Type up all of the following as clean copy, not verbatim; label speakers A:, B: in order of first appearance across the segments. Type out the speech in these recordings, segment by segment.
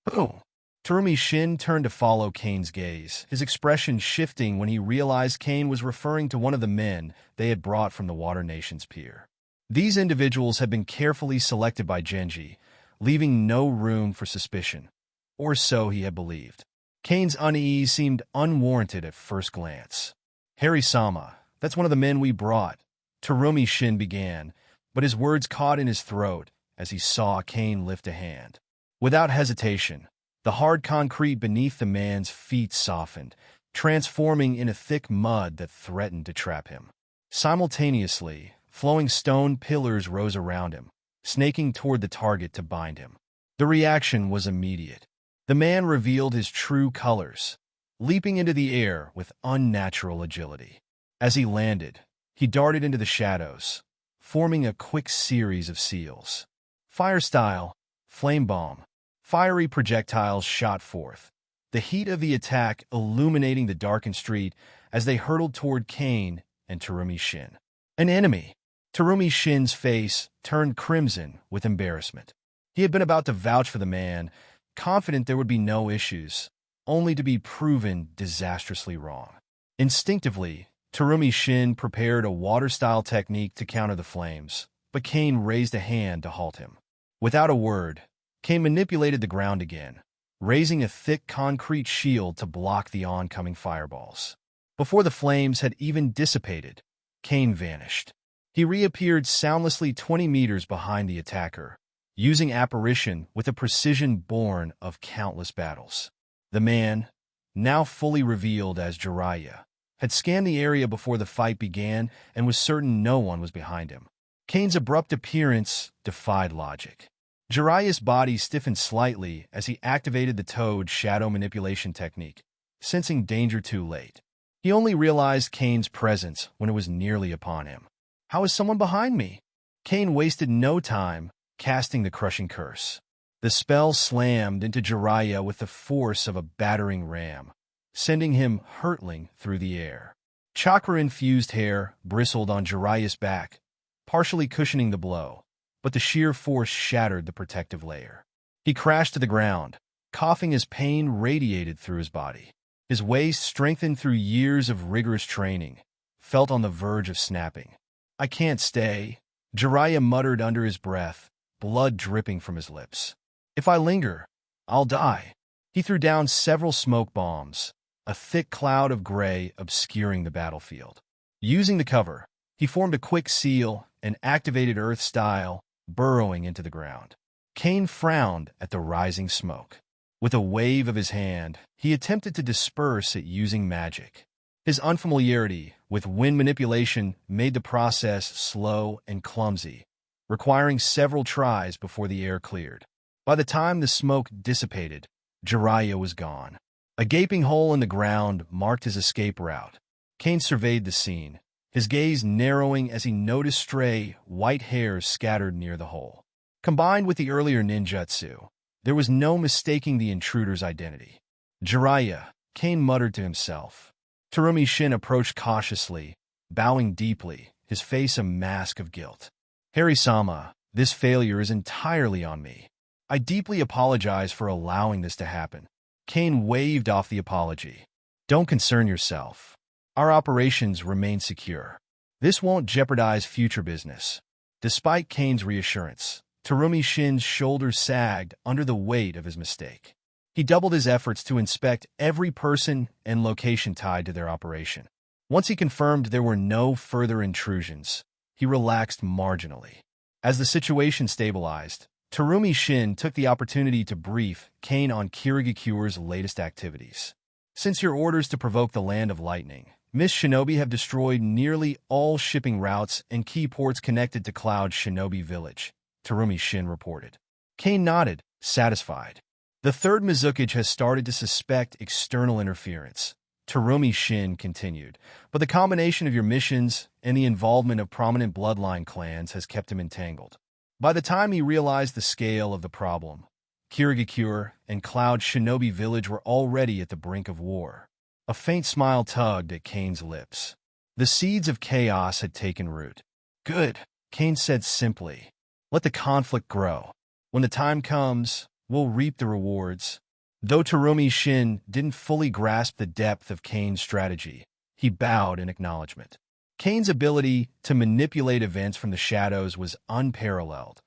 A: Oh. Terumi Shin turned to follow Cain's gaze, his expression shifting when he realized Cain was referring to one of the men they had brought from the Water Nation's pier. These individuals had been carefully selected by Genji, leaving no room for suspicion, or so he had believed. Cain's unease seemed unwarranted at first glance. "Harry-sama, that's one of the men we brought," Terumi Shin began, but his words caught in his throat as he saw Cain lift a hand. Without hesitation, the hard concrete beneath the man's feet softened, transforming into thick mud that threatened to trap him. Simultaneously, flowing stone pillars rose around him, snaking toward the target to bind him. The reaction was immediate. The man revealed his true colors, leaping into the air with unnatural agility. As he landed, he darted into the shadows, forming a quick series of seals. Fire style, flame bomb. Fiery projectiles shot forth, the heat of the attack illuminating the darkened street as they hurtled toward Cain and Terumi Shin. An enemy! Terumi Shin's face turned crimson with embarrassment. He had been about to vouch for the man, confident there would be no issues, only to be proven disastrously wrong. Instinctively, Terumi Shin prepared a water-style technique to counter the flames, but Cain raised a hand to halt him. Without a word, Cain manipulated the ground again, raising a thick concrete shield to block the oncoming fireballs. Before the flames had even dissipated, Cain vanished. He reappeared soundlessly 20 meters behind the attacker, using apparition with a precision born of countless battles. The man, now fully revealed as Jariah, had scanned the area before the fight began and was certain no one was behind him. Cain's abrupt appearance defied logic. Jariah's body stiffened slightly as he activated the Toad shadow manipulation technique, sensing danger too late. He only realized Cain's presence when it was nearly upon him. "How is someone behind me?" Cain wasted no time casting the crushing curse. The spell slammed into Jariah with the force of a battering ram, sending him hurtling through the air. Chakra-infused hair bristled on Jariah's back, partially cushioning the blow, but the sheer force shattered the protective layer. He crashed to the ground, coughing as pain radiated through his body. His waist, strengthened through years of rigorous training, felt on the verge of snapping. "I can't stay," Jariah muttered under his breath, blood dripping from his lips. "If I linger, I'll die." He threw down several smoke bombs, a thick cloud of gray obscuring the battlefield. Using the cover, he formed a quick seal and activated Earth style, burrowing into the ground. Cain frowned at the rising smoke. With a wave of his hand, he attempted to disperse it using magic. His unfamiliarity with wind manipulation made the process slow and clumsy, requiring several tries before the air cleared. By the time the smoke dissipated, Jariah was gone. A gaping hole in the ground marked his escape route. Cain surveyed the scene, his gaze narrowing as he noticed stray, white hairs scattered near the hole. Combined with the earlier ninjutsu, there was no mistaking the intruder's identity. "Jariah," Cain muttered to himself. Terumi Shin approached cautiously, bowing deeply, his face a mask of guilt. "Harry-sama, this failure is entirely on me. I deeply apologize for allowing this to happen." Cain waved off the apology. "Don't concern yourself. Our operations remain secure. This won't jeopardize future business." Despite Cain's reassurance, Terumi Shin's shoulders sagged under the weight of his mistake. He doubled his efforts to inspect every person and location tied to their operation. Once he confirmed there were no further intrusions, he relaxed marginally. As the situation stabilized, Terumi Shin took the opportunity to brief Cain on Kirigakure's latest activities. "Since your orders to provoke the Land of Lightning, Miss Shinobi have destroyed nearly all shipping routes and key ports connected to Cloud Shinobi Village," Terumi Shin reported. Cain nodded, satisfied. "The third Mizukage has started to suspect external interference," Terumi Shin continued, "but the combination of your missions and the involvement of prominent bloodline clans has kept him entangled." By the time he realized the scale of the problem, Kirigakure and Cloud Shinobi Village were already at the brink of war. A faint smile tugged at Cain's lips. The seeds of chaos had taken root. "Good," Cain said simply. "Let the conflict grow. When the time comes, will reap the rewards. Though Terumi Shin didn't fully grasp the depth of Cain's strategy, he bowed in acknowledgement. Cain's ability to manipulate events from the shadows was unparalleled,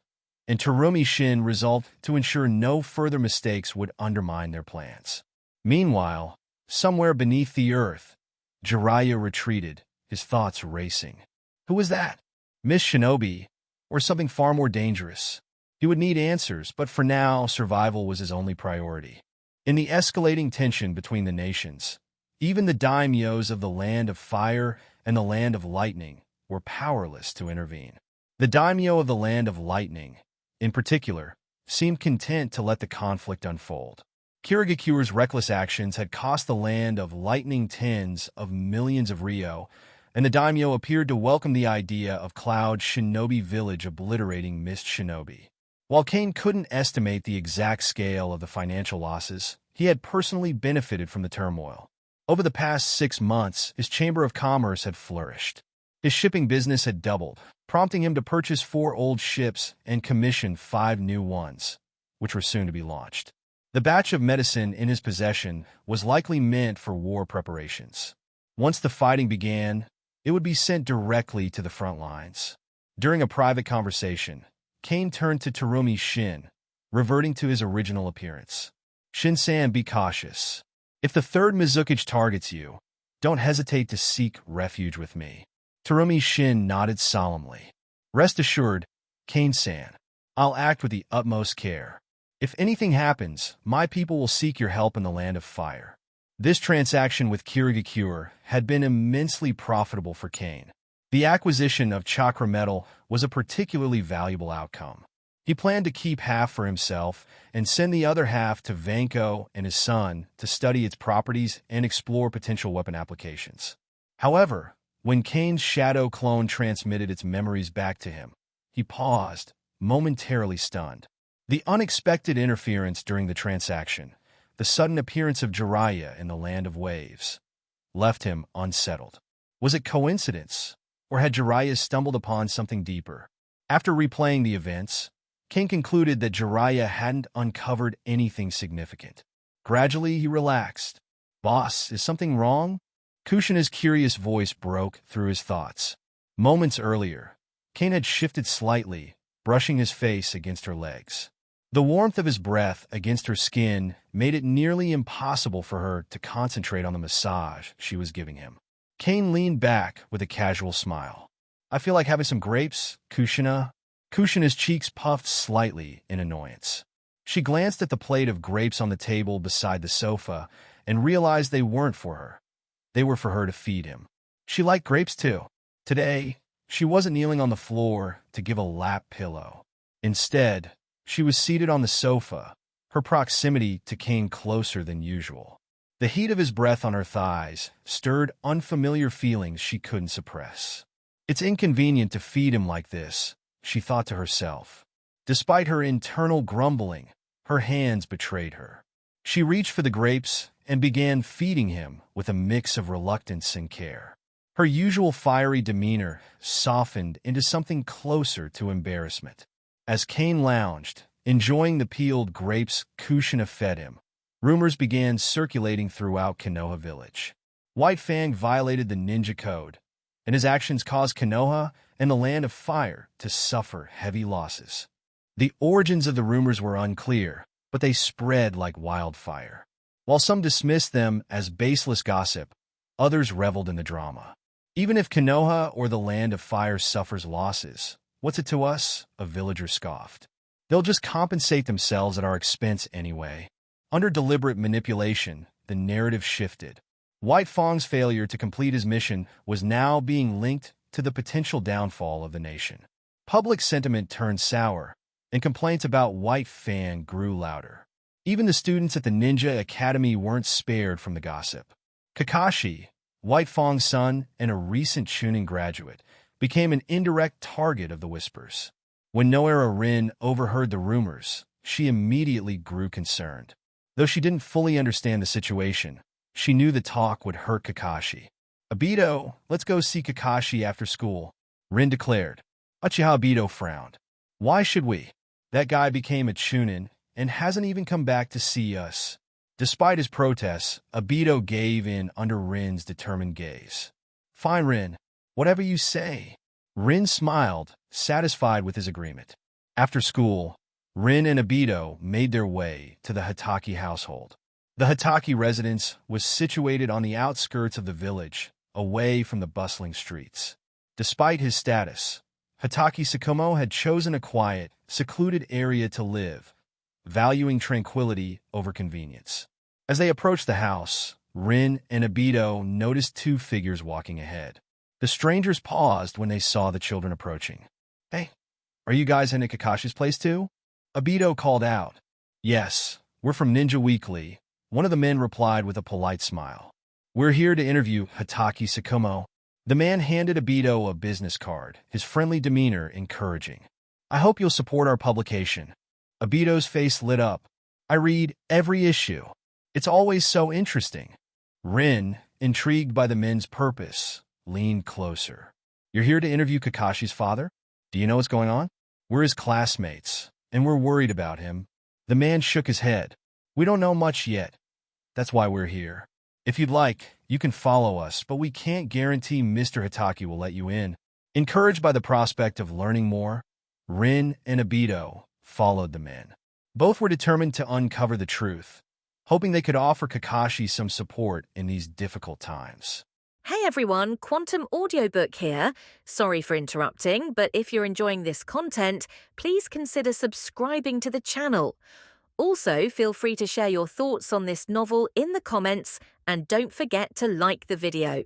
A: and Terumi Shin resolved to ensure no further mistakes would undermine their plans. Meanwhile, somewhere beneath the earth, Jariah retreated, his thoughts racing. Who was that? Miss Shinobi, or something far more dangerous? He would need answers, but for now, survival was his only priority. In the escalating tension between the nations, even the daimyos of the Land of Fire and the Land of Lightning were powerless to intervene. The daimyo of the Land of Lightning, in particular, seemed content to let the conflict unfold. Kirigakure's reckless actions had cost the Land of Lightning tens of millions of ryo, and the daimyo appeared to welcome the idea of Cloud Shinobi Village obliterating Mist Shinobi. While Cain couldn't estimate the exact scale of the financial losses, he had personally benefited from the turmoil. Over the past 6 months, his Chamber of Commerce had flourished. His shipping business had doubled, prompting him to purchase 4 old ships and commission 5 new ones, which were soon to be launched. The batch of medicine in his possession was likely meant for war preparations. Once the fighting began, it would be sent directly to the front lines. During a private conversation, Cain turned to Terumi Shin, reverting to his original appearance. Shin-san, be cautious. If the third Mizukage targets you, don't hesitate to seek refuge with me. Terumi Shin nodded solemnly. Rest assured, Cain-san, I'll act with the utmost care. If anything happens, my people will seek your help in the Land of Fire. This transaction with Kirigakure had been immensely profitable for Cain. The acquisition of chakra metal was a particularly valuable outcome. He planned to keep half for himself and send the other half to Vanko and his son to study its properties and explore potential weapon applications. However, when Cain's shadow clone transmitted its memories back to him, he paused, momentarily stunned. The unexpected interference during the transaction, the sudden appearance of Jariah in the Land of Waves, left him unsettled. Was it coincidence, or had Jariah stumbled upon something deeper? After replaying the events, Cain concluded that Jariah hadn't uncovered anything significant. Gradually, he relaxed. Boss, is something wrong? Kushina's curious voice broke through his thoughts. Moments earlier, Cain had shifted slightly, brushing his face against her legs. The warmth of his breath against her skin made it nearly impossible for her to concentrate on the massage she was giving him. Cain leaned back with a casual smile. I feel like having some grapes, Kushina. Kushina's cheeks puffed slightly in annoyance. She glanced at the plate of grapes on the table beside the sofa and realized they weren't for her. They were for her to feed him. She liked grapes too. Today, she wasn't kneeling on the floor to give a lap pillow. Instead, she was seated on the sofa, her proximity to Cain closer than usual. The heat of his breath on her thighs stirred unfamiliar feelings she couldn't suppress. It's inconvenient to feed him like this, she thought to herself. Despite her internal grumbling, her hands betrayed her. She reached for the grapes and began feeding him with a mix of reluctance and care. Her usual fiery demeanor softened into something closer to embarrassment. As Cain lounged, enjoying the peeled grapes Kushina fed him, rumors began circulating throughout Konoha village. White Fang violated the ninja code, and his actions caused Konoha and the Land of Fire to suffer heavy losses. The origins of the rumors were unclear, but they spread like wildfire. While some dismissed them as baseless gossip, others reveled in the drama. Even if Konoha or the Land of Fire suffers losses, what's it to us? A villager scoffed. They'll just compensate themselves at our expense anyway. Under deliberate manipulation, the narrative shifted. White Fang's failure to complete his mission was now being linked to the potential downfall of the nation. Public sentiment turned sour, and complaints about White Fang grew louder. Even the students at the Ninja Academy weren't spared from the gossip. Kakashi, White Fang's son and a recent Chunin graduate, became an indirect target of the whispers. When Noera Rin overheard the rumors, she immediately grew concerned. Though she didn't fully understand the situation, she knew the talk would hurt Kakashi. Obito, let's go see Kakashi after school, Rin declared. Uchiha Obito frowned. Why should we? That guy became a Chunin, and hasn't even come back to see us. Despite his protests, Obito gave in under Rin's determined gaze. Fine, Rin. Whatever you say. Rin smiled, satisfied with his agreement. After school, Rin and Obito made their way to the Hotake household. The Hotake residence was situated on the outskirts of the village, away from the bustling streets. Despite his status, Hotake Sakumo had chosen a quiet, secluded area to live, valuing tranquility over convenience. As they approached the house, Rin and Obito noticed two figures walking ahead. The strangers paused when they saw the children approaching. Hey, are you guys in Kakashi's place too? Obito called out. Yes, we're from Ninja Weekly. One of the men replied with a polite smile. We're here to interview Hotake Sakumo. The man handed Obito a business card, his friendly demeanor encouraging. I hope you'll support our publication. Obito's face lit up. I read every issue. It's always so interesting. Rin, intrigued by the men's purpose, leaned closer. You're here to interview Kakashi's father? Do you know what's going on? We're his classmates, and we're worried about him. The man shook his head. We don't know much yet. That's why we're here. If you'd like, you can follow us, but we can't guarantee Mr. Hotake will let you in. Encouraged by the prospect of learning more, Rin and Obito followed the men. Both were determined to uncover the truth, hoping they could offer Kakashi some support in these difficult times.
B: Hey everyone, Quantum Audiobook here. Sorry for interrupting, but if you're enjoying this content, please consider subscribing to the channel. Also, feel free to share your thoughts on this novel in the comments, and don't forget to like the video.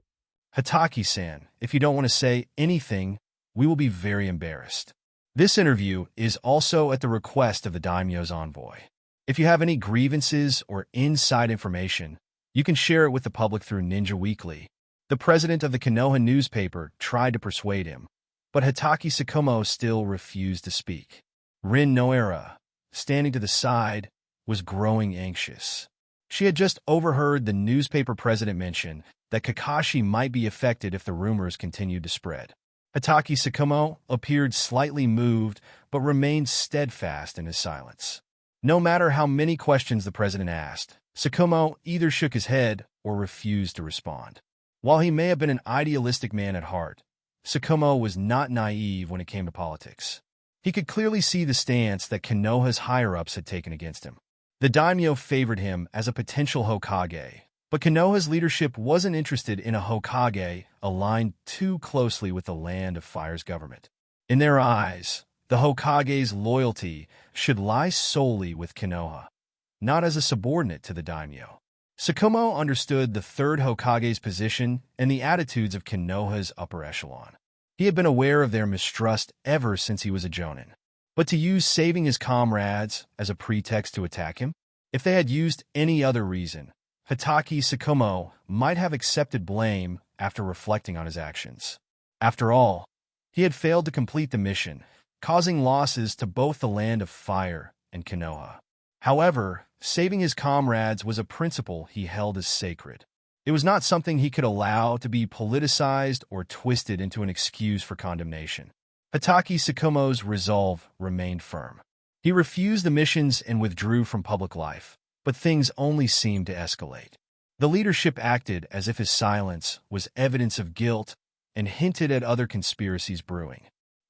A: Hotake-san, if you don't want to say anything, we will be very embarrassed. This interview is also at the request of the Daimyo's envoy. If you have any grievances or inside information, you can share it with the public through Ninja Weekly. The president of the Konoha newspaper tried to persuade him, but Hotake Sakumo still refused to speak. Rin Noera, standing to the side, was growing anxious. She had just overheard the newspaper president mention that Kakashi might be affected if the rumors continued to spread. Hotake Sakumo appeared slightly moved, but remained steadfast in his silence. No matter how many questions the president asked, Sakumo either shook his head or refused to respond. While he may have been an idealistic man at heart, Sakumo was not naive when it came to politics. He could clearly see the stance that Konoha's higher-ups had taken against him. The daimyo favored him as a potential Hokage, but Konoha's leadership wasn't interested in a Hokage aligned too closely with the Land of Fire's government. In their eyes, the Hokage's loyalty should lie solely with Konoha, not as a subordinate to the daimyo. Sakumo understood the third Hokage's position and the attitudes of Konoha's upper echelon. He had been aware of their mistrust ever since he was a jonin. But to use saving his comrades as a pretext to attack him? If they had used any other reason, Hotake Sakumo might have accepted blame after reflecting on his actions. After all, he had failed to complete the mission, causing losses to both the Land of Fire and Konoha. However, saving his comrades was a principle he held as sacred. It was not something he could allow to be politicized or twisted into an excuse for condemnation. Hotake Sakumo's resolve remained firm. He refused the missions and withdrew from public life, but things only seemed to escalate. The leadership acted as if his silence was evidence of guilt and hinted at other conspiracies brewing.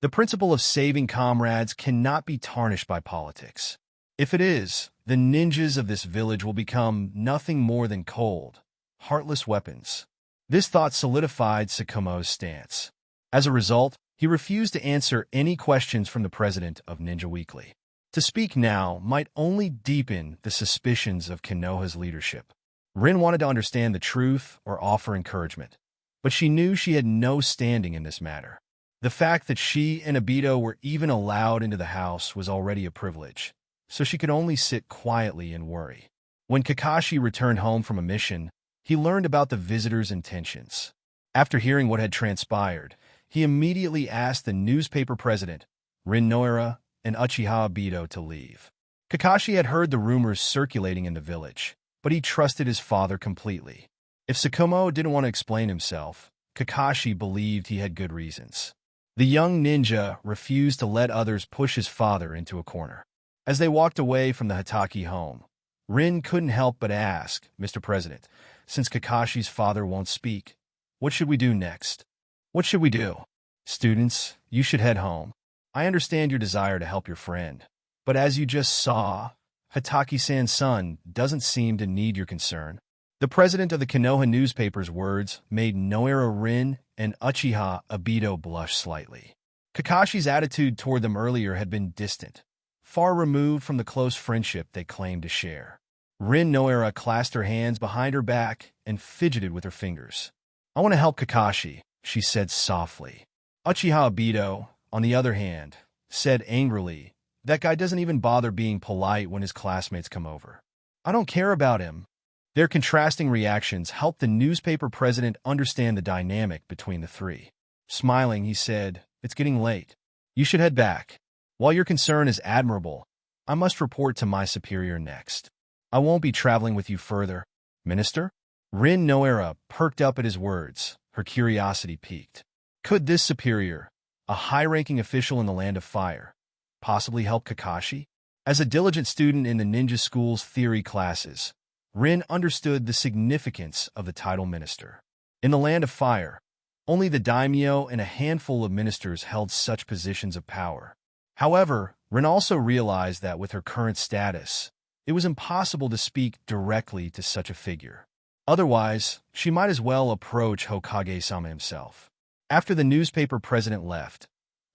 A: The principle of saving comrades cannot be tarnished by politics. If it is, the ninjas of this village will become nothing more than cold, heartless weapons. This thought solidified Sakumo's stance. As a result, he refused to answer any questions from the president of Ninja Weekly. To speak now might only deepen the suspicions of Konoha's leadership. Rin wanted to understand the truth or offer encouragement, but she knew she had no standing in this matter. The fact that she and Obito were even allowed into the house was already a privilege, so she could only sit quietly and worry. When Kakashi returned home from a mission, he learned about the visitor's intentions. After hearing what had transpired, he immediately asked the newspaper president, Rin Noira, and Uchiha Obito to leave. Kakashi had heard the rumors circulating in the village, but he trusted his father completely. If Sakumo didn't want to explain himself, Kakashi believed he had good reasons. The young ninja refused to let others push his father into a corner. As they walked away from the Hotake home, Rin couldn't help but ask, "Mr. President, since Kakashi's father won't speak, what should we do next?" "What should we do?" "Students, you should head home. I understand your desire to help your friend, but as you just saw, Hatake-san's son doesn't seem to need your concern." The president of the Konoha newspaper's words made Noera Rin and Uchiha Obito blush slightly. Kakashi's attitude toward them earlier had been distant, far removed from the close friendship they claimed to share. Rin Noera clasped her hands behind her back and fidgeted with her fingers. "I want to help Kakashi," she said softly. Uchiha Obito, on the other hand, said angrily, "That guy doesn't even bother being polite when his classmates come over. I don't care about him." Their contrasting reactions helped the newspaper president understand the dynamic between the three. Smiling, he said, "It's getting late. You should head back. While your concern is admirable, I must report to my superior next. I won't be traveling with you further." "Minister?" Rin Noera perked up at his words, her curiosity piqued. Could this superior, a high-ranking official in the Land of Fire, possibly help Kakashi? As a diligent student in the ninja school's theory classes, Rin understood the significance of the title minister. In the Land of Fire, only the daimyo and a handful of ministers held such positions of power. However, Rin also realized that with her current status, it was impossible to speak directly to such a figure. Otherwise, she might as well approach Hokage-sama himself. After the newspaper president left,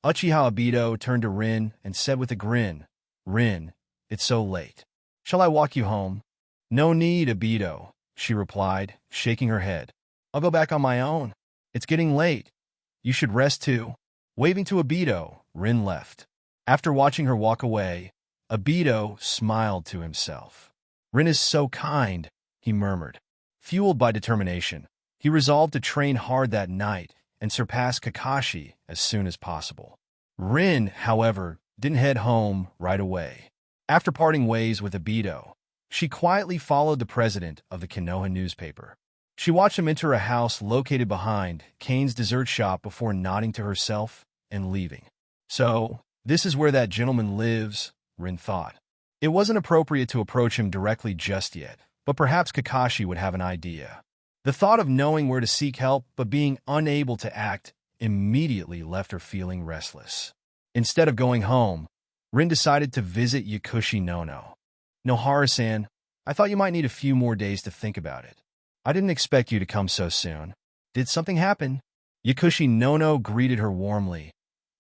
A: Uchiha Obito turned to Rin and said with a grin, "Rin, it's so late. Shall I walk you home?" "No need, Obito," she replied, shaking her head. "I'll go back on my own. It's getting late. You should rest too." Waving to Obito, Rin left. After watching her walk away, Obito smiled to himself. "Rin is so kind," he murmured. Fueled by determination, he resolved to train hard that night and surpass Kakashi as soon as possible. Rin, however, didn't head home right away. After parting ways with Obito, she quietly followed the president of the Konoha newspaper. She watched him enter a house located behind Cain's dessert shop before nodding to herself and leaving. "So, this is where that gentleman lives," Rin thought. It wasn't appropriate to approach him directly just yet, but perhaps Kakashi would have an idea. The thought of knowing where to seek help but being unable to act immediately left her feeling restless. Instead of going home, Rin decided to visit Yakushi Nono. "Nohara-san, I thought you might need a few more days to think about it. I didn't expect you to come so soon. Did something happen?" Yakushi Nono greeted her warmly,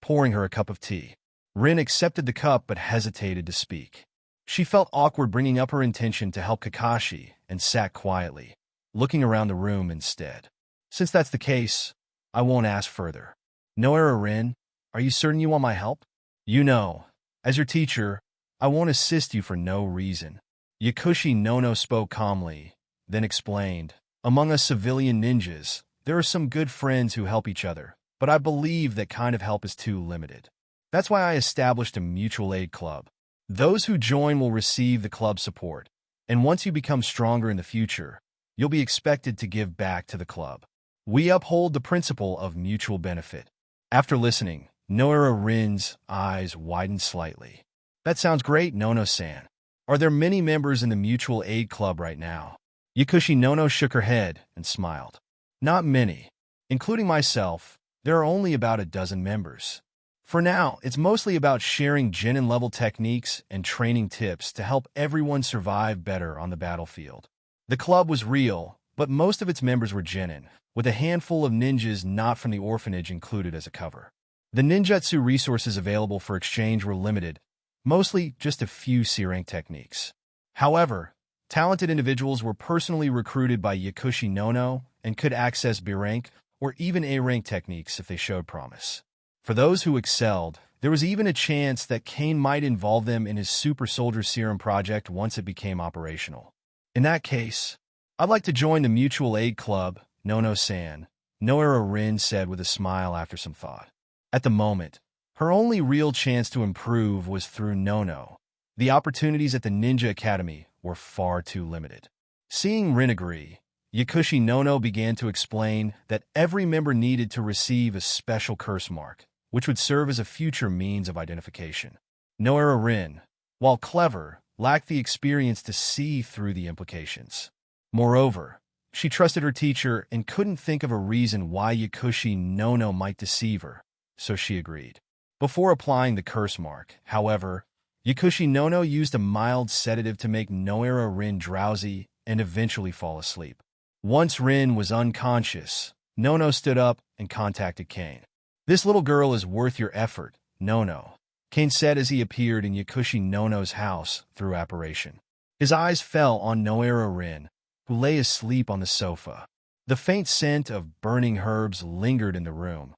A: pouring her a cup of tea. Rin accepted the cup but hesitated to speak. She felt awkward bringing up her intention to help Kakashi and sat quietly, looking around the room instead. "Since that's the case, I won't ask further. Noera Rin, are you certain you want my help? You know, as your teacher, I won't assist you for no reason." Yakushi Nono spoke calmly, then explained, "Among us civilian ninjas, there are some good friends who help each other, but I believe that kind of help is too limited. That's why I established a mutual aid club. Those who join will receive the club support, and once you become stronger in the future, you'll be expected to give back to the club. We uphold the principle of mutual benefit." After listening, Noera Rin's eyes widened slightly. "That sounds great, Nono-san. Are there many members in the mutual aid club right now?" Yakushi Nono shook her head and smiled. "Not many. Including myself, there are only about a dozen members. For now, it's mostly about sharing genin-level techniques and training tips to help everyone survive better on the battlefield." The club was real, but most of its members were genin, with a handful of ninjas not from the orphanage included as a cover. The ninjutsu resources available for exchange were limited, mostly just a few C-rank techniques. However, talented individuals were personally recruited by Yakushi Nono and could access B-rank or even A-rank techniques if they showed promise. For those who excelled, there was even a chance that Cain might involve them in his super soldier serum project once it became operational. "In that case, I'd like to join the mutual aid club, Nono-san," Noera Rin said with a smile after some thought. At the moment, her only real chance to improve was through Nono. The opportunities at the Ninja Academy were far too limited. Seeing Rin agree, Yakushi Nono began to explain that every member needed to receive a special curse mark, which would serve as a future means of identification. "Noera Rin, while clever, lacked the experience to see through the implications. Moreover, she trusted her teacher and couldn't think of a reason why Yakushi Nono might deceive her, so she agreed. Before applying the curse mark, however, Yakushi Nono used a mild sedative to make Noera Rin drowsy and eventually fall asleep. Once Rin was unconscious, Nono stood up and contacted Cain. "This little girl is worth your effort, Nono," Cain said as he appeared in Yakushi Nono's house through apparition. His eyes fell on Noera Rin, who lay asleep on the sofa. The faint scent of burning herbs lingered in the room,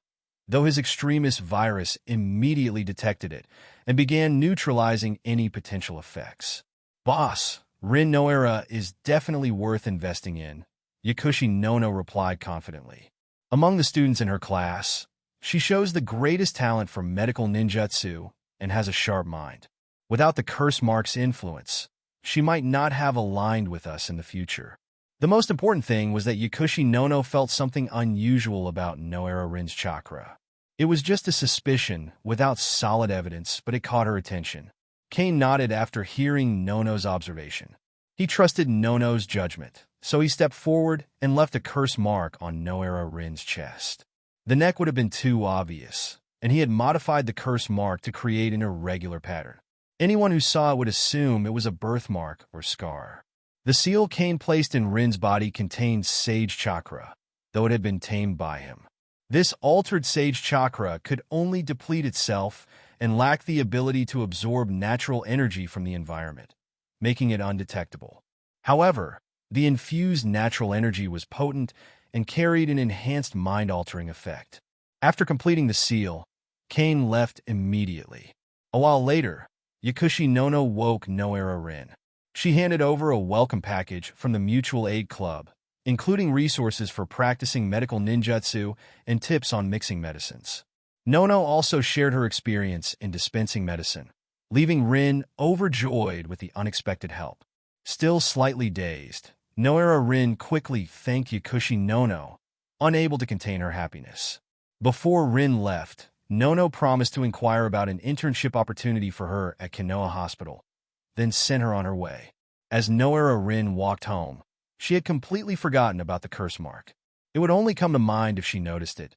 A: though his extremist virus immediately detected it and began neutralizing any potential effects. "Boss, Rin Noera is definitely worth investing in," Yakushi Nono replied confidently. Among the students in her class, she shows the greatest talent for medical ninjutsu and has a sharp mind. Without the curse mark's influence, she might not have aligned with us in the future. The most important thing was that Yakushi Nono felt something unusual about Noera Rin's chakra. It was just a suspicion, without solid evidence, but it caught her attention. Cain nodded after hearing Nono's observation. He trusted Nono's judgment, so he stepped forward and left a curse mark on Noera Rin's chest. The neck would have been too obvious, and he had modified the curse mark to create an irregular pattern. Anyone who saw it would assume it was a birthmark or scar. The seal Cain placed in Rin's body contained Sage Chakra, though it had been tamed by him. This altered Sage Chakra could only deplete itself and lacked the ability to absorb natural energy from the environment, making it undetectable. However, the infused natural energy was potent and carried an enhanced mind-altering effect. After completing the seal, Cain left immediately. A while later, Yakushi Nono woke Noera Rin. She handed over a welcome package from the Mutual Aid Club, including resources for practicing medical ninjutsu and tips on mixing medicines. Nono also shared her experience in dispensing medicine, leaving Rin overjoyed with the unexpected help. Still slightly dazed, Noera Rin quickly thanked Yakushi Nono, unable to contain her happiness. Before Rin left, Nono promised to inquire about an internship opportunity for her at Konoha Hospital, then sent her on her way. As Noera Rin walked home, she had completely forgotten about the curse mark. It would only come to mind if she noticed it.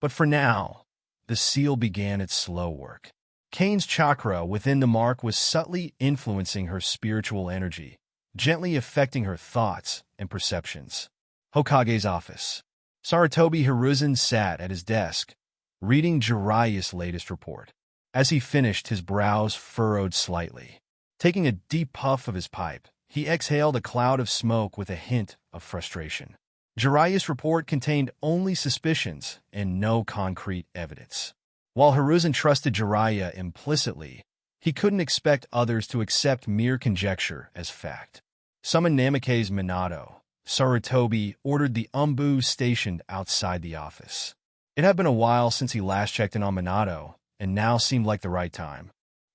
A: But for now, the seal began its slow work. Cain's chakra within the mark was subtly influencing her spiritual energy, gently affecting her thoughts and perceptions. Hokage's office. Sarutobi Hiruzen sat at his desk, reading Jariah's latest report. As he finished, his brows furrowed slightly. Taking a deep puff of his pipe, he exhaled a cloud of smoke with a hint of frustration. Jariah's report contained only suspicions and no concrete evidence. While Hiruzen trusted Jariah implicitly, he couldn't expect others to accept mere conjecture as fact. Summon Namake's Minato, Sarutobi ordered the Umbu stationed outside the office. It had been a while since he last checked in on Minato, and now seemed like the right time.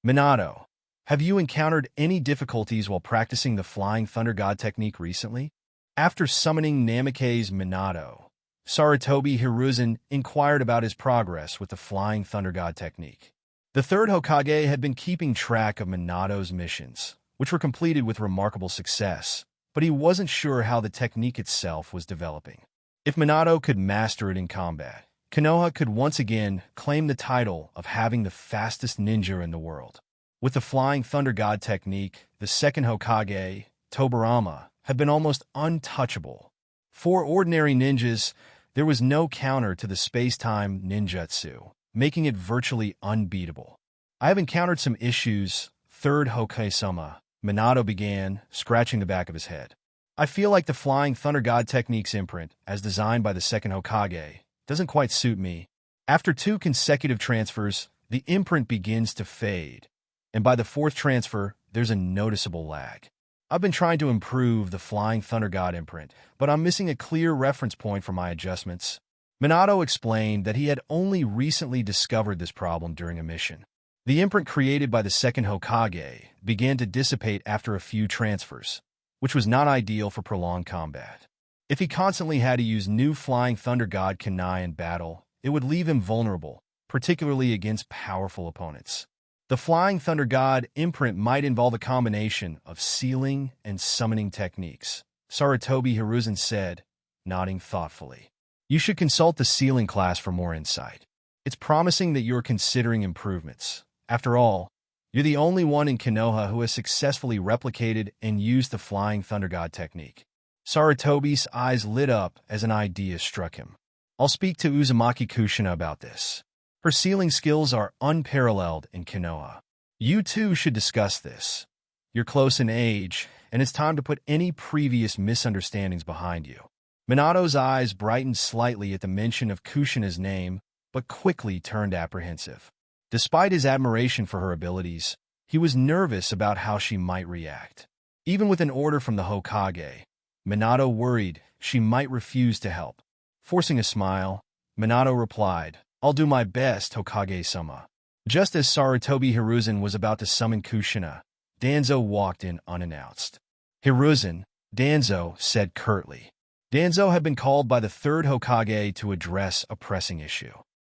A: "Minato, have you encountered any difficulties while practicing the Flying Thunder God technique recently?" After summoning Namake's Minato, Sarutobi Hiruzen inquired about his progress with the Flying Thunder God technique. The third Hokage had been keeping track of Minato's missions, which were completed with remarkable success, but he wasn't sure how the technique itself was developing. If Minato could master it in combat, Konoha could once again claim the title of having the fastest ninja in the world. With the Flying Thunder God technique, the second Hokage, Tobirama, had been almost untouchable. For ordinary ninjas, there was no counter to the space-time ninjutsu, making it virtually unbeatable. "I have encountered some issues," third Hokage-sama, Minato began, scratching the back of his head. "I feel like the Flying Thunder God technique's imprint, as designed by the second Hokage, doesn't quite suit me. After 2 consecutive transfers, the imprint begins to fade, and by the 4th transfer, there's a noticeable lag. I've been trying to improve the Flying Thunder God imprint, but I'm missing a clear reference point for my adjustments." Minato explained that he had only recently discovered this problem during a mission. The imprint created by the second Hokage began to dissipate after a few transfers, which was not ideal for prolonged combat. If he constantly had to use new Flying Thunder God Kunai in battle, it would leave him vulnerable, particularly against powerful opponents. The Flying Thunder God imprint might involve a combination of sealing and summoning techniques, Sarutobi Hiruzen said, nodding thoughtfully. You should consult the sealing class for more insight. It's promising that you're considering improvements. After all, you're the only one in Konoha who has successfully replicated and used the Flying Thunder God technique. Sarutobi's eyes lit up as an idea struck him. I'll speak to Uzumaki Kushina about this. Her sealing skills are unparalleled in Konoha. You two should discuss this. You're close in age, and it's time to put any previous misunderstandings behind you. Minato's eyes brightened slightly at the mention of Kushina's name, but quickly turned apprehensive. Despite his admiration for her abilities, he was nervous about how she might react. Even with an order from the Hokage, Minato worried she might refuse to help. Forcing a smile, Minato replied, I'll do my best, Hokage-sama. Just as Sarutobi Hiruzen was about to summon Kushina, Danzo walked in unannounced. Hiruzen, Danzo said curtly. Danzo had been called by the third Hokage to address a pressing issue.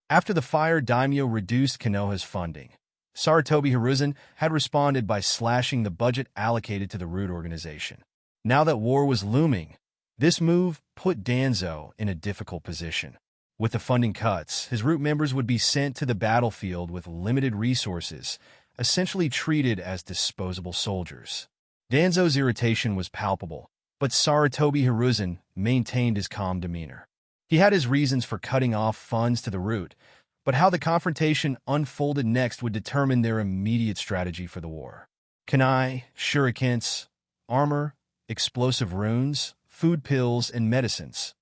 A: After the Fire Daimyo reduced Konoha's funding, Sarutobi Hiruzen had responded by slashing the budget allocated to the Root organization. Now that war was looming, this move put Danzo in a difficult position. With the funding cuts, his Root members would be sent to the battlefield with limited resources, essentially treated as disposable soldiers. Danzo's irritation was palpable, but Sarutobi Hiruzen maintained his calm demeanor. He had his reasons for cutting off funds to the Root, but how the confrontation unfolded next would determine their immediate strategy for the war. Kunai, shurikens, armor, explosive runes, food pills, and medicines.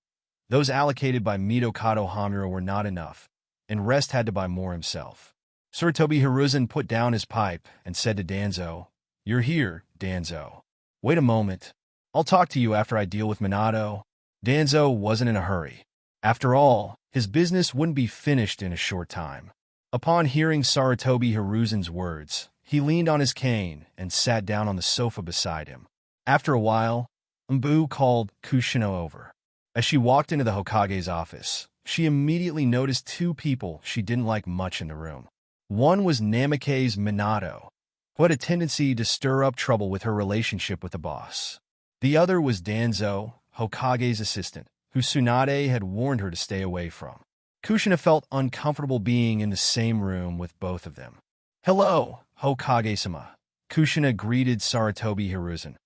A: Those allocated by Mitokado Hamura were not enough, and Rest had to buy more himself. Sarutobi Hiruzen put down his pipe and said to Danzo, You're here, Danzo. Wait a moment. I'll talk to you after I deal with Minato. Danzo wasn't in a hurry. After all, his business wouldn't be finished in a short time. Upon hearing Sarutobi Hiruzen's words, he leaned on his cane and sat down on the sofa beside him. After a while, Mbu called Kushina over. As she walked into the Hokage's office, she immediately noticed two people she didn't like much in the room. One was Namikaze's Minato, who had a tendency to stir up trouble with her relationship with the boss. The other was Danzo, Hokage's assistant, who Tsunade had warned her to stay away from. Kushina felt uncomfortable being in the same room with both of them. Hello, Hokage-sama. Kushina greeted Sarutobi Hiruzen,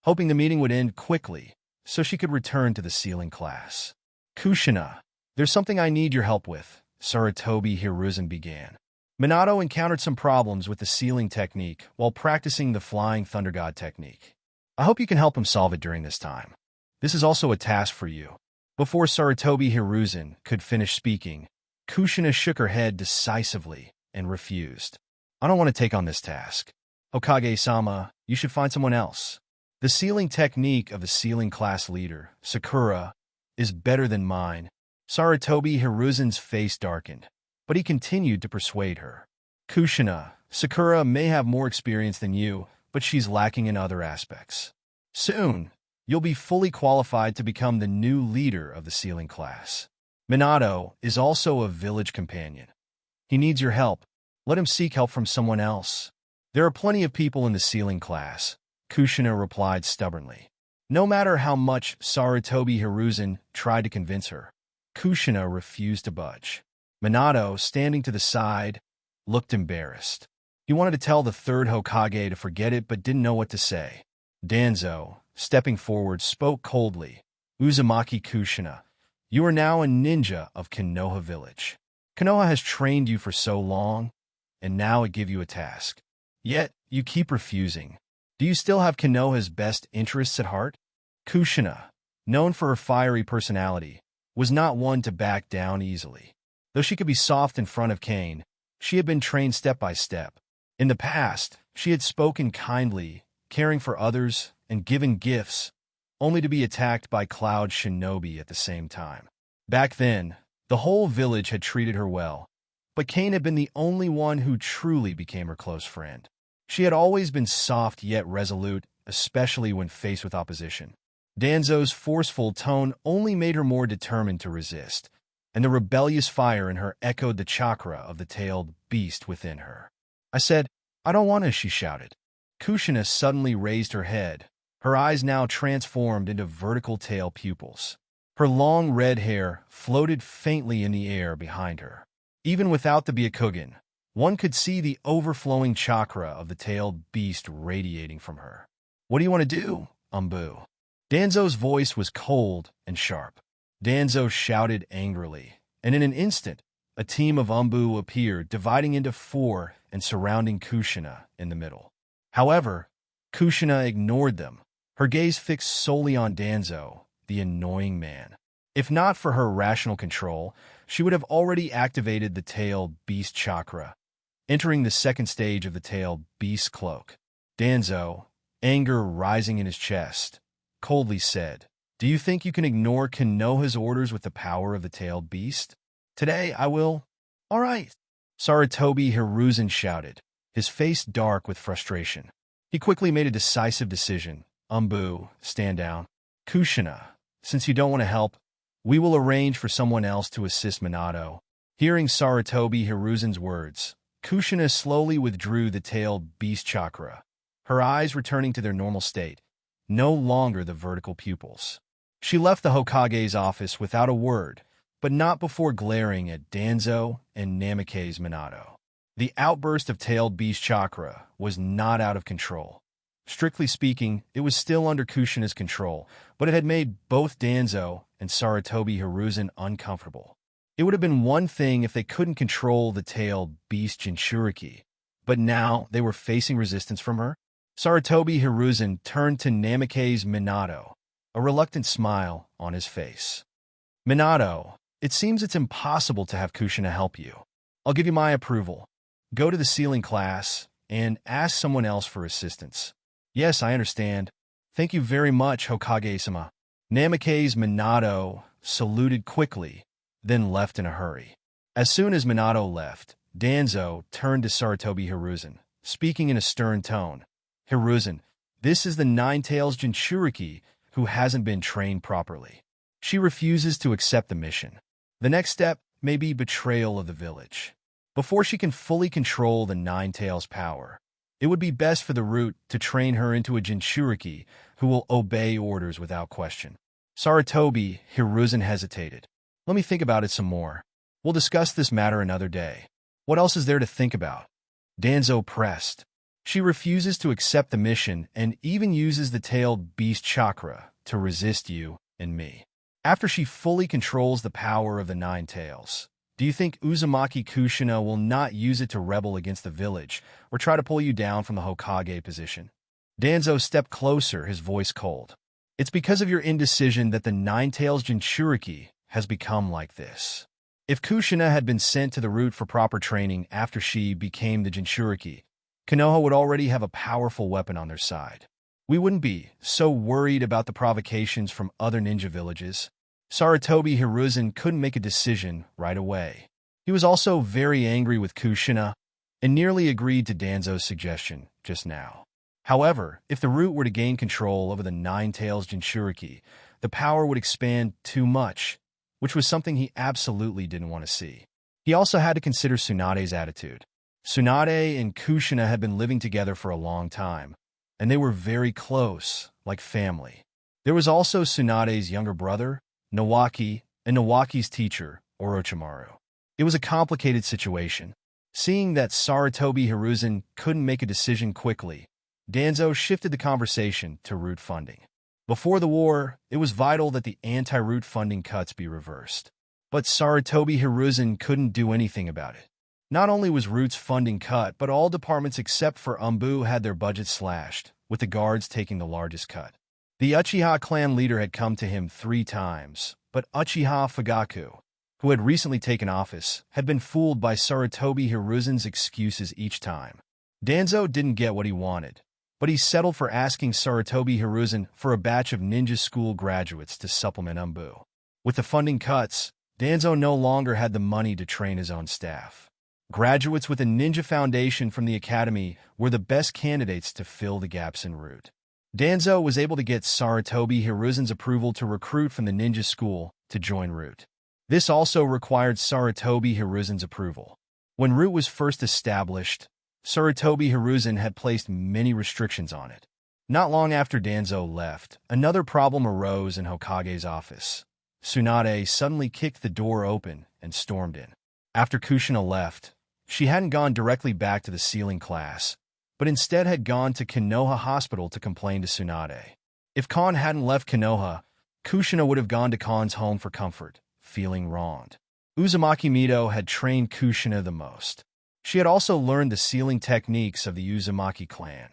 A: hoping the meeting would end quickly so she could return to the sealing class. Kushina, there's something I need your help with, Sarutobi Hiruzen began. Minato encountered some problems with the sealing technique while practicing the Flying Thunder God technique. I hope you can help him solve it during this time. This is also a task for you. Before Sarutobi Hiruzen could finish speaking, Kushina shook her head decisively and refused. I don't want to take on this task. Hokage-sama, you should find someone else. The sealing technique of the sealing class leader, Sakura, is better than mine. Sarutobi Hiruzen's face darkened, but he continued to persuade her. Kushina, Sakura may have more experience than you, but she's lacking in other aspects. Soon, you'll be fully qualified to become the new leader of the sealing class. Minato is also a village companion. He needs your help. Let him seek help from someone else. There are plenty of people in the sealing class, Kushina replied stubbornly. No matter how much Sarutobi Hiruzen tried to convince her, Kushina refused to budge. Minato, standing to the side, looked embarrassed. He wanted to tell the third Hokage to forget it but didn't know what to say. Danzo, stepping forward, spoke coldly. Uzumaki Kushina, you are now a ninja of Konoha Village. Konoha has trained you for so long, and now it gives you a task. Yet, you keep refusing. Do you still have Konoha's best interests at heart? Kushina, known for her fiery personality, was not one to back down easily. Though she could be soft in front of Cain, she had been trained step by step. In the past, she had spoken kindly, caring for others, and given gifts, only to be attacked by Cloud Shinobi at the same time. Back then, the whole village had treated her well, but Cain had been the only one who truly became her close friend. She had always been soft yet resolute, especially when faced with opposition. Danzo's forceful tone only made her more determined to resist, and the rebellious fire in her echoed the chakra of the tailed beast within her. I said, I don't want to, she shouted. Kushina suddenly raised her head, her eyes now transformed into vertical tail pupils. Her long red hair floated faintly in the air behind her. Even without the Byakugan, one could see the overflowing chakra of the tailed beast radiating from her. What do you want to do, Umbu? Danzo's voice was cold and sharp. Danzo shouted angrily, and in an instant, a team of Umbu appeared, dividing into 4 and surrounding Kushina in the middle. However, Kushina ignored them, her gaze fixed solely on Danzo, the annoying man. If not for her rational control, she would have already activated the tailed beast chakra, entering the second stage of the tailed beast cloak. Danzo, anger rising in his chest, coldly said, "Do you think you can ignore Konoha's orders with the power of the tailed beast? Today I will." "All right," Sarutobi Hiruzen shouted, his face dark with frustration. He quickly made a decisive decision. "Umbu, stand down. Kushina, since you don't want to help, we will arrange for someone else to assist Minato." Hearing Sarutobi Hiruzen's words, Kushina slowly withdrew the tailed beast chakra, her eyes returning to their normal state, no longer the vertical pupils. She left the Hokage's office without a word, but not before glaring at Danzo and Namikaze's Minato. The outburst of tailed beast chakra was not out of control. Strictly speaking, it was still under Kushina's control, but it had made both Danzo and Sarutobi Hiruzen uncomfortable. It would have been one thing if they couldn't control the tailed beast Jinchuriki, but now they were facing resistance from her. Sarutobi Hiruzen turned to Namikaze's Minato, a reluctant smile on his face. "Minato, it seems it's impossible to have Kushina help you. I'll give you my approval. Go to the ceiling class and ask someone else for assistance." "Yes, I understand. Thank you very much, Hokage-sama." Namikaze's Minato saluted quickly, then left in a hurry. As soon as Minato left, Danzo turned to Sarutobi Hiruzen, speaking in a stern tone. "Hiruzen, this is the Nine-Tails Jinchuriki who hasn't been trained properly. She refuses to accept the mission. The next step may be betrayal of the village. Before she can fully control the Nine-Tails power, it would be best for the Root to train her into a Jinchuriki who will obey orders without question." Sarutobi Hiruzen hesitated. "Let me think about it some more. We'll discuss this matter another day. What else is there to think about?" Danzo pressed. "She refuses to accept the mission and even uses the tailed beast chakra to resist you and me. After she fully controls the power of the Nine Tails, do you think Uzumaki Kushina will not use it to rebel against the village or try to pull you down from the Hokage position?" Danzo stepped closer, his voice cold. "It's because of your indecision that the Nine-Tails Jinchuriki has become like this. If Kushina had been sent to the Root for proper training after she became the Jinchuriki, Konoha would already have a powerful weapon on their side. We wouldn't be so worried about the provocations from other ninja villages." Sarutobi Hiruzen couldn't make a decision right away. He was also very angry with Kushina and nearly agreed to Danzo's suggestion just now. However, if the Root were to gain control over the Nine-Tails Jinchuriki, the power would expand too much, which was something he absolutely didn't want to see. He also had to consider Tsunade's attitude. Tsunade and Kushina had been living together for a long time, and they were very close, like family. There was also Tsunade's younger brother, Nawaki, and Nawaki's teacher, Orochimaru. It was a complicated situation. Seeing that Sarutobi Hiruzen couldn't make a decision quickly, Danzo shifted the conversation to Root funding. Before the war, it was vital that the anti-Root funding cuts be reversed. But Sarutobi Hiruzen couldn't do anything about it. Not only was Root's funding cut, but all departments except for Umbu had their budgets slashed, with the guards taking the largest cut. The Uchiha clan leader had come to him 3 times, but Uchiha Fugaku, who had recently taken office, had been fooled by Sarutobi Hiruzen's excuses each time. Danzo didn't get what he wanted, but he settled for asking Sarutobi Hiruzen for a batch of ninja school graduates to supplement Umbu. With the funding cuts, Danzo no longer had the money to train his own staff. Graduates with a ninja foundation from the academy were the best candidates to fill the gaps in Root. Danzo was able to get Sarutobi Hiruzen's approval to recruit from the ninja school to join Root. This also required Sarutobi Hiruzen's approval. When Root was first established, Sarutobi Hiruzen had placed many restrictions on it. Not long after Danzo left, another problem arose in Hokage's office. Tsunade suddenly kicked the door open and stormed in. After Kushina left, she hadn't gone directly back to the sealing class, but instead had gone to Konoha Hospital to complain to Tsunade. If Cain hadn't left Konoha, Kushina would have gone to Kain's home for comfort, feeling wronged. Uzumaki Mido had trained Kushina the most. She had also learned the sealing techniques of the Uzumaki clan,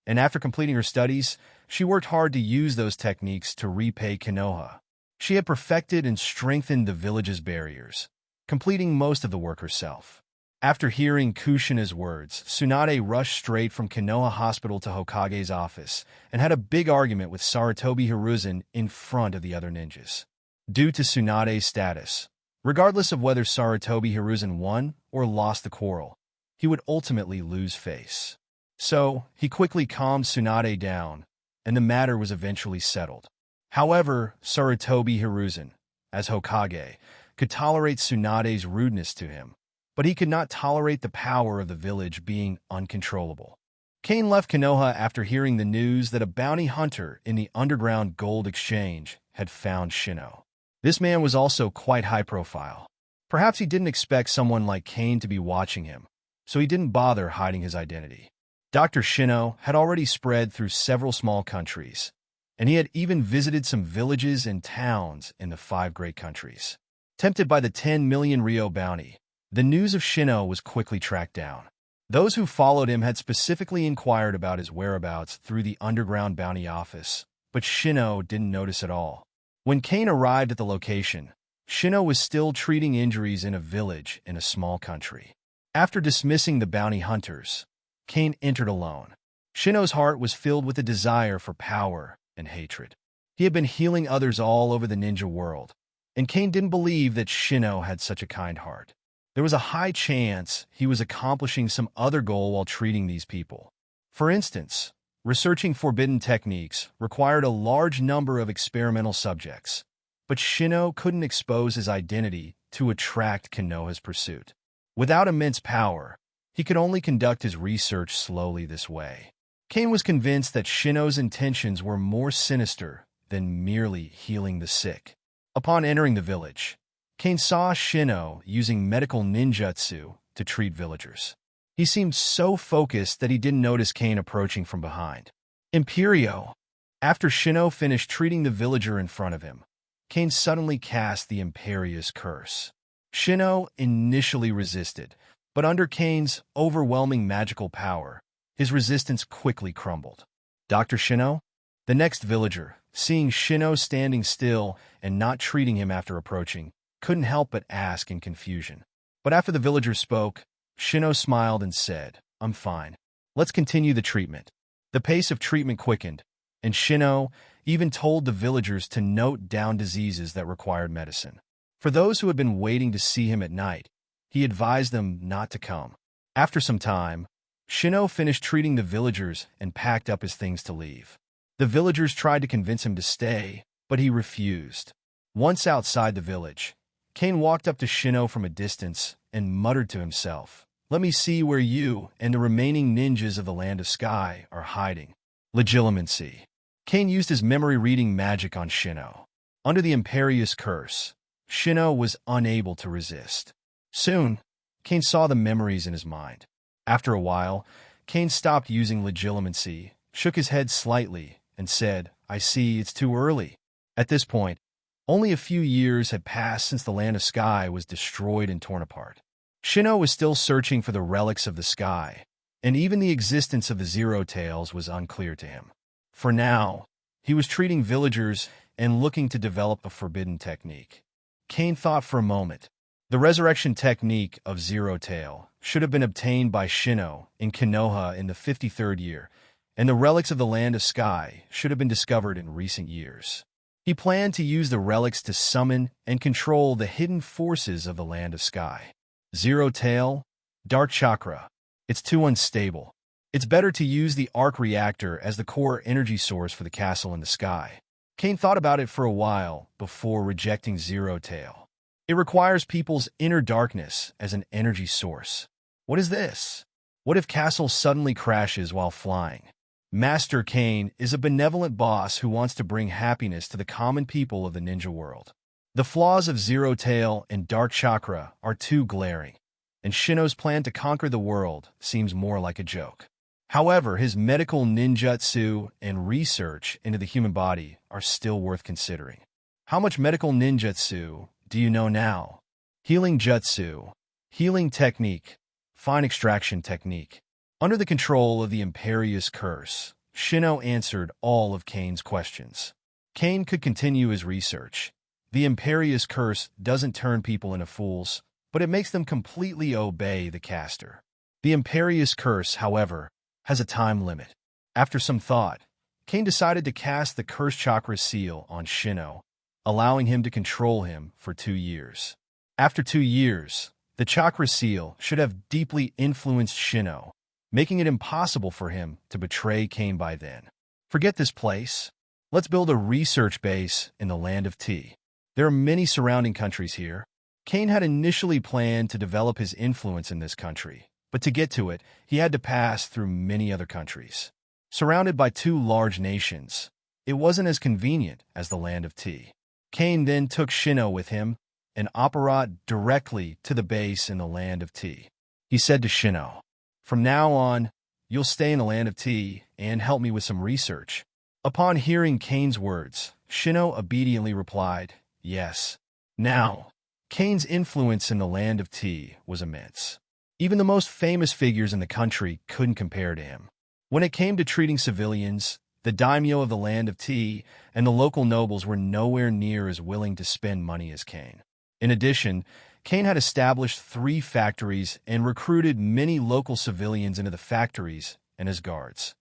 A: and after completing her studies, she worked hard to use those techniques to repay Konoha. She had perfected and strengthened the village's barriers, completing most of the work herself. After hearing Kushina's words, Tsunade rushed straight from Konoha Hospital to Hokage's office and had a big argument with Sarutobi Hiruzen in front of the other ninjas. Due to Tsunade's status, regardless of whether Sarutobi Hiruzen won or lost the quarrel, he would ultimately lose face. So, he quickly calmed Tsunade down, and the matter was eventually settled. However, Sarutobi Hiruzen, as Hokage, could tolerate Tsunade's rudeness to him, but he could not tolerate the power of the village being uncontrollable. Cain left Konoha after hearing the news that a bounty hunter in the underground gold exchange had found Shino. This man was also quite high profile. Perhaps he didn't expect someone like Cain to be watching him, so he didn't bother hiding his identity. Dr. Shino had already spread through several small countries, and he had even visited some villages and towns in the 5 great countries. Tempted by the 10 million Ryo bounty, the news of Shino was quickly tracked down. Those who followed him had specifically inquired about his whereabouts through the underground bounty office, but Shino didn't notice at all. When Cain arrived at the location, Shino was still treating injuries in a village in a small country. After dismissing the bounty hunters, Cain entered alone. Shino's heart was filled with a desire for power and hatred. He had been healing others all over the ninja world, and Cain didn't believe that Shino had such a kind heart. There was a high chance he was accomplishing some other goal while treating these people. For instance, researching forbidden techniques required a large number of experimental subjects, but Shino couldn't expose his identity to attract Konoha's pursuit. Without immense power, he could only conduct his research slowly this way. Cain was convinced that Shino's intentions were more sinister than merely healing the sick. Upon entering the village, Cain saw Shino using medical ninjutsu to treat villagers. He seemed so focused that he didn't notice Cain approaching from behind. Imperio! After Shino finished treating the villager in front of him, Cain suddenly cast the Imperious Curse. Shino initially resisted, but under Cain's overwhelming magical power, his resistance quickly crumbled. Dr. Shino? The next villager, seeing Shino standing still and not treating him after approaching, couldn't help but ask in confusion. But after the villager spoke, Shino smiled and said, "I'm fine. Let's continue the treatment." The pace of treatment quickened, and Shino even told the villagers to note down diseases that required medicine. For those who had been waiting to see him at night, he advised them not to come. After some time, Shino finished treating the villagers and packed up his things to leave. The villagers tried to convince him to stay, but he refused. Once outside the village, Cain walked up to Shino from a distance and muttered to himself, "Let me see where you and the remaining ninjas of the Land of Sky are hiding." Legitimacy. Cain used his memory-reading magic on Shino. Under the Imperious Curse, Shino was unable to resist. Soon, Cain saw the memories in his mind. After a while, Cain stopped using legitimacy, shook his head slightly, and said, "I see, it's too early." At this point, only a few years had passed since the Land of Sky was destroyed and torn apart. Shino was still searching for the relics of the sky, and even the existence of the Zero Tails was unclear to him. For now, he was treating villagers and looking to develop a forbidden technique. Cain thought for a moment. The resurrection technique of Zero Tail should have been obtained by Shino in Konoha in the 53rd year, and the relics of the Land of Sky should have been discovered in recent years. He planned to use the relics to summon and control the hidden forces of the Land of Sky. Zero Tail, Dark Chakra. It's too unstable. It's better to use the arc reactor as the core energy source for the castle in the sky. Cain thought about it for a while before rejecting Zero Tail. It requires people's inner darkness as an energy source. What is this? What if Castle suddenly crashes while flying? Master Cain is a benevolent boss who wants to bring happiness to the common people of the ninja world. The flaws of Zero Tail and Dark Chakra are too glaring, and Shino's plan to conquer the world seems more like a joke. However, his medical ninjutsu and research into the human body are still worth considering. How much medical ninjutsu do you know now? Healing jutsu, healing technique, fine extraction technique. Under the control of the Imperious Curse, Shino answered all of Cain's questions. Cain could continue his research. The Imperious Curse doesn't turn people into fools, but it makes them completely obey the caster. The Imperious Curse, however, has a time limit. After some thought, Cain decided to cast the Curse Chakra seal on Shino, allowing him to control him for 2 years. After 2 years, the Chakra seal should have deeply influenced Shino, making it impossible for him to betray Cain by then. Forget this place. Let's build a research base in the Land of Tea. There are many surrounding countries here. Cain had initially planned to develop his influence in this country, but to get to it, he had to pass through many other countries. Surrounded by 2 large nations, it wasn't as convenient as the Land of Tea. Cain then took Shino with him and operated directly to the base in the Land of Tea. He said to Shino, "From now on, you'll stay in the Land of Tea and help me with some research." Upon hearing Cain's words, Shino obediently replied, "Yes." Now, Cain's influence in the Land of Tea was immense. Even the most famous figures in the country couldn't compare to him. When it came to treating civilians, the daimyo of the Land of Tea and the local nobles were nowhere near as willing to spend money as Cain. In addition, Cain had established 3 factories and recruited many local civilians into the factories and as guards.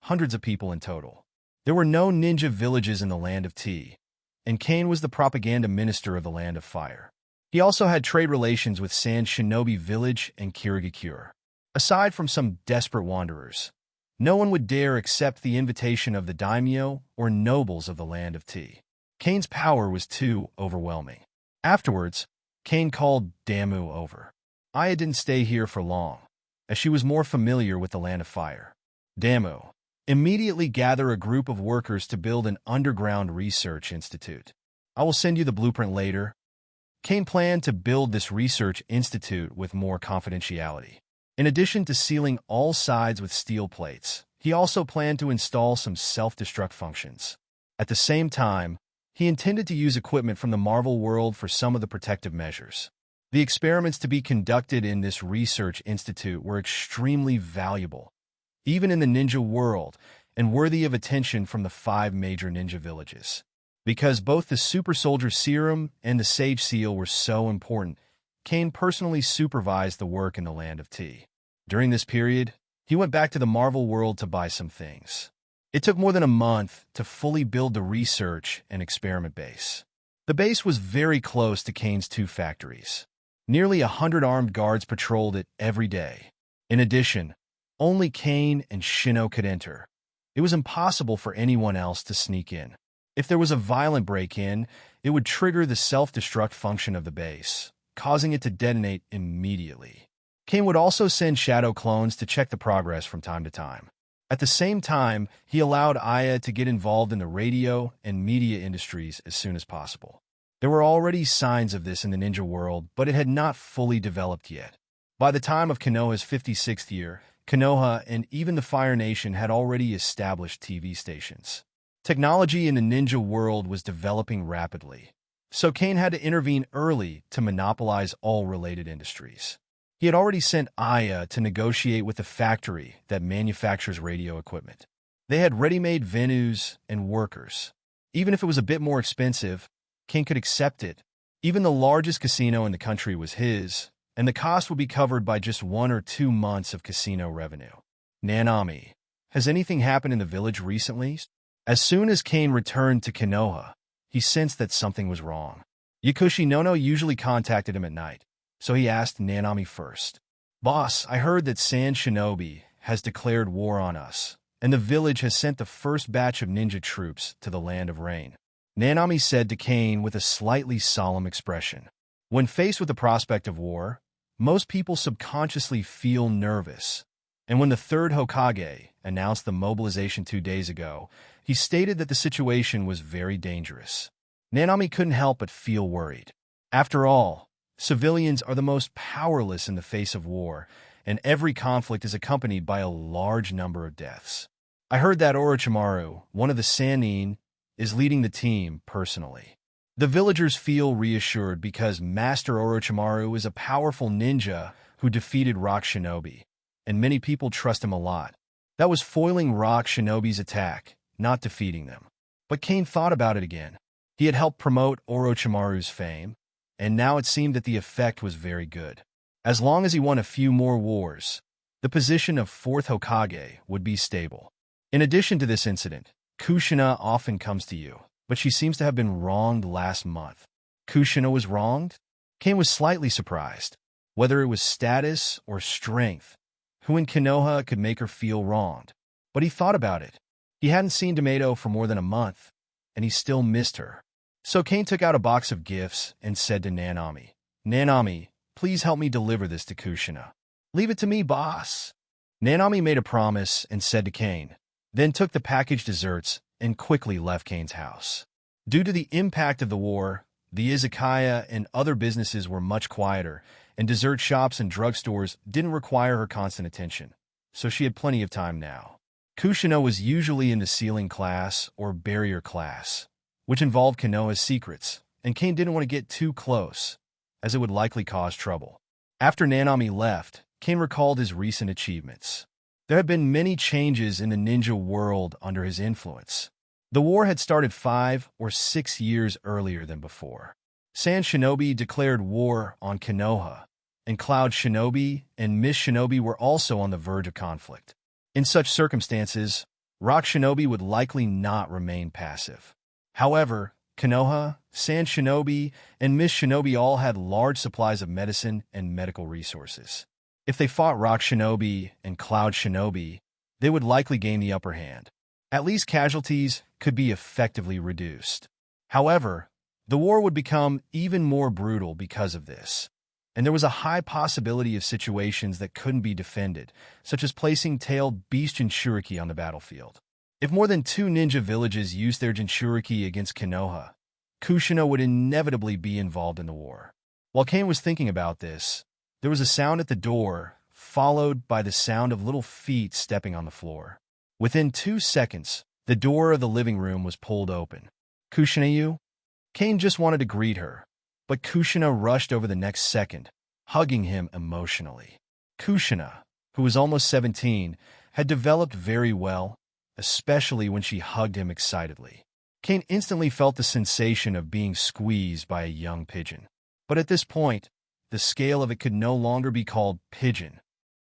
A: Hundreds of people in total. There were no ninja villages in the Land of Tea, and Cain was the propaganda minister of the Land of Fire. He also had trade relations with Sand Shinobi Village and Kirigakure. Aside from some desperate wanderers, no one would dare accept the invitation of the daimyo or nobles of the Land of Tea. Cain's power was too overwhelming. Afterwards, Cain called Damu over. Aya didn't stay here for long, as she was more familiar with the Land of Fire. Damu, immediately gather a group of workers to build an underground research institute. I will send you the blueprint later. Cain planned to build this research institute with more confidentiality. In addition to sealing all sides with steel plates, he also planned to install some self-destruct functions. At the same time, he intended to use equipment from the Marvel world for some of the protective measures. The experiments to be conducted in this research institute were extremely valuable, even in the ninja world, and worthy of attention from the 5 major ninja villages. Because both the super soldier serum and the sage seal were so important, Cain personally supervised the work in the Land of Tea. During this period, he went back to the Marvel world to buy some things. It took more than a month to fully build the research and experiment base. The base was very close to Cain's 2 factories. Nearly 100 armed guards patrolled it every day. In addition, only Cain and Shino could enter. It was impossible for anyone else to sneak in. If there was a violent break-in, it would trigger the self-destruct function of the base, causing it to detonate immediately. Cain would also send shadow clones to check the progress from time to time. At the same time, he allowed Aya to get involved in the radio and media industries as soon as possible. There were already signs of this in the ninja world, but it had not fully developed yet. By the time of Konoha's 56th year, Konoha and even the Fire Nation had already established TV stations. Technology in the ninja world was developing rapidly, so Cain had to intervene early to monopolize all related industries. He had already sent Aya to negotiate with the factory that manufactures radio equipment. They had ready-made venues and workers. Even if it was a bit more expensive, Cain could accept it. Even the largest casino in the country was his, and the cost would be covered by just 1 or 2 months of casino revenue. Nanami, has anything happened in the village recently? As soon as Cain returned to Konoha, he sensed that something was wrong. Yakushi Nono usually contacted him at night, so he asked Nanami first. "Boss, I heard that Sand Shinobi has declared war on us, and the village has sent the first batch of ninja troops to the Land of Rain," Nanami said to Cain with a slightly solemn expression. When faced with the prospect of war, most people subconsciously feel nervous, And when the third Hokage announced the mobilization 2 days ago, he stated that the situation was very dangerous. Nanami couldn't help but feel worried. After all, civilians are the most powerless in the face of war, and every conflict is accompanied by a large number of deaths. I heard that Orochimaru, one of the Sannin, is leading the team personally. The villagers feel reassured because Master Orochimaru is a powerful ninja who defeated Rock Shinobi, and many people trust him a lot. That was foiling Rock Shinobi's attack, not defeating them. But Cain thought about it again. He had helped promote Orochimaru's fame, and now it seemed that the effect was very good. As long as he won a few more wars, the position of fourth Hokage would be stable. In addition to this incident, Kushina often comes to you, but she seems to have been wronged last month. Kushina was wronged? Cain was slightly surprised. Whether it was status or strength, who in Konoha could make her feel wronged? But he thought about it. He hadn't seen Tomato for more than a month, and he still missed her. So Cain took out a box of gifts and said to Nanami, "Nanami, please help me deliver this to Kushina." "Leave it to me, boss." Nanami made a promise and said to Cain, then took the packaged desserts and quickly left Cain's house. Due to the impact of the war, the izakaya and other businesses were much quieter, and dessert shops and drugstores didn't require her constant attention, so she had plenty of time now. Kushina was usually in the sealing class or barrier class, which involved Konoha's secrets, and Cain didn't want to get too close, as it would likely cause trouble. After Nanami left, Cain recalled his recent achievements. There had been many changes in the ninja world under his influence. The war had started 5 or 6 years earlier than before. Sand Shinobi declared war on Konoha, and Cloud Shinobi and Mist Shinobi were also on the verge of conflict. In such circumstances, Rock Shinobi would likely not remain passive. However, Konoha, Sand Shinobi, and Mist Shinobi all had large supplies of medicine and medical resources. If they fought Rock Shinobi and Cloud Shinobi, they would likely gain the upper hand. At least casualties could be effectively reduced. However, the war would become even more brutal because of this, and there was a high possibility of situations that couldn't be defended, such as placing tailed beast Jinchuriki on the battlefield. If more than 2 ninja villages used their Jinchuriki against Konoha, Kushina would inevitably be involved in the war. While Cain was thinking about this, there was a sound at the door, followed by the sound of little feet stepping on the floor. Within 2 seconds, the door of the living room was pulled open. "Kushina, you?" Cain just wanted to greet her, but Kushina rushed over the next second, hugging him emotionally. Kushina, who was almost 17, had developed very well, especially when she hugged him excitedly. Cain instantly felt the sensation of being squeezed by a young pigeon. But at this point, the scale of it could no longer be called pigeon.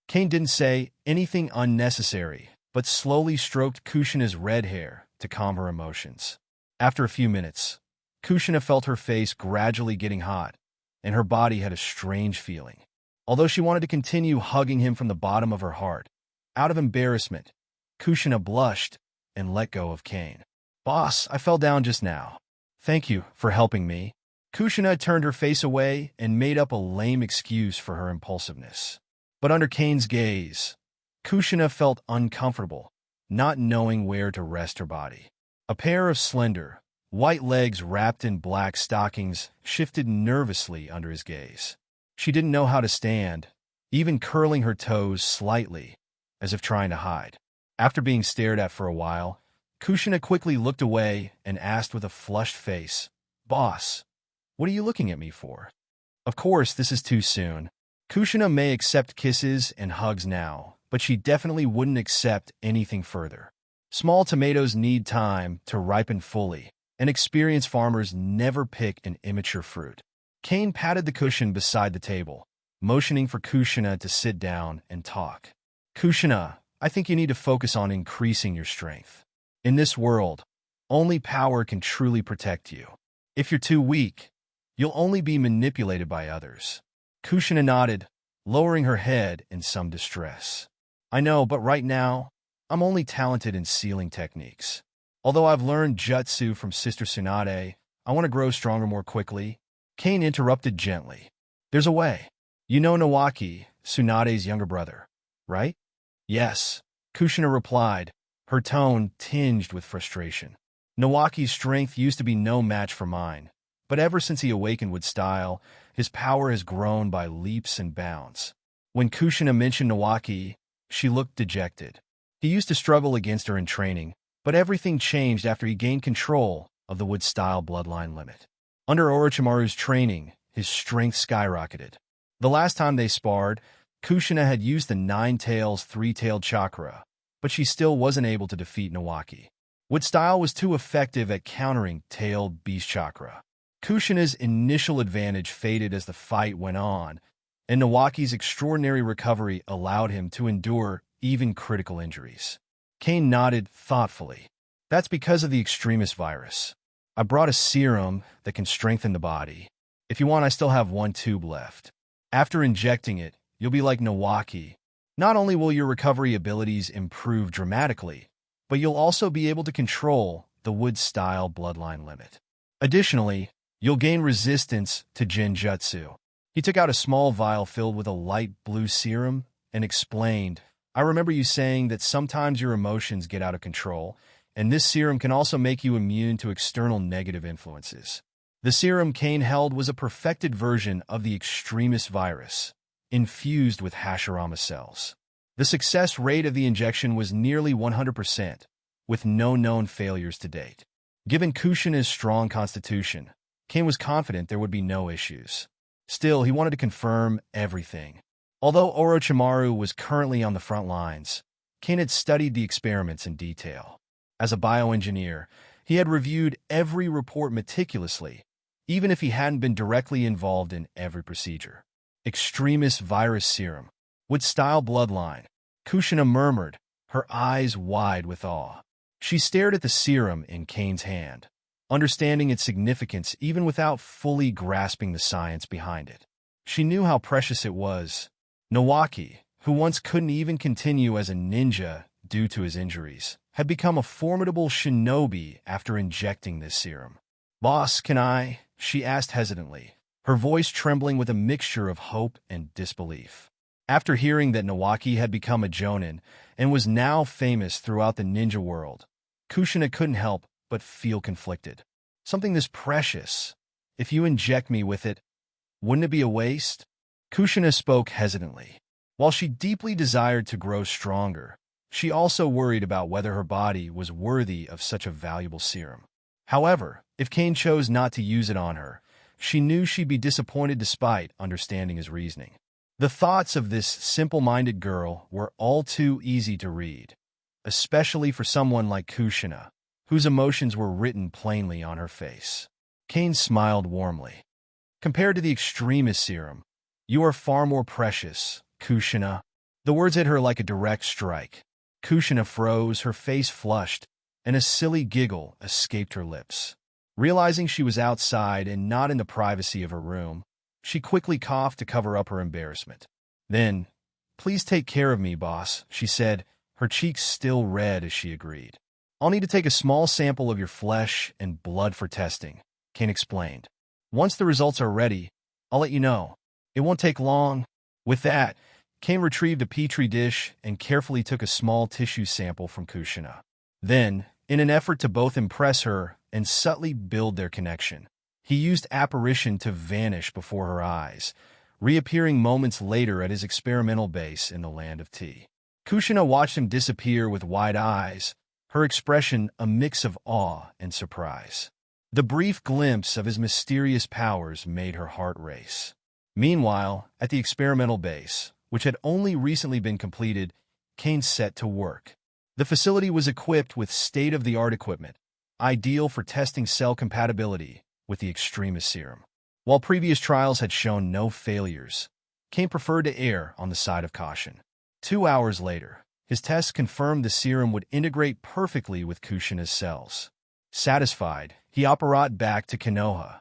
A: Cain didn't say anything unnecessary, but slowly stroked Kushina's red hair to calm her emotions. After a few minutes, Kushina felt her face gradually getting hot, and her body had a strange feeling. Although she wanted to continue hugging him from the bottom of her heart, out of embarrassment, Kushina blushed and let go of Cain. "Boss, I fell down just now. Thank you for helping me." Kushina turned her face away and made up a lame excuse for her impulsiveness. But under Cain's gaze, Kushina felt uncomfortable, not knowing where to rest her body. A pair of slender, white legs wrapped in black stockings shifted nervously under his gaze. She didn't know how to stand, even curling her toes slightly, as if trying to hide. After being stared at for a while, Kushina quickly looked away and asked with a flushed face, "Boss, what are you looking at me for?" Of course, this is too soon. Kushina may accept kisses and hugs now, but she definitely wouldn't accept anything further. Small tomatoes need time to ripen fully, and experienced farmers never pick an immature fruit. Cain patted the cushion beside the table, motioning for Kushina to sit down and talk. "Kushina, I think you need to focus on increasing your strength. In this world, only power can truly protect you. If you're too weak, you'll only be manipulated by others." Kushina nodded, lowering her head in some distress. "I know, but right now, I'm only talented in sealing techniques. Although I've learned jutsu from Sister Tsunade, I want to grow stronger more quickly." Cain interrupted gently. "There's a way. You know Nawaki, Tsunade's younger brother, right?" Yes, Kushina replied, her tone tinged with frustration. Nawaki's strength used to be no match for mine, but ever since he awakened with style, his power has grown by leaps and bounds. When Kushina mentioned Nawaki, she looked dejected. He used to struggle against her in training, but everything changed after he gained control of the wood-style bloodline limit. Under Orochimaru's training, his strength skyrocketed. The last time they sparred, Kushina had used the Nine Tails Three-Tailed Chakra, but she still wasn't able to defeat Nawaki. Wood style was too effective at countering Tailed Beast Chakra. Kushina's initial advantage faded as the fight went on, and Nawaki's extraordinary recovery allowed him to endure even critical injuries. Cain nodded thoughtfully. That's because of the extremist virus. I brought a serum that can strengthen the body. If you want, I still have one tube left. After injecting it, you'll be like Nawaki. Not only will your recovery abilities improve dramatically, but you'll also be able to control the wood-style bloodline limit. Additionally, you'll gain resistance to Genjutsu. He took out a small vial filled with a light blue serum and explained, I remember you saying that sometimes your emotions get out of control, and this serum can also make you immune to external negative influences. The serum Cain held was a perfected version of the extremist virus, infused with Hashirama cells. The success rate of the injection was nearly 100%, with no known failures to date. Given Kushina's strong constitution, Cain was confident there would be no issues. Still, he wanted to confirm everything. Although Orochimaru was currently on the front lines, Cain had studied the experiments in detail. As a bioengineer, he had reviewed every report meticulously, even if he hadn't been directly involved in every procedure. Extremist virus serum. Wood-style bloodline. Kushina murmured, her eyes wide with awe. She stared at the serum in Cain's hand, understanding its significance even without fully grasping the science behind it. She knew how precious it was. Nawaki, who once couldn't even continue as a ninja due to his injuries, had become a formidable shinobi after injecting this serum. Boss, can I? She asked hesitantly, her voice trembling with a mixture of hope and disbelief. After hearing that Nawaki had become a jonin and was now famous throughout the ninja world, Kushina couldn't help but feel conflicted. Something this precious. If you inject me with it, wouldn't it be a waste? Kushina spoke hesitantly. While she deeply desired to grow stronger, she also worried about whether her body was worthy of such a valuable serum. However, if Cain chose not to use it on her, she knew she'd be disappointed despite understanding his reasoning. The thoughts of this simple-minded girl were all too easy to read, especially for someone like Kushina, whose emotions were written plainly on her face. Cain smiled warmly. Compared to the extremist serum, you are far more precious, Kushina. The words hit her like a direct strike. Kushina froze, her face flushed, and a silly giggle escaped her lips. Realizing she was outside and not in the privacy of her room, she quickly coughed to cover up her embarrassment. Then, please take care of me, boss, she said, her cheeks still red as she agreed. I'll need to take a small sample of your flesh and blood for testing, Cain explained. Once the results are ready, I'll let you know. It won't take long. With that, Cain retrieved a petri dish and carefully took a small tissue sample from Kushina. Then, in an effort to both impress her and subtly build their connection, he used apparition to vanish before her eyes, reappearing moments later at his experimental base in the land of tea. Kushina watched him disappear with wide eyes, her expression a mix of awe and surprise. The brief glimpse of his mysterious powers made her heart race. Meanwhile, at the experimental base, which had only recently been completed, Cain set to work. The facility was equipped with state-of-the-art equipment, ideal for testing cell compatibility with the extremist serum. While previous trials had shown no failures, Cain preferred to err on the side of caution. 2 hours later, his tests confirmed the serum would integrate perfectly with Kushina's cells. Satisfied, he apparat back to Konoha.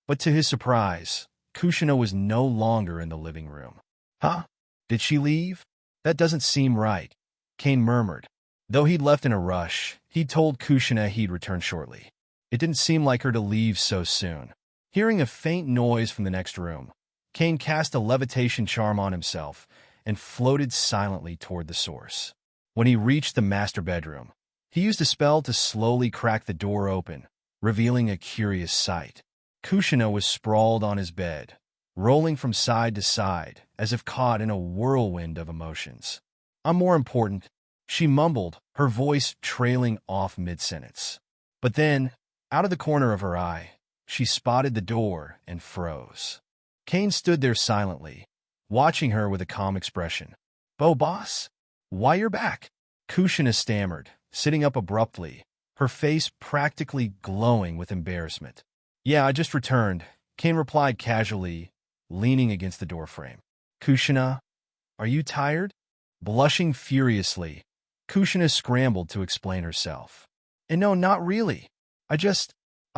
A: But to his surprise, Kushina was no longer in the living room. Huh? Did she leave? That doesn't seem right, Cain murmured. Though he'd left in a rush, he'd told Kushina he'd return shortly. It didn't seem like her to leave so soon. Hearing a faint noise from the next room, Cain cast a levitation charm on himself and floated silently toward the source. When he reached the master bedroom, he used a spell to slowly crack the door open, revealing a curious sight. Kusha was sprawled on his bed, rolling from side to side as if caught in a whirlwind of emotions. "I'm more important," she mumbled, her voice trailing off mid-sentence. But then, out of the corner of her eye, she spotted the door and froze. Cain stood there silently, watching her with a calm expression. Boss? Why you're back?" Kusha stammered, sitting up abruptly, her face practically glowing with embarrassment. "Yeah, I just returned," Cain replied casually, leaning against the doorframe. "Kusha, are you tired?" Blushing furiously, Kusha scrambled to explain herself. "And no, not really. I've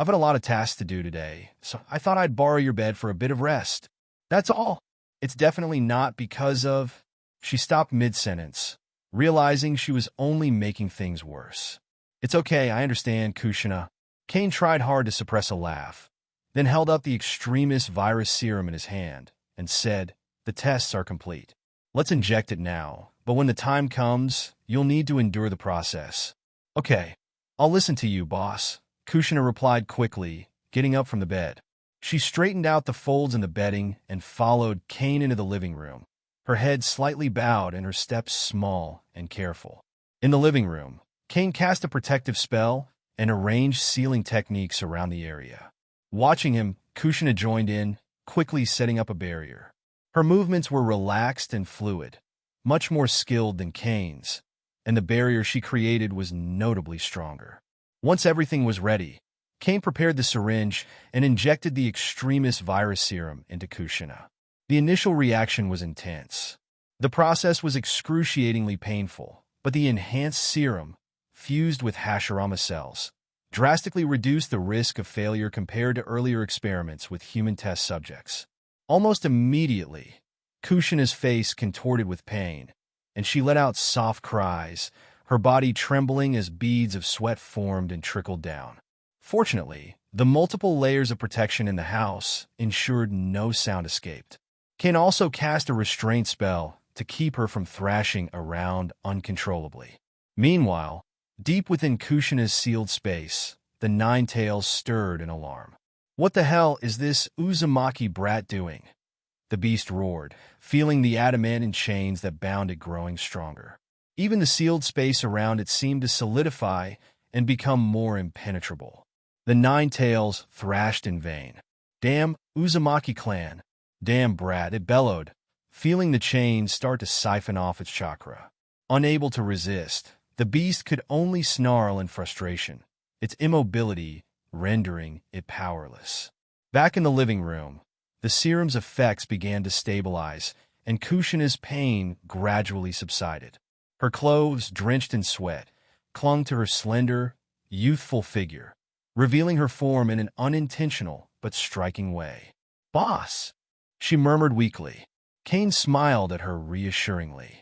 A: got a lot of tasks to do today, so I thought I'd borrow your bed for a bit of rest. That's all. It's definitely not because of—" She stopped mid-sentence, realizing she was only making things worse. "It's okay, I understand, Kusha." Cain tried hard to suppress a laugh, then held up the extremist virus serum in his hand and said, "The tests are complete. Let's inject it now, but when the time comes, you'll need to endure the process." "Okay, I'll listen to you, boss," Kusha replied quickly, getting up from the bed. She straightened out the folds in the bedding and followed Cain into the living room, her head slightly bowed and her steps small and careful. In the living room, Cain cast a protective spell and arranged sealing techniques around the area. Watching him, Kusha joined in, quickly setting up a barrier. Her movements were relaxed and fluid, much more skilled than Cain's, and the barrier she created was notably stronger. Once everything was ready, Cain prepared the syringe and injected the extremist virus serum into Kusha. The initial reaction was intense. The process was excruciatingly painful, but the enhanced serum, fused with Hashirama cells, drastically reduced the risk of failure compared to earlier experiments with human test subjects. Almost immediately, Kusha's face contorted with pain, and she let out soft cries, her body trembling as beads of sweat formed and trickled down. Fortunately, the multiple layers of protection in the house ensured no sound escaped. Cain also cast a restraint spell to keep her from thrashing around uncontrollably. Meanwhile, deep within Kusha's sealed space, the Nine-Tails stirred in alarm. "What the hell is this Uzumaki brat doing?" the beast roared, feeling the adamantine chains that bound it growing stronger. Even the sealed space around it seemed to solidify and become more impenetrable. The Nine-Tails thrashed in vain. "Damn Uzumaki clan! Damn brat!" it bellowed, feeling the chains start to siphon off its chakra. Unable to resist, the beast could only snarl in frustration, its immobility rendering it powerless. Back in the living room, the serum's effects began to stabilize, and Kusha's pain gradually subsided. Her clothes, drenched in sweat, clung to her slender, youthful figure, revealing her form in an unintentional but striking way. "Boss," she murmured weakly. Cain smiled at her reassuringly.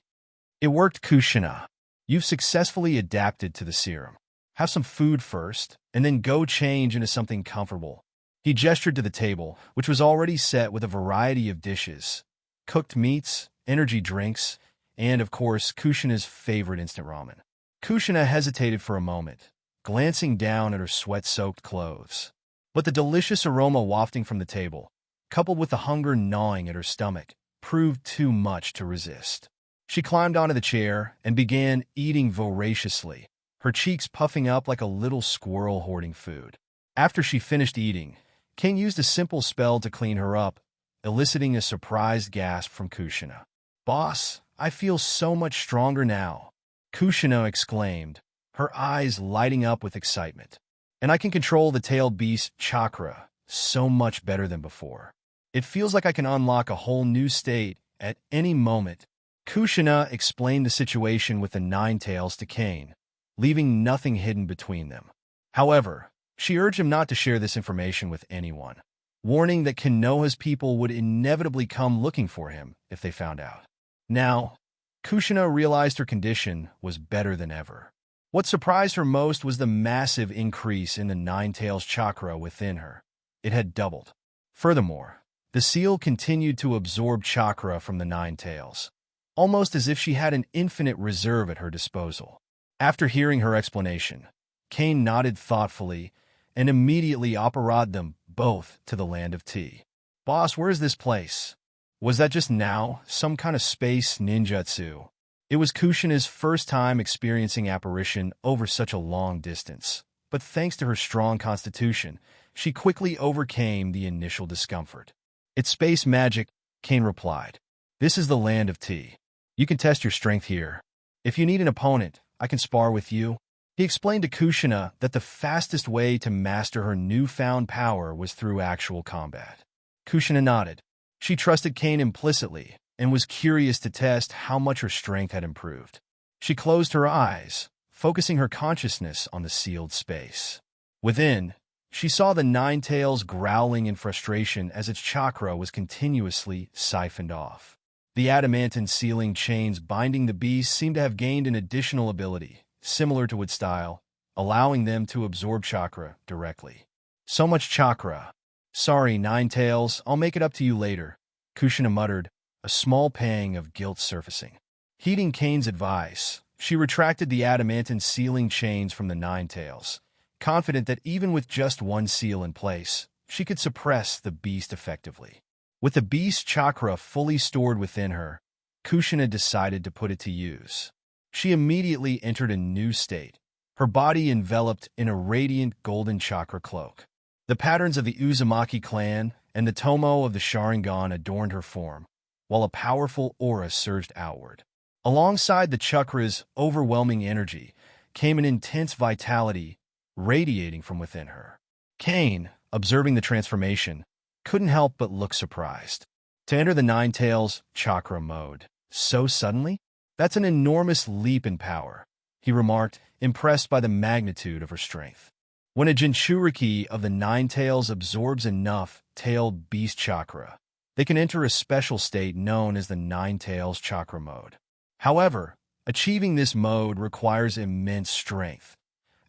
A: "It worked, Kusha. You've successfully adapted to the serum. Have some food first, and then go change into something comfortable." He gestured to the table, which was already set with a variety of dishes, cooked meats, energy drinks, and, of course, Kusha's favorite instant ramen. Kusha hesitated for a moment, glancing down at her sweat-soaked clothes. But the delicious aroma wafting from the table, coupled with the hunger gnawing at her stomach, proved too much to resist. She climbed onto the chair and began eating voraciously, her cheeks puffing up like a little squirrel hoarding food. After she finished eating, Cain used a simple spell to clean her up, eliciting a surprised gasp from Kusha. "Boss, I feel so much stronger now," Kusha exclaimed, her eyes lighting up with excitement. "And I can control the tailed beast's chakra so much better than before. It feels like I can unlock a whole new state at any moment." Kusha explained the situation with the Nine-Tails to Cain, leaving nothing hidden between them. However, she urged him not to share this information with anyone, warning that Konoha's people would inevitably come looking for him if they found out. Now, Kusha realized her condition was better than ever. What surprised her most was the massive increase in the Nine-Tails chakra within her. It had doubled. Furthermore, the seal continued to absorb chakra from the Nine-Tails, almost as if she had an infinite reserve at her disposal. After hearing her explanation, Cain nodded thoughtfully and immediately operated them both to the land of tea. "Boss, where is this place? Was that just now some kind of space ninjutsu?" It was Kushina's first time experiencing apparition over such a long distance, but thanks to her strong constitution, she quickly overcame the initial discomfort. "It's space magic," Cain replied. "This is the land of tea. You can test your strength here. If you need an opponent, I can spar with you." He explained to Kushina that the fastest way to master her newfound power was through actual combat. Kushina nodded. She trusted Cain implicitly and was curious to test how much her strength had improved. She closed her eyes, focusing her consciousness on the sealed space. Within, she saw the Nine Tails growling in frustration as its chakra was continuously siphoned off. The adamantine sealing chains binding the beast seemed to have gained an additional ability, similar to its style, allowing them to absorb chakra directly. "So much chakra. Sorry, Nine Tails, I'll make it up to you later," Kushina muttered, a small pang of guilt surfacing. Heeding Cain's advice, she retracted the adamantine sealing chains from the Nine Tails, confident that even with just one seal in place, she could suppress the beast effectively. With the beast's chakra fully stored within her, Kushina decided to put it to use. She immediately entered a new state, her body enveloped in a radiant golden chakra cloak. The patterns of the Uzumaki clan and the tomo of the Sharingan adorned her form, while a powerful aura surged outward. Alongside the chakra's overwhelming energy came an intense vitality radiating from within her. Cain, observing the transformation, couldn't help but look surprised. To enter the Nine Tails chakra mode so suddenly? "That's an enormous leap in power," he remarked, impressed by the magnitude of her strength. When a Jinchuriki of the Nine Tails absorbs enough tailed beast chakra, they can enter a special state known as the Nine Tails chakra mode. However, achieving this mode requires immense strength,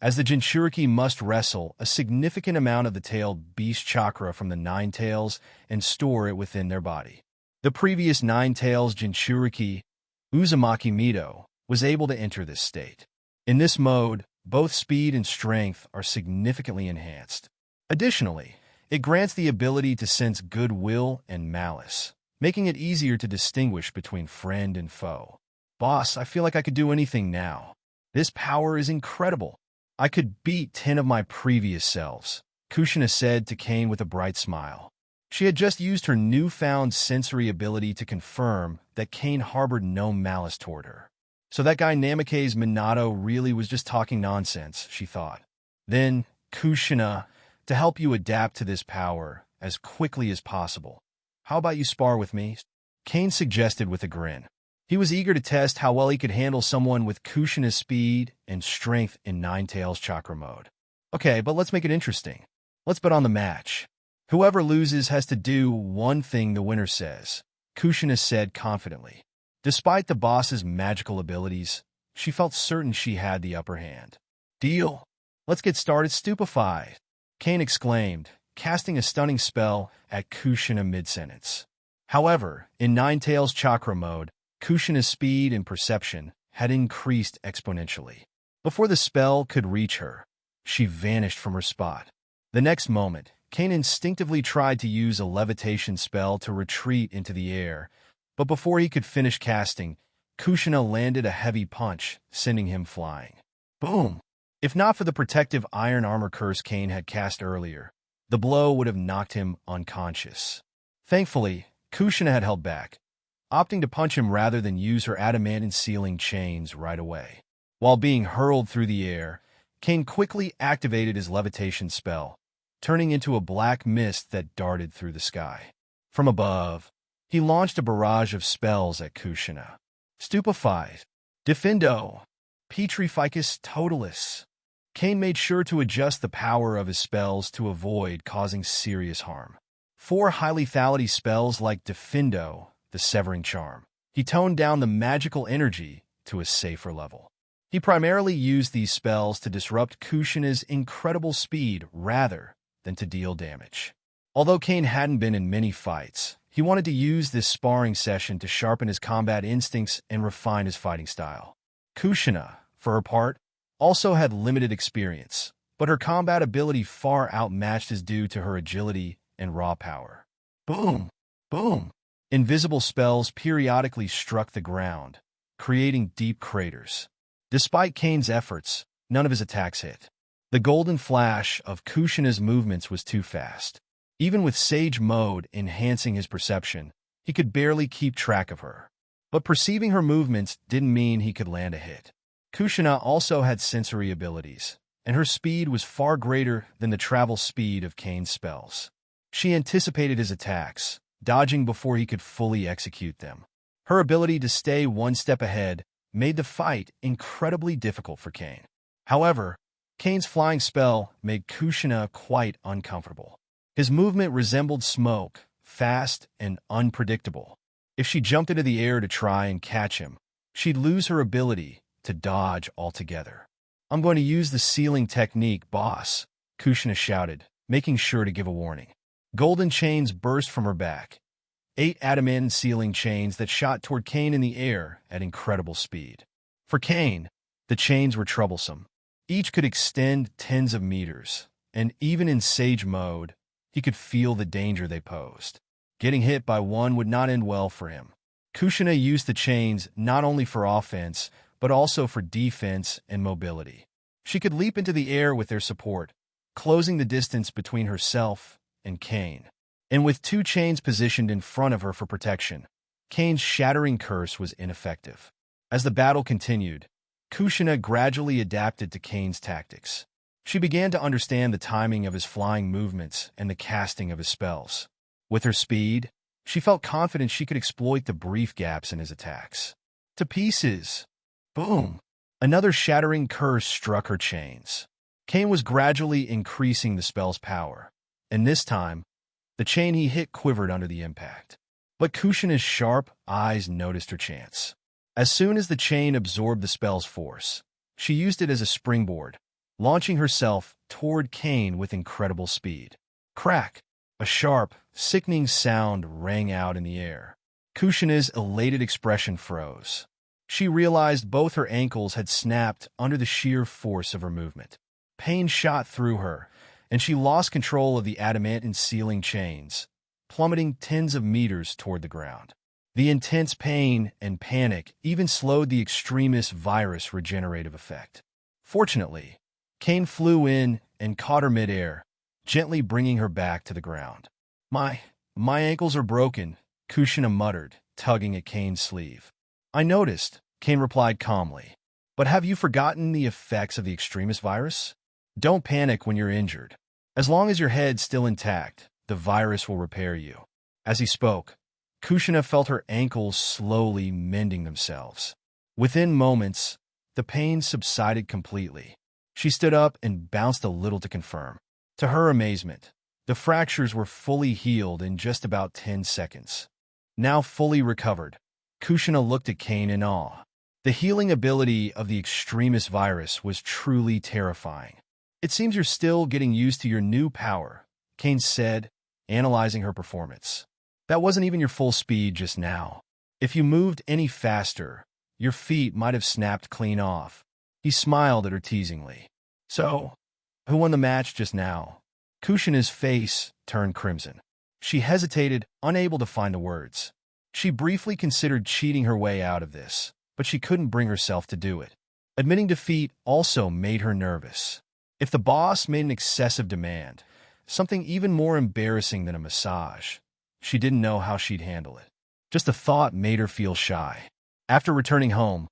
A: as the Jinchuriki must wrestle a significant amount of the tailed beast chakra from the Nine Tails and store it within their body. The previous Nine Tails Jinchuriki, Uzumaki Mido, was able to enter this state. In this mode, both speed and strength are significantly enhanced. Additionally, it grants the ability to sense goodwill and malice, making it easier to distinguish between friend and foe. "Boss, I feel like I could do anything now. This power is incredible. I could beat 10 of my previous selves," Kushina said to Cain with a bright smile. She had just used her newfound sensory ability to confirm that Cain harbored no malice toward her. So that guy Namake's Minato really was just talking nonsense, she thought. Then, Kushina, to help you adapt to this power as quickly as possible, how about you spar with me? Cain suggested with a grin. He was eager to test how well he could handle someone with Kushina's speed and strength in Nine Tails chakra mode. "Okay, but let's make it interesting. Let's bet on the match. Whoever loses has to do one thing the winner says," Kushina said confidently. Despite the boss's magical abilities, she felt certain she had the upper hand. "Deal. Let's get started stupefied," Cain exclaimed, casting a stunning spell at Kushina mid-sentence. However, in Nine Tails chakra mode, Kushina's speed and perception had increased exponentially. Before the spell could reach her, she vanished from her spot. The next moment, Cain instinctively tried to use a levitation spell to retreat into the air, but before he could finish casting, Kushina landed a heavy punch, sending him flying. Boom! If not for the protective iron armor curse Cain had cast earlier, the blow would have knocked him unconscious. Thankfully, Kushina had held back, opting to punch him rather than use her adamantine sealing chains right away. While being hurled through the air, Cain quickly activated his levitation spell, turning into a black mist that darted through the sky. From above, he launched a barrage of spells at Kushina. Stupefied, Defendo, Petrificus Totalis. Cain made sure to adjust the power of his spells to avoid causing serious harm. 4 high lethality spells like Defendo, the Severing Charm. He toned down the magical energy to a safer level. He primarily used these spells to disrupt Kushina's incredible speed rather than to deal damage. Although Cain hadn't been in many fights, He wanted to use this sparring session to sharpen his combat instincts and refine his fighting style. Kushina, for her part, also had limited experience, but her combat ability far outmatched his due to her agility and raw power. Boom! Boom! Invisible spells periodically struck the ground, creating deep craters. Despite Cain's efforts, none of his attacks hit. The golden flash of Kushina's movements was too fast. Even with Sage Mode enhancing his perception, he could barely keep track of her. But perceiving her movements didn't mean he could land a hit. Kushina also had sensory abilities, and her speed was far greater than the travel speed of Cain's spells. She anticipated his attacks, dodging before he could fully execute them. Her ability to stay one step ahead made the fight incredibly difficult for Cain. However, Cain's flying spell made Kushina quite uncomfortable. His movement resembled smoke, fast and unpredictable. If she jumped into the air to try and catch him, she'd lose her ability to dodge altogether. "I'm going to use the sealing technique, boss," Kushina shouted, making sure to give a warning. Golden chains burst from her back. 8 adamant sealing chains that shot toward Cain in the air at incredible speed. For Cain, the chains were troublesome. Each could extend tens of meters, and even in Sage Mode, he could feel the danger they posed. Getting hit by one would not end well for him. Kushina used the chains not only for offense, but also for defense and mobility. She could leap into the air with their support, closing the distance between herself and Cain. And with 2 chains positioned in front of her for protection, Cain's shattering curse was ineffective. As the battle continued, Kushina gradually adapted to Cain's tactics. She began to understand the timing of his flying movements and the casting of his spells. With her speed, she felt confident she could exploit the brief gaps in his attacks. To pieces! Boom! Another shattering curse struck her chains. Cain was gradually increasing the spell's power, and this time, the chain he hit quivered under the impact. But Kushina's sharp eyes noticed her chance. As soon as the chain absorbed the spell's force, she used it as a springboard, launching herself toward Cain with incredible speed. Crack! A sharp, sickening sound rang out in the air. Kushina's elated expression froze. She realized both her ankles had snapped under the sheer force of her movement. Pain shot through her, and she lost control of the adamant sealing chains, plummeting tens of meters toward the ground. The intense pain and panic even slowed the extremist virus regenerative effect. Fortunately, Cain flew in and caught her midair, gently bringing her back to the ground. My ankles are broken," Kushina muttered, tugging at Cain's sleeve. "I noticed," Cain replied calmly. "But have you forgotten the effects of the extremist virus? Don't panic when you're injured. As long as your head's still intact, the virus will repair you." As he spoke, Kushina felt her ankles slowly mending themselves. Within moments, the pain subsided completely. She stood up and bounced a little to confirm. To her amazement, the fractures were fully healed in just about 10 seconds. Now fully recovered, Kushina looked at Cain in awe. The healing ability of the extremist virus was truly terrifying. "It seems you're still getting used to your new power," Cain said, analyzing her performance. "That wasn't even your full speed just now. If you moved any faster, your feet might have snapped clean off." He smiled at her teasingly. "So, who won the match just now?" Kushina's face turned crimson. She hesitated, unable to find the words. She briefly considered cheating her way out of this, but she couldn't bring herself to do it. Admitting defeat also made her nervous. If the boss made an excessive demand, something even more embarrassing than a massage, she didn't know how she'd handle it. Just the thought made her feel shy. After returning home,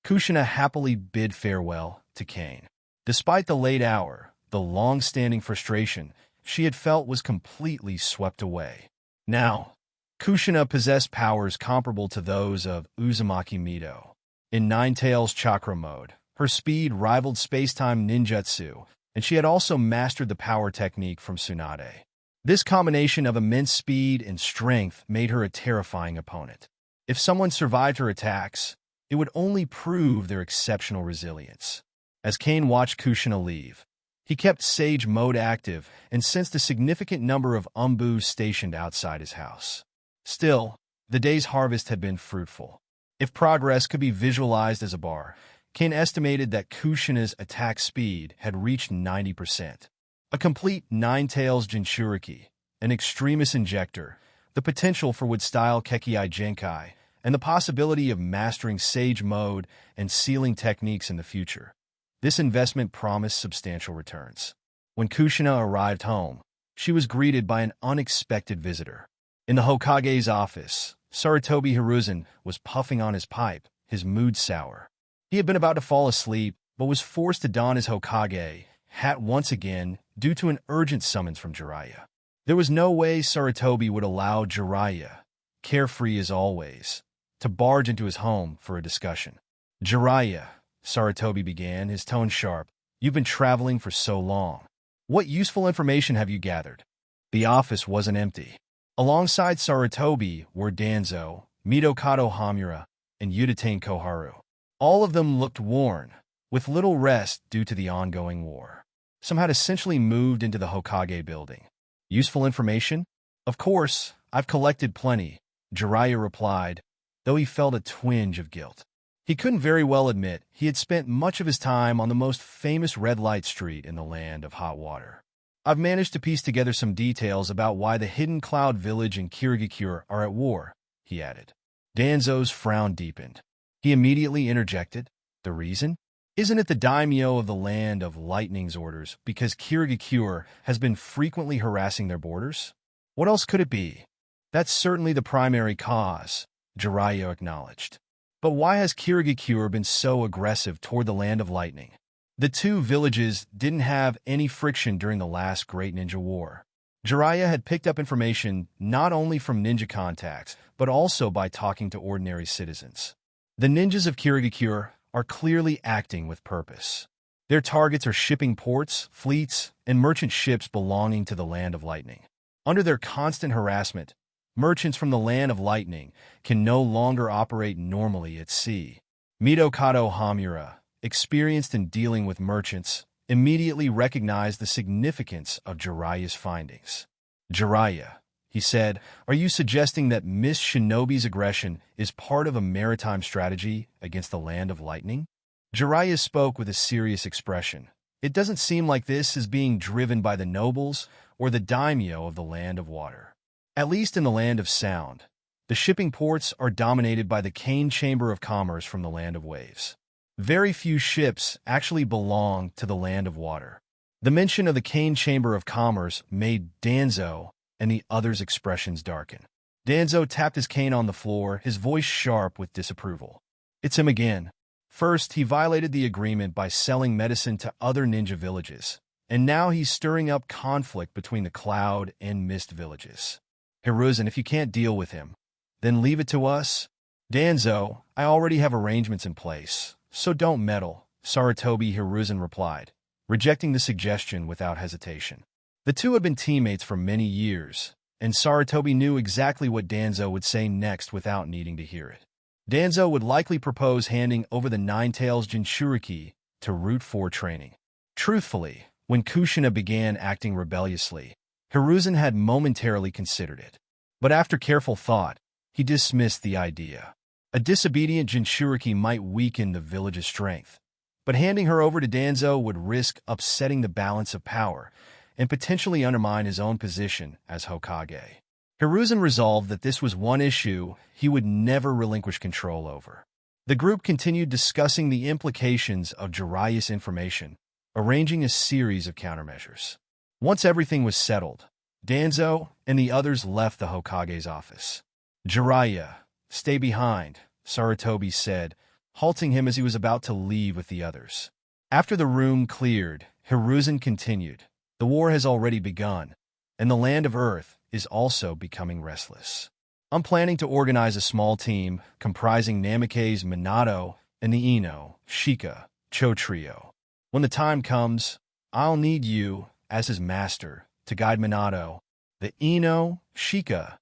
A: Kushina happily bid farewell to Cain. Despite the late hour, the long-standing frustration she had felt was completely swept away. Now, Kushina possessed powers comparable to those of Uzumaki Mido. In Ninetales Chakra mode, her speed rivaled space-time ninjutsu, and she had also mastered the power technique from Tsunade. This combination of immense speed and strength made her a terrifying opponent. If someone survived her attacks, it would only prove their exceptional resilience. As Cain watched Kushina leave, he kept Sage Mode active and sensed a significant number of umbus stationed outside his house. Still, the day's harvest had been fruitful. If progress could be visualized as a bar, Cain estimated that Kushina's attack speed had reached 90%. A complete Nine-Tails Jinchuriki, an extremist injector, the potential for wood-style Kekkei Genkai, and the possibility of mastering Sage Mode and sealing techniques in the future. This investment promised substantial returns. When Kushina arrived home, she was greeted by an unexpected visitor. In the Hokage's office, Sarutobi Hiruzen was puffing on his pipe, his mood sour. He had been about to fall asleep, but was forced to don his Hokage hat once again due to an urgent summons from Jariah. There was no way Sarutobi would allow Jariah, carefree as always, to barge into his home for a discussion. "Jariah," Sarutobi began, his tone sharp, "you've been traveling for so long. What useful information have you gathered?" The office wasn't empty. Alongside Sarutobi were Danzo, Midokado Hamura, and Udatane Koharu. All of them looked worn, with little rest due to the ongoing war. Some had essentially moved into the Hokage building. "Useful information? Of course, I've collected plenty," Jariah replied, though he felt a twinge of guilt. He couldn't very well admit he had spent much of his time on the most famous red light street in the land of hot water. "I've managed to piece together some details about why the Hidden Cloud Village and Kirigakure are at war," he added. Danzo's frown deepened. He immediately interjected, "The reason? Isn't it the daimyo of the land of lightning's orders because Kirigakure has been frequently harassing their borders? What else could it be?" "That's certainly the primary cause," Jariah acknowledged. "But why has Kirigakure been so aggressive toward the land of lightning?" The two villages didn't have any friction during the last Great Ninja War. Jariah had picked up information not only from ninja contacts, but also by talking to ordinary citizens. The ninjas of Kirigakure are clearly acting with purpose. Their targets are shipping ports, fleets, and merchant ships belonging to the Land of Lightning. Under their constant harassment, merchants from the Land of Lightning can no longer operate normally at sea. Midokado Hamura, experienced in dealing with merchants, immediately recognized the significance of Jariah's findings. "Jariah," he said, "are you suggesting that Miss Shinobi's aggression is part of a maritime strategy against the Land of Lightning?" Jariah spoke with a serious expression. "It doesn't seem like this is being driven by the nobles or the daimyo of the Land of Water. At least in the Land of Sound, the shipping ports are dominated by the Cain Chamber of Commerce from the Land of Waves. Very few ships actually belong to the Land of Water." The mention of the Cain Chamber of Commerce made Danzo and the others' expressions darken. Danzo tapped his cane on the floor, his voice sharp with disapproval. "It's him again. First, he violated the agreement by selling medicine to other ninja villages, and now he's stirring up conflict between the Cloud and Mist villages. Hiruzen, if you can't deal with him, then leave it to us." "Danzo, I already have arrangements in place, so don't meddle," Sarutobi Hiruzen replied, rejecting the suggestion without hesitation. The two had been teammates for many years, and Sarutobi knew exactly what Danzo would say next without needing to hear it. Danzo would likely propose handing over the Nine-Tails Jinchuriki to Route 4 training. Truthfully, when Kushina began acting rebelliously, Hiruzen had momentarily considered it. But after careful thought, he dismissed the idea. A disobedient Jinchuriki might weaken the village's strength, but handing her over to Danzo would risk upsetting the balance of power and potentially undermine his own position as Hokage. Hiruzen resolved that this was one issue he would never relinquish control over. The group continued discussing the implications of Jariah's information, arranging a series of countermeasures. Once everything was settled, Danzo and the others left the Hokage's office. "Jariah, stay behind," Sarutobi said, halting him as he was about to leave with the others. After the room cleared, Hiruzen continued, "The war has already begun, and the Land of Earth is also becoming restless. I'm planning to organize a small team comprising Namikaze Minato and the Ino, Shika, Cho trio. When the time comes, I'll need you, as his master, to guide Minato." The Ino, Shika,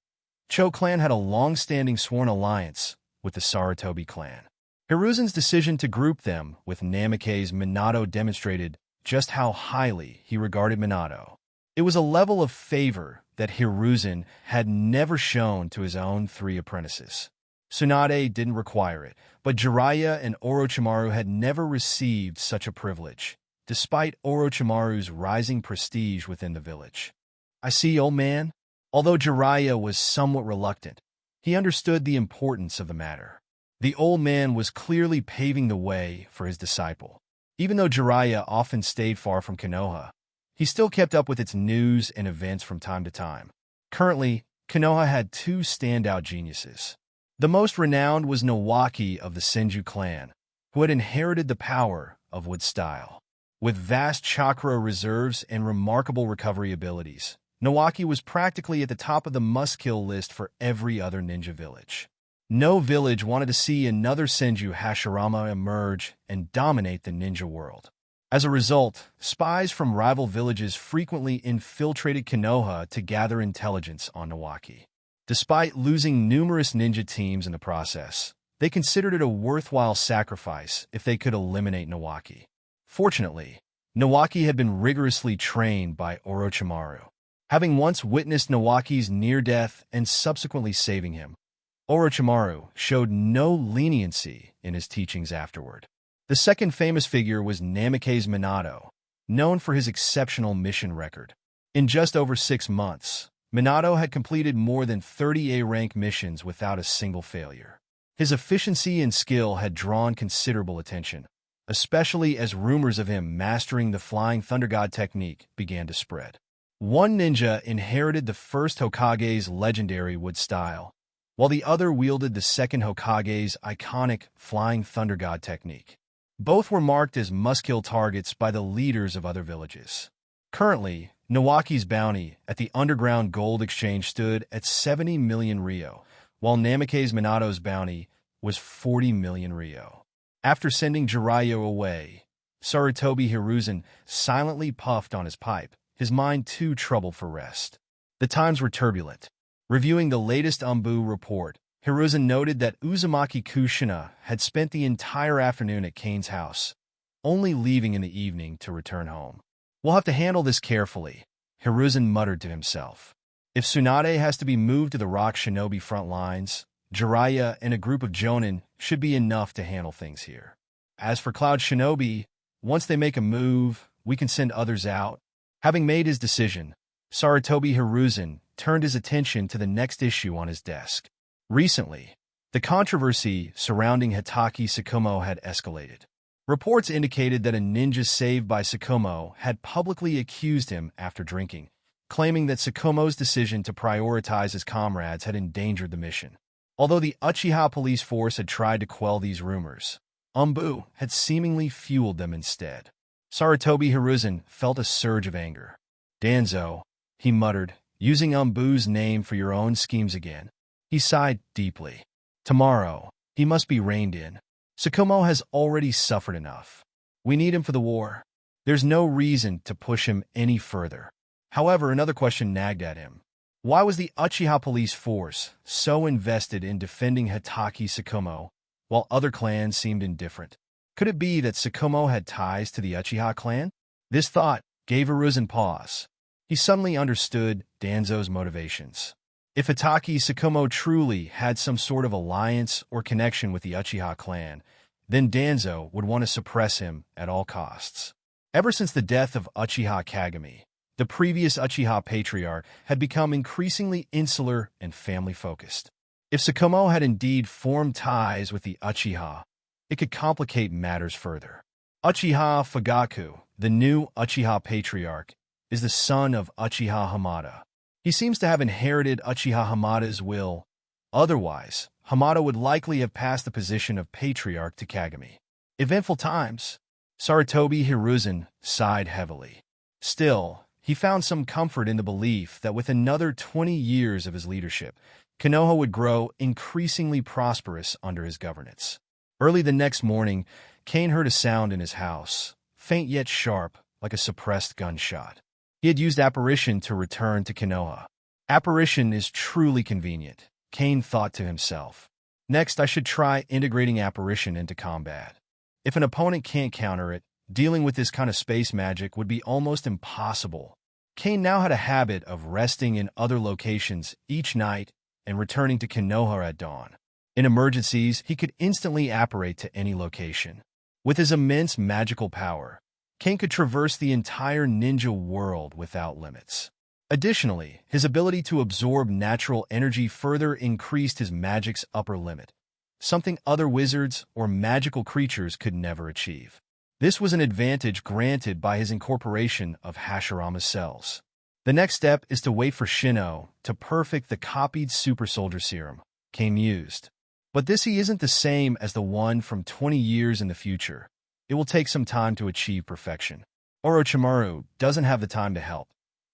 A: Cho clan had a long-standing sworn alliance with the Sarutobi clan. Hiruzen's decision to group them with Namikaze Minato demonstrated just how highly he regarded Minato. It was a level of favor that Hiruzen had never shown to his own 3 apprentices. Tsunade didn't require it, but Jariah and Orochimaru had never received such a privilege, despite Orochimaru's rising prestige within the village. "I see, old man." Although Jariah was somewhat reluctant, he understood the importance of the matter. The old man was clearly paving the way for his disciple. Even though Jariah often stayed far from Konoha, he still kept up with its news and events from time to time. Currently, Konoha had 2 standout geniuses. The most renowned was Nawaki of the Senju clan, who had inherited the power of wood style. With vast chakra reserves and remarkable recovery abilities, Nawaki was practically at the top of the must-kill list for every other ninja village. No village wanted to see another Senju Hashirama emerge and dominate the ninja world. As a result, spies from rival villages frequently infiltrated Konoha to gather intelligence on Nawaki. Despite losing numerous ninja teams in the process, they considered it a worthwhile sacrifice if they could eliminate Nawaki. Fortunately, Nawaki had been rigorously trained by Orochimaru. Having once witnessed Nawaki's near-death and subsequently saving him, Orochimaru showed no leniency in his teachings afterward. The second famous figure was Namikaze Minato, known for his exceptional mission record. In just over 6 months, Minato had completed more than 30 A-rank missions without a single failure. His efficiency and skill had drawn considerable attention, especially as rumors of him mastering the Flying Thunder God technique began to spread. One ninja inherited the first Hokage's legendary wood style, while the other wielded the second Hokage's iconic Flying Thunder God technique. Both were marked as must-kill targets by the leaders of other villages. Currently, Nawaki's bounty at the underground gold exchange stood at 70 million Ryo, while Namikaze Minato's bounty was 40 million Ryo. After sending Jariah away, Sarutobi Hiruzen silently puffed on his pipe, his mind too troubled for rest. The times were turbulent. Reviewing the latest Umbu report, Hiruzen noted that Uzumaki Kushina had spent the entire afternoon at Cain's house, only leaving in the evening to return home. "We'll have to handle this carefully," Hiruzen muttered to himself. "If Tsunade has to be moved to the Rock Shinobi front lines, Jariah and a group of Jonin should be enough to handle things here. As for Cloud Shinobi, once they make a move, we can send others out." Having made his decision, Sarutobi Hiruzen turned his attention to the next issue on his desk. Recently, the controversy surrounding Hitaki Sakumo had escalated. Reports indicated that a ninja saved by Sakumo had publicly accused him after drinking, claiming that Sakumo's decision to prioritize his comrades had endangered the mission. Although the Uchiha police force had tried to quell these rumors, Umbu had seemingly fueled them instead. Sarutobi Hiruzen felt a surge of anger. "Danzo," he muttered, "using Umbu's name for your own schemes again." He sighed deeply. Tomorrow, he must be reined in. Sakumo has already suffered enough. We need him for the war. There's no reason to push him any further. However, another question nagged at him. Why was the Uchiha police force so invested in defending Hitaki Sakumo, while other clans seemed indifferent? Could it be that Sakumo had ties to the Uchiha clan? This thought gave Hiruzen pause. He suddenly understood Danzo's motivations. If Hitaki Sakumo truly had some sort of alliance or connection with the Uchiha clan, then Danzo would want to suppress him at all costs. Ever since the death of Uchiha Kagami, the previous Uchiha patriarch had become increasingly insular and family-focused. If Sakumo had indeed formed ties with the Uchiha, it could complicate matters further. Uchiha Fugaku, the new Uchiha patriarch, is the son of Uchiha Hamada. He seems to have inherited Uchiha Hamada's will. Otherwise, Hamada would likely have passed the position of patriarch to Kagami. Eventful times. Sarutobi Hiruzen sighed heavily. Still, he found some comfort in the belief that with another 20 years of his leadership, Konoha would grow increasingly prosperous under his governance. Early the next morning, Cain heard a sound in his house, faint yet sharp, like a suppressed gunshot. He had used apparition to return to Konoha. Apparition is truly convenient, Cain thought to himself. Next, I should try integrating apparition into combat. If an opponent can't counter it, dealing with this kind of space magic would be almost impossible. Cain now had a habit of resting in other locations each night and returning to Konoha at dawn. In emergencies, he could instantly apparate to any location. With his immense magical power, Cain could traverse the entire ninja world without limits. Additionally, his ability to absorb natural energy further increased his magic's upper limit, something other wizards or magical creatures could never achieve. This was an advantage granted by his incorporation of Hashirama's cells. The next step is to wait for Shino to perfect the copied super soldier serum Cain used. But this isn't the same as the one from 20 years in the future. It will take some time to achieve perfection. Orochimaru doesn't have the time to help.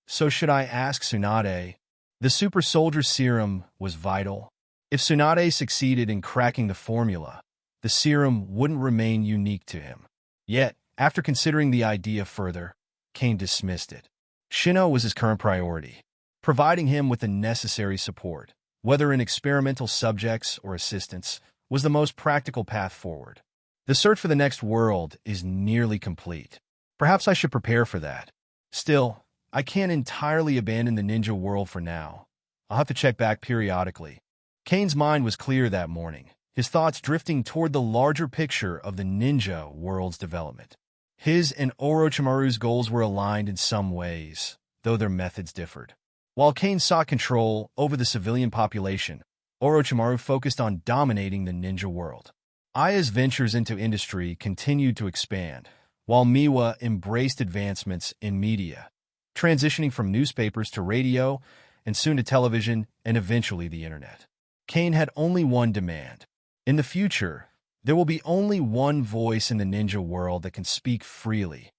A: So should I ask Tsunade? The super soldier serum was vital. If Tsunade succeeded in cracking the formula, the serum wouldn't remain unique to him. Yet, after considering the idea further, Cain dismissed it. Shino was his current priority, providing him with the necessary support, whether in experimental subjects or assistants, was the most practical path forward. The search for the next world is nearly complete. Perhaps I should prepare for that. Still, I can't entirely abandon the ninja world for now. I'll have to check back periodically. Cain's mind was clear that morning, his thoughts drifting toward the larger picture of the ninja world's development. His and Orochimaru's goals were aligned in some ways, though their methods differed. While Cain sought control over the civilian population, Orochimaru focused on dominating the ninja world. Aya's ventures into industry continued to expand, while Miwa embraced advancements in media, transitioning from newspapers to radio, and soon to television, and eventually the internet. Cain had only one demand. In the future, there will be only one voice in the ninja world that can speak freely,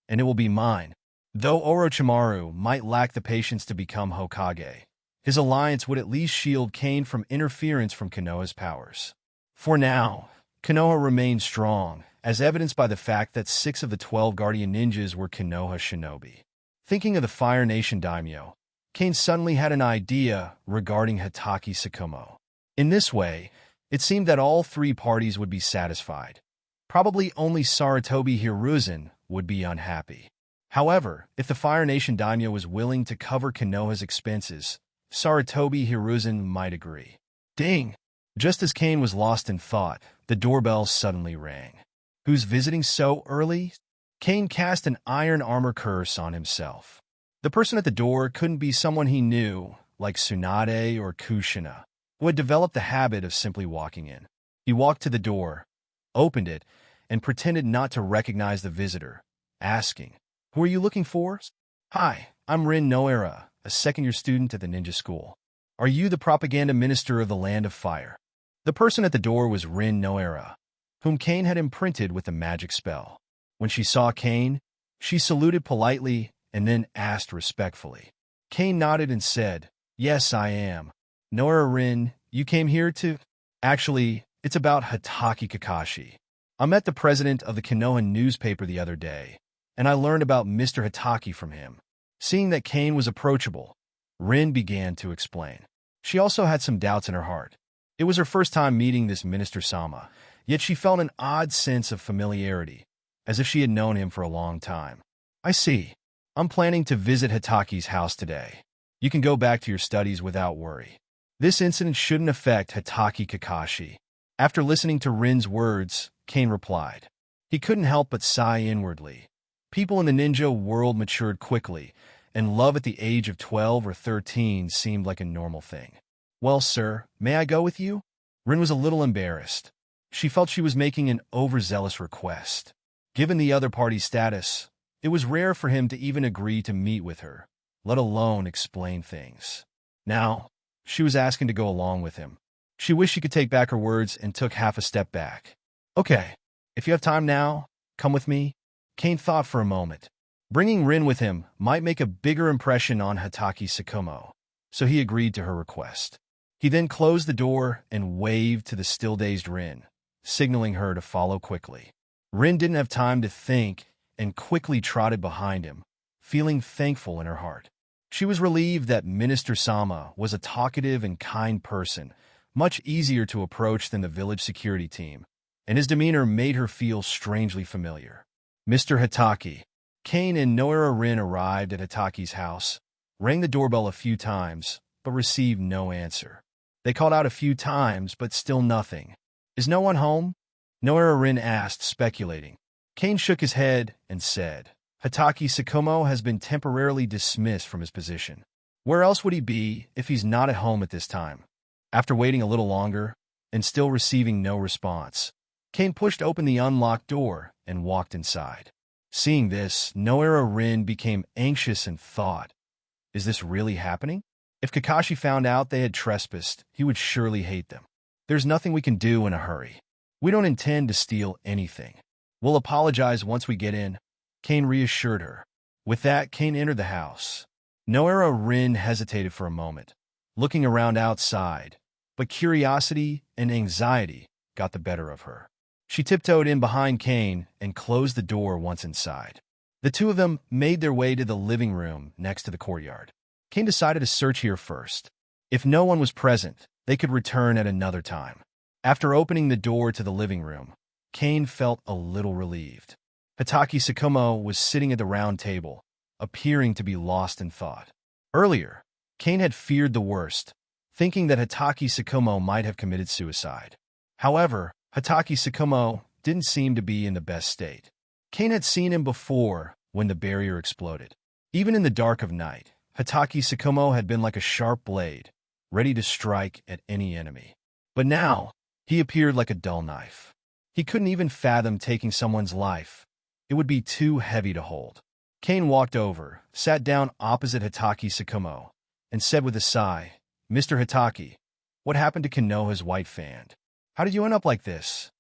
A: and it will be mine. Though Orochimaru might lack the patience to become Hokage, his alliance would at least shield Cain from interference from Konoha's powers. For now, Konoha remained strong, as evidenced by the fact that 6 of the 12 guardian ninjas were Konoha shinobi. Thinking of the Fire Nation daimyo, Cain suddenly had an idea regarding Hatake Sakumo. In this way, it seemed that all 3 parties would be satisfied. Probably only Sarutobi Hiruzen would be unhappy. However, if the Fire Nation daimyo was willing to cover Konoha's expenses, Sarutobi Hiruzen might agree. Ding! Just as Cain was lost in thought, the doorbell suddenly rang. Who's visiting so early? Cain cast an iron armor curse on himself. The person at the door couldn't be someone he knew, like Tsunade or Kusha, who had developed the habit of simply walking in. He walked to the door, opened it, and pretended not to recognize the visitor, asking, "Who are you looking for?" "Hi, I'm Rin Noera, a second-year student at the ninja school. Are you the propaganda minister of the Land of Fire?" The person at the door was Rin Noera, whom Cain had imprinted with a magic spell. When she saw Cain, she saluted politely and then asked respectfully. Cain nodded and said, "Yes, I am. Noera Rin, you came here to—" "Actually, it's about Hatake Kakashi. I met the president of the Konoha newspaper the other day, and I learned about Mr. Hatake from him." Seeing that Cain was approachable, Rin began to explain. She also had some doubts in her heart. It was her first time meeting this Minister Sama, yet she felt an odd sense of familiarity, as if she had known him for a long time. "I see. I'm planning to visit Hatake's house today. You can go back to your studies without worry. This incident shouldn't affect Hatake Kakashi." After listening to Rin's words, Cain replied. He couldn't help but sigh inwardly. People in the ninja world matured quickly, and love at the age of 12 or 13 seemed like a normal thing. "Well, sir, may I go with you?" Rin was a little embarrassed. She felt she was making an overzealous request. Given the other party's status, it was rare for him to even agree to meet with her, let alone explain things. Now, she was asking to go along with him. She wished she could take back her words and took half a step back. "Okay, if you have time now, come with me." Cain thought for a moment. Bringing Rin with him might make a bigger impression on Hatake Sakumo, so he agreed to her request. He then closed the door and waved to the still-dazed Rin, signaling her to follow quickly. Rin didn't have time to think and quickly trotted behind him, feeling thankful in her heart. She was relieved that Minister Sama was a talkative and kind person, much easier to approach than the village security team, and his demeanor made her feel strangely familiar. "Mr. Hatake." Cain and Noira arrived at Hitaki's house, rang the doorbell a few times, but received no answer. They called out a few times, but still nothing. "Is no one home?" Noira asked, speculating. Cain shook his head and said, "Hitaki Sakumo has been temporarily dismissed from his position. Where else would he be if he's not at home at this time?" After waiting a little longer, and still receiving no response, Cain pushed open the unlocked door and walked inside. Seeing this, Noira became anxious and thought, "Is this really happening? If Kakashi found out they had trespassed, he would surely hate them. There's nothing we can do in a hurry. We don't intend to steal anything. We'll apologize once we get in," Cain reassured her. With that, Cain entered the house. Noira hesitated for a moment, looking around outside, but curiosity and anxiety got the better of her. She tiptoed in behind Cain and closed the door once inside. The two of them made their way to the living room next to the courtyard. Cain decided to search here first. If no one was present, they could return at another time. After opening the door to the living room, Cain felt a little relieved. Hitaki Sakumo was sitting at the round table, appearing to be lost in thought. Earlier, Cain had feared the worst, thinking that Hitaki Sakumo might have committed suicide. However, Hitaki Sakumo didn't seem to be in the best state. Cain had seen him before when the barrier exploded. Even in the dark of night, Hitaki Sakumo had been like a sharp blade, ready to strike at any enemy. But now, he appeared like a dull knife. He couldn't even fathom taking someone's life. It would be too heavy to hold. Cain walked over, sat down opposite Hitaki Sakumo, and said with a sigh, "Mr. Hitaki, what happened to Konoha's White Fang? How did you end up like this?"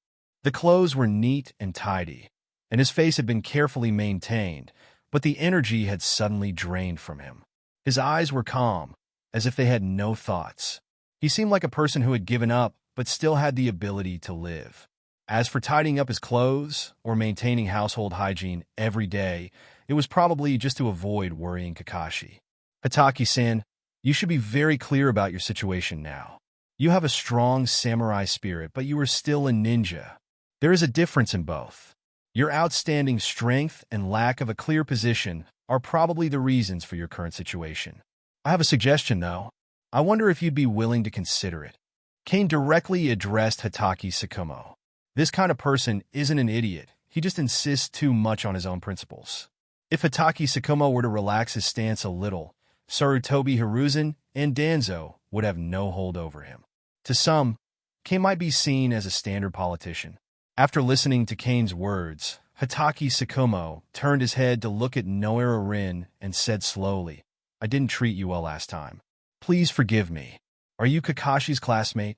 A: The clothes were neat and tidy, and his face had been carefully maintained, but the energy had suddenly drained from him. His eyes were calm, as if they had no thoughts. He seemed like a person who had given up, but still had the ability to live. As for tidying up his clothes or maintaining household hygiene every day, it was probably just to avoid worrying Kakashi. "Hitaki-san, you should be very clear about your situation now. You have a strong samurai spirit, but you are still a ninja. There is a difference in both. Your outstanding strength and lack of a clear position are probably the reasons for your current situation. I have a suggestion, though. I wonder if you'd be willing to consider it." Cain directly addressed Hitaki Sakumo. This kind of person isn't an idiot. He just insists too much on his own principles. If Hitaki Sakumo were to relax his stance a little, Sarutobi Hiruzen and Danzo would have no hold over him. To some, Cain might be seen as a standard politician. After listening to Cain's words, Hitaki Sakumo turned his head to look at Noira and said slowly, "I didn't treat you well last time. Please forgive me. Are you Kakashi's classmate?"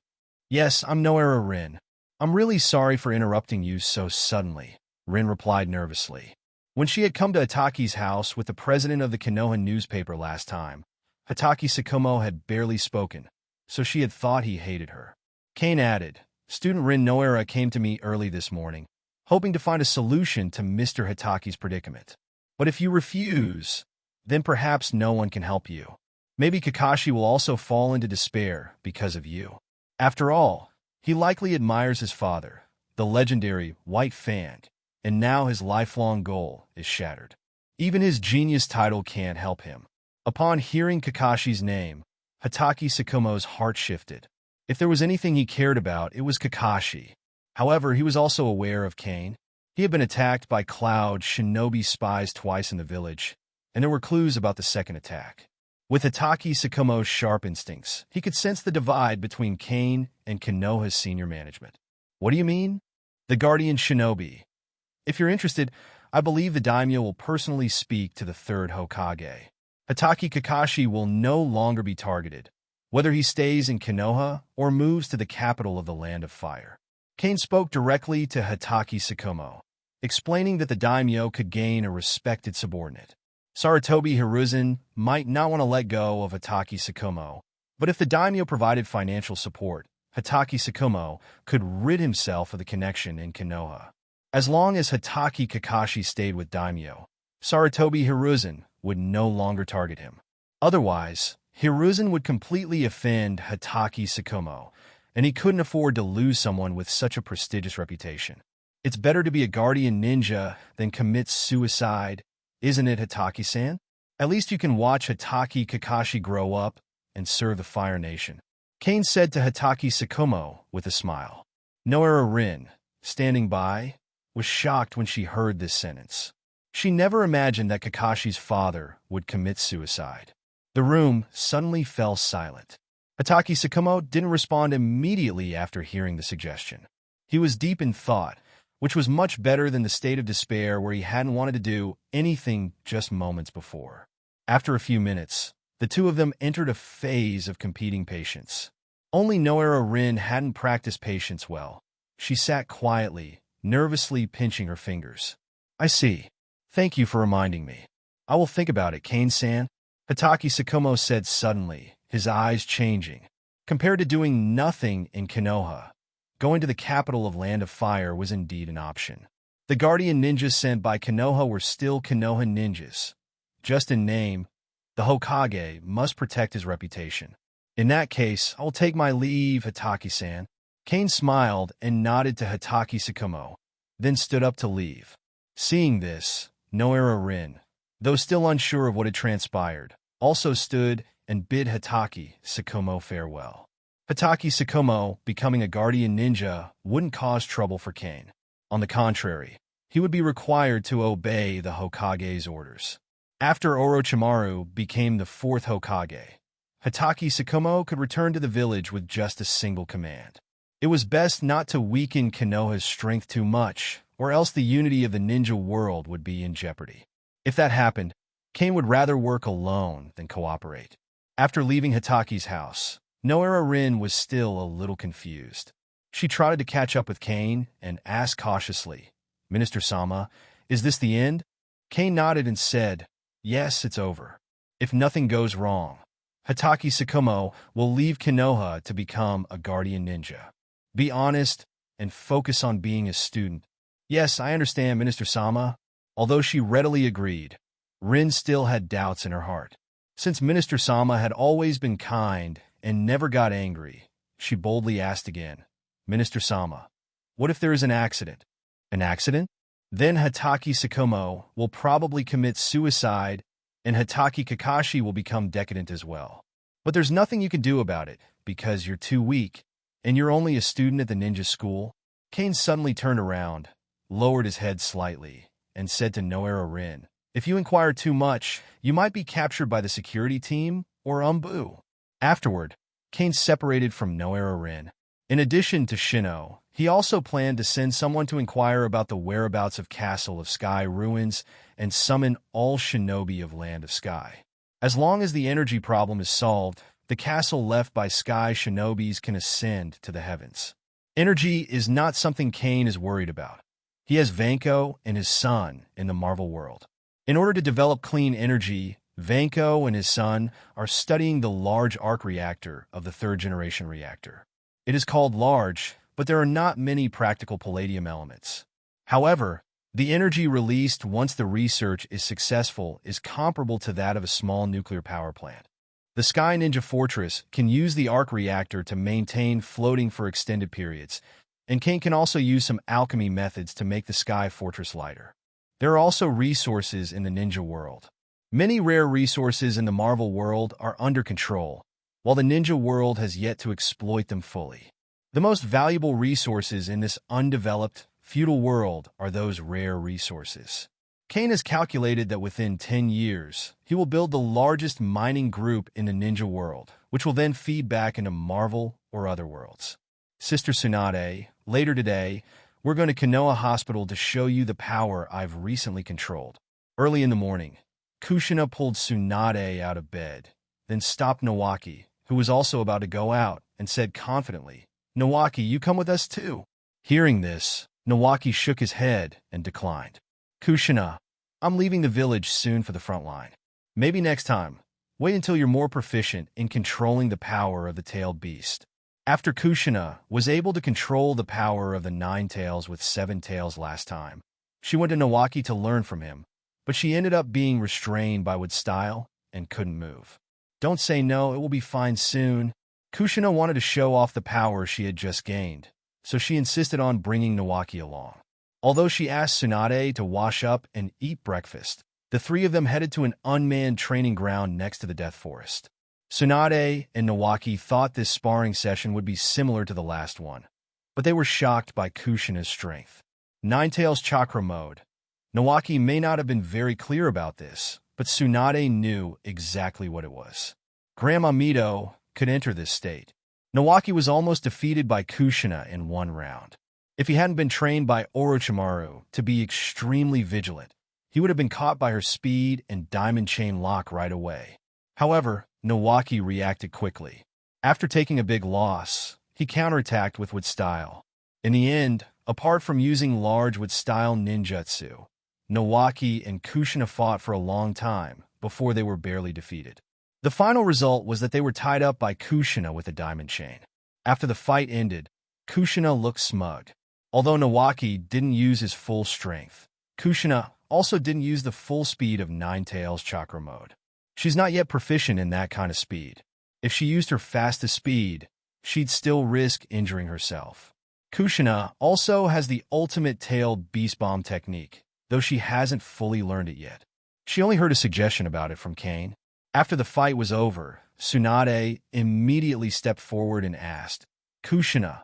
A: "Yes, I'm Noira. I'm really sorry for interrupting you so suddenly," Rin replied nervously. When she had come to Hitaki's house with the president of the Konoha newspaper last time, Hitaki Sakumo had barely spoken, so she had thought he hated her. Cain added, "Student Rin Noira came to me early this morning, hoping to find a solution to Mr. Hitaki's predicament. But if you refuse, then perhaps no one can help you. Maybe Kakashi will also fall into despair because of you. After all, he likely admires his father, the legendary White Fang, and now his lifelong goal is shattered. Even his genius title can't help him." Upon hearing Kakashi's name, Hitaki Sakumo's heart shifted. If there was anything he cared about, it was Kakashi. However, he was also aware of Cain. He had been attacked by Cloud shinobi spies twice in the village, and there were clues about the second attack. With Hitaki Sakumo's sharp instincts, he could sense the divide between Cain and Konoha's senior management. "What do you mean?" "The Guardian Shinobi. If you're interested, I believe the daimyo will personally speak to the third Hokage. Hitaki Kakashi will no longer be targeted, whether he stays in Konoha or moves to the capital of the Land of Fire." Cain spoke directly to Hitaki Sakumo, explaining that the daimyo could gain a respected subordinate. Sarutobi Hiruzen might not want to let go of Hitaki Sakumo, but if the daimyo provided financial support, Hitaki Sakumo could rid himself of the connection in Konoha. As long as Hitaki Kakashi stayed with daimyo, Sarutobi Hiruzen would no longer target him. Otherwise, Hiruzen would completely offend Hitaki Sakumo, and he couldn't afford to lose someone with such a prestigious reputation. It's better to be a guardian ninja than commit suicide Isn't it, Hataki-san? At least you can watch Hataki Kakashi grow up and serve the Fire Nation, Cain said to Hataki Sakumo with a smile. Noera Rin, standing by, was shocked when she heard this sentence. She never imagined that Kakashi's father would commit suicide. The room suddenly fell silent. Hataki Sakumo didn't respond immediately after hearing the suggestion. He was deep in thought, which was much better than the state of despair where he hadn't wanted to do anything just moments before. After a few minutes, the two of them entered a phase of competing patience. Only Noera Rin hadn't practiced patience well. She sat quietly, nervously pinching her fingers. I see. Thank you for reminding me. I will think about it, Cain-san, Hataki Sakumo said suddenly, his eyes changing. Compared to doing nothing in Konoha, going to the capital of Land of Fire was indeed an option. The guardian ninjas sent by Konoha were still Konoha ninjas. Just in name, the Hokage must protect his reputation. In that case, I will take my leave, Hataki-san. Cain smiled and nodded to Hataki Sakumo, then stood up to leave. Seeing this, Noera Rin, though still unsure of what had transpired, also stood and bid Hataki Sakumo farewell. Hataki Sakumo, becoming a guardian ninja, wouldn't cause trouble for Cain. On the contrary, he would be required to obey the Hokage's orders. After Orochimaru became the fourth Hokage, Hataki Sakumo could return to the village with just a single command. It was best not to weaken Konoha's strength too much, or else the unity of the ninja world would be in jeopardy. If that happened, Cain would rather work alone than cooperate. After leaving Hataki's house, Noera Rin was still a little confused. She trotted to catch up with Cain and asked cautiously, Minister Sama, is this the end? Cain nodded and said, yes, it's over. If nothing goes wrong, Hataki Sakumo will leave Konoha to become a guardian ninja. Be honest and focus on being a student. Yes, I understand, Minister Sama. Although she readily agreed, Rin still had doubts in her heart. Since Minister Sama had always been kind and never got angry, she boldly asked again, Minister Sama, what if there is an accident? An accident? Then Hataki Sakumo will probably commit suicide and Hataki Kakashi will become decadent as well. But there's nothing you can do about it because you're too weak and you're only a student at the ninja school. Cain suddenly turned around, lowered his head slightly, and said to Noera Rin, if you inquire too much, you might be captured by the security team or Umbu. Afterward, Cain separated from Noera Rin. In addition to Shino, he also planned to send someone to inquire about the whereabouts of Castle of Sky ruins and summon all shinobi of Land of Sky. As long as the energy problem is solved, the castle left by Sky shinobis can ascend to the heavens. Energy is not something Cain is worried about. He has Vanko and his son in the Marvel world. In order to develop clean energy, Vanko and his son are studying the large arc reactor of the third-generation reactor. It is called large, but there are not many practical palladium elements. However, the energy released once the research is successful is comparable to that of a small nuclear power plant. The Sky Ninja Fortress can use the arc reactor to maintain floating for extended periods, and Cain can also use some alchemy methods to make the Sky Fortress lighter. There are also resources in the ninja world. Many rare resources in the Marvel world are under control, while the ninja world has yet to exploit them fully. The most valuable resources in this undeveloped, feudal world are those rare resources. Cain has calculated that within 10 years, he will build the largest mining group in the ninja world, which will then feed back into Marvel or other worlds. Sister Tsunade, later today, we're going to Konoha Hospital to show you the power I've recently controlled. Early in the morning, Kushina pulled Tsunade out of bed, then stopped Nawaki, who was also about to go out, and said confidently, Nawaki, you come with us too. Hearing this, Nawaki shook his head and declined. Kushina, I'm leaving the village soon for the front line. Maybe next time. Wait until you're more proficient in controlling the power of the tailed beast. After Kushina was able to control the power of the 9 tails with 7 tails last time, she went to Nawaki to learn from him, but she ended up being restrained by Wood's style and couldn't move. Don't say no, it will be fine soon. Kushina wanted to show off the power she had just gained, so she insisted on bringing Nawaki along. Although she asked Tsunade to wash up and eat breakfast, The three of them headed to an unmanned training ground next to the Death Forest. Tsunade and Nawaki thought this sparring session would be similar to the last one, but they were shocked by Kushina's strength. Ninetales Chakra Mode. Nawaki may not have been very clear about this, but Tsunade knew exactly what it was. Grandma Mito could enter this state. Nawaki was almost defeated by Kushina in one round. If he hadn't been trained by Orochimaru to be extremely vigilant, he would have been caught by her speed and diamond chain lock right away. However, Nawaki reacted quickly. After taking a big loss, he counterattacked with style. In the end, apart from using large style ninjutsu, Nawaki and Kushina fought for a long time before they were barely defeated. The final result was that they were tied up by Kushina with a diamond chain. After the fight ended, Kushina looked smug. Although Nawaki didn't use his full strength, Kushina also didn't use the full speed of Ninetales Chakra Mode. She's not yet proficient in that kind of speed. If she used her fastest speed, she'd still risk injuring herself. Kushina also has the ultimate tailed beast bomb technique, though she hasn't fully learned it yet. She only heard a suggestion about it from Cain. After the fight was over, Tsunade immediately stepped forward and asked, "Kushina,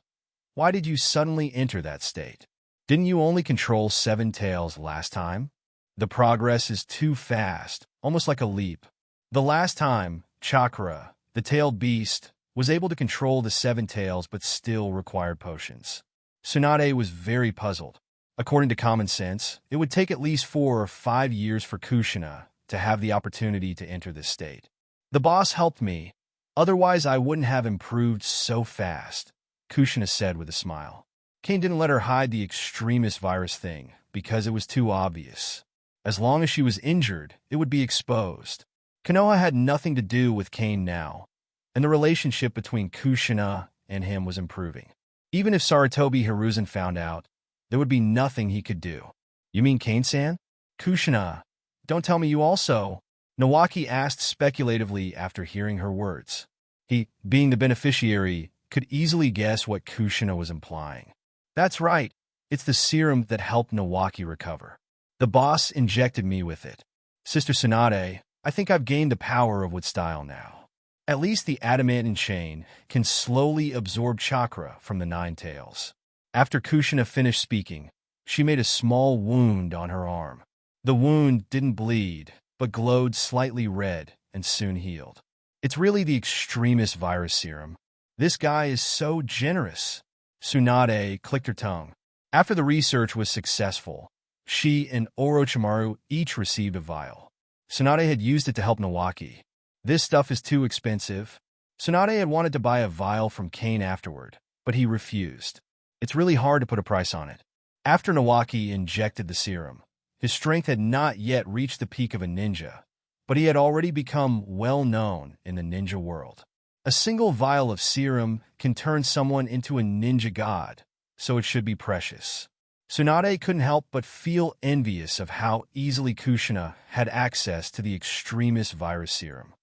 A: why did you suddenly enter that state? Didn't you only control 7 tails last time? The progress is too fast, almost like a leap. The last time, Chakra, the tailed beast, was able to control the 7 tails but still required potions." Tsunade was very puzzled. According to common sense, it would take at least 4 or 5 years for Kushina to have the opportunity to enter this state. "The boss helped me, otherwise I wouldn't have improved so fast," Kushina said with a smile. Cain didn't let her hide the extremist virus thing because it was too obvious. As long as she was injured, it would be exposed. Konoha had nothing to do with Cain now, and the relationship between Kushina and him was improving. Even if Sarutobi Hiruzen found out, there would be nothing he could do. "You mean Cain-san?" "Kushina, don't tell me you also," Nawaki asked speculatively after hearing her words. He, being the beneficiary, could easily guess what Kushina was implying. "That's right. It's the serum that helped Nawaki recover. The boss injected me with it. Sister Tsunade, I think I've gained the power of style now. At least the adamantine chain can slowly absorb chakra from the 9 tails." After Kushina finished speaking, she made a small wound on her arm. The wound didn't bleed, but glowed slightly red and soon healed. "It's really the extremist virus serum. This guy is so generous." Tsunade clicked her tongue. After the research was successful, she and Orochimaru each received a vial. Tsunade had used it to help Nawaki. "This stuff is too expensive." Tsunade had wanted to buy a vial from Cain afterward, but he refused. It's really hard to put a price on it. After Nawaki injected the serum, his strength had not yet reached the peak of a ninja, but he had already become well known in the ninja world. A single vial of serum can turn someone into a ninja god, so it should be precious. Tsunade couldn't help but feel envious of how easily Kushina had access to the extremist virus serum.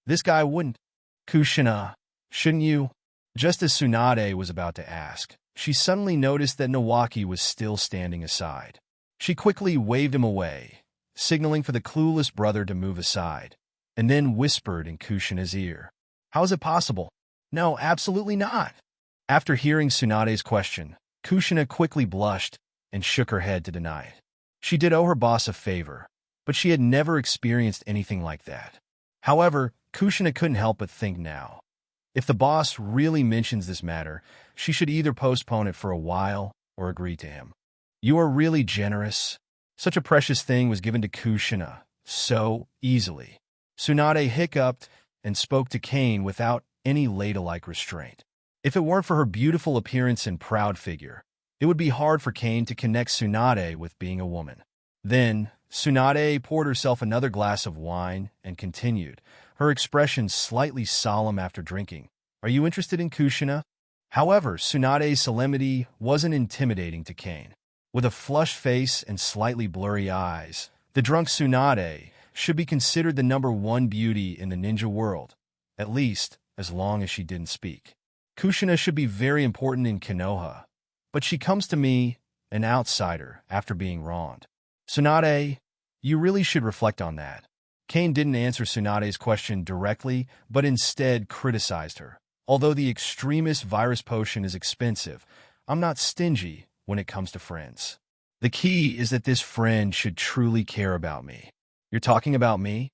A: This guy wouldn't. "Kushina, shouldn't you?" Just as Tsunade was about to ask, she suddenly noticed that Nawaki was still standing aside. She quickly waved him away, signaling for the clueless brother to move aside, and then whispered in Kushina's ear, "How is it possible?" "No, absolutely not." After hearing Tsunade's question, Kushina quickly blushed and shook her head to deny it. She did owe her boss a favor, but she had never experienced anything like that. However, Kushina couldn't help but think now. If the boss really mentions this matter, she should either postpone it for a while or agree to him. "You are really generous." Such a precious thing was given to Kushina so easily. Tsunade hiccuped and spoke to Cain without any ladylike restraint. If it weren't for her beautiful appearance and proud figure, it would be hard for Cain to connect Tsunade with being a woman. Then, Tsunade poured herself another glass of wine and continued, her expression slightly solemn after drinking. "Are you interested in Kushina?" However, Tsunade's solemnity wasn't intimidating to Cain. With a flushed face and slightly blurry eyes, the drunk Tsunade should be considered the #1 beauty in the ninja world, at least as long as she didn't speak. Kushina should be very important in Konoha, but she comes to me, an outsider, after being wronged. "Tsunade, You really should reflect on that. Cain didn't answer Tsunade's question directly, but instead criticized her. Although the extremist virus potion is expensive, I'm not stingy when it comes to friends. The key is that this friend should truly care about me. You're talking about me,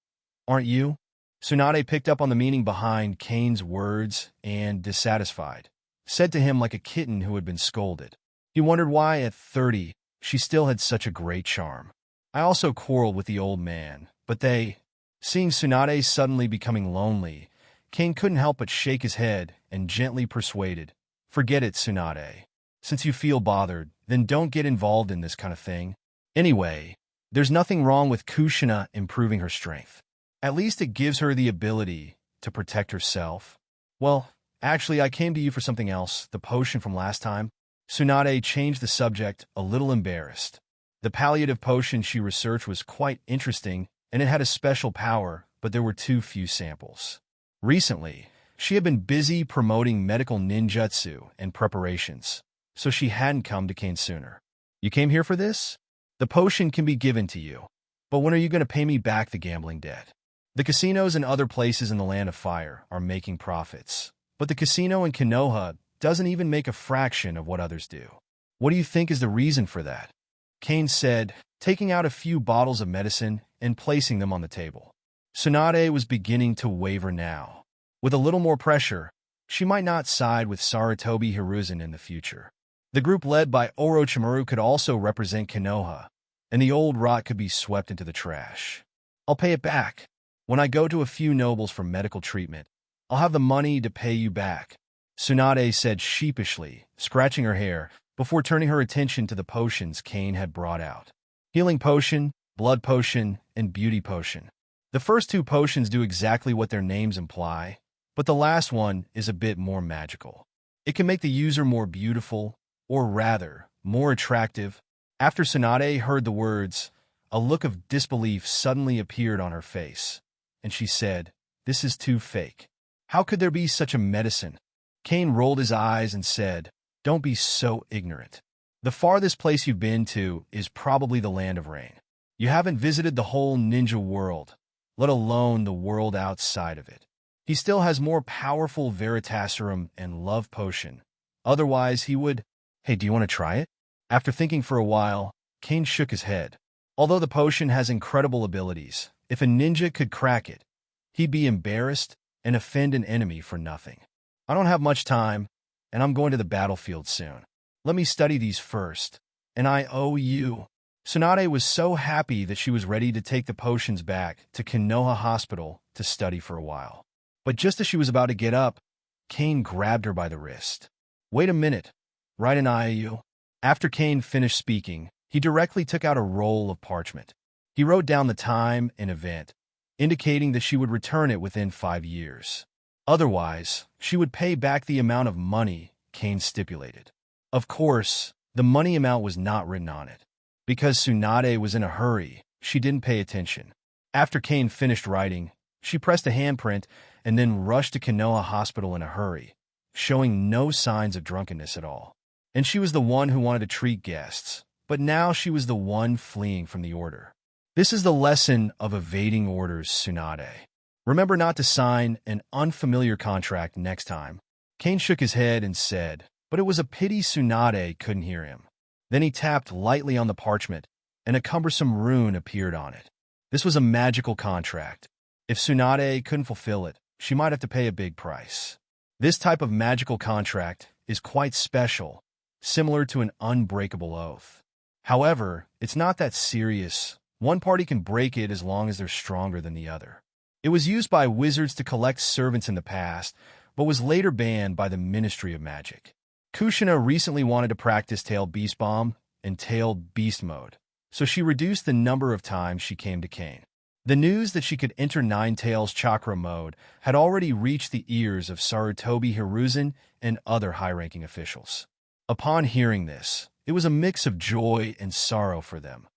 A: aren't you? Tsunade picked up on the meaning behind Cain's words and, dissatisfied, said to him like a kitten who had been scolded. He wondered why, at 30, she still had such a great charm. I also quarreled with the old man, but seeing Tsunade suddenly becoming lonely, Cain couldn't help but shake his head and gently persuaded, "Forget it, Tsunade. Since you feel bothered, then don't get involved in this kind of thing. Anyway, there's nothing wrong with Kusha improving her strength. At least it gives her the ability to protect herself. Well, actually, I came to you for something else, the potion from last time." Tsunade changed the subject, a little embarrassed. The palliative potion she researched was quite interesting, and it had a special power, but there were too few samples. Recently, she had been busy promoting medical ninjutsu and preparations, so she hadn't come to Cain sooner. "You came here for this? The potion can be given to you, but when are you going to pay me back the gambling debt? The casinos and other places in the Land of Fire are making profits, but the casino in Konoha doesn't even make a fraction of what others do. What do you think is the reason for that?" Cain said, taking out a few bottles of medicine and placing them on the table. Tsunade was beginning to waver now. With a little more pressure, she might not side with Sarutobi Hiruzen in the future. The group led by Orochimaru could also represent Konoha, and the old rot could be swept into the trash. "I'll pay it back. When I go to a few nobles for medical treatment, I'll have the money to pay you back," Tsunade said sheepishly, scratching her hair, before turning her attention to the potions Cain had brought out. Healing potion, blood potion, and beauty potion. The first two potions do exactly what their names imply, but the last one is a bit more magical. It can make the user more beautiful, or rather, more attractive. After Tsunade heard the words, a look of disbelief suddenly appeared on her face, and she said, "This is too fake. How could there be such a medicine?" Cain rolled his eyes and said, "Don't be so ignorant. The farthest place you've been to is probably the Land of Rain. You haven't visited the whole ninja world, let alone the world outside of it. He still has more powerful Veritasirum and Love Potion. Otherwise, he would—" "Hey, do you want to try it?" After thinking for a while, Cain shook his head. Although the potion has incredible abilities, if a ninja could crack it, he'd be embarrassed and offend an enemy for nothing. "I don't have much time, and I'm going to the battlefield soon. Let me study these first, and I owe you." Tsunade was so happy that she was ready to take the potions back to Konoha Hospital to study for a while. But just as she was about to get up, Cain grabbed her by the wrist. "Wait a minute, right an IOU." After Cain finished speaking, he directly took out a roll of parchment. He wrote down the time and event, indicating that she would return it within 5 years. Otherwise, she would pay back the amount of money Cain stipulated. Of course, the money amount was not written on it. Because Tsunade was in a hurry, she didn't pay attention. After Cain finished writing, she pressed a handprint and then rushed to Konoha Hospital in a hurry, showing no signs of drunkenness at all. And she was the one who wanted to treat guests, but now she was the one fleeing from the order. This is the lesson of evading orders, Tsunade. Remember not to sign an unfamiliar contract next time. Cain shook his head and said, but it was a pity Tsunade couldn't hear him. Then he tapped lightly on the parchment, and a cumbersome rune appeared on it. This was a magical contract. If Tsunade couldn't fulfill it, she might have to pay a big price. This type of magical contract is quite special, similar to an unbreakable oath. However, it's not that serious. One party can break it as long as they're stronger than the other. It was used by wizards to collect servants in the past, but was later banned by the Ministry of Magic. Kusha recently wanted to practice Tailed Beast Bomb and Tailed Beast Mode, so she reduced the number of times she came to Cain. The news that she could enter Nine Tails Chakra Mode had already reached the ears of Sarutobi Hiruzen and other high-ranking officials. Upon hearing this, it was a mix of joy and sorrow for them.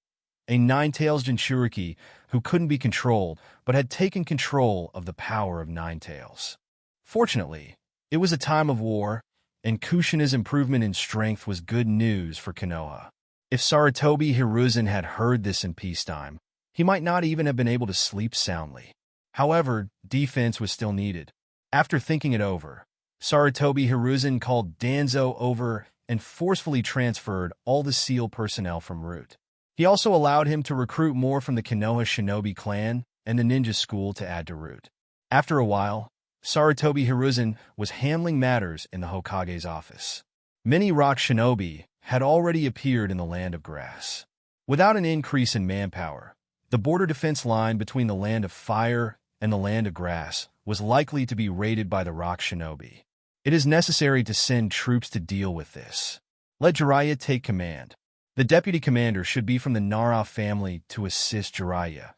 A: A Nine Tails Jinchuriki who couldn't be controlled but had taken control of the power of Nine Tails. Fortunately, it was a time of war, and Kusha's improvement in strength was good news for Konoha. If Sarutobi Hiruzen had heard this in peacetime, He might not even have been able to sleep soundly. However, defense was still needed. After thinking it over, Sarutobi Hiruzen called Danzo over and forcefully transferred all the SEAL personnel from Root. He also allowed him to recruit more from the Konoha Shinobi clan and the ninja school to add to Root. After a while, Sarutobi Hiruzen was handling matters in the Hokage's office. Many rock shinobi had already appeared in the Land of Grass. Without an increase in manpower, the border defense line between the Land of Fire and the Land of Grass was likely to be raided by the rock shinobi. It is necessary to send troops to deal with this. Let Jariah take command. The deputy commander should be from the Nara family to assist Jariah,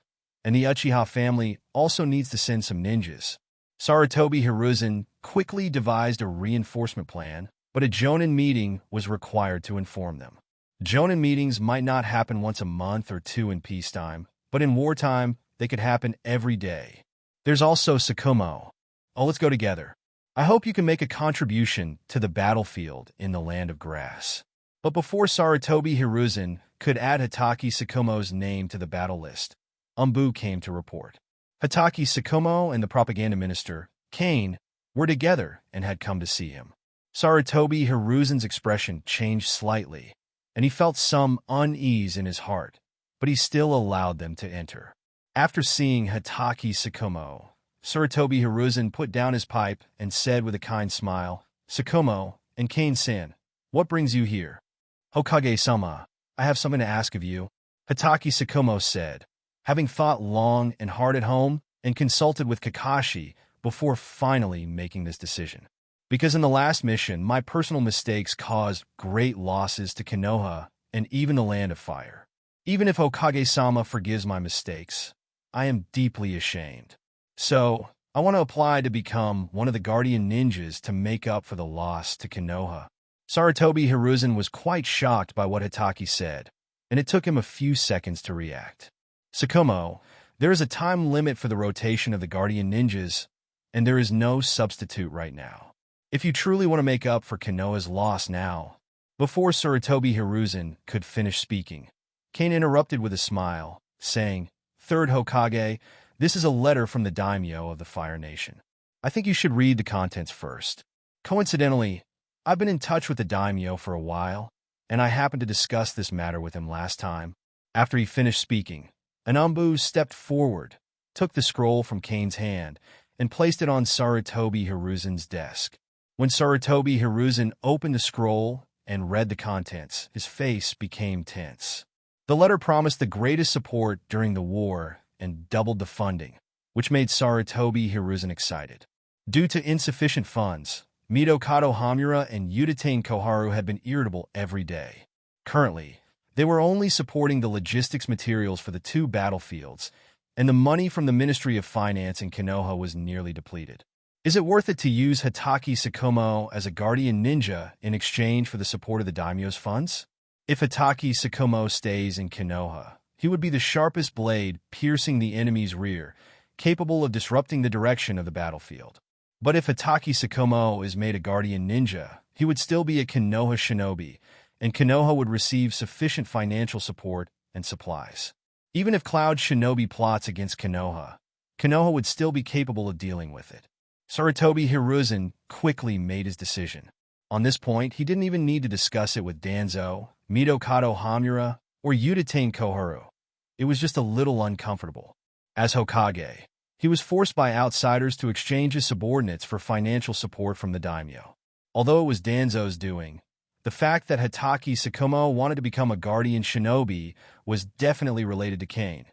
A: and the Uchiha family also needs to send some ninjas. Sarutobi Hiruzen quickly devised a reinforcement plan, but a Jonin meeting was required to inform them. Jonin meetings might not happen once a month or two in peacetime, but in wartime, they could happen every day. There's also Sakumo. Oh, let's go together. I hope you can make a contribution to the battlefield in the Land of Grass. But before Sarutobi Hiruzen could add Hatake Sakumo's name to the battle list, Umbu came to report. Hatake Sakumo and the propaganda minister, Cain, were together and had come to see him. Sarutobi Hiruzen's expression changed slightly, and he felt some unease in his heart, but he still allowed them to enter. After seeing Hatake Sakumo, Sarutobi Hiruzen put down his pipe and said with a kind smile, "Sakumo and Cain-san, what brings you here?" "Hokage-sama, I have something to ask of you," Hatake Sakumo said, having thought long and hard at home and consulted with Kakashi before finally making this decision. "Because in the last mission, my personal mistakes caused great losses to Konoha and even the Land of Fire. Even if Hokage-sama forgives my mistakes, I am deeply ashamed. So, I want to apply to become one of the Guardian Ninjas to make up for the loss to Konoha." Sarutobi Hiruzen was quite shocked by what Hatake said, and it took him a few seconds to react. "Sakumo, there is a time limit for the rotation of the Guardian Ninjas, and there is no substitute right now. If you truly want to make up for Konoha's loss now..." Before Sarutobi Hiruzen could finish speaking, Cain interrupted with a smile, saying, "Third Hokage, this is a letter from the daimyo of the Fire Nation. I think you should read the contents first. Coincidentally, I've been in touch with the daimyo for a while, and I happened to discuss this matter with him last time." After he finished speaking, an Umbu stepped forward, took the scroll from Cain's hand, and placed it on Sarutobi Hiruzen's desk. When Sarutobi Hiruzen opened the scroll and read the contents, his face became tense. The letter promised the greatest support during the war and doubled the funding, which made Sarutobi Hiruzen excited. Due to insufficient funds, Midokado Hamura and Udatane Koharu had been irritable every day. Currently, they were only supporting the logistics materials for the two battlefields, and the money from the Ministry of Finance in Konoha was nearly depleted. Is it worth it to use Hatake Sakumo as a guardian ninja in exchange for the support of the daimyo's funds? If Hatake Sakumo stays in Konoha, he would be the sharpest blade piercing the enemy's rear, capable of disrupting the direction of the battlefield. But if Hatake Sakumo is made a guardian ninja, he would still be a Konoha shinobi, and Konoha would receive sufficient financial support and supplies. Even if Cloud Shinobi plots against Konoha, Konoha would still be capable of dealing with it. Sarutobi Hiruzen quickly made his decision. On this point, he didn't even need to discuss it with Danzo, Midokado Hamura, or Udatane Koharu. It was just a little uncomfortable. As Hokage, he was forced by outsiders to exchange his subordinates for financial support from the daimyo. Although it was Danzo's doing, the fact that Hatake Sakumo wanted to become a guardian shinobi was definitely related to Cain,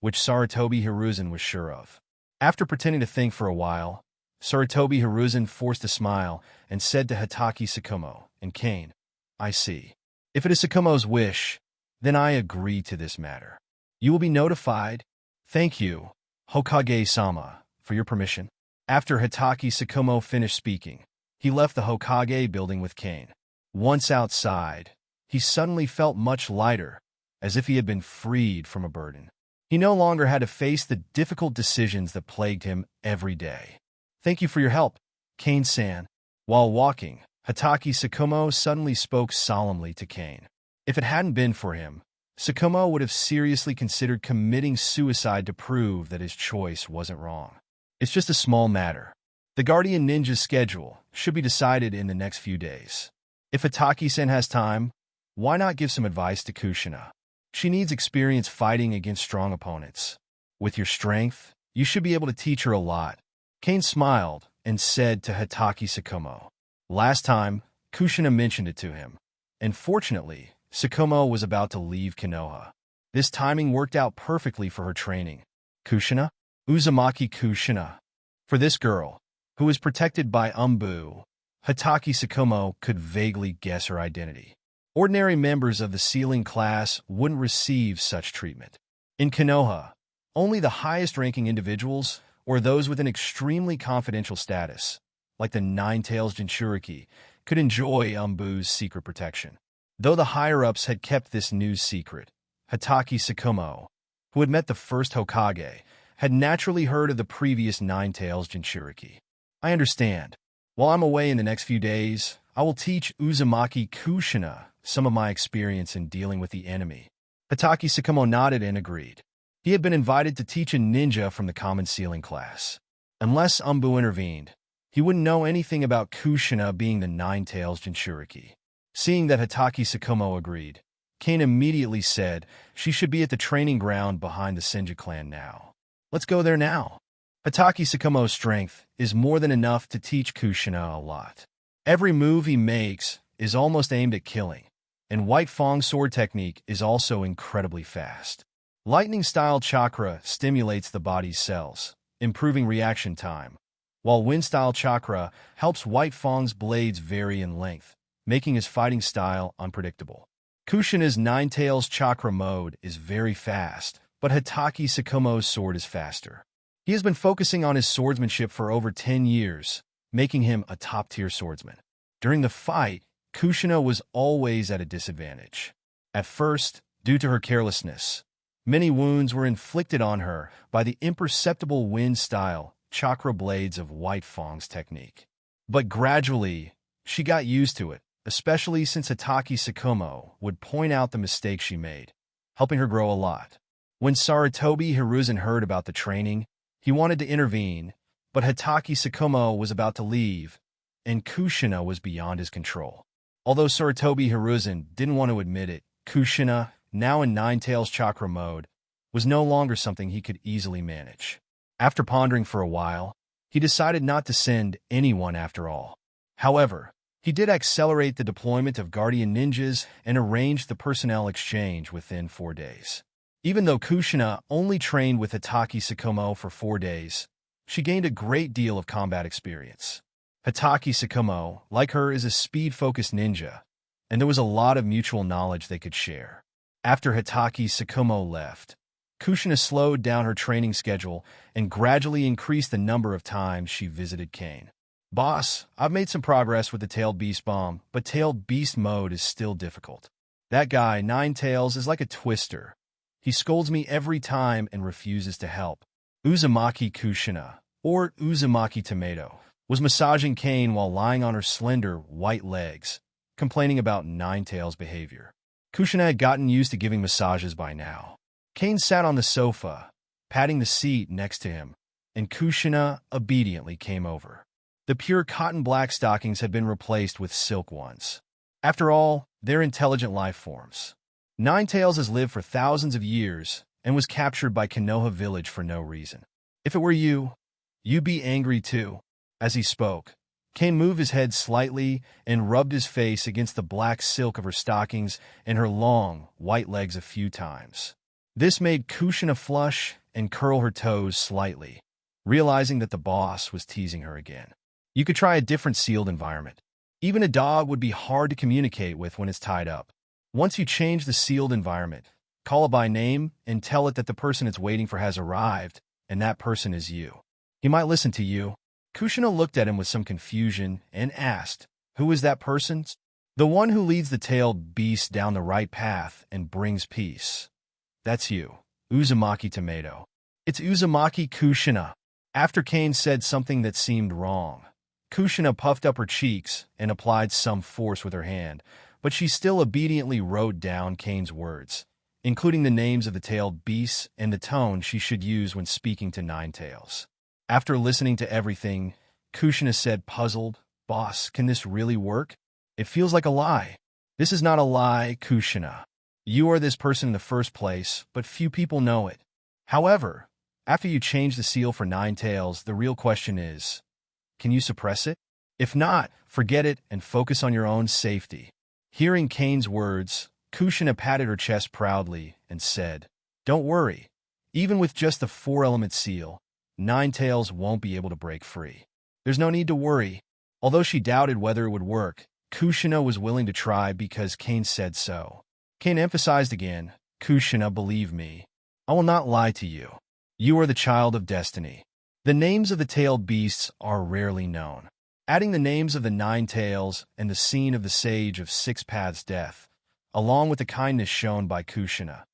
A: which Sarutobi Hiruzen was sure of. After pretending to think for a while, Sarutobi Hiruzen forced a smile and said to Hatake Sakumo and Cain, "I see. If it is Sakumo's wish, then I agree to this matter. You will be notified. Thank you, Hokage-sama, for your permission." After Hatake Sakumo finished speaking, he left the Hokage building with Cain. Once outside, he suddenly felt much lighter, as if he had been freed from a burden. He no longer had to face the difficult decisions that plagued him every day. "Thank you for your help, Cain-san." While walking, Hatake Sakumo suddenly spoke solemnly to Cain. If it hadn't been for him, Sakumo would have seriously considered committing suicide to prove that his choice wasn't wrong. It's just a small matter. The Guardian Ninja's schedule should be decided in the next few days. If Hataki-sen has time, why not give some advice to Kushina? She needs experience fighting against strong opponents. With your strength, you should be able to teach her a lot. Cain smiled and said to Hataki Sakumo. Last time, Kushina mentioned it to him, and fortunately, Sakumo was about to leave Konoha. This timing worked out perfectly for her training. Kushina? Uzumaki Kushina. For this girl, who is protected by Umbu, Hataki Sakumo could vaguely guess her identity. Ordinary members of the ceiling class wouldn't receive such treatment. In Konoha, only the highest-ranking individuals, or those with an extremely confidential status, like the Nine-Tails Jinchuriki, could enjoy Umbu's secret protection. Though the higher-ups had kept this news secret, Hataki Sakumo, who had met the first Hokage, had naturally heard of the previous Nine-Tails Jinchuriki. I understand. While I'm away in the next few days, I will teach Uzumaki Kushina some of my experience in dealing with the enemy. Hataki Sakumo nodded and agreed. He had been invited to teach a ninja from the common ceiling class. Unless Umbu intervened, he wouldn't know anything about Kushina being the Nine-Tails Jinchuriki. Seeing that Hataki Sakumo agreed, Cain immediately said she should be at the training ground behind the Senju clan now. Let's go there now. Hataki Sakumo's strength is more than enough to teach Kushina a lot. Every move he makes is almost aimed at killing, and White Fang's sword technique is also incredibly fast. Lightning-style chakra stimulates the body's cells, improving reaction time, while wind-style chakra helps White Fang's blades vary in length, making his fighting style unpredictable. Kushina's Nine-Tails chakra mode is very fast, but Hataki Sakumo's sword is faster. He has been focusing on his swordsmanship for over 10 years, making him a top-tier swordsman. During the fight, Kushina was always at a disadvantage. At first, due to her carelessness, many wounds were inflicted on her by the imperceptible wind-style chakra blades of White Fang's technique. But gradually, she got used to it, especially since Hataki Sakumo would point out the mistakes she made, helping her grow a lot. When Sarutobi Hiruzen heard about the training, he wanted to intervene, but Hataki Sakumo was about to leave, and Kushina was beyond his control. Although Sarutobi Hiruzen didn't want to admit it, Kushina, now in Nine-Tails chakra mode, was no longer something he could easily manage. After pondering for a while, he decided not to send anyone after all. However, he did accelerate the deployment of Guardian Ninjas and arranged the personnel exchange within 4 days. Even though Kushina only trained with Hataki Sakumo for 4 days, she gained a great deal of combat experience. Hataki Sakumo, like her, is a speed-focused ninja, and there was a lot of mutual knowledge they could share. After Hataki Sakumo left, Kushina slowed down her training schedule and gradually increased the number of times she visited Cain. Boss, I've made some progress with the Tailed Beast Bomb, but Tailed Beast mode is still difficult. That guy, Nine-Tails, is like a twister. He scolds me every time and refuses to help. Uzumaki Kushina, or Uzumaki Tomato, was massaging Cain while lying on her slender, white legs, complaining about Nine-Tails' behavior. Kushina had gotten used to giving massages by now. Cain sat on the sofa, patting the seat next to him, and Kushina obediently came over. The pure cotton black stockings had been replaced with silk ones. After all, they're intelligent life forms. Nine-Tails has lived for thousands of years and was captured by Konoha village for no reason. If it were you, you'd be angry too. As he spoke, Cain moved his head slightly and rubbed his face against the black silk of her stockings and her long, white legs a few times. This made Kushina flush and curl her toes slightly, realizing that the boss was teasing her again. You could try a different sealed environment. Even a dog would be hard to communicate with when it's tied up. Once you change the sealed environment, call it by name and tell it that the person it's waiting for has arrived, and that person is you. He might listen to you. Kushina looked at him with some confusion and asked, "Who is that person?" "The one who leads the tailed beast down the right path and brings peace. That's you, Uzumaki Tomato." "It's Uzumaki Kushina." After Cain said something that seemed wrong, Kushina puffed up her cheeks and applied some force with her hand, but she still obediently wrote down Cain's words, including the names of the tailed beasts and the tone she should use when speaking to Ninetales. After listening to everything, Kusha said, puzzled, "Boss, can this really work? It feels like a lie." "This is not a lie, Kusha. You are this person in the first place, but few people know it. However, after you change the seal for Ninetales, the real question is, can you suppress it? If not, forget it and focus on your own safety." Hearing Cain's words, Kusha patted her chest proudly and said, "Don't worry. Even with just the 4-element seal, Ninetales won't be able to break free. There's no need to worry." Although she doubted whether it would work, Kusha was willing to try because Cain said so. Cain emphasized again, "Kusha, believe me. I will not lie to you. You are the child of destiny." The names of the tailed beasts are rarely known. Adding the names of the 9 tails and the scene of the Sage of 6 Paths' death, along with the kindness shown by Kusha.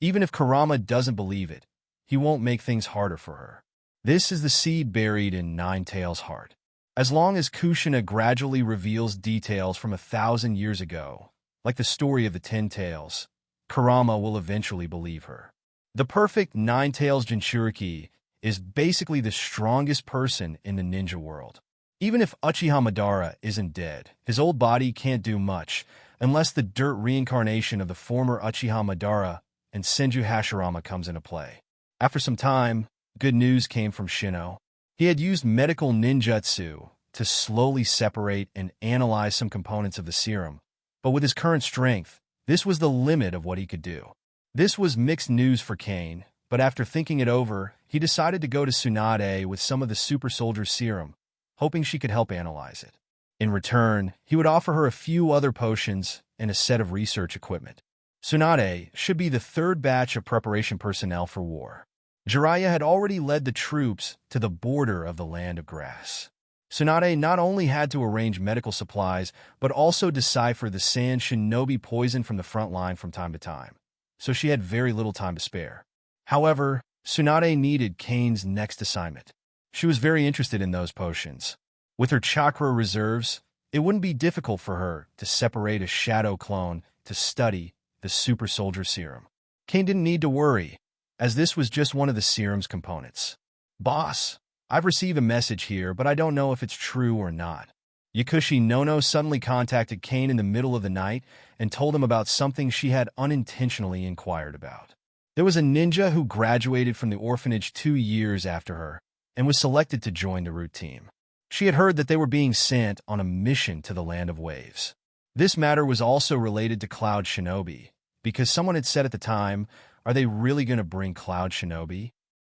A: Even if Kurama doesn't believe it, he won't make things harder for her. This is the seed buried in Ninetales' heart. As long as Kusha gradually reveals details from 1,000 years ago, like the story of the 10 tails, Kurama will eventually believe her. The perfect 9 tails Jinchuriki is basically the strongest person in the ninja world. Even if Uchiha Madara isn't dead, his old body can't do much, unless the dirt reincarnation of the former Uchiha Madara and Senju Hashirama comes into play. After some time, good news came from Shino. He had used medical ninjutsu to slowly separate and analyze some components of the serum, but with his current strength, this was the limit of what he could do. This was mixed news for Cain, but after thinking it over, he decided to go to Tsunade with some of the super soldier serum, hoping she could help analyze it. In return, he would offer her a few other potions and a set of research equipment. Tsunade should be the 3rd batch of preparation personnel for war. Jariah had already led the troops to the border of the Land of Grass. Tsunade not only had to arrange medical supplies, but also decipher the sand shinobi poison from the front line from time to time, so she had very little time to spare. However, Tsunade needed Cain's next assignment. She was very interested in those potions. With her chakra reserves, it wouldn't be difficult for her to separate a shadow clone to study the super soldier serum. Cain didn't need to worry, as this was just one of the serum's components. "Boss, I've received a message here, but I don't know if it's true or not." Yakushi Nono suddenly contacted Cain in the middle of the night and told him about something she had unintentionally inquired about. There was a ninja who graduated from the orphanage 2 years after her and was selected to join the route team. She had heard that they were being sent on a mission to the Land of Waves. This matter was also related to Cloud Shinobi, because someone had said at the time, "Are they really going to bring Cloud Shinobi?"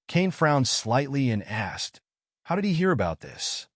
A: Cain frowned slightly and asked, "How did he hear about this?"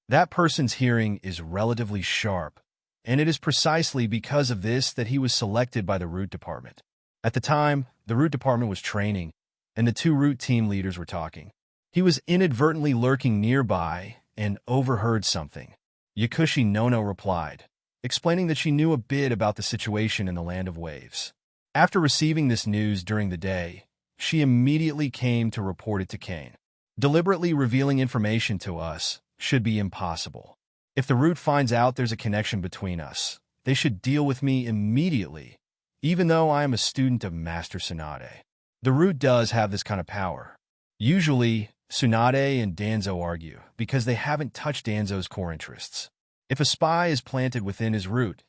A: That person's hearing is relatively sharp, and it is precisely because of this that he was selected by the route department. At the time, the route department was training, and the 2 route team leaders were talking. He was inadvertently lurking nearby and overheard something. Yakushi Nono replied, explaining that she knew a bit about the situation in the Land of Waves. After receiving this news during the day, she immediately came to report it to Cain. Deliberately revealing information to us should be impossible. If the route finds out there's a connection between us, they should deal with me immediately, even though I am a student of Master Tsunade. The route does have this kind of power. Usually, Tsunade and Danzo argue because they haven't touched Danzo's core interests. If a spy is planted within his route,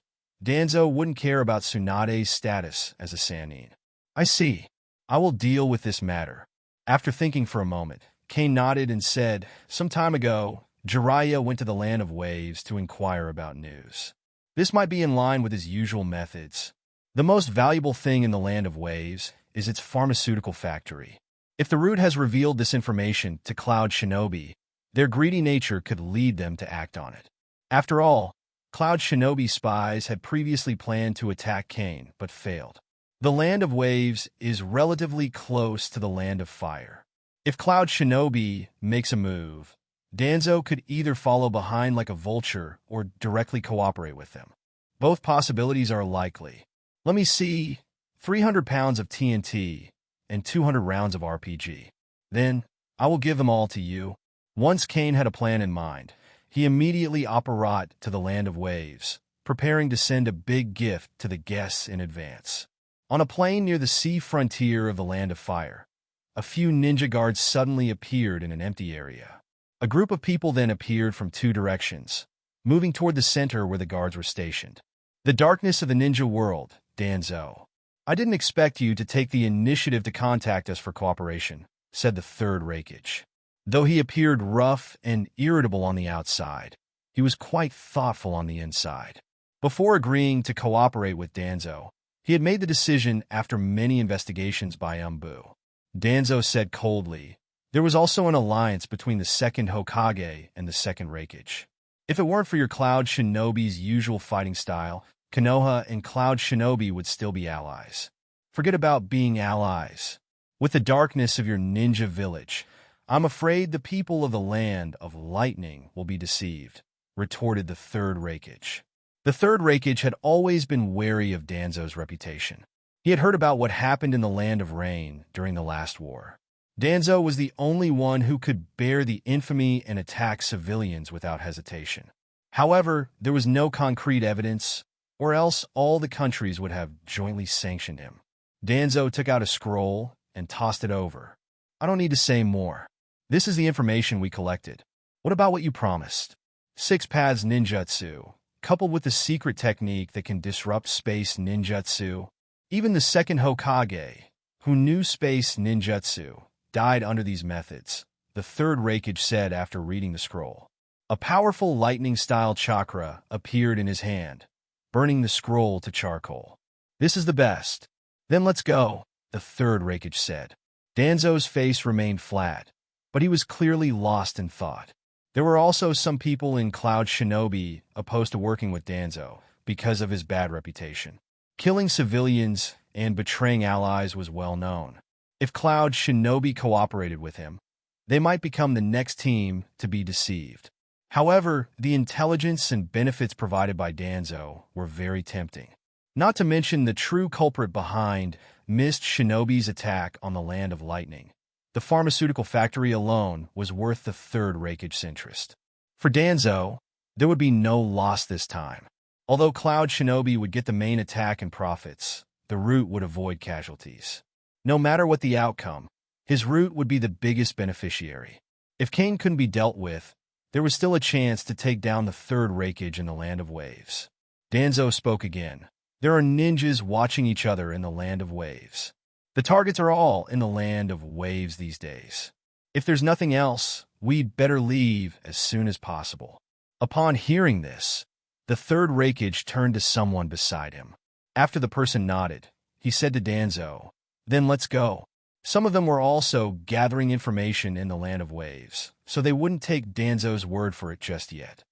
A: Danzo wouldn't care about Tsunade's status as a Sannin. "I see. I will deal with this matter." After thinking for a moment, Cain nodded and said, "Some time ago, Jariah went to the Land of Waves to inquire about news. This might be in line with his usual methods. The most valuable thing in the Land of Waves is its pharmaceutical factory. If the route has revealed this information to Cloud Shinobi, their greedy nature could lead them to act on it. After all, Cloud Shinobi spies had previously planned to attack Cain, but failed. The Land of Waves is relatively close to the Land of Fire. If Cloud Shinobi makes a move, Danzo could either follow behind like a vulture or directly cooperate with them. Both possibilities are likely. Let me see, 300 pounds of TNT and 200 rounds of RPG. Then, I will give them all to you." Once Cain had a plan in mind, he immediately apparat to the Land of Waves, preparing to send a big gift to the guests in advance. On a plain near the sea frontier of the Land of Fire, a few ninja guards suddenly appeared in an empty area. A group of people then appeared from two directions, moving toward the center where the guards were stationed. The darkness of the ninja world, Danzo. I didn't expect you to take the initiative to contact us for cooperation, said the third Hokage. Though he appeared rough and irritable on the outside, he was quite thoughtful on the inside. Before agreeing to cooperate with Danzo, he had made the decision after many investigations by Umbu. Danzo said coldly, there was also an alliance between the second Hokage and the second Hokage. If it weren't for your Cloud Shinobi's usual fighting style, Konoha and Cloud Shinobi would still be allies. Forget about being allies. With the darkness of your ninja village, I'm afraid the people of the Land of Lightning will be deceived, retorted the third Hokage. The third Hokage had always been wary of Danzo's reputation. He had heard about what happened in the Land of Rain during the last war. Danzo was the only one who could bear the infamy and attack civilians without hesitation. However, there was no concrete evidence, or else all the countries would have jointly sanctioned him. Danzo took out a scroll and tossed it over. I don't need to say more. This is the information we collected. What about what you promised? 6 paths ninjutsu, coupled with the secret technique that can disrupt space ninjutsu. Even the second Hokage, who knew space ninjutsu, died under these methods, the third Hokage said after reading the scroll. A powerful lightning-style chakra appeared in his hand, burning the scroll to charcoal. This is the best. Then let's go, the third Hokage said. Danzo's face remained flat, but he was clearly lost in thought. There were also some people in Cloud Shinobi opposed to working with Danzo because of his bad reputation. Killing civilians and betraying allies was well known. If Cloud Shinobi cooperated with him, they might become the next team to be deceived. However, the intelligence and benefits provided by Danzo were very tempting. Not to mention the true culprit behind Mist Shinobi's attack on the Land of Lightning. The pharmaceutical factory alone was worth the third Hokage's interest. For Danzo, there would be no loss this time. Although Cloud Shinobi would get the main attack and profits, the route would avoid casualties. No matter what the outcome, his route would be the biggest beneficiary. If Cain couldn't be dealt with, there was still a chance to take down the third Hokage in the Land of Waves. Danzo spoke again. There are ninjas watching each other in the Land of Waves. The targets are all in the Land of Waves these days. If there's nothing else, we'd better leave as soon as possible. Upon hearing this, the third Hokage turned to someone beside him. After the person nodded, he said to Danzo, then let's go. Some of them were also gathering information in the Land of Waves, so they wouldn't take Danzo's word for it just yet.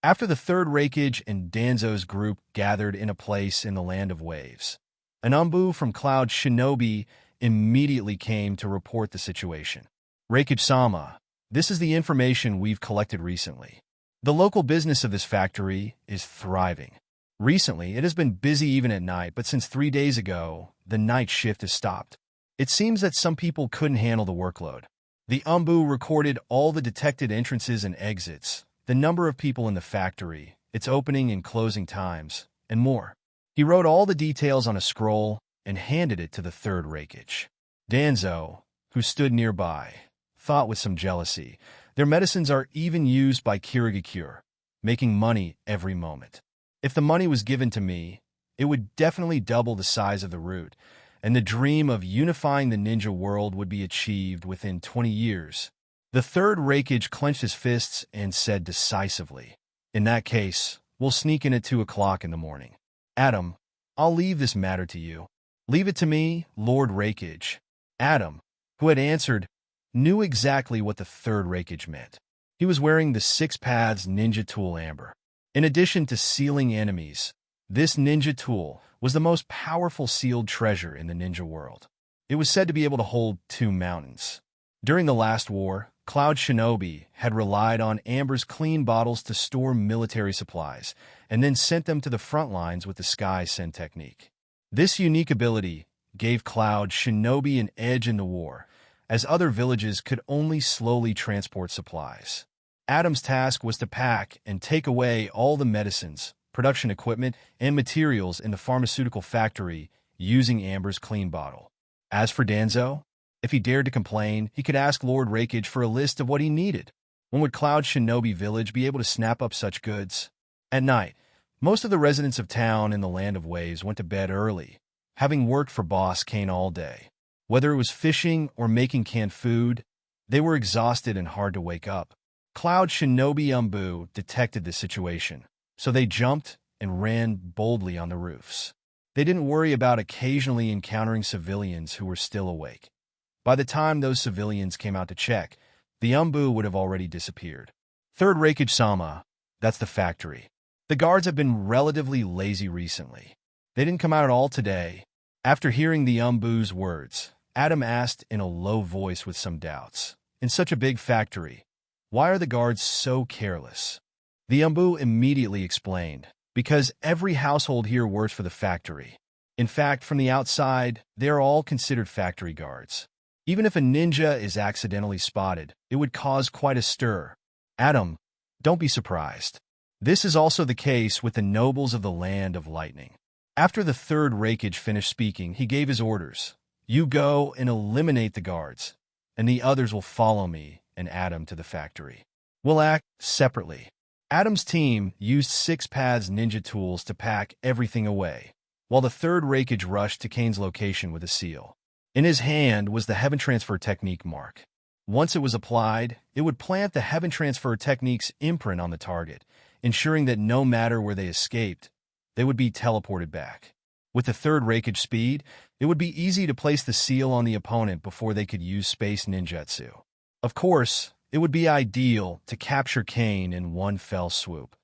A: After the third Hokage and Danzo's group gathered in a place in the Land of Waves, an Umbu from Cloud Shinobi immediately came to report the situation. Hokage-sama, this is the information we've collected recently. The local business of this factory is thriving. Recently, it has been busy even at night, but since 3 days ago, the night shift has stopped. It seems that some people couldn't handle the workload. The Umbu recorded all the detected entrances and exits, the number of people in the factory, its opening and closing times, and more. He wrote all the details on a scroll and handed it to the third Hokage. Danzo, who stood nearby, thought with some jealousy. Their medicines are even used by Kirigakure, making money every moment. If the money was given to me, it would definitely double the size of the route, and the dream of unifying the ninja world would be achieved within 20 years. The third Hokage clenched his fists and said decisively, in that case, we'll sneak in at 2 o'clock in the morning. Adam, I'll leave this matter to you. Leave it to me, Lord Hokage. Adam, who had answered, knew exactly what the third Hokage meant. He was wearing the 6 paths ninja tool amber. In addition to sealing enemies, this ninja tool was the most powerful sealed treasure in the ninja world. It was said to be able to hold 2 mountains. During the last war, Cloud Shinobi had relied on Amber's clean bottles to store military supplies, and then sent them to the front lines with the Sky Send technique. This unique ability gave Cloud Shinobi an edge in the war, as other villages could only slowly transport supplies. Adam's task was to pack and take away all the medicines, production equipment, and materials in the pharmaceutical factory using Amber's clean bottle. As for Danzo, if he dared to complain, he could ask Lord Rakage for a list of what he needed. When would Cloud Shinobi Village be able to snap up such goods? At night, most of the residents of town in the Land of Waves went to bed early, having worked for Boss Cain all day. Whether it was fishing or making canned food, they were exhausted and hard to wake up. Cloud Shinobi Umbu detected the situation, so they jumped and ran boldly on the roofs. They didn't worry about occasionally encountering civilians who were still awake. By the time those civilians came out to check, the Umbu would have already disappeared. Third Rakage-sama, that's the factory. The guards have been relatively lazy recently. They didn't come out at all today. After hearing the Umbu's words, Adam asked in a low voice with some doubts, "In such a big factory, why are the guards so careless?" The Umbu immediately explained, "Because every household here works for the factory. In fact, from the outside, they are all considered factory guards. Even if a ninja is accidentally spotted, it would cause quite a stir. Adam, don't be surprised. This is also the case with the nobles of the Land of Lightning." After the third Rakage finished speaking, he gave his orders. "You go and eliminate the guards, and the others will follow me and Adam to the factory. We'll act separately." Adam's team used 6 paths ninja tools to pack everything away, while the third Rakage rushed to Cain's location with a seal. In his hand was the Heaven Transfer Technique mark. Once it was applied, it would plant the Heaven Transfer Technique's imprint on the target, ensuring that no matter where they escaped, they would be teleported back. With the third Rakage speed, it would be easy to place the seal on the opponent before they could use space ninjutsu. Of course, it would be ideal to capture Cain in one fell swoop.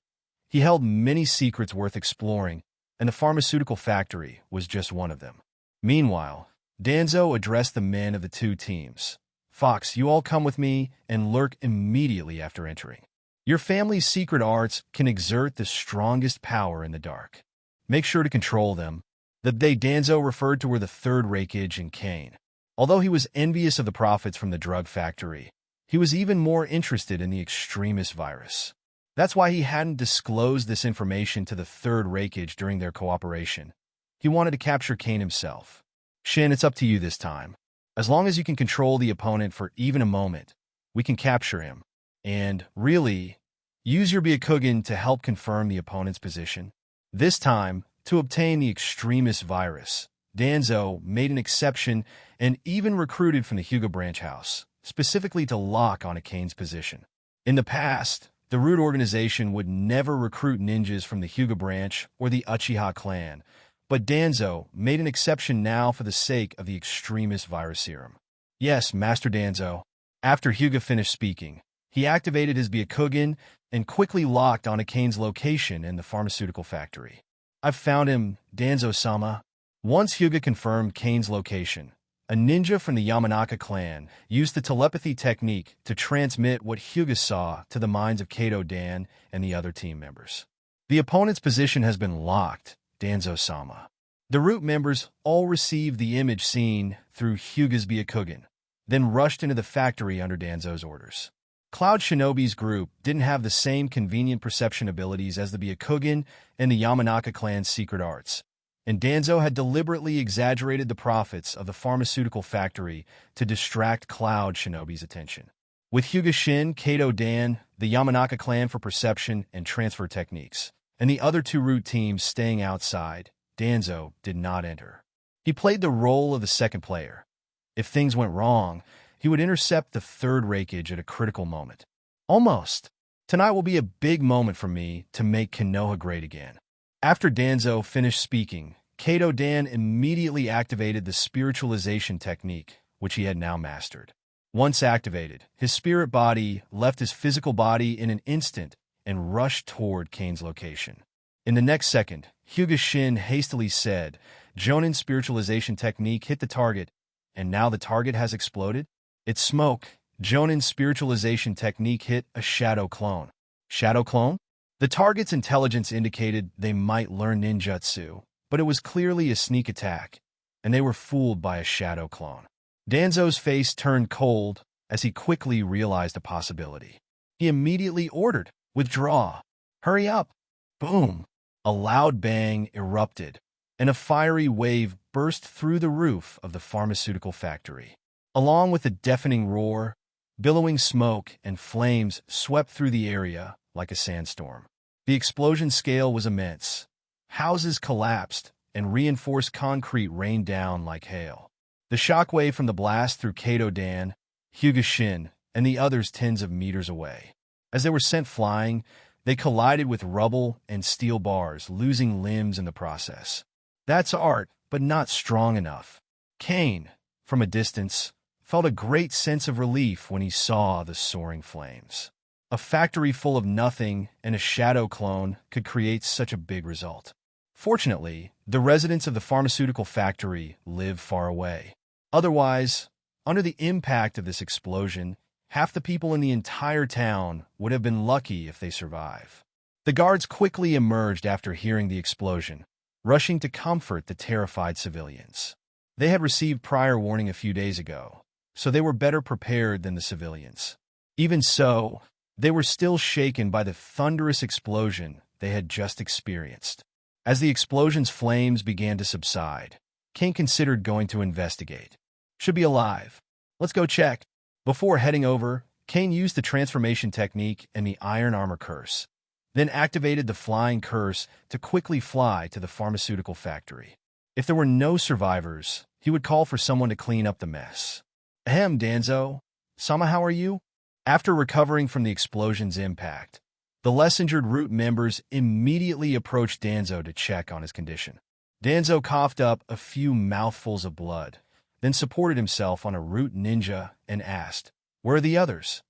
A: He held many secrets worth exploring, and the pharmaceutical factory was just one of them. Meanwhile, Danzo addressed the men of the 2 teams. "Fox, you all come with me and lurk immediately after entering. Your family's secret arts can exert the strongest power in the dark. Make sure to control them." The they Danzo referred to were the third Rakage and Cain. Although he was envious of the profits from the drug factory, he was even more interested in the extremist virus. That's why he hadn't disclosed this information to the third Rakage during their cooperation. He wanted to capture Cain himself. "Shin, it's up to you this time. As long as you can control the opponent for even a moment, we can capture him. And, really, use your Byakugan to help confirm the opponent's position." This time, to obtain the extremist virus, Danzo made an exception and even recruited from the Hyuga branch house, specifically to lock on Cain's position. In the past, the Root organization would never recruit ninjas from the Hyuga branch or the Uchiha clan, but Danzo made an exception now for the sake of the extremist virus serum. "Yes, Master Danzo." After Hyuga finished speaking, he activated his Byakugan and quickly locked on Cain's location in the pharmaceutical factory. "I've found him, Danzo-sama." Once Hyuga confirmed Cain's location, a ninja from the Yamanaka clan used the telepathy technique to transmit what Hyuga saw to the minds of Kato Dan and the other team members. "The opponent's position has been locked, Danzo-sama." The Root members all received the image seen through Hyuga's Byakugan, then rushed into the factory under Danzo's orders. Cloud Shinobi's group didn't have the same convenient perception abilities as the Byakugan and the Yamanaka clan's secret arts, and Danzo had deliberately exaggerated the profits of the pharmaceutical factory to distract Cloud Shinobi's attention. With Hyuga Shin, Kato Dan, the Yamanaka clan for perception and transfer techniques, and the other 2 Root teams staying outside, Danzo did not enter. He played the role of the second player. If things went wrong, he would intercept the third Rakage at a critical moment. "Almost. Tonight will be a big moment for me to make Konoha great again." After Danzo finished speaking, Kato Dan immediately activated the spiritualization technique, which he had now mastered. Once activated, his spirit body left his physical body in an instant and rushed toward Cain's location. In the next second, Hyuga Shin hastily said, "Jonin spiritualization technique hit the target, and now the target has exploded?" "It's smoke." Jonin's spiritualization technique hit a shadow clone. Shadow clone? The target's intelligence indicated they might learn ninjutsu, but it was clearly a sneak attack, and they were fooled by a shadow clone. Danzo's face turned cold as he quickly realized a possibility. He immediately ordered, "Withdraw. Hurry up." Boom! A loud bang erupted, and a fiery wave burst through the roof of the pharmaceutical factory. Along with a deafening roar, billowing smoke and flames swept through the area like a sandstorm. The explosion scale was immense. Houses collapsed, and reinforced concrete rained down like hail. The shockwave from the blast threw Kaido-dan, Hyuga-shin, and the others tens of meters away. As they were sent flying, they collided with rubble and steel bars, losing limbs in the process. That's art, but not strong enough. Cain, from a distance, felt a great sense of relief when he saw the soaring flames. A factory full of nothing and a shadow clone could create such a big result. Fortunately, the residents of the pharmaceutical factory live far away. Otherwise, under the impact of this explosion, half the people in the entire town would have been lucky if they survive. The guards quickly emerged after hearing the explosion, rushing to comfort the terrified civilians. They had received prior warning a few days ago, so they were better prepared than the civilians. Even so, they were still shaken by the thunderous explosion they had just experienced. As the explosion's flames began to subside, Cain considered going to investigate. Should be alive. Let's go check. Before heading over, Cain used the transformation technique and the iron armor curse, then activated the flying curse to quickly fly to the pharmaceutical factory. If there were no survivors, he would call for someone to clean up the mess. Ahem, Danzo. Sama, how are you? After recovering from the explosion's impact, the less injured Root members immediately approached Danzo to check on his condition. Danzo coughed up a few mouthfuls of blood, then supported himself on a Root ninja and asked, "Where are the others?"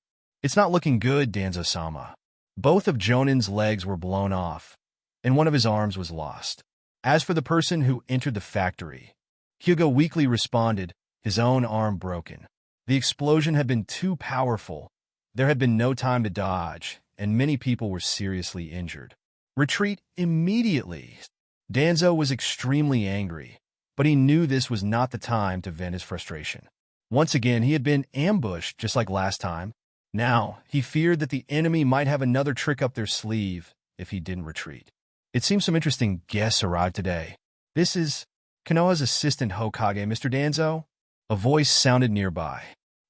A: "It's not looking good, Danzo-sama." Both of Jonin's legs were blown off, and one of his arms was lost. As for the person who entered the factory, Hyuga weakly responded, his own arm broken. The explosion had been too powerful. There had been no time to dodge, and many people were seriously injured. Retreat immediately. Danzo was extremely angry, but he knew this was not the time to vent his frustration. Once again, he had been ambushed just like last time. Now, he feared that the enemy might have another trick up their sleeve if he didn't retreat. It seems some interesting guests arrived today. This is Konoha's assistant Hokage, Mr. Danzo. A voice sounded nearby.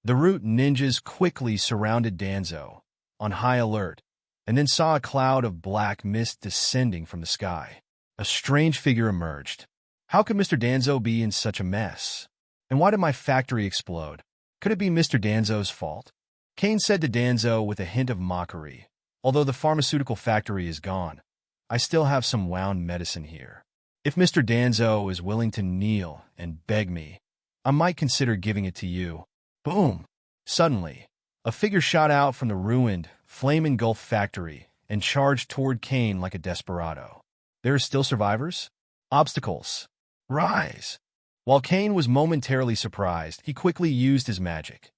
A: The Root ninjas quickly surrounded Danzo, on high alert, and then saw a cloud of black mist descending from the sky. A strange figure emerged. How could Mr. Danzo be in such a mess? And why did my factory explode? Could it be Mr. Danzo's fault? Cain said to Danzo with a hint of mockery, "Although the pharmaceutical factory is gone, I still have some wound medicine here. If Mr. Danzo is willing to kneel and beg me, I might consider giving it to you." Boom! Suddenly, a figure shot out from the ruined, flame-engulfed factory and charged toward Cain like a desperado. There are still survivors? Obstacles. Rise! While Cain was momentarily surprised, he quickly used his magic.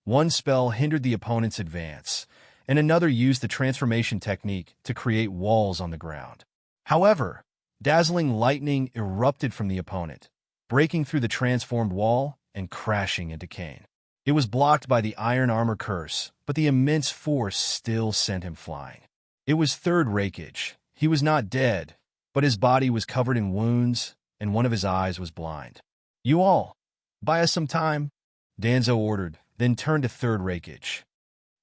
A: One spell hindered the opponent's advance, and another used the transformation technique to create walls on the ground. However, dazzling lightning erupted from the opponent, breaking through the transformed wall and crashing into Cain. It was blocked by the iron armor curse, but the immense force still sent him flying. It was third rakeage. He was not dead, but his body was covered in wounds, and one of his eyes was blind. "You all, buy us some time," Danzo ordered, then turned to third rakeage.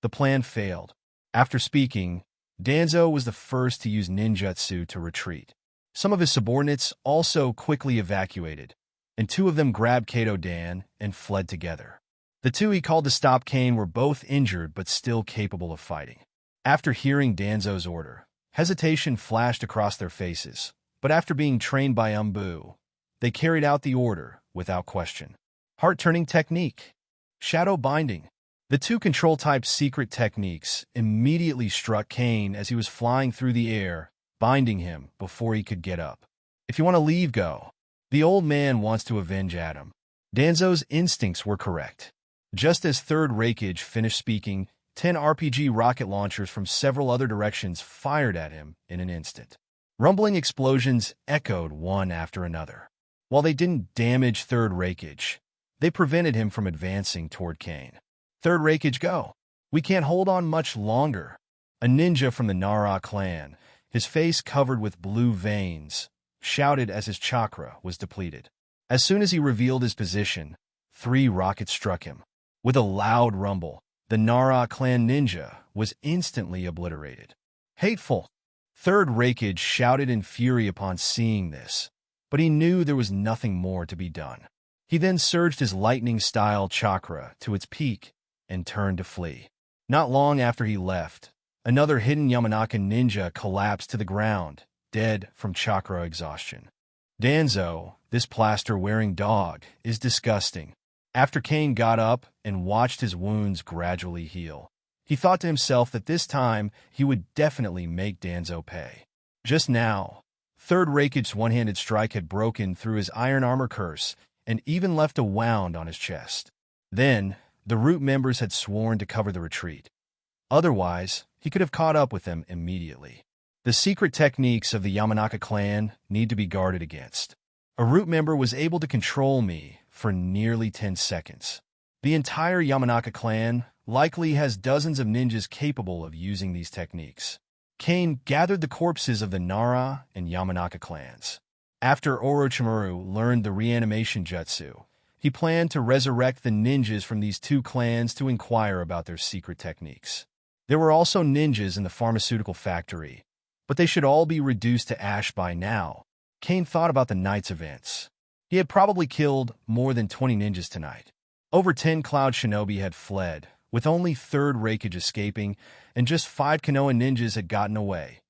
A: The plan failed. After speaking, Danzo was the first to use ninjutsu to retreat. Some of his subordinates also quickly evacuated, and two of them grabbed Kaido-dan and fled together. The two he called to stop Cain were both injured but still capable of fighting. After hearing Danzo's order, hesitation flashed across their faces, but after being trained by Umbu, they carried out the order without question. Heart-turning technique. Shadow binding. The two control-type secret techniques immediately struck Cain as he was flying through the air, binding him before he could get up. "If you want to leave, go. The old man wants to avenge Adam." Danzo's instincts were correct. Just as third rakeage finished speaking, 10 RPG rocket launchers from several other directions fired at him in an instant. Rumbling explosions echoed one after another. While they didn't damage third rakeage, they prevented him from advancing toward Cain. "Third rakeage, go. We can't hold on much longer." A ninja from the Nara clan, his face covered with blue veins, shouted as his chakra was depleted. As soon as he revealed his position, 3 rockets struck him. With a loud rumble, the Nara clan ninja was instantly obliterated. Hateful! Third Raikage shouted in fury upon seeing this, but he knew there was nothing more to be done. He then surged his lightning-style chakra to its peak and turned to flee. Not long after he left, another hidden Yamanaka ninja collapsed to the ground, dead from chakra exhaustion. Danzo, this plaster-wearing dog, is disgusting. After Cain got up and watched his wounds gradually heal, he thought to himself that this time he would definitely make Danzo pay. Just now, Third Raikage's one-handed strike had broken through his iron armor curse and even left a wound on his chest. Then, the Root members had sworn to cover the retreat. Otherwise, he could have caught up with them immediately. The secret techniques of the Yamanaka clan need to be guarded against. A Root member was able to control me for nearly 10 seconds. The entire Yamanaka clan likely has dozens of ninjas capable of using these techniques. Cain gathered the corpses of the Nara and Yamanaka clans. After Orochimaru learned the reanimation jutsu, he planned to resurrect the ninjas from these 2 clans to inquire about their secret techniques. There were also ninjas in the pharmaceutical factory, but they should all be reduced to ash by now. Cain thought about the night's events. He had probably killed more than 20 ninjas tonight. Over 10 Cloud Shinobi had fled, with only Third Raikage escaping, and just 5 Konoha ninjas had gotten away.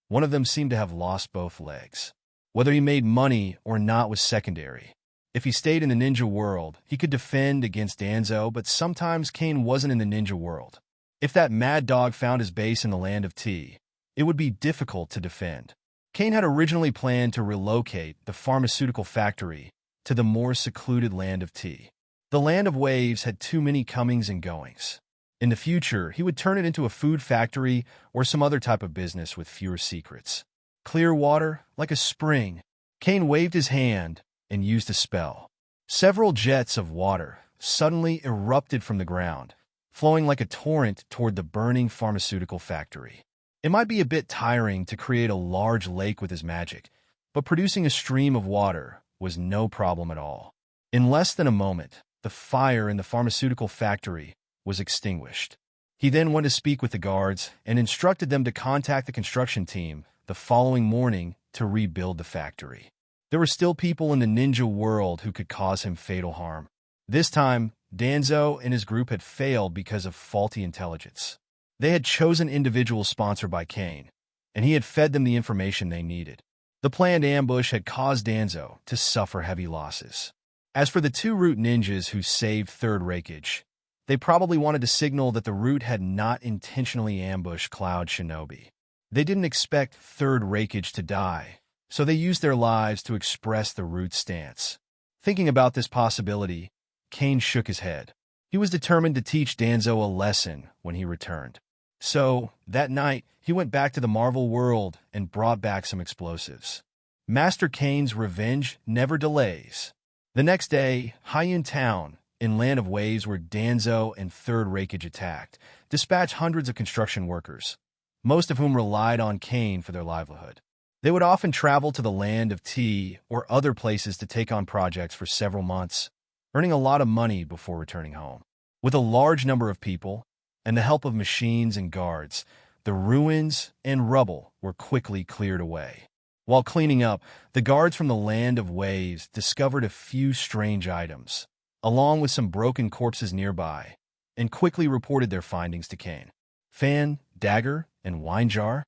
A: One of them seemed to have lost both legs. Whether he made money or not was secondary. If he stayed in the ninja world, he could defend against Danzo, but sometimes Cain wasn't in the ninja world. If that mad dog found his base in the land of tea, it would be difficult to defend. Cain had originally planned to relocate the pharmaceutical factory to the more secluded land of tea. The land of waves had too many comings and goings. In the future, he would turn it into a food factory or some other type of business with fewer secrets. Clear water, like a spring. Cain waved his hand and used a spell. Several jets of water suddenly erupted from the ground, flowing like a torrent toward the burning pharmaceutical factory. It might be a bit tiring to create a large lake with his magic, but producing a stream of water was no problem at all. In less than a moment, the fire in the pharmaceutical factory was extinguished. He then went to speak with the guards and instructed them to contact the construction team the following morning to rebuild the factory. There were still people in the ninja world who could cause him fatal harm. This time, Danzo and his group had failed because of faulty intelligence. They had chosen individuals sponsored by Cain, and he had fed them the information they needed. The planned ambush had caused Danzo to suffer heavy losses. As for the 2 Root ninjas who saved Third Raikage, they probably wanted to signal that the Root had not intentionally ambushed Cloud Shinobi. They didn't expect Third Raikage to die, so they used their lives to express the Root's stance. Thinking about this possibility, Cain shook his head. He was determined to teach Danzo a lesson when he returned. So, that night, he went back to the Marvel world and brought back some explosives. Master Cain's revenge never delays. The next day, Hyun Town, in Land of Waves where Danzo and Third Raikage attacked, dispatched hundreds of construction workers, most of whom relied on Cain for their livelihood. They would often travel to the Land of Tea or other places to take on projects for several months, earning a lot of money before returning home. With a large number of people, and the help of machines and guards, the ruins and rubble were quickly cleared away. While cleaning up, the guards from the Land of Waves discovered a few strange items, along with some broken corpses nearby, and quickly reported their findings to Cain. Fan, dagger, and wine jar?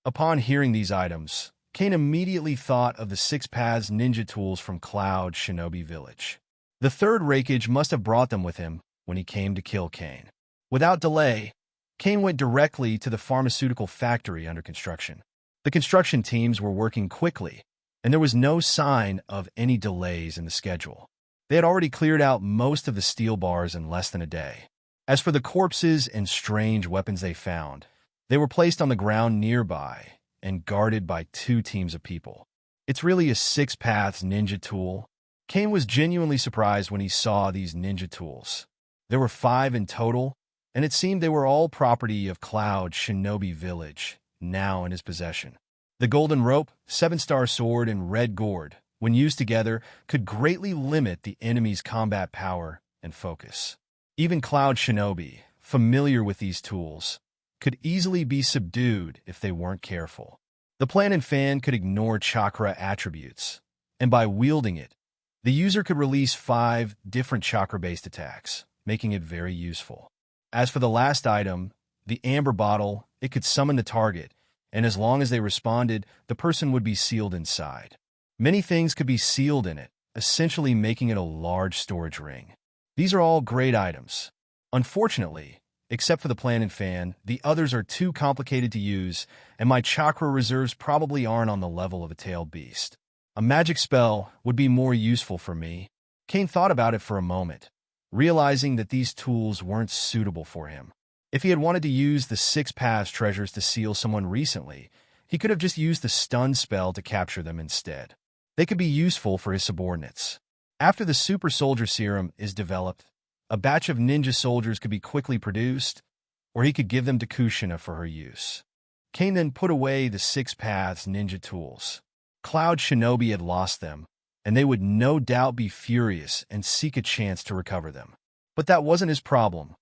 A: Upon hearing these items, Cain immediately thought of the 6 Paths ninja tools from Cloud Shinobi Village. The Third Raikage must have brought them with him when he came to kill Cain. Without delay, Cain went directly to the pharmaceutical factory under construction. The construction teams were working quickly, and there was no sign of any delays in the schedule. They had already cleared out most of the steel bars in less than a day. As for the corpses and strange weapons they found, they were placed on the ground nearby and guarded by 2 teams of people. It's really a 6 Paths ninja tool. Cain was genuinely surprised when he saw these ninja tools. There were 5 in total, and it seemed they were all property of Cloud Shinobi Village, now in his possession. The golden rope, 7-star sword, and red gourd, when used together, could greatly limit the enemy's combat power and focus. Even Cloud Shinobi, familiar with these tools, could easily be subdued if they weren't careful. The Plan and Fan could ignore chakra attributes, and by wielding it, the user could release 5 different chakra-based attacks, making it very useful. As for the last item, the amber bottle, it could summon the target, and as long as they responded, the person would be sealed inside. Many things could be sealed in it, essentially making it a large storage ring. These are all great items. Unfortunately, except for the Plan and Fan, the others are too complicated to use, and my chakra reserves probably aren't on the level of a tailed beast. A magic spell would be more useful for me. Cain thought about it for a moment, realizing that these tools weren't suitable for him. If he had wanted to use the 6 past treasures to seal someone recently, he could have just used the stun spell to capture them instead. They could be useful for his subordinates. After the super soldier serum is developed, a batch of ninja soldiers could be quickly produced, or he could give them to Kusha for her use. Cain then put away the 6 paths ninja tools. Cloud Shinobi had lost them, and they would no doubt be furious and seek a chance to recover them. But that wasn't his problem.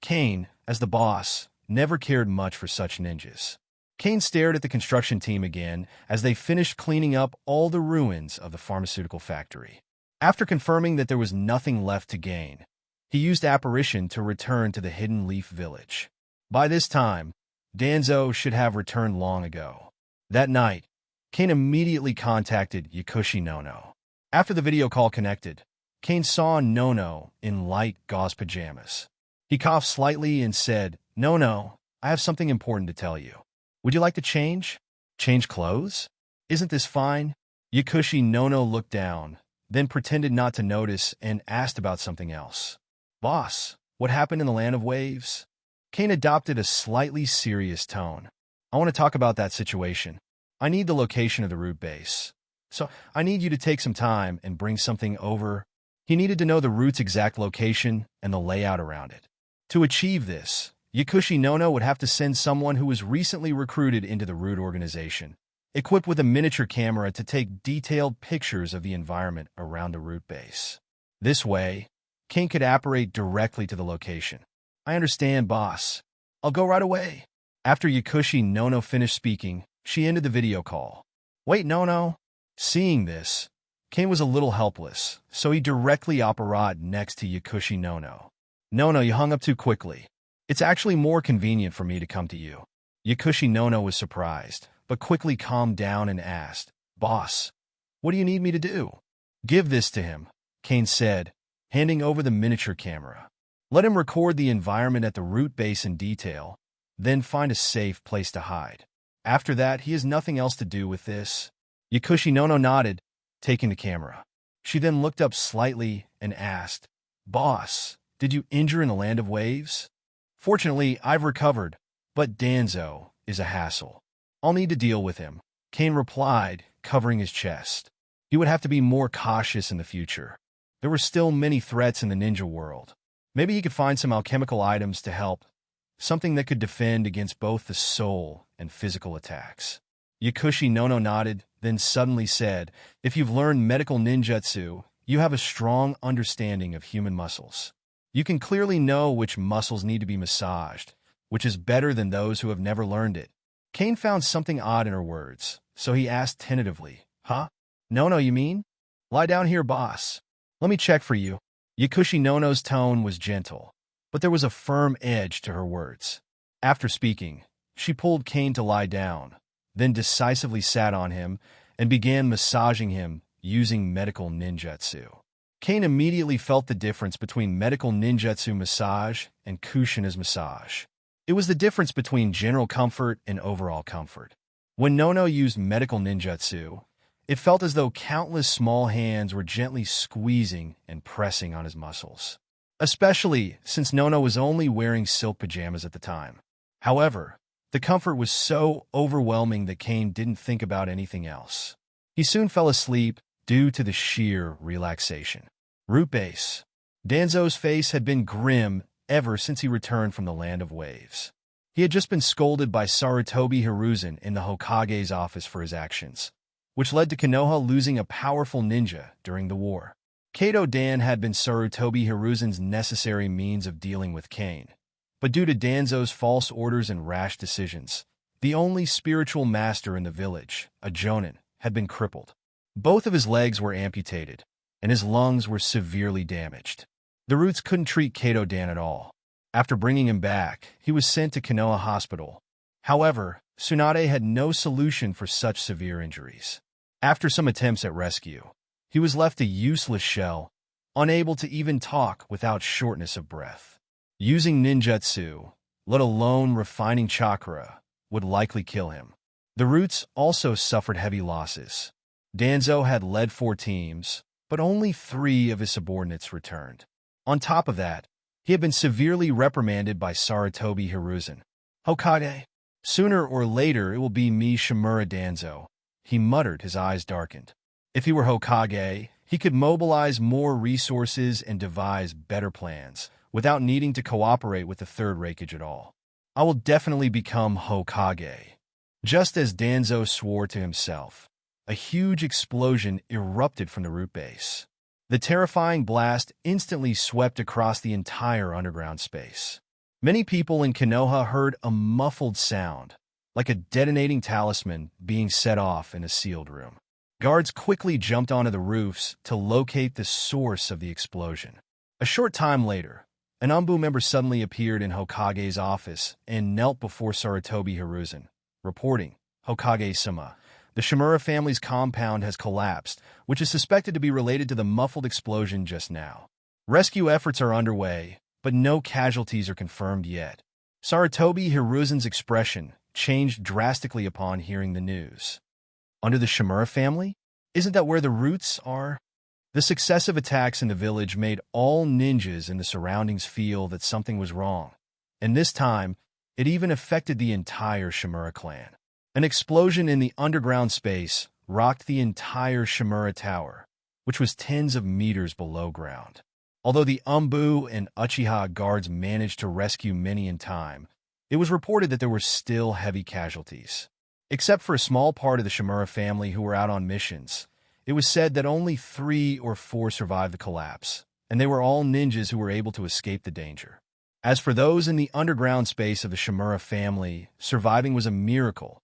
A: Cain, as the boss, never cared much for such ninjas. Cain stared at the construction team again as they finished cleaning up all the ruins of the pharmaceutical factory. After confirming that there was nothing left to gain, he used apparition to return to the Hidden Leaf Village. By this time, Danzo should have returned long ago. That night, Cain immediately contacted Nono. After the video call connected, Cain saw Nono in light gauze pajamas. He coughed slightly and said, "Nono, I have something important to tell you. Would you like to change? Change clothes? Isn't this fine?" Nono looked down, then pretended not to notice and asked about something else. "Boss, what happened in the Land of Waves?" Cain adopted a slightly serious tone. "I want to talk about that situation. I need the location of the root base. So I need you to take some time and bring something over." He needed to know the root's exact location and the layout around it. To achieve this, Nono would have to send someone who was recently recruited into the root organization, equipped with a miniature camera to take detailed pictures of the environment around the root base. This way, Cain could apparate directly to the location. "I understand, boss. I'll go right away." After Nono finished speaking, she ended the video call. "Wait, Nono." Seeing this, Cain was a little helpless, so he directly apparat next to Nono. "Nono, you hung up too quickly. It's actually more convenient for me to come to you." Nono was surprised, but quickly calmed down and asked, "Boss, what do you need me to do?" "Give this to him," Cain said, handing over the miniature camera. "Let him record the environment at the root base in detail, then find a safe place to hide. After that, he has nothing else to do with this." Nono nodded, taking the camera. She then looked up slightly and asked, "Boss, did you injure in the Land of Waves?" "Fortunately, I've recovered, but Danzo is a hassle. I'll need to deal with him," Cain replied, covering his chest. He would have to be more cautious in the future. There were still many threats in the ninja world. Maybe he could find some alchemical items to help, something that could defend against both the soul and physical attacks. Nono nodded, then suddenly said, "If you've learned medical ninjutsu, you have a strong understanding of human muscles. You can clearly know which muscles need to be massaged, which is better than those who have never learned it." Cain found something odd in her words, so he asked tentatively, "Huh? Nono, you mean?" "Lie down here, boss. Let me check for you." Nono's tone was gentle, but there was a firm edge to her words. After speaking, she pulled Cain to lie down, then decisively sat on him and began massaging him using medical ninjutsu. Cain immediately felt the difference between medical ninjutsu massage and Kushina's massage. It was the difference between general comfort and overall comfort. When Nono used medical ninjutsu, it felt as though countless small hands were gently squeezing and pressing on his muscles, especially since Nono was only wearing silk pajamas at the time. However, the comfort was so overwhelming that Cain didn't think about anything else. He soon fell asleep due to the sheer relaxation. Root base. Danzo's face had been grim ever since he returned from the Land of Waves. He had just been scolded by Sarutobi Hiruzen in the Hokage's office for his actions, which led to Konoha losing a powerful ninja during the war. Kado Dan had been Sarutobi Hiruzen's necessary means of dealing with Cain, but due to Danzo's false orders and rash decisions, the only spiritual master in the village, a Jonin, had been crippled. Both of his legs were amputated, and his lungs were severely damaged. The Roots couldn't treat Kado Dan at all. After bringing him back, he was sent to Konoha Hospital. However, Tsunade had no solution for such severe injuries. After some attempts at rescue, he was left a useless shell, unable to even talk without shortness of breath. Using ninjutsu, let alone refining chakra, would likely kill him. The Roots also suffered heavy losses. Danzo had led 4 teams, but only 3 of his subordinates returned. On top of that, he had been severely reprimanded by Sarutobi Hiruzen. Hokage, sooner or later it will be me, Shimura Danzo, he muttered, his eyes darkened. If he were Hokage, he could mobilize more resources and devise better plans, without needing to cooperate with the Third Raikage at all. I will definitely become Hokage. Just as Danzo swore to himself, a huge explosion erupted from the root base. The terrifying blast instantly swept across the entire underground space. Many people in Konoha heard a muffled sound, like a detonating talisman being set off in a sealed room. Guards quickly jumped onto the roofs to locate the source of the explosion. A short time later, an Anbu member suddenly appeared in Hokage's office and knelt before Sarutobi Hiruzen, reporting, "Hokage-sama, the Shimura family's compound has collapsed, which is suspected to be related to the muffled explosion just now. Rescue efforts are underway, but no casualties are confirmed yet." Sarutobi Hiruzen's expression changed drastically upon hearing the news. Under the Shimura family? Isn't that where the Roots are? The successive attacks in the village made all ninjas in the surroundings feel that something was wrong, and this time, it even affected the entire Shimura clan. An explosion in the underground space rocked the entire Shimura Tower, which was tens of meters below ground. Although the Anbu and Uchiha guards managed to rescue many in time, it was reported that there were still heavy casualties. Except for a small part of the Shimura family who were out on missions, it was said that only 3 or 4 survived the collapse, and they were all ninjas who were able to escape the danger. As for those in the underground space of the Shimura family, surviving was a miracle.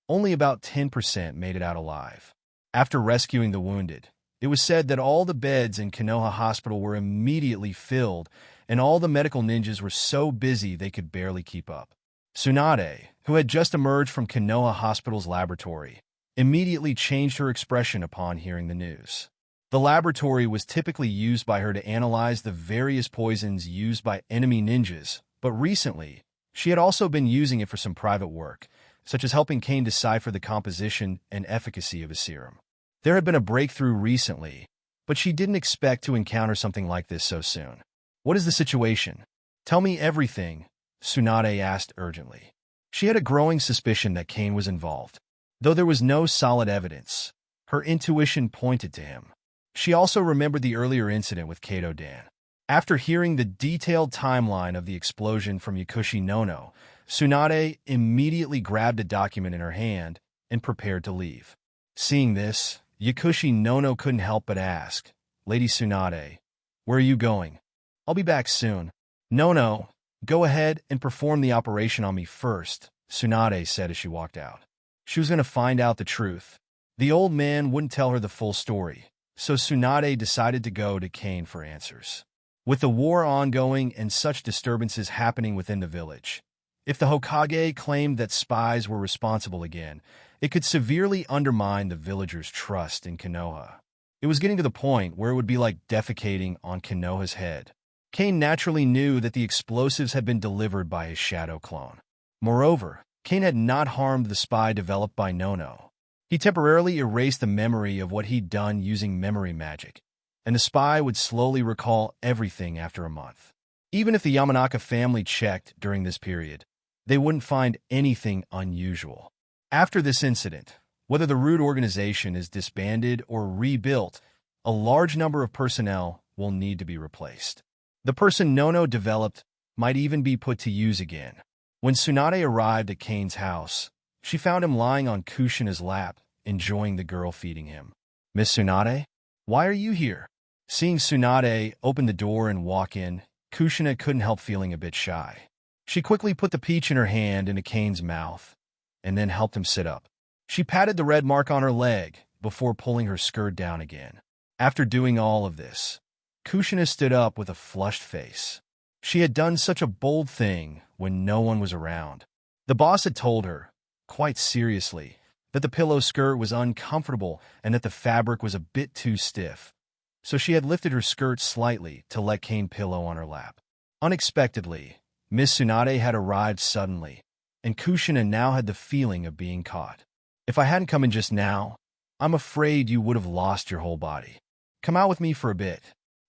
A: Only about 10% made it out alive. After rescuing the wounded, it was said that all the beds in Konoha Hospital were immediately filled, and all the medical ninjas were so busy they could barely keep up. Tsunade, who had just emerged from Konoha Hospital's laboratory, immediately changed her expression upon hearing the news. The laboratory was typically used by her to analyze the various poisons used by enemy ninjas, but recently, she had also been using it for some private work, such as helping Cain decipher the composition and efficacy of his serum. There had been a breakthrough recently, but she didn't expect to encounter something like this so soon. "What is the situation? Tell me everything," Tsunade asked urgently. She had a growing suspicion that Cain was involved. Though there was no solid evidence, her intuition pointed to him. She also remembered the earlier incident with Kado Dan. After hearing the detailed timeline of the explosion from Yakushi Nono, Tsunade immediately grabbed a document in her hand and prepared to leave. Seeing this, Yakushi Nono couldn't help but ask, "Lady Tsunade, where are you going?" "I'll be back soon." "No, go ahead and perform the operation on me first," Tsunade said as she walked out. She was going to find out the truth. The old man wouldn't tell her the full story, so Tsunade decided to go to Cain for answers. With the war ongoing and such disturbances happening within the village, if the Hokage claimed that spies were responsible again, it could severely undermine the villagers' trust in Konoha. It was getting to the point where it would be like defecating on Konoha's head. Cain naturally knew that the explosives had been delivered by his shadow clone. Moreover, Cain had not harmed the spy developed by Nono. He temporarily erased the memory of what he'd done using memory magic, and the spy would slowly recall everything after a month. Even if the Yamanaka family checked during this period, they wouldn't find anything unusual. After this incident, whether the Root organization is disbanded or rebuilt, a large number of personnel will need to be replaced. The person Nono developed might even be put to use again. When Tsunade arrived at Cain's house, she found him lying on Kushina's lap, enjoying the girl feeding him. "Miss Tsunade? Why are you here?" Seeing Tsunade open the door and walk in, Kushina couldn't help feeling a bit shy. She quickly put the peach in her hand into Cain's mouth, and then helped him sit up. She patted the red mark on her leg before pulling her skirt down again. After doing all of this, Kushina stood up with a flushed face. She had done such a bold thing when no one was around. The boss had told her, quite seriously, that the pillow skirt was uncomfortable and that the fabric was a bit too stiff. So she had lifted her skirt slightly to let Cain pillow on her lap. Unexpectedly, Miss Tsunade had arrived suddenly, and Kushina now had the feeling of being caught. "If I hadn't come in just now, I'm afraid you would have lost your whole body. Come out with me for a bit.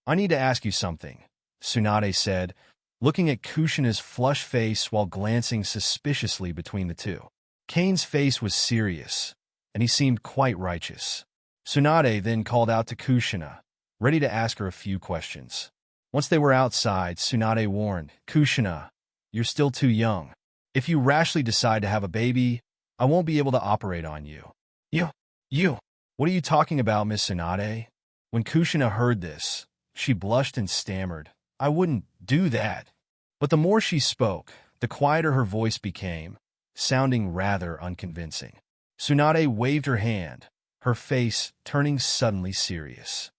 A: I need to ask you something," Tsunade said, looking at Kushina's flushed face while glancing suspiciously between the two. Cain's face was serious, and he seemed quite righteous. Tsunade then called out to Kushina, ready to ask her a few questions. Once they were outside, Tsunade warned, "Kushina, you're still too young. If you rashly decide to have a baby, I won't be able to operate on you." You, what are you talking about, Miss Tsunade?" When Kushina heard this, she blushed and stammered, "I wouldn't do that." But the more she spoke, the quieter her voice became, sounding rather unconvincing. Tsunade waved her hand, her face turning suddenly serious.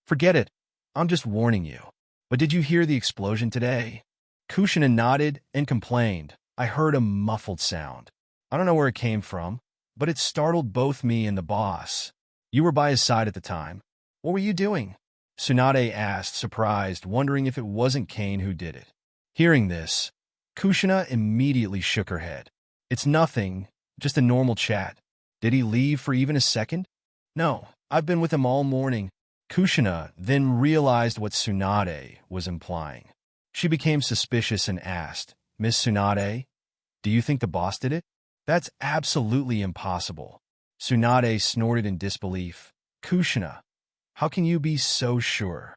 A: "Forget it. I'm just warning you. But did you hear the explosion today?" Kushina nodded and complained, "I heard a muffled sound. I don't know where it came from, but it startled both me and the boss. You were by his side at the time. What were you doing?" Tsunade asked, surprised, wondering if it wasn't Cain who did it. Hearing this, Kushina immediately shook her head. "It's nothing, just a normal chat. Did he leave for even a second?" "No, I've been with him all morning." Kushina then realized what Tsunade was implying. She became suspicious and asked, "Miss Tsunade, do you think the boss did it?" "That's absolutely impossible." Tsunade snorted in disbelief. "Kushina, how can you be so sure?"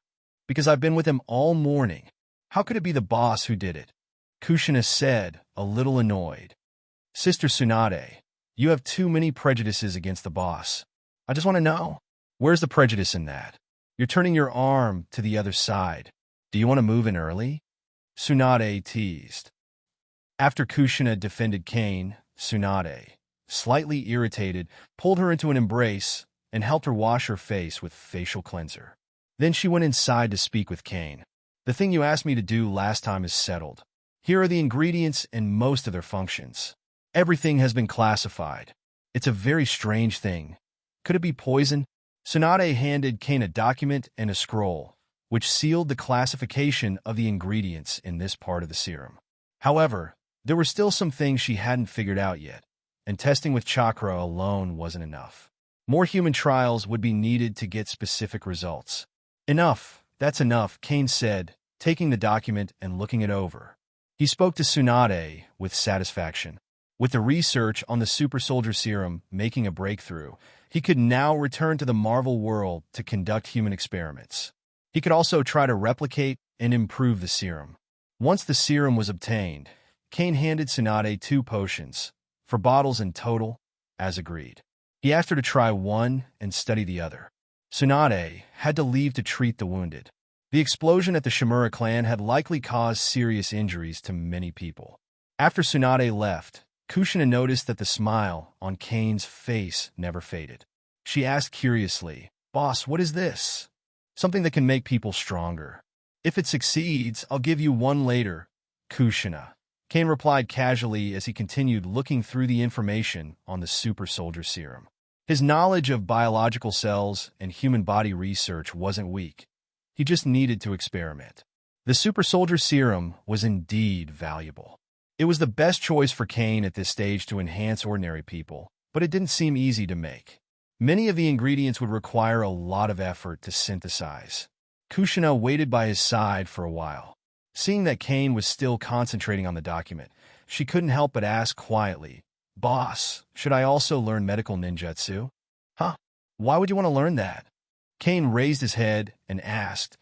A: "Because I've been with him all morning. How could it be the boss who did it?" Kushina said, a little annoyed. "Sister Tsunade, you have too many prejudices against the boss. I just want to know, where's the prejudice in that? You're turning your arm to the other side. Do you want to move in early?" Tsunade teased. After Kushina defended Cain, Tsunade, slightly irritated, pulled her into an embrace and helped her wash her face with facial cleanser. Then she went inside to speak with Cain. "The thing you asked me to do last time is settled. Here are the ingredients and most of their functions. Everything has been classified. It's a very strange thing. Could it be poison?" Tsunade handed Cain a document and a scroll, which sealed the classification of the ingredients in this part of the serum. However, there were still some things she hadn't figured out yet, and testing with chakra alone wasn't enough. More human trials would be needed to get specific results. "Enough, that's enough," Cain said, taking the document and looking it over. He spoke to Tsunade with satisfaction. With the research on the super soldier serum making a breakthrough, he could now return to the Marvel world to conduct human experiments. He could also try to replicate and improve the serum. Once the serum was obtained, Cain handed Tsunade 2 potions, 4 bottles in total, as agreed. He asked her to try one and study the other. Tsunade had to leave to treat the wounded. The explosion at the Shimura clan had likely caused serious injuries to many people. After Tsunade left, Kushina noticed that the smile on Cain's face never faded. She asked curiously, "Boss, what is this?" "Something that can make people stronger. If it succeeds, I'll give you one later, Kushina." Cain replied casually as he continued looking through the information on the super soldier serum. His knowledge of biological cells and human body research wasn't weak. He just needed to experiment. The super soldier serum was indeed valuable. It was the best choice for Cain at this stage to enhance ordinary people, but it didn't seem easy to make. Many of the ingredients would require a lot of effort to synthesize. Kushina waited by his side for a while. Seeing that Cain was still concentrating on the document, she couldn't help but ask quietly, "Boss, should I also learn medical ninjutsu?" "Huh? Why would you want to learn that?" Cain raised his head and asked,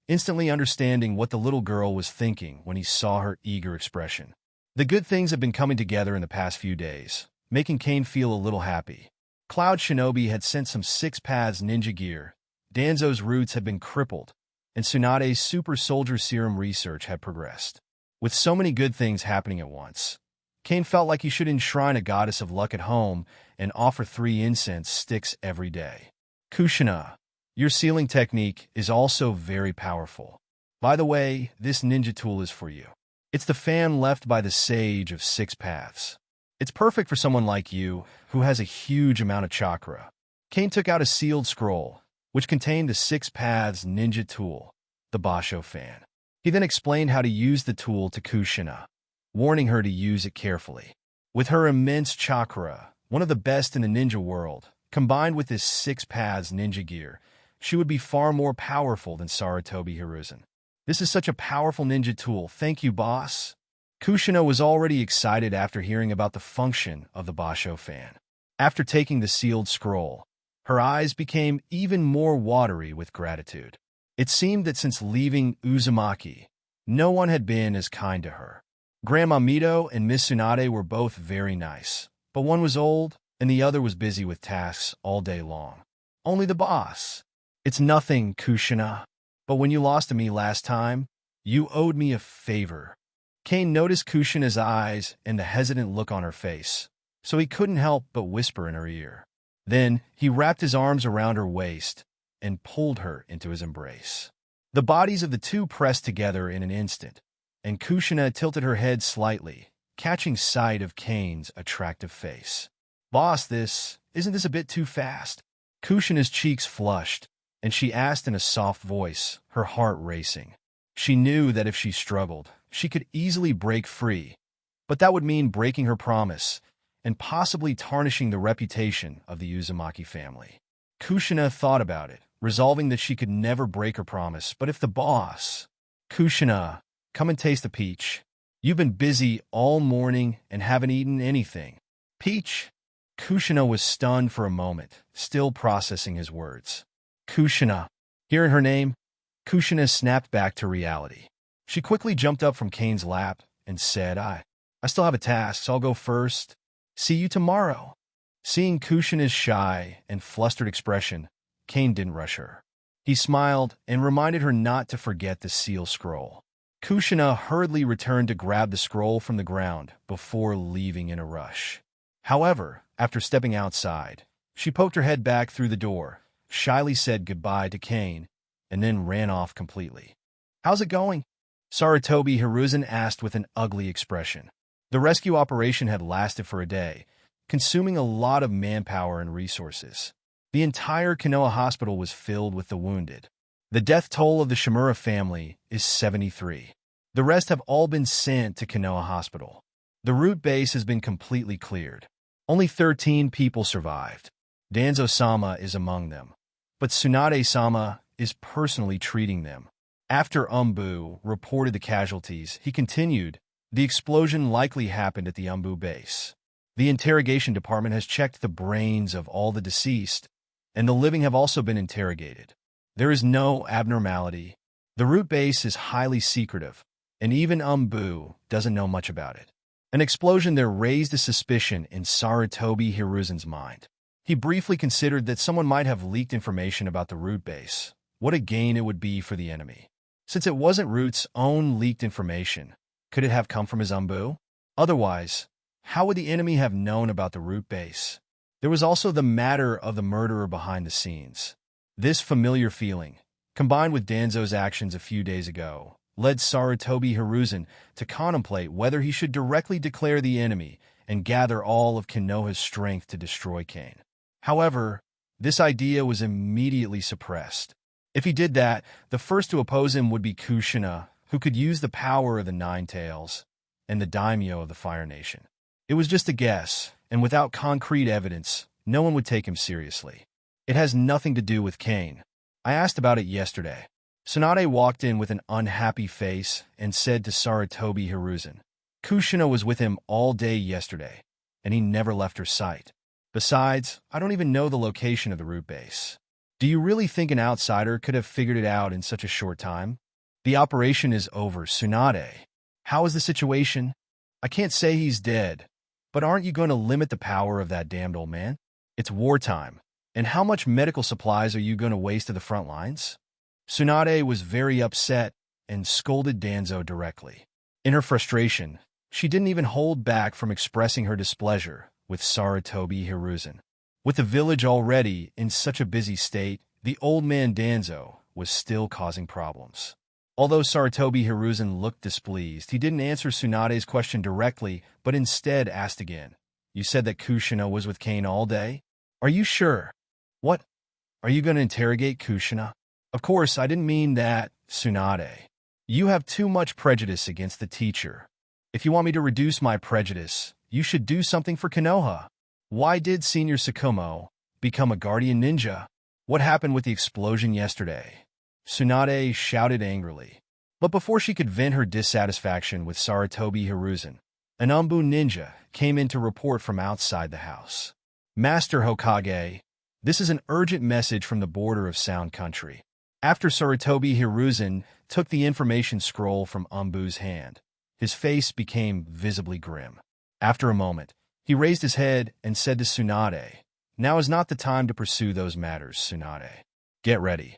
A: instantly understanding what the little girl was thinking when he saw her eager expression. The good things have been coming together in the past few days, making Cain feel a little happy. Cloud Shinobi had sent some Six Paths ninja gear, Danzo's roots had been crippled, and Tsunade's super soldier serum research had progressed. With so many good things happening at once, Cain felt like he should enshrine a goddess of luck at home and offer 3 incense sticks every day. Kushina, your sealing technique is also very powerful. By the way, this ninja tool is for you. It's the fan left by the Sage of Six Paths. It's perfect for someone like you who has a huge amount of chakra. Cain took out a sealed scroll, which contained the Six Paths ninja tool, the Basho fan. He then explained how to use the tool to Kushina, warning her to use it carefully. With her immense chakra, one of the best in the ninja world, combined with this Six Paths ninja gear, she would be far more powerful than Sarutobi Hiruzen. This is such a powerful ninja tool, thank you, boss. Kushina was already excited after hearing about the function of the Basho fan. After taking the sealed scroll, her eyes became even more watery with gratitude. It seemed that since leaving Uzumaki, no one had been as kind to her. Grandma Mito and Miss Tsunade were both very nice, but one was old and the other was busy with tasks all day long. Only the boss. It's nothing, Kushina. But when you lost to me last time, you owed me a favor. Cain noticed Kushina's eyes and the hesitant look on her face, so he couldn't help but whisper in her ear. Then he wrapped his arms around her waist and pulled her into his embrace. The bodies of the two pressed together in an instant, and Kushina tilted her head slightly, catching sight of Cain's attractive face. Boss, isn't this a bit too fast? Kushina's cheeks flushed, and she asked in a soft voice, her heart racing. She knew that if she struggled, she could easily break free, but that would mean breaking her promise and possibly tarnishing the reputation of the Uzumaki family. Kushina thought about it, resolving that she could never break her promise, but if the boss... Kushina, come and taste the peach. You've been busy all morning and haven't eaten anything. Peach? Kushina was stunned for a moment, still processing his words. Kushina. Hearing her name, Kushina snapped back to reality. She quickly jumped up from Cain's lap and said, I still have a task, so I'll go first. See you tomorrow. Seeing Kushina's shy and flustered expression, Cain didn't rush her. He smiled and reminded her not to forget the seal scroll. Kushina hurriedly returned to grab the scroll from the ground before leaving in a rush. However, after stepping outside, she poked her head back through the door, shyly said goodbye to Cain, and then ran off completely. How's it going? Sarutobi Hiruzen asked with an ugly expression. The rescue operation had lasted for a day, consuming a lot of manpower and resources. The entire Konoha hospital was filled with the wounded. The death toll of the Shimura family is 73. The rest have all been sent to Konoha Hospital. The root base has been completely cleared. Only 13 people survived. Danzo-sama is among them, but Tsunade-sama is personally treating them. After Umbu reported the casualties, he continued, the explosion likely happened at the Umbu base. The interrogation department has checked the brains of all the deceased, and the living have also been interrogated. There is no abnormality. The root base is highly secretive, and even Umbu doesn't know much about it. An explosion there raised a suspicion in Sarutobi Hiruzen's mind. He briefly considered that someone might have leaked information about the root base. What a gain it would be for the enemy. Since it wasn't Root's own leaked information, could it have come from his Umbu? Otherwise, how would the enemy have known about the root base? There was also the matter of the murderer behind the scenes. This familiar feeling, combined with Danzo's actions a few days ago, led Sarutobi Hiruzen to contemplate whether he should directly declare the enemy and gather all of Konoha's strength to destroy Cain. However, this idea was immediately suppressed. If he did that, the first to oppose him would be Kushina, who could use the power of the Nine Tails and the daimyo of the Fire Nation. It was just a guess, and without concrete evidence, no one would take him seriously. It has nothing to do with Cain. I asked about it yesterday. Tsunade walked in with an unhappy face and said to Sarutobi Hiruzen, Kushina was with him all day yesterday, and he never left her sight. Besides, I don't even know the location of the root base. Do you really think an outsider could have figured it out in such a short time? The operation is over, Tsunade. How is the situation? I can't say he's dead, but aren't you going to limit the power of that damned old man? It's wartime, and how much medical supplies are you going to waste to the front lines? Tsunade was very upset and scolded Danzo directly. In her frustration, she didn't even hold back from expressing her displeasure with Sarutobi Hiruzen. With the village already in such a busy state, the old man Danzo was still causing problems. Although Sarutobi Hiruzen looked displeased, he didn't answer Tsunade's question directly, but instead asked again. You said that Kushina was with Cain all day? Are you sure? What? Are you going to interrogate Kushina? Of course, I didn't mean that, Tsunade. You have too much prejudice against the teacher. If you want me to reduce my prejudice, you should do something for Konoha. Why did Senior Sakumo become a guardian ninja? What happened with the explosion yesterday? Tsunade shouted angrily. But before she could vent her dissatisfaction with Sarutobi Hiruzen, an Umbu ninja came in to report from outside the house. Master Hokage, this is an urgent message from the border of Sound Country. After Sarutobi Hiruzen took the information scroll from Umbu's hand, his face became visibly grim. After a moment, he raised his head and said to Tsunade, Now is not the time to pursue those matters, Tsunade. Get ready.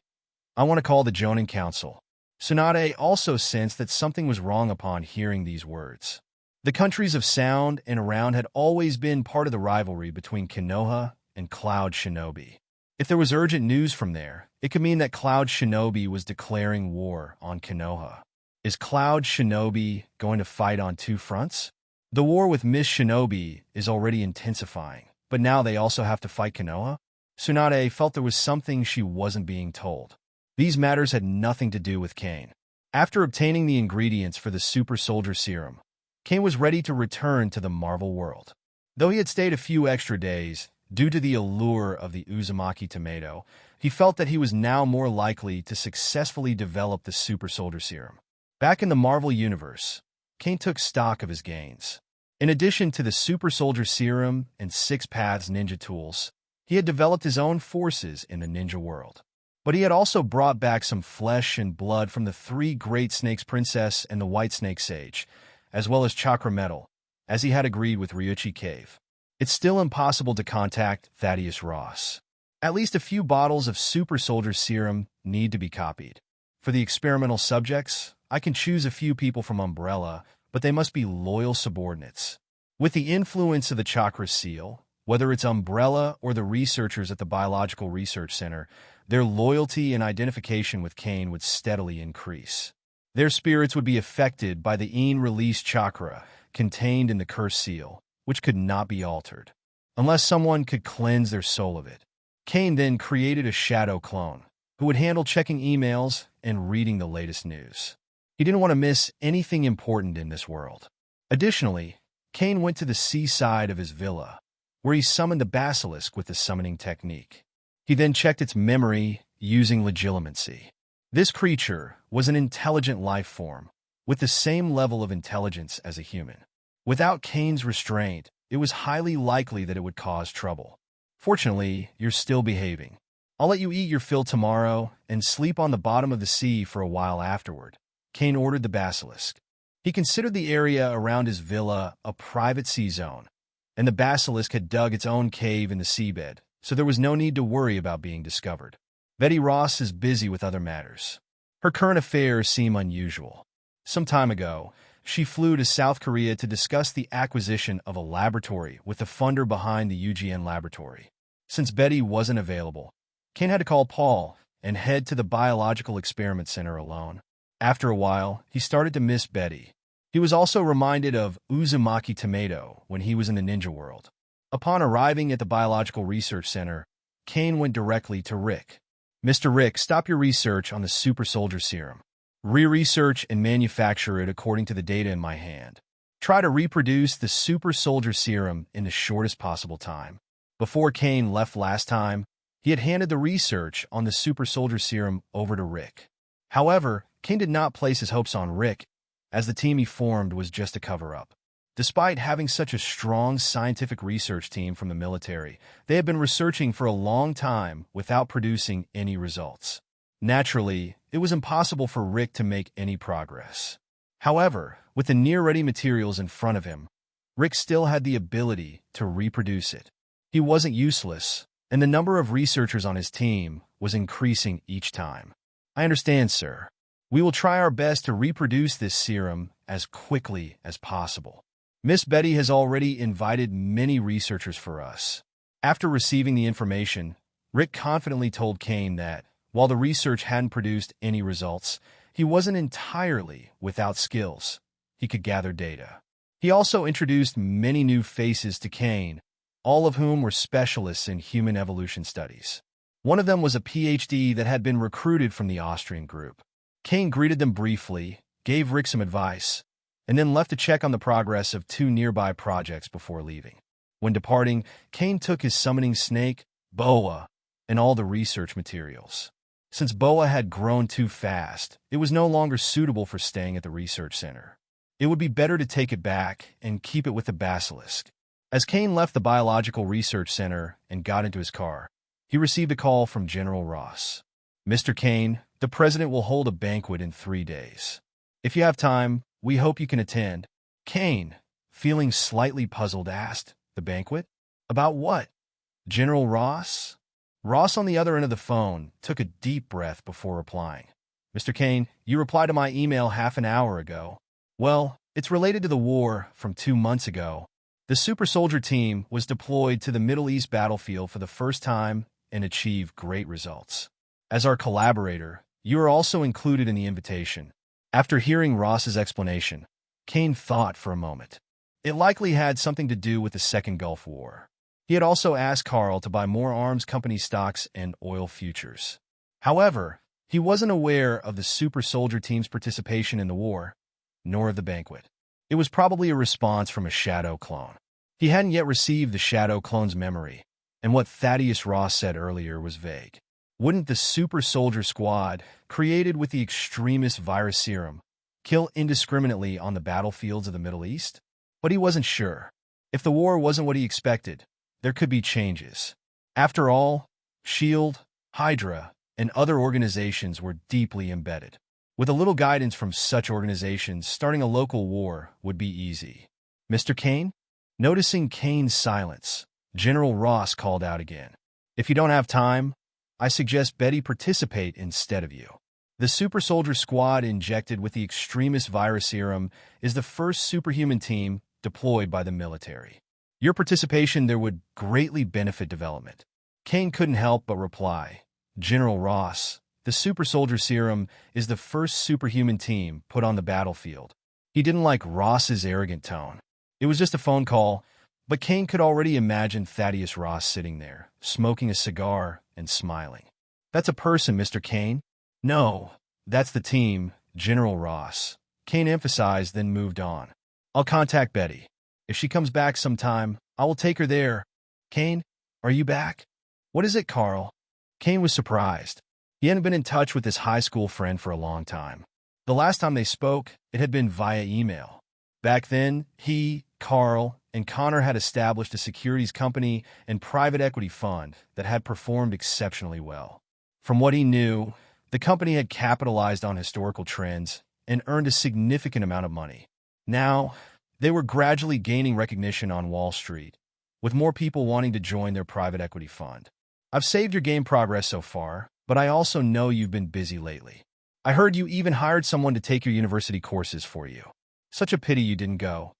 A: I want to call the Jonin Council. Tsunade also sensed that something was wrong upon hearing these words. The countries of Sound and around had always been part of the rivalry between Konoha and Cloud Shinobi. If there was urgent news from there, it could mean that Cloud Shinobi was declaring war on Konoha. Is Cloud Shinobi going to fight on two fronts? The war with Miss Shinobi is already intensifying, but now they also have to fight Konoha? Tsunade felt there was something she wasn't being told. These matters had nothing to do with Cain. After obtaining the ingredients for the super soldier serum, Cain was ready to return to the Marvel world. Though he had stayed a few extra days, due to the allure of the Uzumaki tomato, he felt that he was now more likely to successfully develop the super soldier serum. Back in the Marvel universe, Cain took stock of his gains. In addition to the super soldier serum and 6 paths ninja tools, he had developed his own forces in the ninja world. But he had also brought back some flesh and blood from the 3 Great Snakes Princess and the White Snake Sage, as well as chakra metal, as he had agreed with Ryuchi Cave. It's still impossible to contact Thaddeus Ross. At least a few bottles of super soldier serum need to be copied. For the experimental subjects, I can choose a few people from Umbrella, but they must be loyal subordinates. With the influence of the chakra seal, whether it's Umbrella or the researchers at the Biological Research Center, their loyalty and identification with Cain would steadily increase. Their spirits would be affected by the Ein-release chakra contained in the curse seal, which could not be altered, unless someone could cleanse their soul of it. Cain then created a shadow clone, who would handle checking emails and reading the latest news. He didn't want to miss anything important in this world. Additionally, Cain went to the seaside of his villa, where he summoned the basilisk with the summoning technique. He then checked its memory using legilimency. This creature was an intelligent life form, with the same level of intelligence as a human. Without Cain's restraint, it was highly likely that it would cause trouble. Fortunately, you're still behaving. I'll let you eat your fill tomorrow and sleep on the bottom of the sea for a while afterward, Cain ordered the basilisk. He considered the area around his villa a private sea zone, and the basilisk had dug its own cave in the seabed, so there was no need to worry about being discovered. Betty Ross is busy with other matters. Her current affairs seem unusual. Some time ago, she flew to South Korea to discuss the acquisition of a laboratory with the funder behind the UGN laboratory. Since Betty wasn't available, Cain had to call Paul and head to the Biological Experiment Center alone. After a while, he started to miss Betty. He was also reminded of Uzumaki Tomato when he was in the ninja world. Upon arriving at the Biological Research Center, Cain went directly to Rick. Mr. Rick, stop your research on the super soldier serum. Re-research and manufacture it according to the data in my hand. Try to reproduce the super soldier serum in the shortest possible time. Before Cain left last time, he had handed the research on the super soldier serum over to Rick. However, Cain did not place his hopes on Rick, as the team he formed was just a cover-up. Despite having such a strong scientific research team from the military, they had been researching for a long time without producing any results. Naturally, it was impossible for Rick to make any progress. However, with the near-ready materials in front of him, Rick still had the ability to reproduce it. He wasn't useless, and the number of researchers on his team was increasing each time. I understand, sir. We will try our best to reproduce this serum as quickly as possible. Miss Betty has already invited many researchers for us. After receiving the information, Rick confidently told Cain that, while the research hadn't produced any results, he wasn't entirely without skills. He could gather data. He also introduced many new faces to Cain, all of whom were specialists in human evolution studies. One of them was a PhD that had been recruited from the Austrian group. Cain greeted them briefly, gave Rick some advice, and then left to check on the progress of 2 nearby projects before leaving. When departing, Cain took his summoning snake, Boa, and all the research materials. Since Boa had grown too fast, it was no longer suitable for staying at the research center. It would be better to take it back and keep it with the basilisk. As Cain left the biological research center and got into his car, he received a call from General Ross. Mr. Cain, the president will hold a banquet in 3 days. If you have time, we hope you can attend. Cain, feeling slightly puzzled, asked, "The banquet? About what?" General Ross? Ross on the other end of the phone took a deep breath before replying. "Mr. Cain, you replied to my email half an hour ago. Well, it's related to the war from 2 months ago. The super soldier team was deployed to the Middle East battlefield for the first time and achieved great results. As our collaborator, you are also included in the invitation." After hearing Ross's explanation, Cain thought for a moment. It likely had something to do with the Second Gulf War. He had also asked Carl to buy more arms company stocks and oil futures. However, he wasn't aware of the super soldier team's participation in the war, nor of the banquet. It was probably a response from a shadow clone. He hadn't yet received the shadow clone's memory, and what Thaddeus Ross said earlier was vague. Wouldn't the super soldier squad, created with the extremist virus serum, kill indiscriminately on the battlefields of the Middle East? But he wasn't sure. If the war wasn't what he expected, there could be changes. After all, SHIELD, Hydra, and other organizations were deeply embedded. With a little guidance from such organizations, starting a local war would be easy. "Mr. Cain?" Noticing Cain's silence, General Ross called out again. "If you don't have time, I suggest Betty participate instead of you. The super soldier squad injected with the extremist virus serum is the first superhuman team deployed by the military. Your participation there would greatly benefit development." Cain couldn't help but reply, "General Ross, the super soldier serum is the first superhuman team put on the battlefield." He didn't like Ross's arrogant tone. It was just a phone call, but Cain could already imagine Thaddeus Ross sitting there, smoking a cigar and smiling. "That's a person, Mr. Cain." "No, that's the team, General Ross," Cain emphasized, then moved on. "I'll contact Betty. If she comes back sometime, I will take her there." "Cain, are you back?" "What is it, Carl?" Cain was surprised. He hadn't been in touch with his high school friend for a long time. The last time they spoke, it had been via email. Back then, he, Carl, and Connor had established a securities company and private equity fund that had performed exceptionally well. From what he knew, the company had capitalized on historical trends and earned a significant amount of money. Now, they were gradually gaining recognition on Wall Street, with more people wanting to join their private equity fund. "I've saved your game progress so far, but I also know you've been busy lately. I heard you even hired someone to take your university courses for you. Such a pity you didn't go.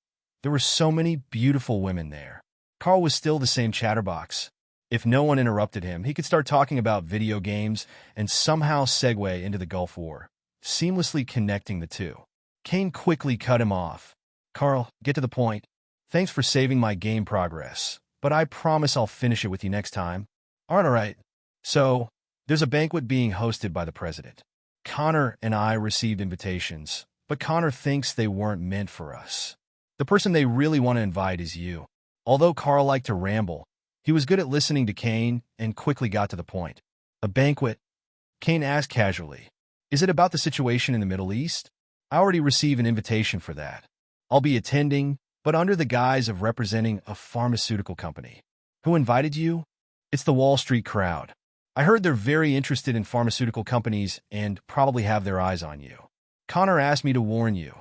A: There were so many beautiful women there." Carl was still the same chatterbox. If no one interrupted him, he could start talking about video games and somehow segue into the Gulf War, seamlessly connecting the two. Cain quickly cut him off. "Carl, get to the point. Thanks for saving my game progress, but I promise I'll finish it with you next time." All right. So, there's a banquet being hosted by the president. Connor and I received invitations, but Connor thinks they weren't meant for us. The person they really want to invite is you. Although Carl liked to ramble, he was good at listening to Cain and quickly got to the point. "A banquet?" Cain asked casually. "Is it about the situation in the Middle East?" "I already received an invitation for that. I'll be attending, but under the guise of representing a pharmaceutical company." "Who invited you?" "It's the Wall Street crowd. I heard they're very interested in pharmaceutical companies and probably have their eyes on you. Connor asked me to warn you."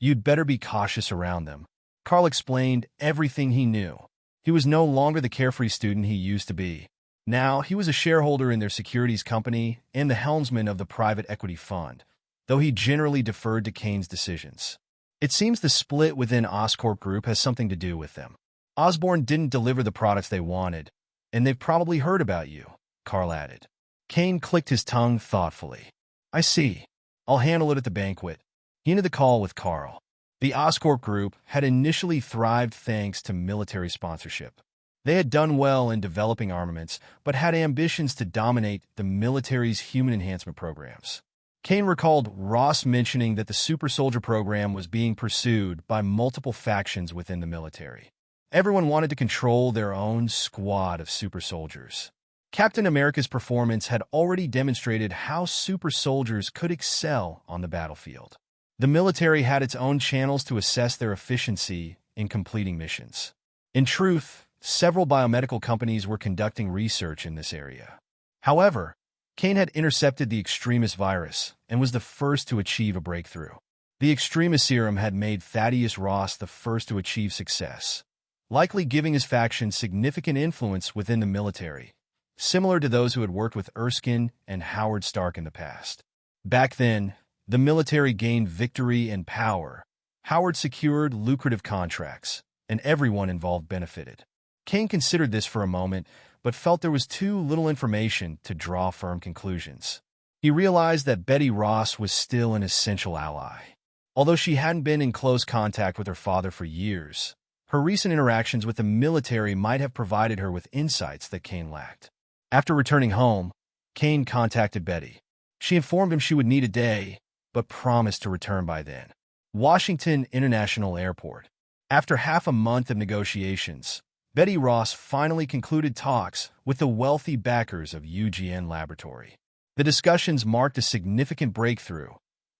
A: You'd better be cautious around them. Carl explained everything he knew. He was no longer the carefree student he used to be. Now, he was a shareholder in their securities company and the helmsman of the private equity fund, though he generally deferred to Cain's decisions. It seems the split within Oscorp Group has something to do with them. Osborne didn't deliver the products they wanted, and they've probably heard about you, Carl added. Cain clicked his tongue thoughtfully. I see. I'll handle it at the banquet. He ended the call with Carl. The Oscorp Group had initially thrived thanks to military sponsorship. They had done well in developing armaments, but had ambitions to dominate the military's human enhancement programs. Cain recalled Ross mentioning that the super soldier program was being pursued by multiple factions within the military. Everyone wanted to control their own squad of super soldiers. Captain America's performance had already demonstrated how super soldiers could excel on the battlefield. The military had its own channels to assess their efficiency in completing missions. In truth, several biomedical companies were conducting research in this area. However, Cain had intercepted the extremist virus and was the first to achieve a breakthrough. The extremist serum had made Thaddeus Ross the first to achieve success, likely giving his faction significant influence within the military, similar to those who had worked with Erskine and Howard Stark in the past. Back then, the military gained victory and power. Howard secured lucrative contracts, and everyone involved benefited. Cain considered this for a moment, but felt there was too little information to draw firm conclusions. He realized that Betty Ross was still an essential ally. Although she hadn't been in close contact with her father for years, her recent interactions with the military might have provided her with insights that Cain lacked. After returning home, Cain contacted Betty. She informed him she would need a day, but promised to return by then. Washington International Airport. After half a month of negotiations, Betty Ross finally concluded talks with the wealthy backers of UGN Laboratory. The discussions marked a significant breakthrough,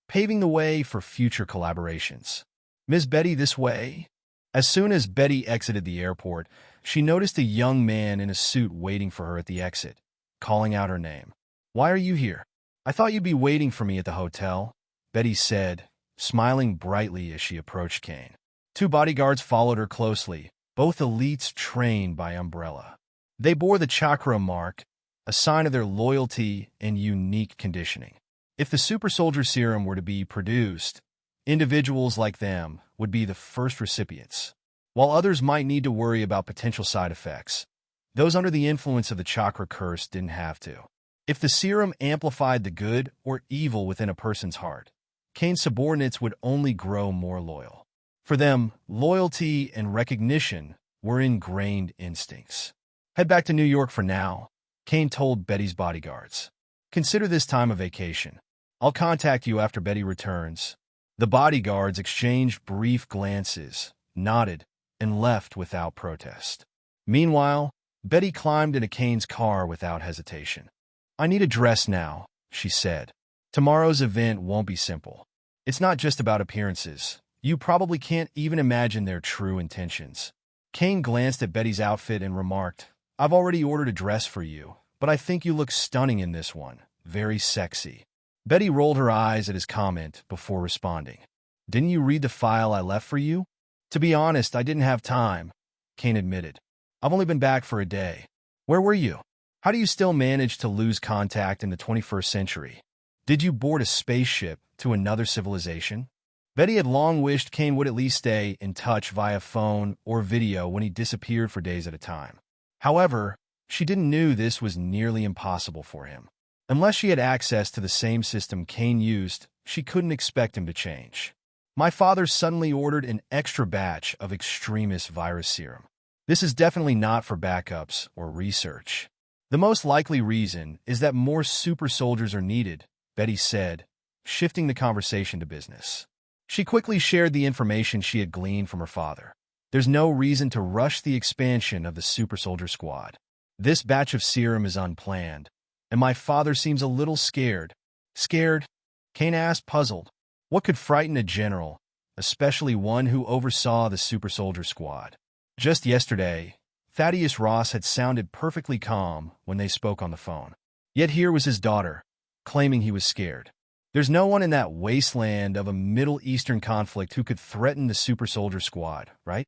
A: paving the way for future collaborations. Ms. Betty this way? As soon as Betty exited the airport, she noticed a young man in a suit waiting for her at the exit, calling out her name. Why are you here? I thought you'd be waiting for me at the hotel, Betty said, smiling brightly as she approached Cain. Two bodyguards followed her closely, both elites trained by Umbrella. They bore the chakra mark, a sign of their loyalty and unique conditioning. If the super soldier serum were to be produced, individuals like them would be the first recipients. While others might need to worry about potential side effects, those under the influence of the chakra curse didn't have to. If the serum amplified the good or evil within a person's heart, Cain's subordinates would only grow more loyal. For them, loyalty and recognition were ingrained instincts. Head back to New York for now, Cain told Betty's bodyguards. Consider this time a vacation. I'll contact you after Betty returns. The bodyguards exchanged brief glances, nodded, and left without protest. Meanwhile, Betty climbed into Cain's car without hesitation. I need a dress now, she said. Tomorrow's event won't be simple. It's not just about appearances. You probably can't even imagine their true intentions. Cain glanced at Betty's outfit and remarked, I've already ordered a dress for you, but I think you look stunning in this one. Very sexy. Betty rolled her eyes at his comment before responding. Didn't you read the file I left for you? To be honest, I didn't have time, Cain admitted. I've only been back for a day. Where were you? How do you still manage to lose contact in the 21st century? Did you board a spaceship to another civilization? Betty had long wished Cain would at least stay in touch via phone or video when he disappeared for days at a time. However, she didn't know this was nearly impossible for him. Unless she had access to the same system Cain used, she couldn't expect him to change. My father suddenly ordered an extra batch of extremist virus serum. This is definitely not for backups or research. The most likely reason is that more super soldiers are needed, Betty said, shifting the conversation to business. She quickly shared the information she had gleaned from her father. There's no reason to rush the expansion of the super soldier squad. This batch of serum is unplanned, and my father seems a little scared. Scared? Cain asked, puzzled. What could frighten a general, especially one who oversaw the super soldier squad? Just yesterday, Thaddeus Ross had sounded perfectly calm when they spoke on the phone. Yet here was his daughter, claiming he was scared. There's no one in that wasteland of a Middle Eastern conflict who could threaten the super soldier squad, right?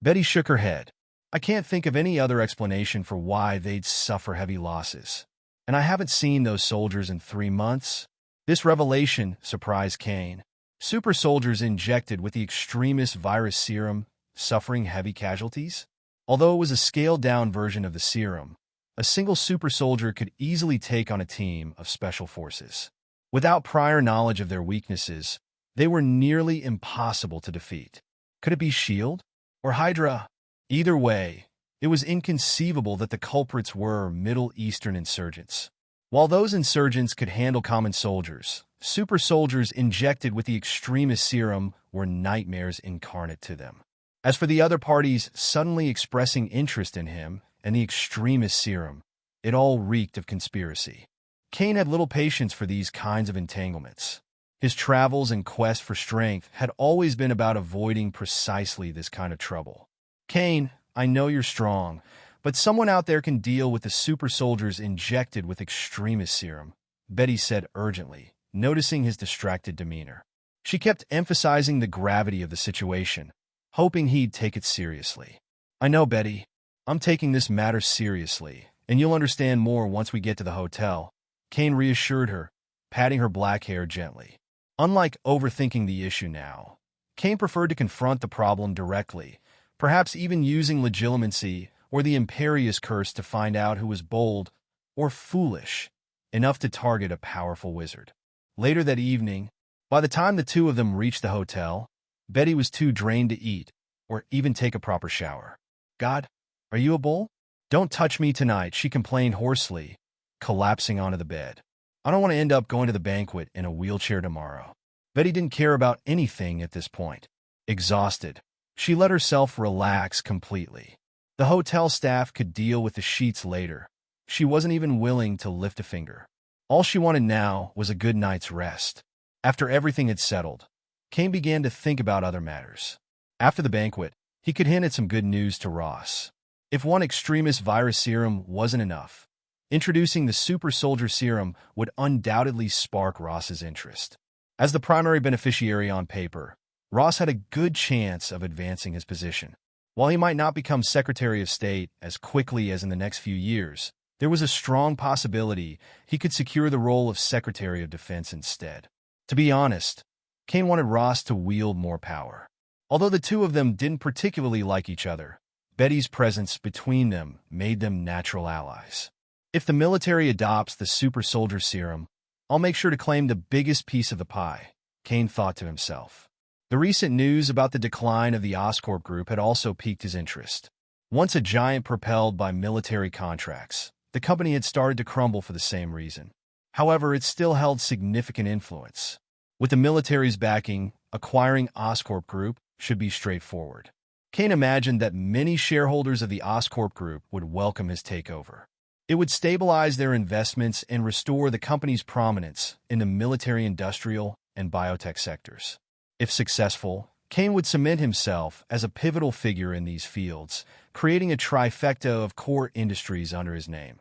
A: Betty shook her head. I can't think of any other explanation for why they'd suffer heavy losses. And I haven't seen those soldiers in 3 months. This revelation surprised Cain. Super soldiers injected with the extremist virus serum suffering heavy casualties? Although it was a scaled-down version of the serum, a single super soldier could easily take on a team of special forces. Without prior knowledge of their weaknesses, they were nearly impossible to defeat. Could it be S.H.I.E.L.D. or Hydra? Either way, it was inconceivable that the culprits were Middle Eastern insurgents. While those insurgents could handle common soldiers, super soldiers injected with the extremist serum were nightmares incarnate to them. As for the other parties suddenly expressing interest in him and the extremist serum, it all reeked of conspiracy. Cain had little patience for these kinds of entanglements. His travels and quest for strength had always been about avoiding precisely this kind of trouble. Cain, I know you're strong, but someone out there can deal with the super soldiers injected with extremist serum, Betty said urgently, noticing his distracted demeanor. She kept emphasizing the gravity of the situation, hoping he'd take it seriously. I know, Betty. I'm taking this matter seriously, and you'll understand more once we get to the hotel, Cain reassured her, patting her black hair gently. Unlike overthinking the issue now, Cain preferred to confront the problem directly, perhaps even using legitimacy or the imperious curse to find out who was bold or foolish enough to target a powerful wizard. Later that evening, by the time the two of them reached the hotel, Betty was too drained to eat or even take a proper shower. God, are you a bull? Don't touch me tonight, she complained hoarsely, collapsing onto the bed. I don't want to end up going to the banquet in a wheelchair tomorrow. Betty didn't care about anything at this point. Exhausted, she let herself relax completely. The hotel staff could deal with the sheets later. She wasn't even willing to lift a finger. All she wanted now was a good night's rest. After everything had settled, Cain began to think about other matters. After the banquet, he could hint at some good news to Ross. If one extremist virus serum wasn't enough, introducing the super soldier serum would undoubtedly spark Ross's interest. As the primary beneficiary on paper, Ross had a good chance of advancing his position. While he might not become Secretary of State as quickly as in the next few years, there was a strong possibility he could secure the role of Secretary of Defense instead. To be honest, Cain wanted Ross to wield more power. Although the two of them didn't particularly like each other, Betty's presence between them made them natural allies. If the military adopts the super soldier serum, I'll make sure to claim the biggest piece of the pie, Cain thought to himself. The recent news about the decline of the Oscorp group had also piqued his interest. Once a giant propelled by military contracts, the company had started to crumble for the same reason. However, it still held significant influence. With the military's backing, acquiring Oscorp group should be straightforward. Cain imagined that many shareholders of the Oscorp group would welcome his takeover. It would stabilize their investments and restore the company's prominence in the military-industrial and biotech sectors. If successful, Cain would cement himself as a pivotal figure in these fields, creating a trifecta of core industries under his name: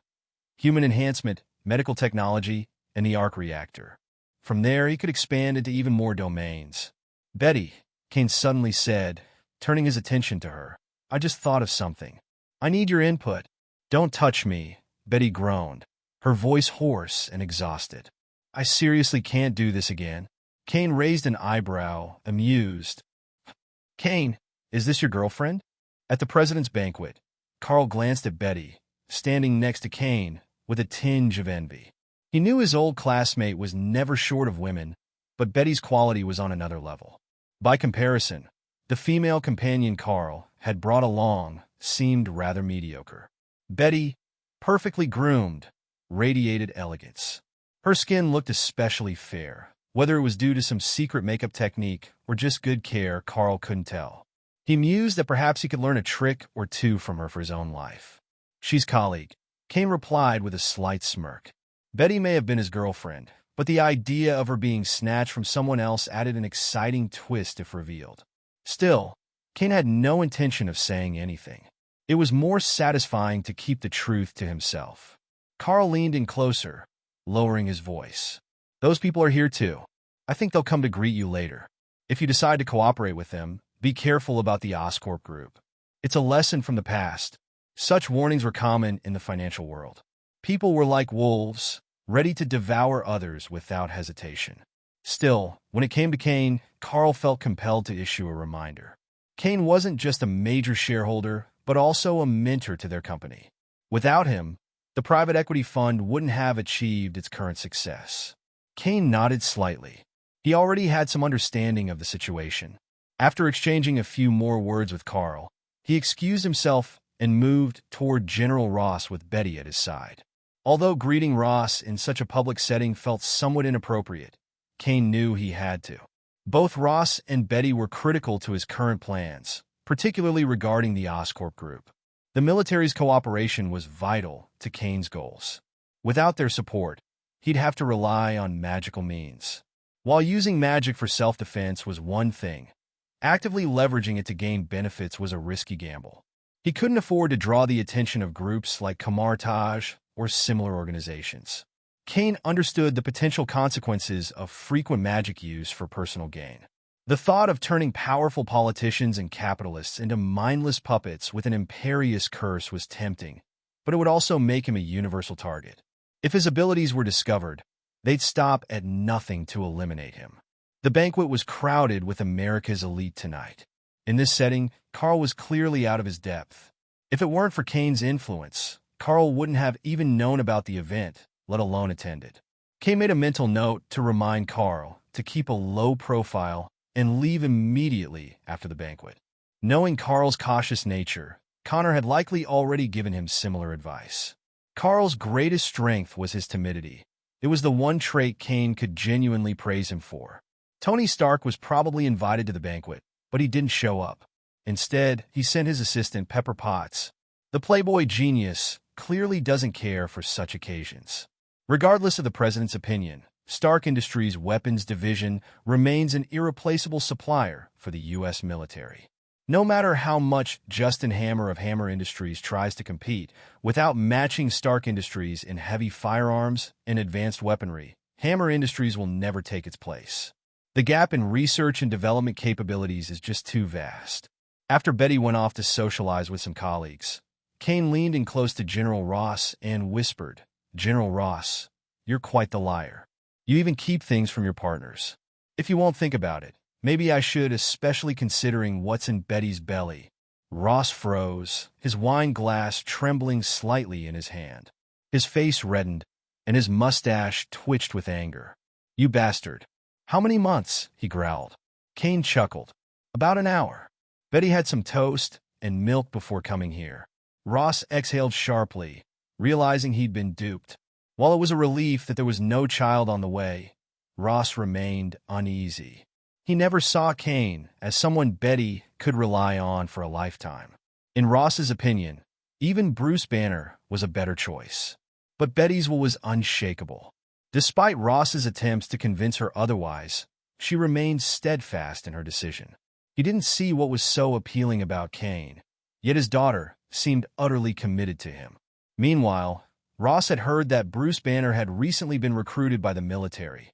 A: human enhancement, medical technology, and the arc reactor. From there, he could expand into even more domains. Betty, Cain suddenly said, turning his attention to her, I just thought of something. I need your input. Don't touch me, Betty groaned, her voice hoarse and exhausted. I seriously can't do this again. Cain raised an eyebrow, amused. Cain, is this your girlfriend? At the president's banquet, Carl glanced at Betty, standing next to Cain, with a tinge of envy. He knew his old classmate was never short of women, but Betty's quality was on another level. By comparison, the female companion Carl had brought along seemed rather mediocre. Betty, perfectly groomed, radiated elegance. Her skin looked especially fair. Whether it was due to some secret makeup technique or just good care, Carl couldn't tell. He mused that perhaps he could learn a trick or two from her for his own life. She's colleague, Cain replied with a slight smirk. Betty may have been his girlfriend, but the idea of her being snatched from someone else added an exciting twist if revealed. Still, Cain had no intention of saying anything. It was more satisfying to keep the truth to himself. Carl leaned in closer, lowering his voice. Those people are here too. I think they'll come to greet you later. If you decide to cooperate with them, be careful about the Oscorp group. It's a lesson from the past. Such warnings were common in the financial world. People were like wolves, ready to devour others without hesitation. Still, when it came to Cain, Carl felt compelled to issue a reminder. Cain wasn't just a major shareholder, but also a mentor to their company. Without him, the private equity fund wouldn't have achieved its current success. Cain nodded slightly. He already had some understanding of the situation. After exchanging a few more words with Carl, he excused himself and moved toward General Ross with Betty at his side. Although greeting Ross in such a public setting felt somewhat inappropriate, Cain knew he had to. Both Ross and Betty were critical to his current plans, particularly regarding the Oscorp group. The military's cooperation was vital to Cain's goals. Without their support, he'd have to rely on magical means. While using magic for self-defense was one thing, actively leveraging it to gain benefits was a risky gamble. He couldn't afford to draw the attention of groups like Kamartaj or similar organizations. Cain understood the potential consequences of frequent magic use for personal gain. The thought of turning powerful politicians and capitalists into mindless puppets with an imperious curse was tempting, but it would also make him a universal target. If his abilities were discovered, they'd stop at nothing to eliminate him. The banquet was crowded with America's elite tonight. In this setting, Carl was clearly out of his depth. If it weren't for Cain's influence, Carl wouldn't have even known about the event, let alone attended. Cain made a mental note to remind Carl to keep a low profile and leave immediately after the banquet. Knowing Carl's cautious nature, Connor had likely already given him similar advice. Carl's greatest strength was his timidity. It was the one trait Cain could genuinely praise him for. Tony Stark was probably invited to the banquet, but he didn't show up. Instead, he sent his assistant Pepper Potts. The Playboy genius clearly doesn't care for such occasions. Regardless of the president's opinion, Stark Industries' weapons division remains an irreplaceable supplier for the U.S. military. No matter how much Justin Hammer of Hammer Industries tries to compete, without matching Stark Industries in heavy firearms and advanced weaponry, Hammer Industries will never take its place. The gap in research and development capabilities is just too vast. After Betty went off to socialize with some colleagues, Cain leaned in close to General Ross and whispered, "General Ross, you're quite the liar. You even keep things from your partners. If you won't think about it, maybe I should, especially considering what's in Betty's belly." Ross froze, his wine glass trembling slightly in his hand. His face reddened, and his mustache twitched with anger. "You bastard. How many months?" he growled. Cain chuckled. "About an hour. Betty had some toast and milk before coming here." Ross exhaled sharply, realizing he'd been duped. While it was a relief that there was no child on the way, Ross remained uneasy. He never saw Cain as someone Betty could rely on for a lifetime. In Ross's opinion, even Bruce Banner was a better choice. But Betty's will was unshakable. Despite Ross's attempts to convince her otherwise, she remained steadfast in her decision. He didn't see what was so appealing about Cain, yet his daughter seemed utterly committed to him. Meanwhile, Ross had heard that Bruce Banner had recently been recruited by the military,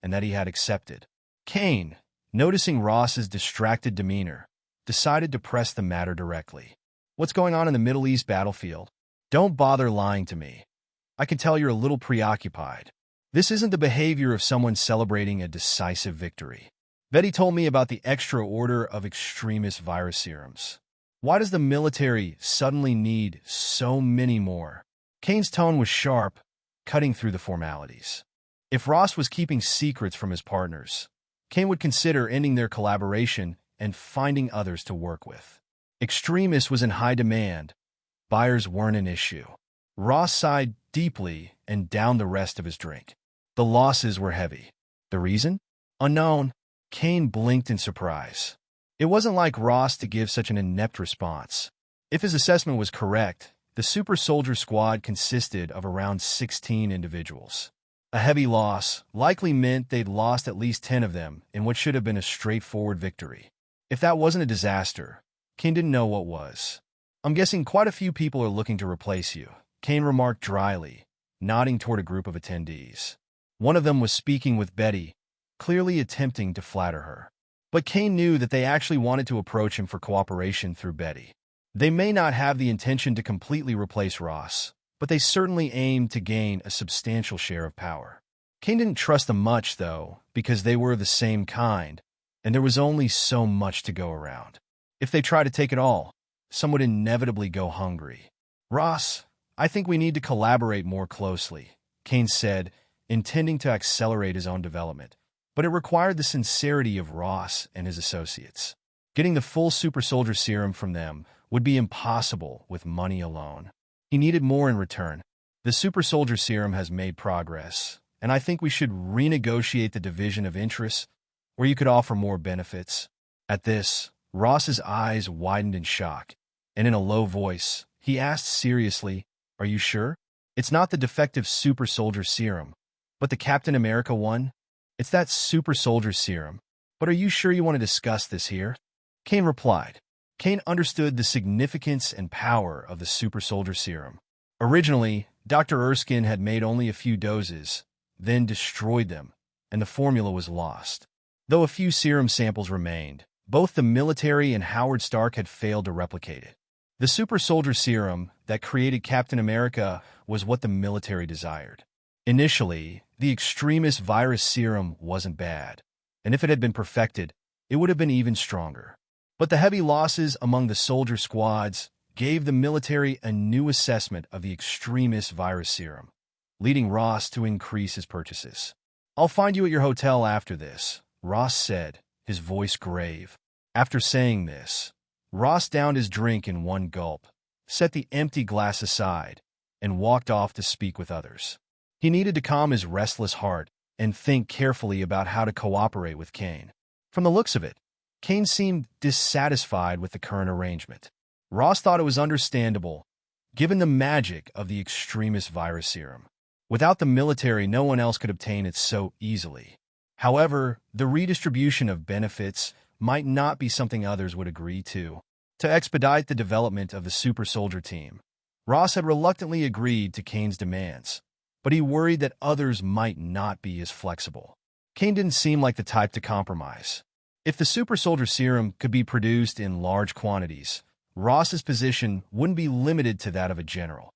A: and that he had accepted. Cain, noticing Ross's distracted demeanor, decided to press the matter directly. "What's going on in the Middle East battlefield? Don't bother lying to me. I can tell you're a little preoccupied. This isn't the behavior of someone celebrating a decisive victory. Betty told me about the extra order of extremist virus serums. Why does the military suddenly need so many more?" Cain's tone was sharp, cutting through the formalities. If Ross was keeping secrets from his partners, Cain would consider ending their collaboration and finding others to work with. Extremist was in high demand. Buyers weren't an issue. Ross sighed deeply and downed the rest of his drink. The losses were heavy. The reason? Unknown. Cain blinked in surprise. It wasn't like Ross to give such an inept response. If his assessment was correct, the super soldier squad consisted of around 16 individuals. A heavy loss likely meant they'd lost at least 10 of them in what should have been a straightforward victory. If that wasn't a disaster, Cain didn't know what was. "I'm guessing quite a few people are looking to replace you," Cain remarked dryly, nodding toward a group of attendees. One of them was speaking with Betty, clearly attempting to flatter her. But Cain knew that they actually wanted to approach him for cooperation through Betty. They may not have the intention to completely replace Ross, but they certainly aimed to gain a substantial share of power. Cain didn't trust them much, though, because they were the same kind, and there was only so much to go around. If they tried to take it all, some would inevitably go hungry. "Ross, I think we need to collaborate more closely," Cain said, intending to accelerate his own development. But it required the sincerity of Ross and his associates. Getting the full super soldier serum from them would be impossible with money alone. He needed more in return. "The super soldier serum has made progress, and I think we should renegotiate the division of interests, where you could offer more benefits." At this, Ross's eyes widened in shock, and in a low voice, he asked seriously, "Are you sure? It's not the defective super soldier serum, but the Captain America one?" "It's that super soldier serum. But are you sure you want to discuss this here?" Cain replied. Cain understood the significance and power of the super soldier serum. Originally, Dr. Erskine had made only a few doses, then destroyed them, and the formula was lost. Though a few serum samples remained, both the military and Howard Stark had failed to replicate it. The super soldier serum that created Captain America was what the military desired. Initially, the extremist virus serum wasn't bad, and if it had been perfected, it would have been even stronger. But the heavy losses among the soldier squads gave the military a new assessment of the extremist virus serum, leading Ross to increase his purchases. "I'll find you at your hotel after this," Ross said, his voice grave. After saying this, Ross downed his drink in one gulp, set the empty glass aside, and walked off to speak with others. He needed to calm his restless heart and think carefully about how to cooperate with Cain. From the looks of it, Cain seemed dissatisfied with the current arrangement. Ross thought it was understandable, given the magic of the extremist virus serum. Without the military, no one else could obtain it so easily. However, the redistribution of benefits might not be something others would agree to. To expedite the development of the super soldier team, Ross had reluctantly agreed to Cain's demands, but he worried that others might not be as flexible. Cain didn't seem like the type to compromise. If the super soldier serum could be produced in large quantities, Ross's position wouldn't be limited to that of a general.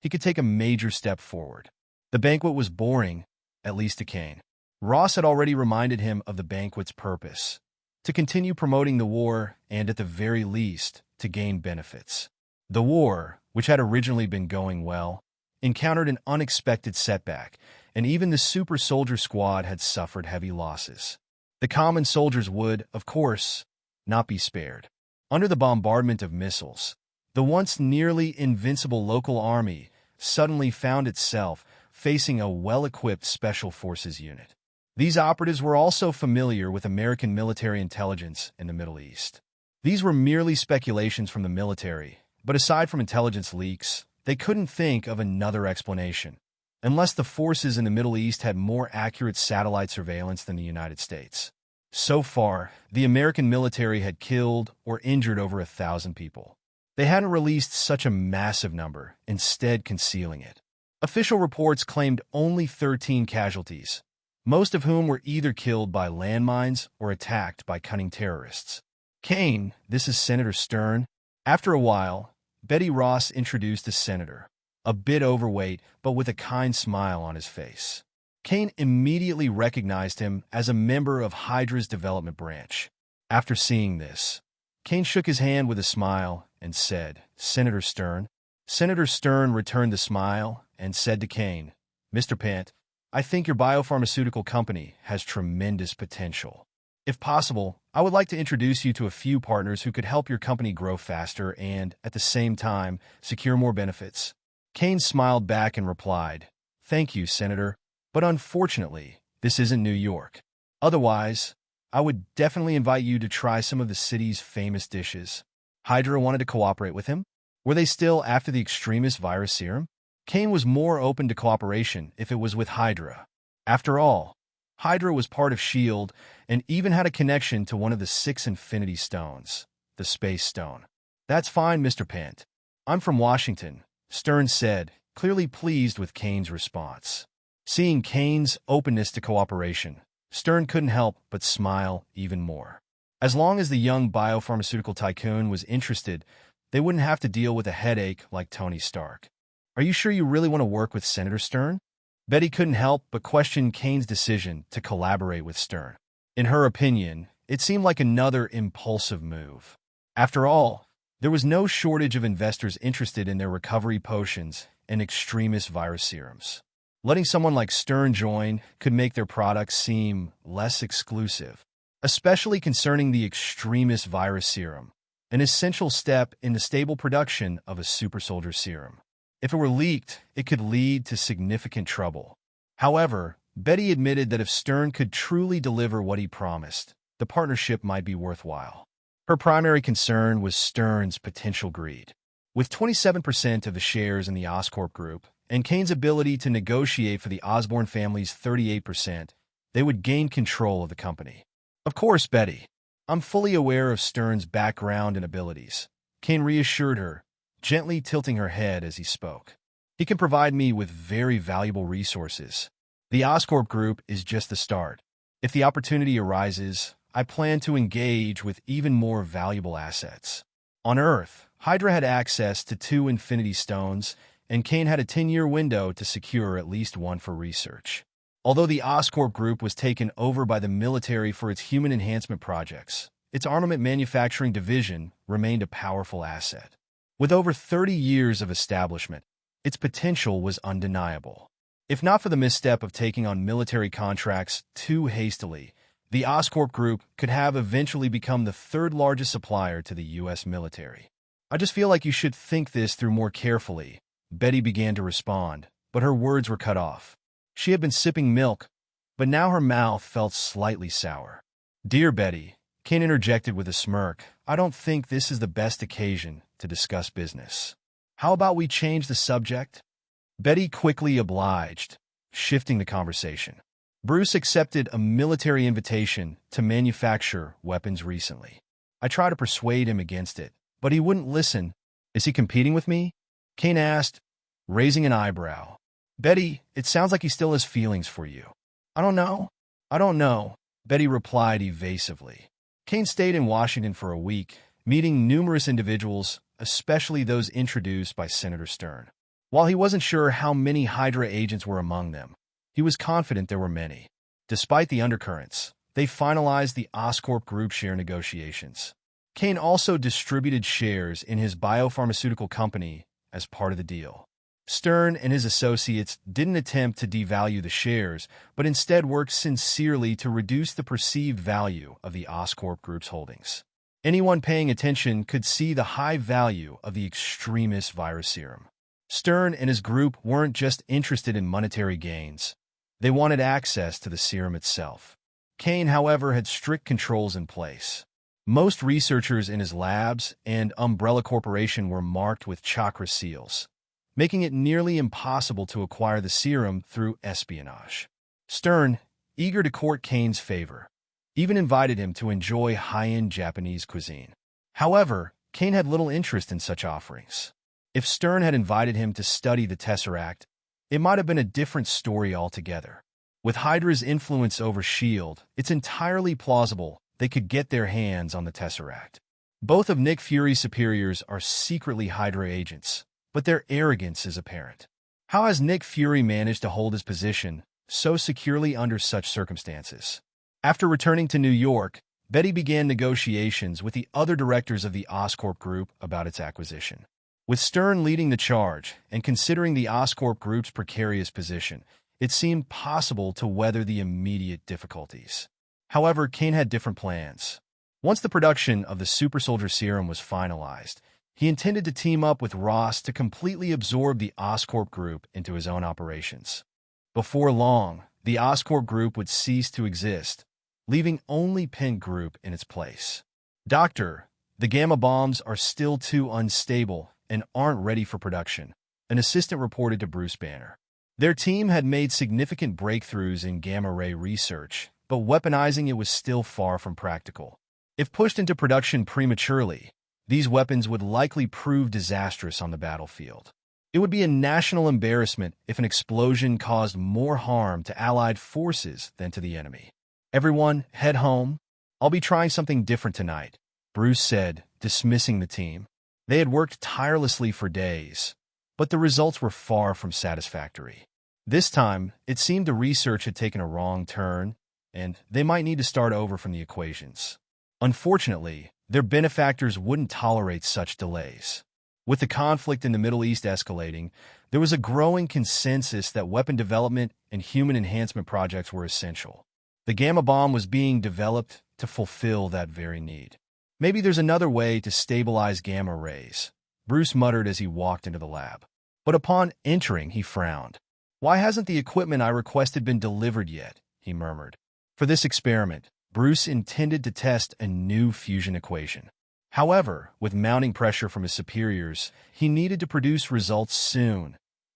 A: He could take a major step forward. The banquet was boring, at least to Cain. Ross had already reminded him of the banquet's purpose: to continue promoting the war and, at the very least, to gain benefits. The war, which had originally been going well, encountered an unexpected setback, and even the super soldier squad had suffered heavy losses. The common soldiers would, of course, not be spared. Under the bombardment of missiles, the once nearly invincible local army suddenly found itself facing a well-equipped special forces unit. These operatives were also familiar with American military intelligence in the Middle East. These were merely speculations from the military, but aside from intelligence leaks, they couldn't think of another explanation, unless the forces in the Middle East had more accurate satellite surveillance than the United States. So far, the American military had killed or injured over 1,000 people. They hadn't released such a massive number, instead concealing it. Official reports claimed only 13 casualties, most of whom were either killed by landmines or attacked by cunning terrorists. "Cain, this is Senator Stern." After a while, Betty Ross introduced the senator, a bit overweight but with a kind smile on his face. Cain immediately recognized him as a member of Hydra's development branch. After seeing this, Cain shook his hand with a smile and said, "Senator Stern." Senator Stern returned the smile and said to Cain, "Mr. Pent, I think your biopharmaceutical company has tremendous potential. If possible, I would like to introduce you to a few partners who could help your company grow faster and, at the same time, secure more benefits." Cain smiled back and replied, "Thank you, Senator, but unfortunately, this isn't New York. Otherwise, I would definitely invite you to try some of the city's famous dishes." Hydra wanted to cooperate with him? Were they still after the extremist virus serum? Cain was more open to cooperation if it was with Hydra. After all, Hydra was part of S.H.I.E.L.D. and even had a connection to one of the 6 Infinity Stones, the Space Stone. "That's fine, Mr. Pent. I'm from Washington," Stern said, clearly pleased with Cain's response. Seeing Cain's openness to cooperation, Stern couldn't help but smile even more. As long as the young biopharmaceutical tycoon was interested, they wouldn't have to deal with a headache like Tony Stark. Are you sure you really want to work with Senator Stern? Betty couldn't help but question Cain's decision to collaborate with Stern. In her opinion, it seemed like another impulsive move. After all, there was no shortage of investors interested in their recovery potions and extremist virus serums. Letting someone like Stern join could make their products seem less exclusive, especially concerning the extremist virus serum, an essential step in the stable production of a super soldier serum. If it were leaked, it could lead to significant trouble. However, Betty admitted that if Stern could truly deliver what he promised, the partnership might be worthwhile. Her primary concern was Stern's potential greed. With 27% of the shares in the Oscorp group, and Cain's ability to negotiate for the Osborn family's 38%, they would gain control of the company. Of course, Betty. I'm fully aware of Stern's background and abilities. Cain reassured her, gently tilting her head as he spoke. He can provide me with very valuable resources. The Oscorp group is just the start. If the opportunity arises, I plan to engage with even more valuable assets. On Earth, Hydra had access to 2 Infinity Stones, and Cain had a 10-year window to secure at least one for research. Although the Oscorp group was taken over by the military for its human enhancement projects, its armament manufacturing division remained a powerful asset. With over 30 years of establishment, its potential was undeniable. If not for the misstep of taking on military contracts too hastily, the Oscorp group could have eventually become the 3rd largest supplier to the U.S. military. I just feel like you should think this through more carefully. Betty began to respond, but her words were cut off. She had been sipping milk, but now her mouth felt slightly sour. Dear Betty, Cain interjected with a smirk, I don't think this is the best occasion to discuss business. How about we change the subject? Betty quickly obliged, shifting the conversation. Bruce accepted a military invitation to manufacture weapons recently. I tried to persuade him against it, but he wouldn't listen. Is he competing with me? Cain asked, raising an eyebrow. Betty, it sounds like he still has feelings for you. I don't know, Betty replied evasively. Cain stayed in Washington for a week, meeting numerous individuals, especially those introduced by Senator Stern. While he wasn't sure how many Hydra agents were among them, he was confident there were many. Despite the undercurrents, they finalized the Oscorp group share negotiations. Cain also distributed shares in his biopharmaceutical company as part of the deal. Stern and his associates didn't attempt to devalue the shares, but instead worked sincerely to reduce the perceived value of the Oscorp group's holdings. Anyone paying attention could see the high value of the extremist virus serum. Stern and his group weren't just interested in monetary gains. They wanted access to the serum itself. Cain, however, had strict controls in place. Most researchers in his labs and Umbrella Corporation were marked with chakra seals, making it nearly impossible to acquire the serum through espionage. Stern, eager to court Cain's favor, even invited him to enjoy high-end Japanese cuisine. However, Cain had little interest in such offerings. If Stern had invited him to study the Tesseract, it might have been a different story altogether. With Hydra's influence over S.H.I.E.L.D., it's entirely plausible they could get their hands on the Tesseract. Both of Nick Fury's superiors are secretly Hydra agents, but their arrogance is apparent. How has Nick Fury managed to hold his position so securely under such circumstances? After returning to New York, Betty began negotiations with the other directors of the Oscorp Group about its acquisition. With Stern leading the charge and considering the Oscorp Group's precarious position, it seemed possible to weather the immediate difficulties. However, Cain had different plans. Once the production of the Super Soldier Serum was finalized, he intended to team up with Ross to completely absorb the Oscorp Group into his own operations. Before long, the Oscorp Group would cease to exist, leaving only Pent Group in its place. Doctor, the gamma bombs are still too unstable and aren't ready for production, an assistant reported to Bruce Banner. Their team had made significant breakthroughs in gamma-ray research, but weaponizing it was still far from practical. If pushed into production prematurely, these weapons would likely prove disastrous on the battlefield. It would be a national embarrassment if an explosion caused more harm to Allied forces than to the enemy. Everyone, head home. I'll be trying something different tonight, Bruce said, dismissing the team. They had worked tirelessly for days, but the results were far from satisfactory. This time, it seemed the research had taken a wrong turn, and they might need to start over from the equations. Unfortunately, their benefactors wouldn't tolerate such delays. With the conflict in the Middle East escalating, there was a growing consensus that weapon development and human enhancement projects were essential. The gamma bomb was being developed to fulfill that very need. Maybe there's another way to stabilize gamma rays, Bruce muttered as he walked into the lab. But upon entering, he frowned. Why hasn't the equipment I requested been delivered yet? He murmured. For this experiment, Bruce intended to test a new fusion equation. However, with mounting pressure from his superiors, he needed to produce results soon,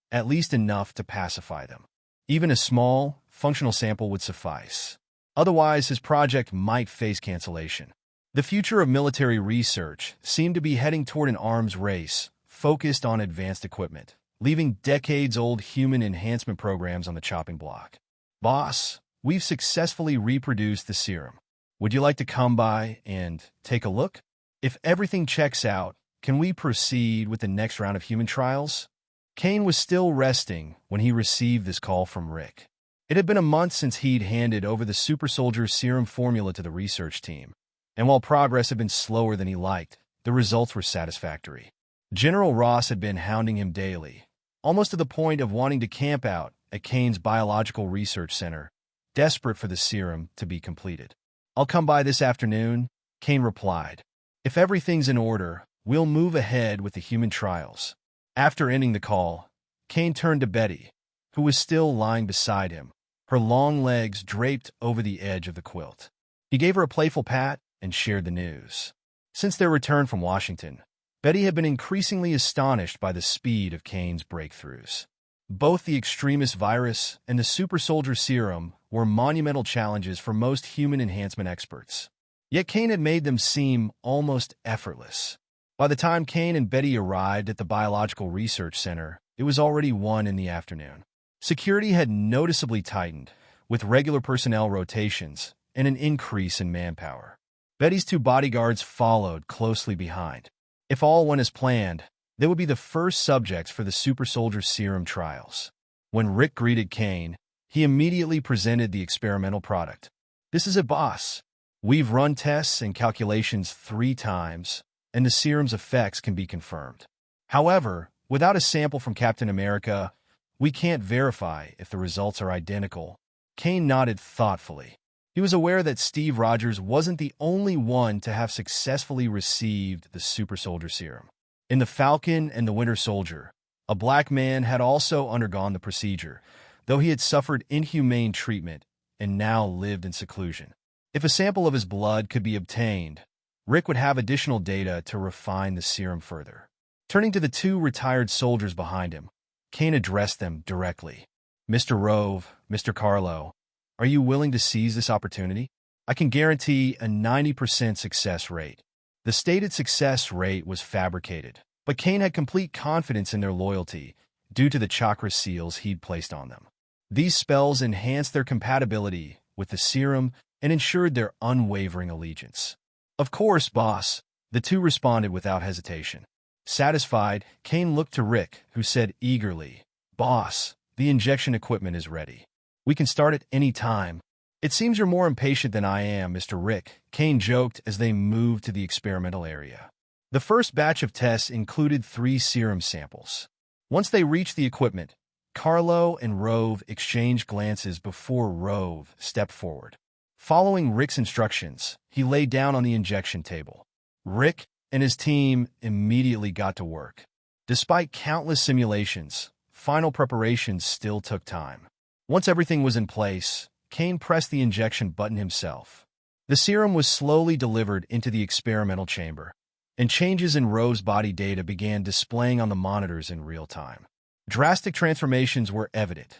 A: at least enough to pacify them. Even a small, functional sample would suffice. Otherwise, his project might face cancellation. The future of military research seemed to be heading toward an arms race focused on advanced equipment, leaving decades-old human enhancement programs on the chopping block. Boss, we've successfully reproduced the serum. Would you like to come by and take a look? If everything checks out, can we proceed with the next round of human trials? Cain was still resting when he received this call from Rick. It had been a month since he'd handed over the super soldier serum formula to the research team, and while progress had been slower than he liked, the results were satisfactory. General Ross had been hounding him daily, almost to the point of wanting to camp out at Cain's biological research center, desperate for the serum to be completed. I'll come by this afternoon, Cain replied. If everything's in order, we'll move ahead with the human trials. After ending the call, Cain turned to Betty, who was still lying beside him, her long legs draped over the edge of the quilt. He gave her a playful pat and shared the news. Since their return from Washington, Betty had been increasingly astonished by the speed of Cain's breakthroughs. Both the extremist virus and the super soldier serum were monumental challenges for most human enhancement experts. Yet Cain had made them seem almost effortless. By the time Cain and Betty arrived at the Biological Research Center, it was already 1 in the afternoon. Security had noticeably tightened, with regular personnel rotations and an increase in manpower. Betty's 2 bodyguards followed closely behind. If all went as planned, they would be the first subjects for the super soldier serum trials. When Rick greeted Cain, he immediately presented the experimental product. This is it, boss. We've run tests and calculations 3 times, and the serum's effects can be confirmed. However, without a sample from Captain America, we can't verify if the results are identical. Cain nodded thoughtfully. He was aware that Steve Rogers wasn't the only one to have successfully received the super soldier serum. In the Falcon and the Winter Soldier, a black man had also undergone the procedure, though he had suffered inhumane treatment and now lived in seclusion. If a sample of his blood could be obtained, Rick would have additional data to refine the serum further. Turning to the 2 retired soldiers behind him, Cain addressed them directly. Mr. Rove, Mr. Carlo, are you willing to seize this opportunity? I can guarantee a 90% success rate. The stated success rate was fabricated, but Cain had complete confidence in their loyalty due to the chakra seals he'd placed on them. These spells enhanced their compatibility with the serum and ensured their unwavering allegiance. Of course, boss, the 2 responded without hesitation. Satisfied, Cain looked to Rick, who said eagerly, Boss, the injection equipment is ready. We can start at any time. It seems you're more impatient than I am, Mr. Rick, Cain joked as they moved to the experimental area. The first batch of tests included 3 serum samples. Once they reached the equipment, Carlo and Rove exchanged glances before Rove stepped forward. Following Rick's instructions, he lay down on the injection table. Rick and his team immediately got to work. Despite countless simulations, final preparations still took time. Once everything was in place, Cain pressed the injection button himself. The serum was slowly delivered into the experimental chamber, and changes in Rove's body data began displaying on the monitors in real time. Drastic transformations were evident: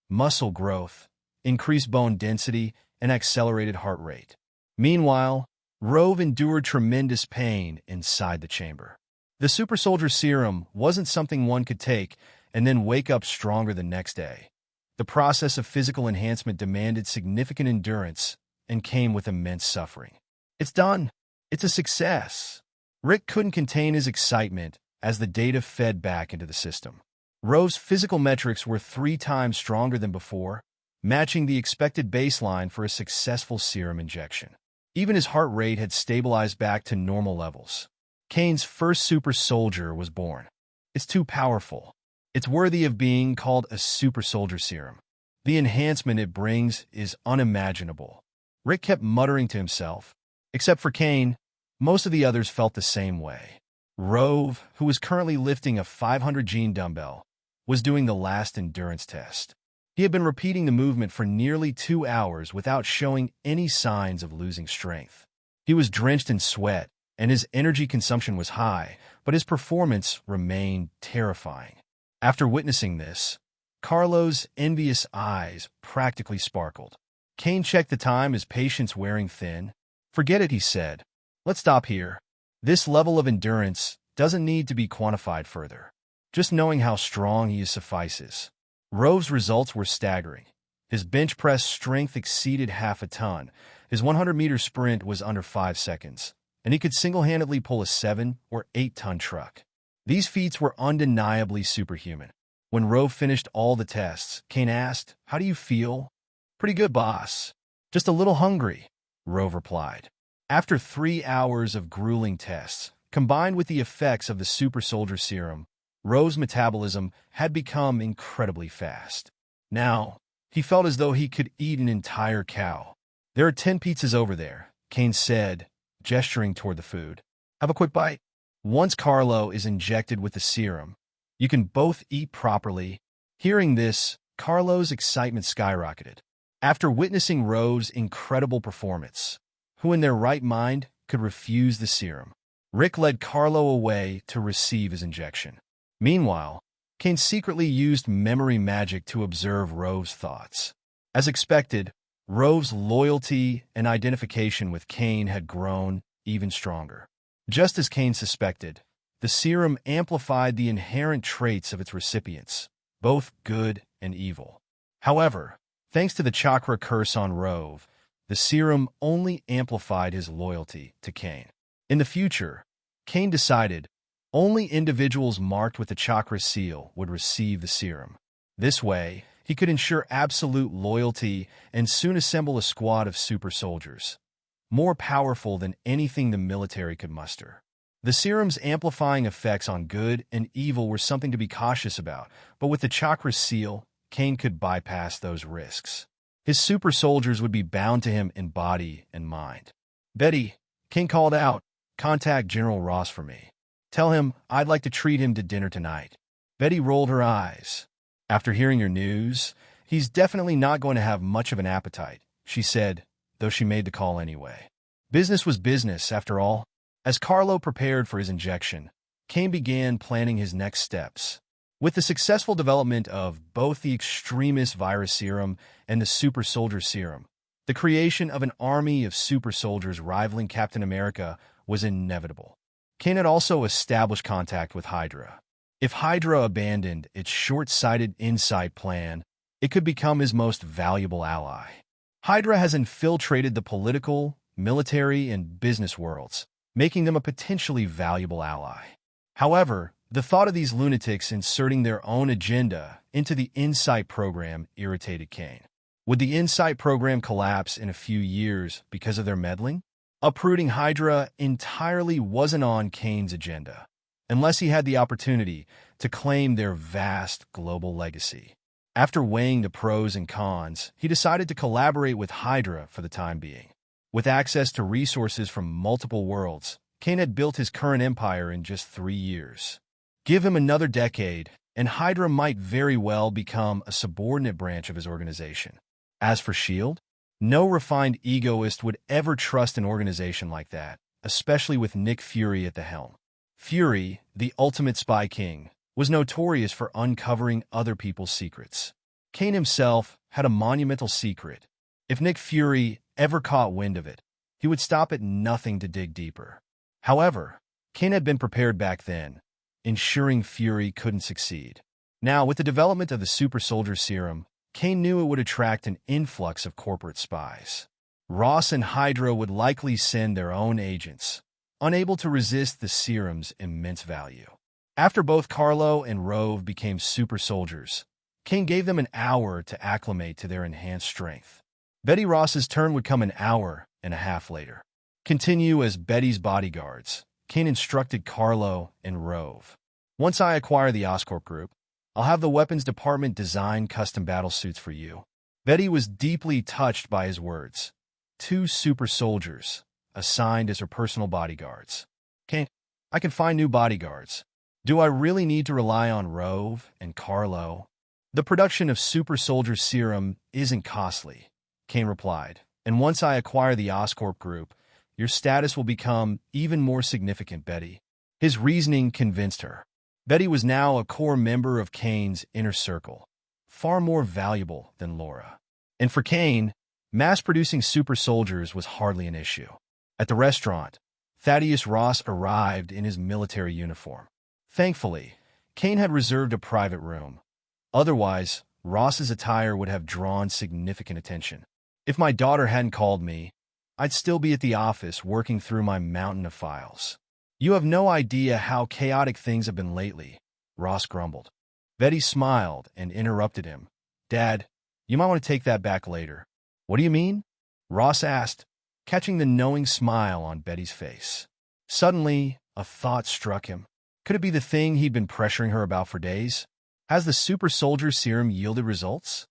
A: muscle growth, increased bone density, and accelerated heart rate. Meanwhile, Rove endured tremendous pain inside the chamber. The super soldier serum wasn't something one could take and then wake up stronger the next day. The process of physical enhancement demanded significant endurance and came with immense suffering. It's done. It's a success. Rick couldn't contain his excitement as the data fed back into the system. Rove's physical metrics were 3 times stronger than before, matching the expected baseline for a successful serum injection. Even his heart rate had stabilized back to normal levels. Cain's first super soldier was born. It's too powerful. It's worthy of being called a super soldier serum. The enhancement it brings is unimaginable. Rick kept muttering to himself. Except for Cain, most of the others felt the same way. Rove, who was currently lifting a 500-gene dumbbell, was doing the last endurance test. He had been repeating the movement for nearly 2 hours without showing any signs of losing strength. He was drenched in sweat, and his energy consumption was high, but his performance remained terrifying. After witnessing this, Carlo's envious eyes practically sparkled. Cain checked the time, his patience wearing thin. "Forget it," he said. "Let's stop here. This level of endurance doesn't need to be quantified further. Just knowing how strong he is suffices." Rove's results were staggering. His bench press strength exceeded half a ton. His 100-meter sprint was under 5 seconds, and he could single-handedly pull a 7 or 8-ton truck. These feats were undeniably superhuman. When Rove finished all the tests, Cain asked, "How do you feel?" "Pretty good, boss. Just a little hungry," Rove replied. After 3 hours of grueling tests, combined with the effects of the super soldier serum, Rove's metabolism had become incredibly fast. Now, he felt as though he could eat an entire cow. "There are 10 pizzas over there," Cain said, gesturing toward the food. "Have a quick bite." Once Carlo is injected with the serum, you can both eat properly. Hearing this, Carlo's excitement skyrocketed. After witnessing Rove's incredible performance, who in their right mind could refuse the serum? Rick led Carlo away to receive his injection. Meanwhile, Cain secretly used memory magic to observe Rove's thoughts. As expected, Rove's loyalty and identification with Cain had grown even stronger. Just as Cain suspected, the serum amplified the inherent traits of its recipients, both good and evil. However, thanks to the chakra curse on Rove, the serum only amplified his loyalty to Cain. In the future, Cain decided only individuals marked with the chakra seal would receive the serum. This way, he could ensure absolute loyalty and soon assemble a squad of super soldiers, more powerful than anything the military could muster. The serum's amplifying effects on good and evil were something to be cautious about, but with the chakra seal, Cain could bypass those risks. His super soldiers would be bound to him in body and mind. "Betty," Cain called out, "contact General Ross for me. Tell him I'd like to treat him to dinner tonight." Betty rolled her eyes. "After hearing your news, he's definitely not going to have much of an appetite," she said, though she made the call anyway. Business was business, after all. As Carlo prepared for his injection, Cain began planning his next steps. With the successful development of both the extremist virus serum and the super soldier serum, the creation of an army of super soldiers rivaling Captain America was inevitable. Cain had also established contact with Hydra. If Hydra abandoned its short-sighted insight plan, it could become his most valuable ally. Hydra has infiltrated the political, military, and business worlds, making them a potentially valuable ally. However, the thought of these lunatics inserting their own agenda into the Insight program irritated Cain. Would the Insight program collapse in a few years because of their meddling? Uprooting Hydra entirely wasn't on Cain's agenda, unless he had the opportunity to claim their vast global legacy. After weighing the pros and cons, he decided to collaborate with Hydra for the time being. With access to resources from multiple worlds, Cain had built his current empire in just 3 years. Give him another decade, and Hydra might very well become a subordinate branch of his organization. As for S.H.I.E.L.D., no refined egoist would ever trust an organization like that, especially with Nick Fury at the helm. Fury, the ultimate spy king, was notorious for uncovering other people's secrets. Cain himself had a monumental secret. If Nick Fury ever caught wind of it, he would stop at nothing to dig deeper. However, Cain had been prepared back then, ensuring Fury couldn't succeed. Now, with the development of the super soldier serum, Cain knew it would attract an influx of corporate spies. Ross and Hydra would likely send their own agents, unable to resist the serum's immense value. After both Carlo and Rove became super soldiers, Cain gave them an hour to acclimate to their enhanced strength. Betty Ross's turn would come an hour and a half later. Continue as Betty's bodyguards, Cain instructed Carlo and Rove. Once I acquire the Oscorp group, I'll have the weapons department design custom battle suits for you. Betty was deeply touched by his words. 2 super soldiers, assigned as her personal bodyguards. Cain, I can find new bodyguards. Do I really need to rely on Rove and Carlo? The production of super soldier serum isn't costly, Cain replied, and once I acquire the Oscorp group, your status will become even more significant, Betty. His reasoning convinced her. Betty was now a core member of Cain's inner circle, far more valuable than Laura. And for Cain, mass-producing super soldiers was hardly an issue. At the restaurant, Thaddeus Ross arrived in his military uniform. Thankfully, Cain had reserved a private room. Otherwise, Ross's attire would have drawn significant attention. If my daughter hadn't called me, I'd still be at the office working through my mountain of files. You have no idea how chaotic things have been lately, Ross grumbled. Betty smiled and interrupted him. Dad, you might want to take that back later. What do you mean? Ross asked, catching the knowing smile on Betty's face. Suddenly, a thought struck him. Could it be the thing he'd been pressuring her about for days? Has the super soldier serum yielded results?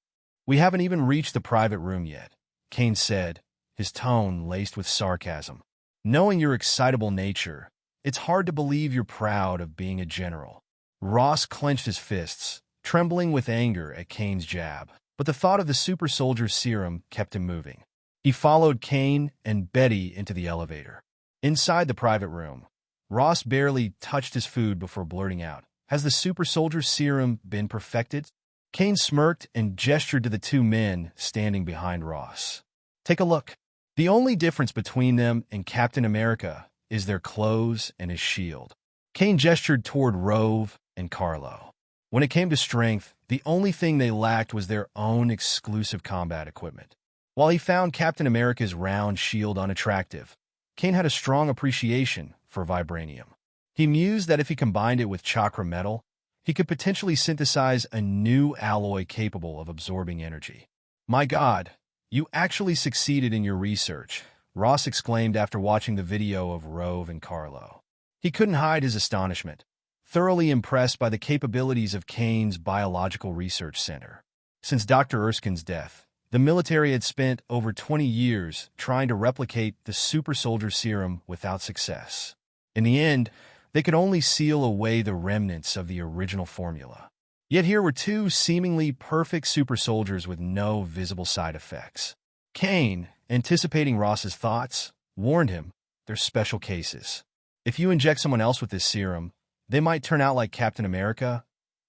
A: We haven't even reached the private room yet, Cain said, his tone laced with sarcasm. Knowing your excitable nature, it's hard to believe you're proud of being a general. Ross clenched his fists, trembling with anger at Cain's jab, but the thought of the super soldier serum kept him moving. He followed Cain and Betty into the elevator. Inside the private room, Ross barely touched his food before blurting out, Has the super soldier serum been perfected? Cain smirked and gestured to the 2 men standing behind Ross. Take a look. The only difference between them and Captain America is their clothes and his shield. Cain gestured toward Rove and Carlo. When it came to strength, the only thing they lacked was their own exclusive combat equipment. While he found Captain America's round shield unattractive, Cain had a strong appreciation for vibranium. He mused that if he combined it with chakra metal, he could potentially synthesize a new alloy capable of absorbing energy. My God, you actually succeeded in your research, Ross exclaimed after watching the video of Rove and Carlo. He couldn't hide his astonishment, thoroughly impressed by the capabilities of Cain's Biological Research Center. Since Dr. Erskine's death, the military had spent over 20 years trying to replicate the super soldier serum without success. In the end, they could only seal away the remnants of the original formula. Yet here were 2 seemingly perfect super soldiers with no visible side effects. Cain, anticipating Ross's thoughts, warned him, they're special cases. If you inject someone else with this serum, they might turn out like Captain America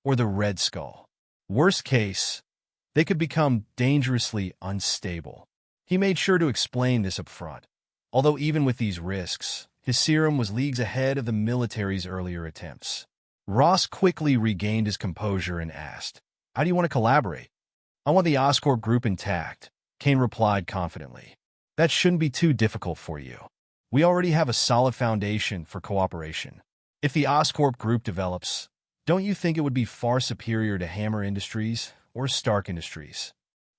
A: or the Red Skull. Worst case, they could become dangerously unstable. He made sure to explain this up front. Although even with these risks, his serum was leagues ahead of the military's earlier attempts. Ross quickly regained his composure and asked, How do you want to collaborate? I want the Oscorp group intact, Cain replied confidently. That shouldn't be too difficult for you. We already have a solid foundation for cooperation. If the Oscorp group develops, don't you think it would be far superior to Hammer Industries or Stark Industries?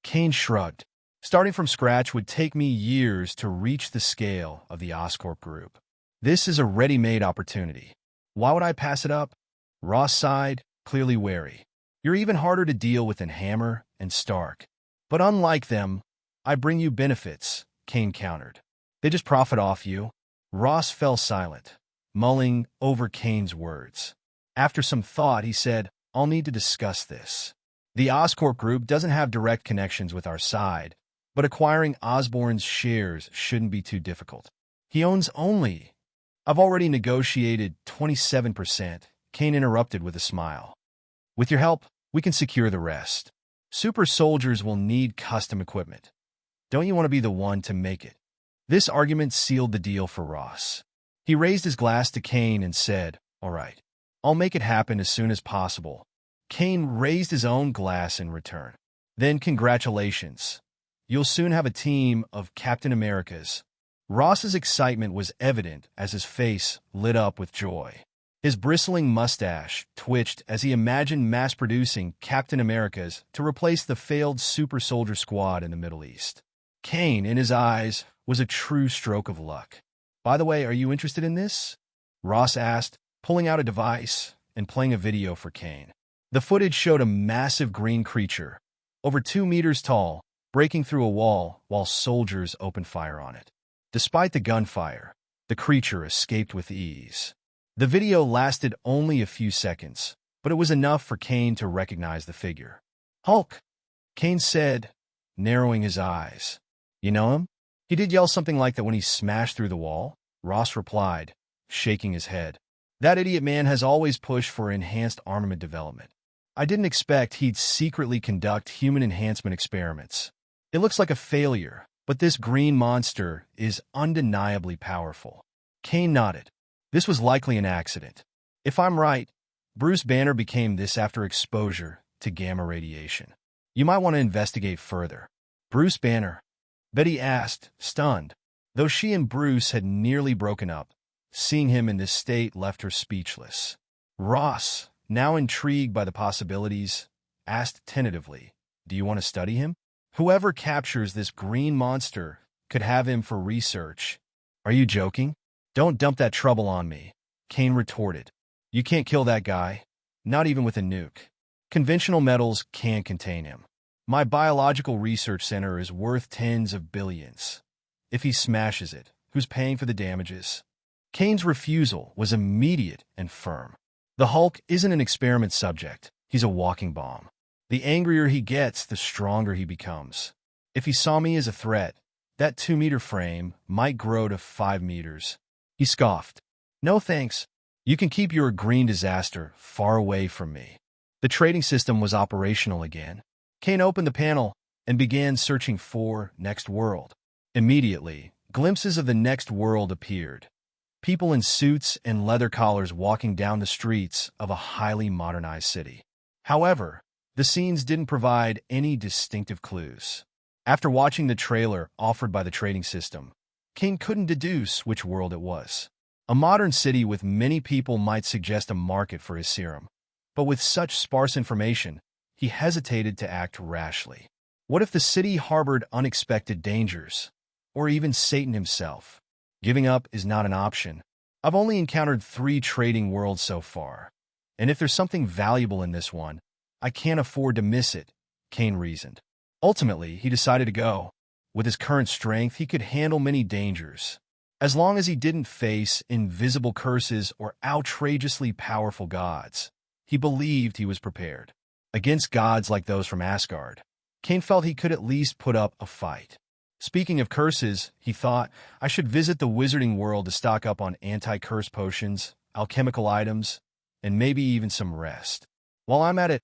A: Cain shrugged. Starting from scratch would take me years to reach the scale of the Oscorp group. This is a ready-made opportunity. Why would I pass it up? Ross sighed, clearly wary. You're even harder to deal with than Hammer and Stark. But unlike them, I bring you benefits, Cain countered. They just profit off you. Ross fell silent, mulling over Cain's words. After some thought, he said, I'll need to discuss this. The Oscorp group doesn't have direct connections with our side, but acquiring Osborn's shares shouldn't be too difficult. He owns only... I've already negotiated 27%, Cain interrupted with a smile. With your help, we can secure the rest. Super soldiers will need custom equipment. Don't you want to be the one to make it? This argument sealed the deal for Ross. He raised his glass to Cain and said, "All right, I'll make it happen as soon as possible." Cain raised his own glass in return. "Then congratulations. You'll soon have a team of Captain Americas." Ross's excitement was evident as his face lit up with joy. His bristling mustache twitched as he imagined mass-producing Captain Americas to replace the failed super soldier squad in the Middle East. Cain, in his eyes, was a true stroke of luck. "By the way, are you interested in this?" Ross asked, pulling out a device and playing a video for Cain. The footage showed a massive green creature, over 2 meters tall, breaking through a wall while soldiers opened fire on it. Despite the gunfire, the creature escaped with ease. The video lasted only a few seconds, but it was enough for Cain to recognize the figure. "Hulk," Cain said, narrowing his eyes. "You know him? He did yell something like that when he smashed through the wall," Ross replied, shaking his head. "That idiot man has always pushed for enhanced armament development. I didn't expect he'd secretly conduct human enhancement experiments. It looks like a failure, but this green monster is undeniably powerful." Cain nodded. This was likely an accident. "If I'm right, Bruce Banner became this after exposure to gamma radiation. You might want to investigate further." "Bruce Banner?" Betty asked, stunned. Though she and Bruce had nearly broken up, seeing him in this state left her speechless. Ross, now intrigued by the possibilities, asked tentatively, "Do you want to study him? Whoever captures this green monster could have him for research." "Are you joking? Don't dump that trouble on me," Cain retorted. "You can't kill that guy, not even with a nuke. Conventional metals can't contain him. My biological research center is worth tens of billions. If he smashes it, who's paying for the damages?" Cain's refusal was immediate and firm. "The Hulk isn't an experiment subject. He's a walking bomb. The angrier he gets, the stronger he becomes. If he saw me as a threat, that 2-meter frame might grow to 5 meters. He scoffed. "No thanks. You can keep your green disaster far away from me." The trading system was operational again. Cain opened the panel and began searching for Next World. Immediately, glimpses of the Next World appeared. People in suits and leather collars walking down the streets of a highly modernized city. However, the scenes didn't provide any distinctive clues. After watching the trailer offered by the trading system, Cain couldn't deduce which world it was. A modern city with many people might suggest a market for his serum, but with such sparse information, he hesitated to act rashly. What if the city harbored unexpected dangers, or even Satan himself? Giving up is not an option. I've only encountered 3 trading worlds so far, and if there's something valuable in this one, I can't afford to miss it, Cain reasoned. Ultimately, he decided to go. With his current strength, he could handle many dangers. As long as he didn't face invisible curses or outrageously powerful gods, he believed he was prepared. Against gods like those from Asgard, Cain felt he could at least put up a fight. Speaking of curses, he thought, I should visit the wizarding world to stock up on anti-curse potions, alchemical items, and maybe even some rest. While I'm at it,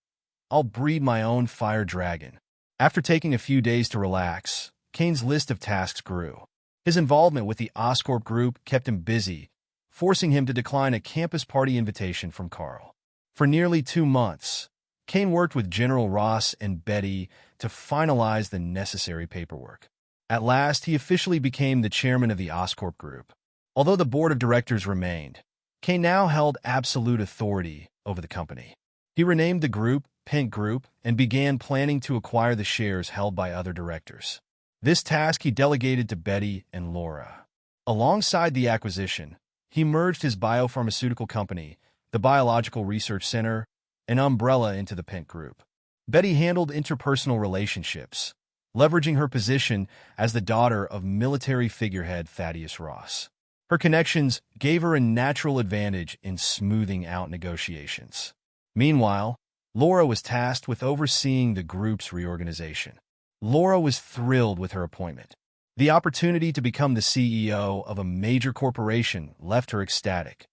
A: I'll breed my own fire dragon. After taking a few days to relax, Cain's list of tasks grew. His involvement with the Oscorp group kept him busy, forcing him to decline a campus party invitation from Carl. For nearly 2 months, Cain worked with General Ross and Betty to finalize the necessary paperwork. At last, he officially became the chairman of the Oscorp group. Although the board of directors remained, Cain now held absolute authority over the company. He renamed the group Pent Group and began planning to acquire the shares held by other directors. This task he delegated to Betty and Laura. Alongside the acquisition, he merged his biopharmaceutical company, the Biological Research Center, and Umbrella into the Pent Group. Betty handled interpersonal relationships, leveraging her position as the daughter of military figurehead Thaddeus Ross. Her connections gave her a natural advantage in smoothing out negotiations. Meanwhile, Laura was tasked with overseeing the group's reorganization. Laura was thrilled with her appointment. The opportunity to become the CEO of a major corporation left her ecstatic,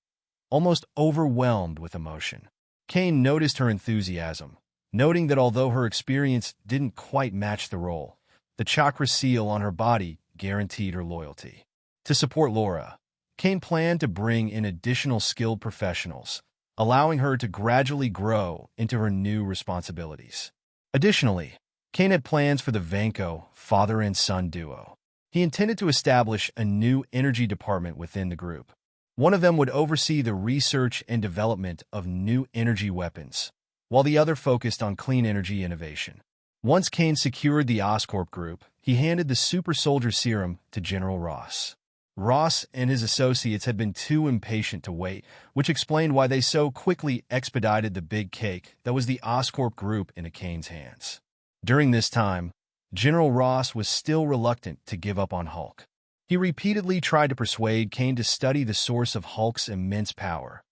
A: almost overwhelmed with emotion. Cain noticed her enthusiasm, noting that although her experience didn't quite match the role, the chakra seal on her body guaranteed her loyalty. To support Laura, Cain planned to bring in additional skilled professionals, allowing her to gradually grow into her new responsibilities. Additionally, Cain had plans for the Vanko father and son duo. He intended to establish a new energy department within the group. One of them would oversee the research and development of new energy weapons, while the other focused on clean energy innovation. Once Cain secured the Oscorp group, he handed the super soldier serum to General Ross. Ross and his associates had been too impatient to wait, which explained why they so quickly expedited the big cake that was the Oscorp group into Cain's hands. During this time, General Ross was still reluctant to give up on Hulk. He repeatedly tried to persuade Cain to study the source of Hulk's immense power,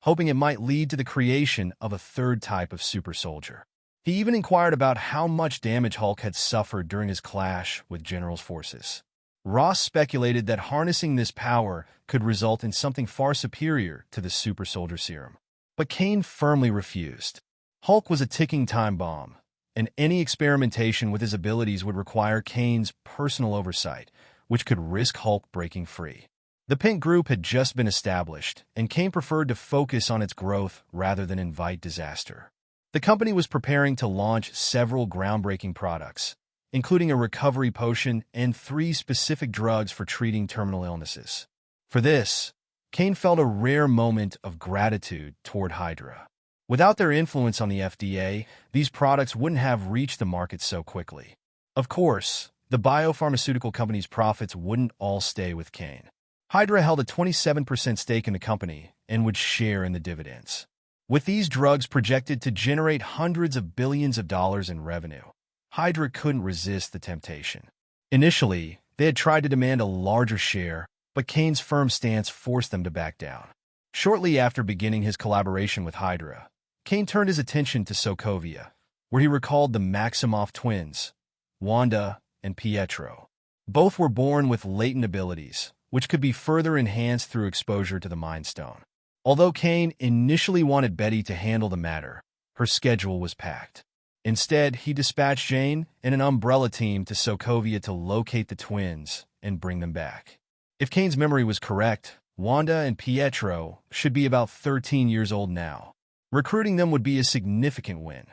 A: hoping it might lead to the creation of a third type of super soldier. He even inquired about how much damage Hulk had suffered during his clash with General's forces. Ross speculated that harnessing this power could result in something far superior to the super soldier serum. But Cain firmly refused. Hulk was a ticking time bomb, and any experimentation with his abilities would require Cain's personal oversight, which could risk Hulk breaking free. The Pent group had just been established, and Cain preferred to focus on its growth rather than invite disaster. The company was preparing to launch several groundbreaking products, including a recovery potion and 3 specific drugs for treating terminal illnesses. For this, Cain felt a rare moment of gratitude toward Hydra. Without their influence on the FDA, these products wouldn't have reached the market so quickly. Of course, the biopharmaceutical company's profits wouldn't all stay with Cain. Hydra held a 27% stake in the company and would share in the dividends. With these drugs projected to generate hundreds of billions of dollars in revenue, Hydra couldn't resist the temptation. Initially, they had tried to demand a larger share, but Cain's firm stance forced them to back down. Shortly after beginning his collaboration with Hydra, Cain turned his attention to Sokovia, where he recalled the Maximoff twins, Wanda and Pietro. Both were born with latent abilities, which could be further enhanced through exposure to the Mind Stone. Although Cain initially wanted Betty to handle the matter, her schedule was packed. Instead, he dispatched Jane and an umbrella team to Sokovia to locate the twins and bring them back. If Cain's memory was correct, Wanda and Pietro should be about 13 years old now. Recruiting them would be a significant win.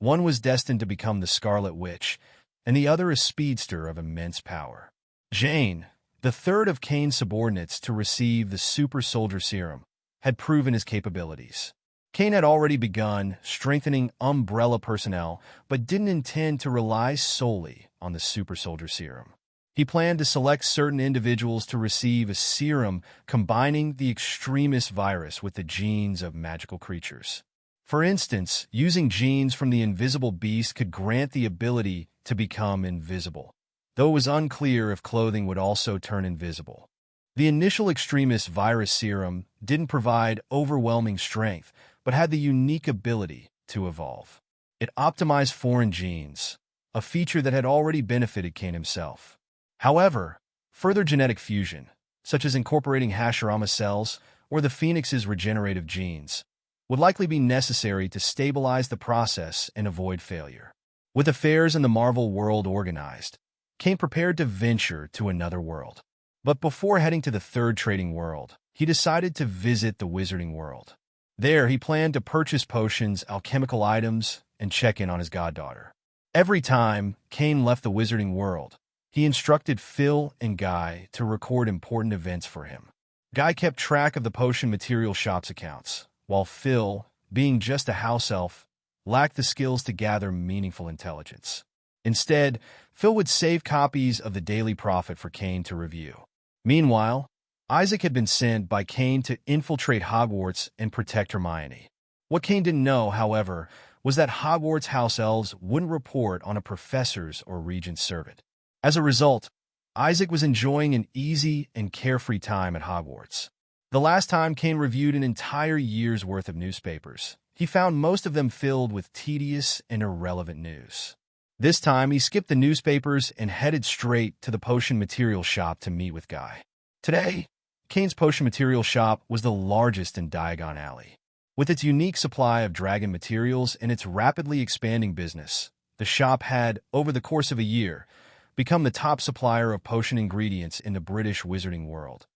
A: One was destined to become the Scarlet Witch, and the other a speedster of immense power. Jane, the third of Cain's subordinates to receive the super soldier serum, had proven his capabilities. Cain had already begun strengthening umbrella personnel, but didn't intend to rely solely on the super soldier serum. He planned to select certain individuals to receive a serum combining the extremist virus with the genes of magical creatures. For instance, using genes from the invisible beast could grant the ability to become invisible, though it was unclear if clothing would also turn invisible. The initial extremist virus serum didn't provide overwhelming strength, but had the unique ability to evolve. It optimized foreign genes, a feature that had already benefited Cain himself. However, further genetic fusion, such as incorporating Hashirama cells or the Phoenix's regenerative genes, would likely be necessary to stabilize the process and avoid failure. With affairs in the Marvel world organized, Cain prepared to venture to another world. But before heading to the third trading world, he decided to visit the wizarding world. There, he planned to purchase potions, alchemical items, and check in on his goddaughter. Every time Cain left the wizarding world, he instructed Phil and Guy to record important events for him. Guy kept track of the potion material shop's accounts, while Phil, being just a house elf, lacked the skills to gather meaningful intelligence. Instead, Phil would save copies of the Daily Prophet for Cain to review. Meanwhile, Isaac had been sent by Cain to infiltrate Hogwarts and protect Hermione. What Cain didn't know, however, was that Hogwarts house elves wouldn't report on a professor's or regent's servant. As a result, Isaac was enjoying an easy and carefree time at Hogwarts. The last time Cain reviewed an entire year's worth of newspapers, he found most of them filled with tedious and irrelevant news. This time, he skipped the newspapers and headed straight to the potion material shop to meet with Guy. Today, Cain's potion material shop was the largest in Diagon Alley. With its unique supply of dragon materials and its rapidly expanding business, the shop had, over the course of a year, become the top supplier of potion ingredients in the British wizarding world.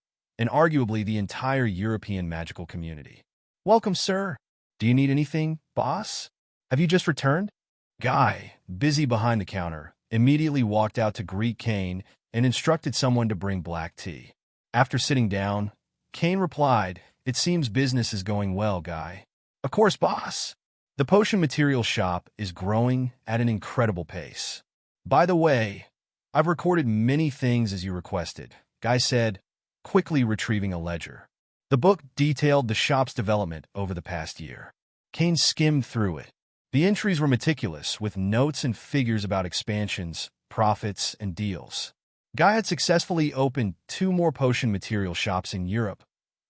A: and arguably the entire European magical community. "Welcome, sir. Do you need anything, boss? Have you just returned?" Guy, busy behind the counter, immediately walked out to greet Cain and instructed someone to bring black tea. After sitting down, Cain replied, "It seems business is going well, Guy." "Of course, boss." The potion material shop is growing at an incredible pace. "By the way, I've recorded many things as you requested," Guy said, quickly retrieving a ledger. The book detailed the shop's development over the past year. Cain skimmed through it. The entries were meticulous, with notes and figures about expansions, profits, and deals. Guy had successfully opened 2 more potion material shops in Europe,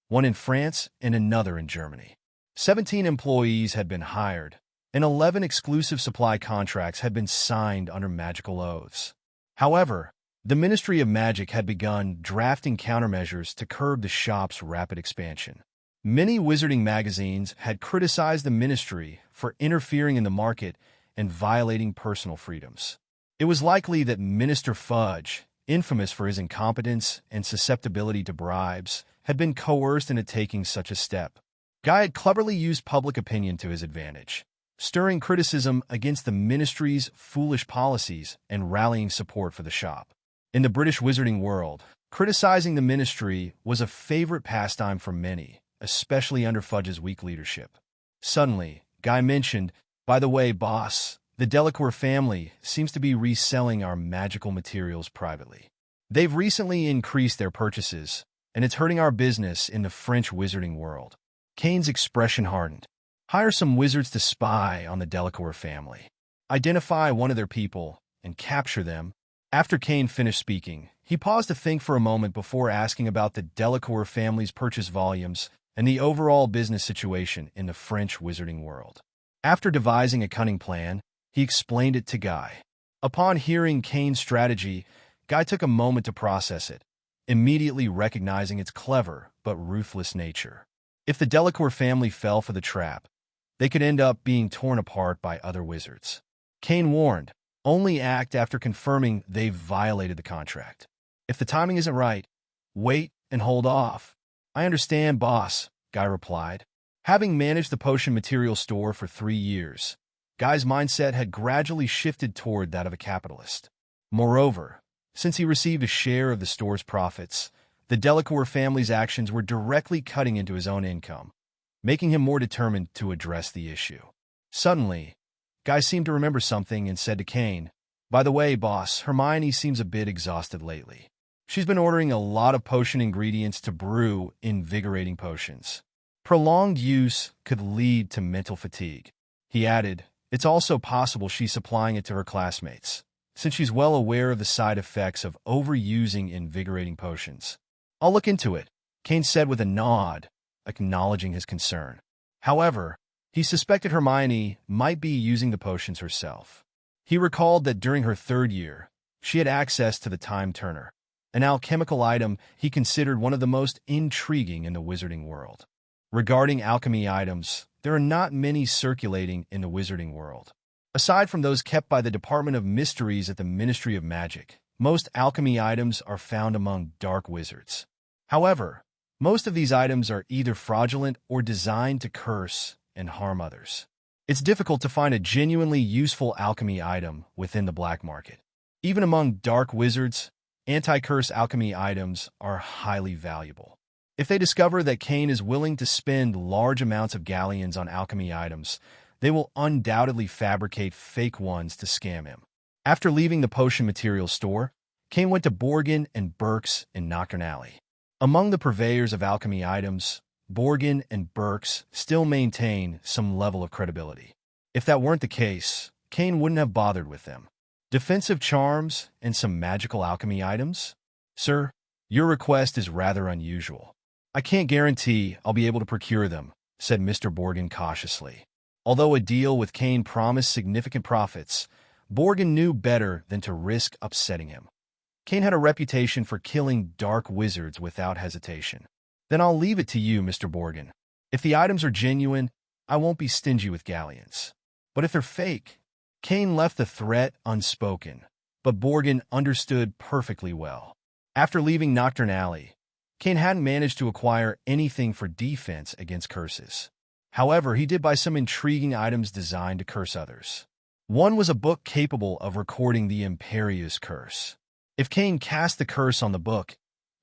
A: one in France and another in Germany. 17 employees had been hired, and 11 exclusive supply contracts had been signed under magical oaths. However, the Ministry of Magic had begun drafting countermeasures to curb the shop's rapid expansion. Many wizarding magazines had criticized the ministry for interfering in the market and violating personal freedoms. It was likely that Minister Fudge, infamous for his incompetence and susceptibility to bribes, had been coerced into taking such a step. Guy had cleverly used public opinion to his advantage, stirring criticism against the ministry's foolish policies and rallying support for the shop. In the British wizarding world, criticizing the ministry was a favorite pastime for many, especially under Fudge's weak leadership. Suddenly, Guy mentioned, "By the way, boss, the Delacour family seems to be reselling our magical materials privately. They've recently increased their purchases, and it's hurting our business in the French wizarding world." Cain's expression hardened. "Hire some wizards to spy on the Delacour family. Identify one of their people and capture them." After Cain finished speaking, he paused to think for a moment before asking about the Delacour family's purchase volumes and the overall business situation in the French wizarding world. After devising a cunning plan, he explained it to Guy. Upon hearing Cain's strategy, Guy took a moment to process it, immediately recognizing its clever but ruthless nature. If the Delacour family fell for the trap, they could end up being torn apart by other wizards. Cain warned, "Only act after confirming they've violated the contract. If the timing isn't right, wait and hold off." "I understand, boss," Guy replied. Having managed the potion material store for 3 years, Guy's mindset had gradually shifted toward that of a capitalist. Moreover, since he received a share of the store's profits, the Delacour family's actions were directly cutting into his own income, making him more determined to address the issue. Suddenly, Guy seemed to remember something and said to Cain, "By the way, boss, Hermione seems a bit exhausted lately. She's been ordering a lot of potion ingredients to brew invigorating potions. Prolonged use could lead to mental fatigue." He added, "It's also possible she's supplying it to her classmates, since she's well aware of the side effects of overusing invigorating potions." "I'll look into it," Cain said with a nod, acknowledging his concern. However, he suspected Hermione might be using the potions herself. He recalled that during her 3rd year, she had access to the Time Turner, an alchemical item he considered one of the most intriguing in the wizarding world. Regarding alchemy items, there are not many circulating in the wizarding world. Aside from those kept by the Department of Mysteries at the Ministry of Magic, most alchemy items are found among dark wizards. However, most of these items are either fraudulent or designed to curse and harm others. It's difficult to find a genuinely useful alchemy item within the black market. Even among dark wizards, anti-curse alchemy items are highly valuable. If they discover that Cain is willing to spend large amounts of galleons on alchemy items, they will undoubtedly fabricate fake ones to scam him. After leaving the potion materials store, Cain went to Borgin and Burke's in Nocturne Alley. Among the purveyors of alchemy items, Borgin and Burke's still maintain some level of credibility. If that weren't the case, Cain wouldn't have bothered with them. Defensive charms and some magical alchemy items? Sir, your request is rather unusual. I can't guarantee I'll be able to procure them, said Mr. Borgin cautiously. Although a deal with Cain promised significant profits, Borgin knew better than to risk upsetting him. Cain had a reputation for killing dark wizards without hesitation. Then I'll leave it to you, Mr. Borgin. If the items are genuine, I won't be stingy with galleons. But if they're fake, Cain left the threat unspoken, but Borgin understood perfectly well. After leaving Nocturne Alley, Cain hadn't managed to acquire anything for defense against curses. However, he did buy some intriguing items designed to curse others. One was a book capable of recording the Imperious Curse. If Cain cast the curse on the book,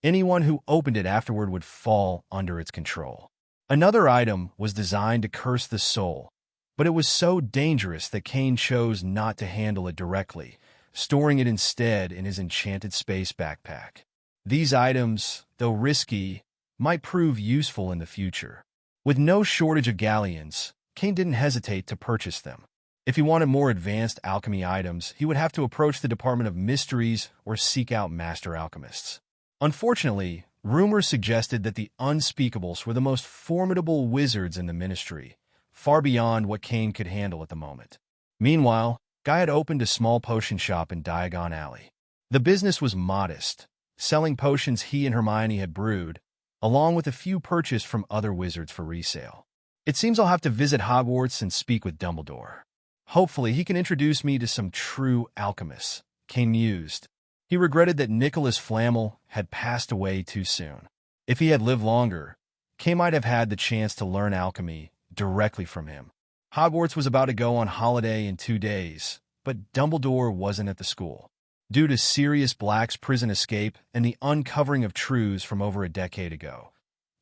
A: anyone who opened it afterward would fall under its control. Another item was designed to curse the soul, but it was so dangerous that Cain chose not to handle it directly, storing it instead in his enchanted space backpack. These items, though risky, might prove useful in the future. With no shortage of galleons, Cain didn't hesitate to purchase them. If he wanted more advanced alchemy items, he would have to approach the Department of Mysteries or seek out master alchemists. Unfortunately, rumors suggested that the Unspeakables were the most formidable wizards in the Ministry, far beyond what Cain could handle at the moment. Meanwhile, Guy had opened a small potion shop in Diagon Alley. The business was modest, selling potions he and Hermione had brewed, along with a few purchased from other wizards for resale. It seems I'll have to visit Hogwarts and speak with Dumbledore. Hopefully he can introduce me to some true alchemists, Cain mused. He regretted that Nicholas Flamel had passed away too soon. If he had lived longer, Cain might have had the chance to learn alchemy directly from him. Hogwarts was about to go on holiday in 2 days, but Dumbledore wasn't at the school. Due to Sirius Black's prison escape and the uncovering of truths from over a decade ago,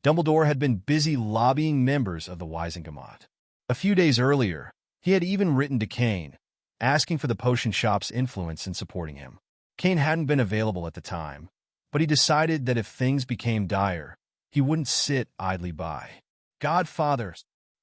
A: Dumbledore had been busy lobbying members of the Wisengamot. A few days earlier, he had even written to Cain, asking for the potion shop's influence in supporting him. Cain hadn't been available at the time, but he decided that if things became dire, he wouldn't sit idly by. Godfather,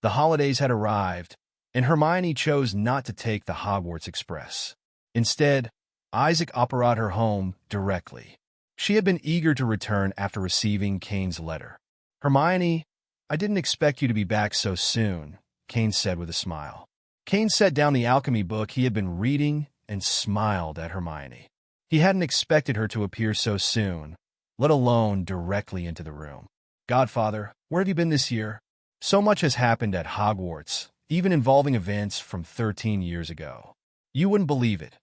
A: the holidays had arrived, and Hermione chose not to take the Hogwarts Express. Instead, Isaac operated her home directly. She had been eager to return after receiving Cain's letter. Hermione, I didn't expect you to be back so soon, Cain said with a smile. Cain set down the alchemy book he had been reading and smiled at Hermione. He hadn't expected her to appear so soon, let alone directly into the room. Godfather, where have you been this year? So much has happened at Hogwarts, even involving events from 13 years ago. You wouldn't believe it.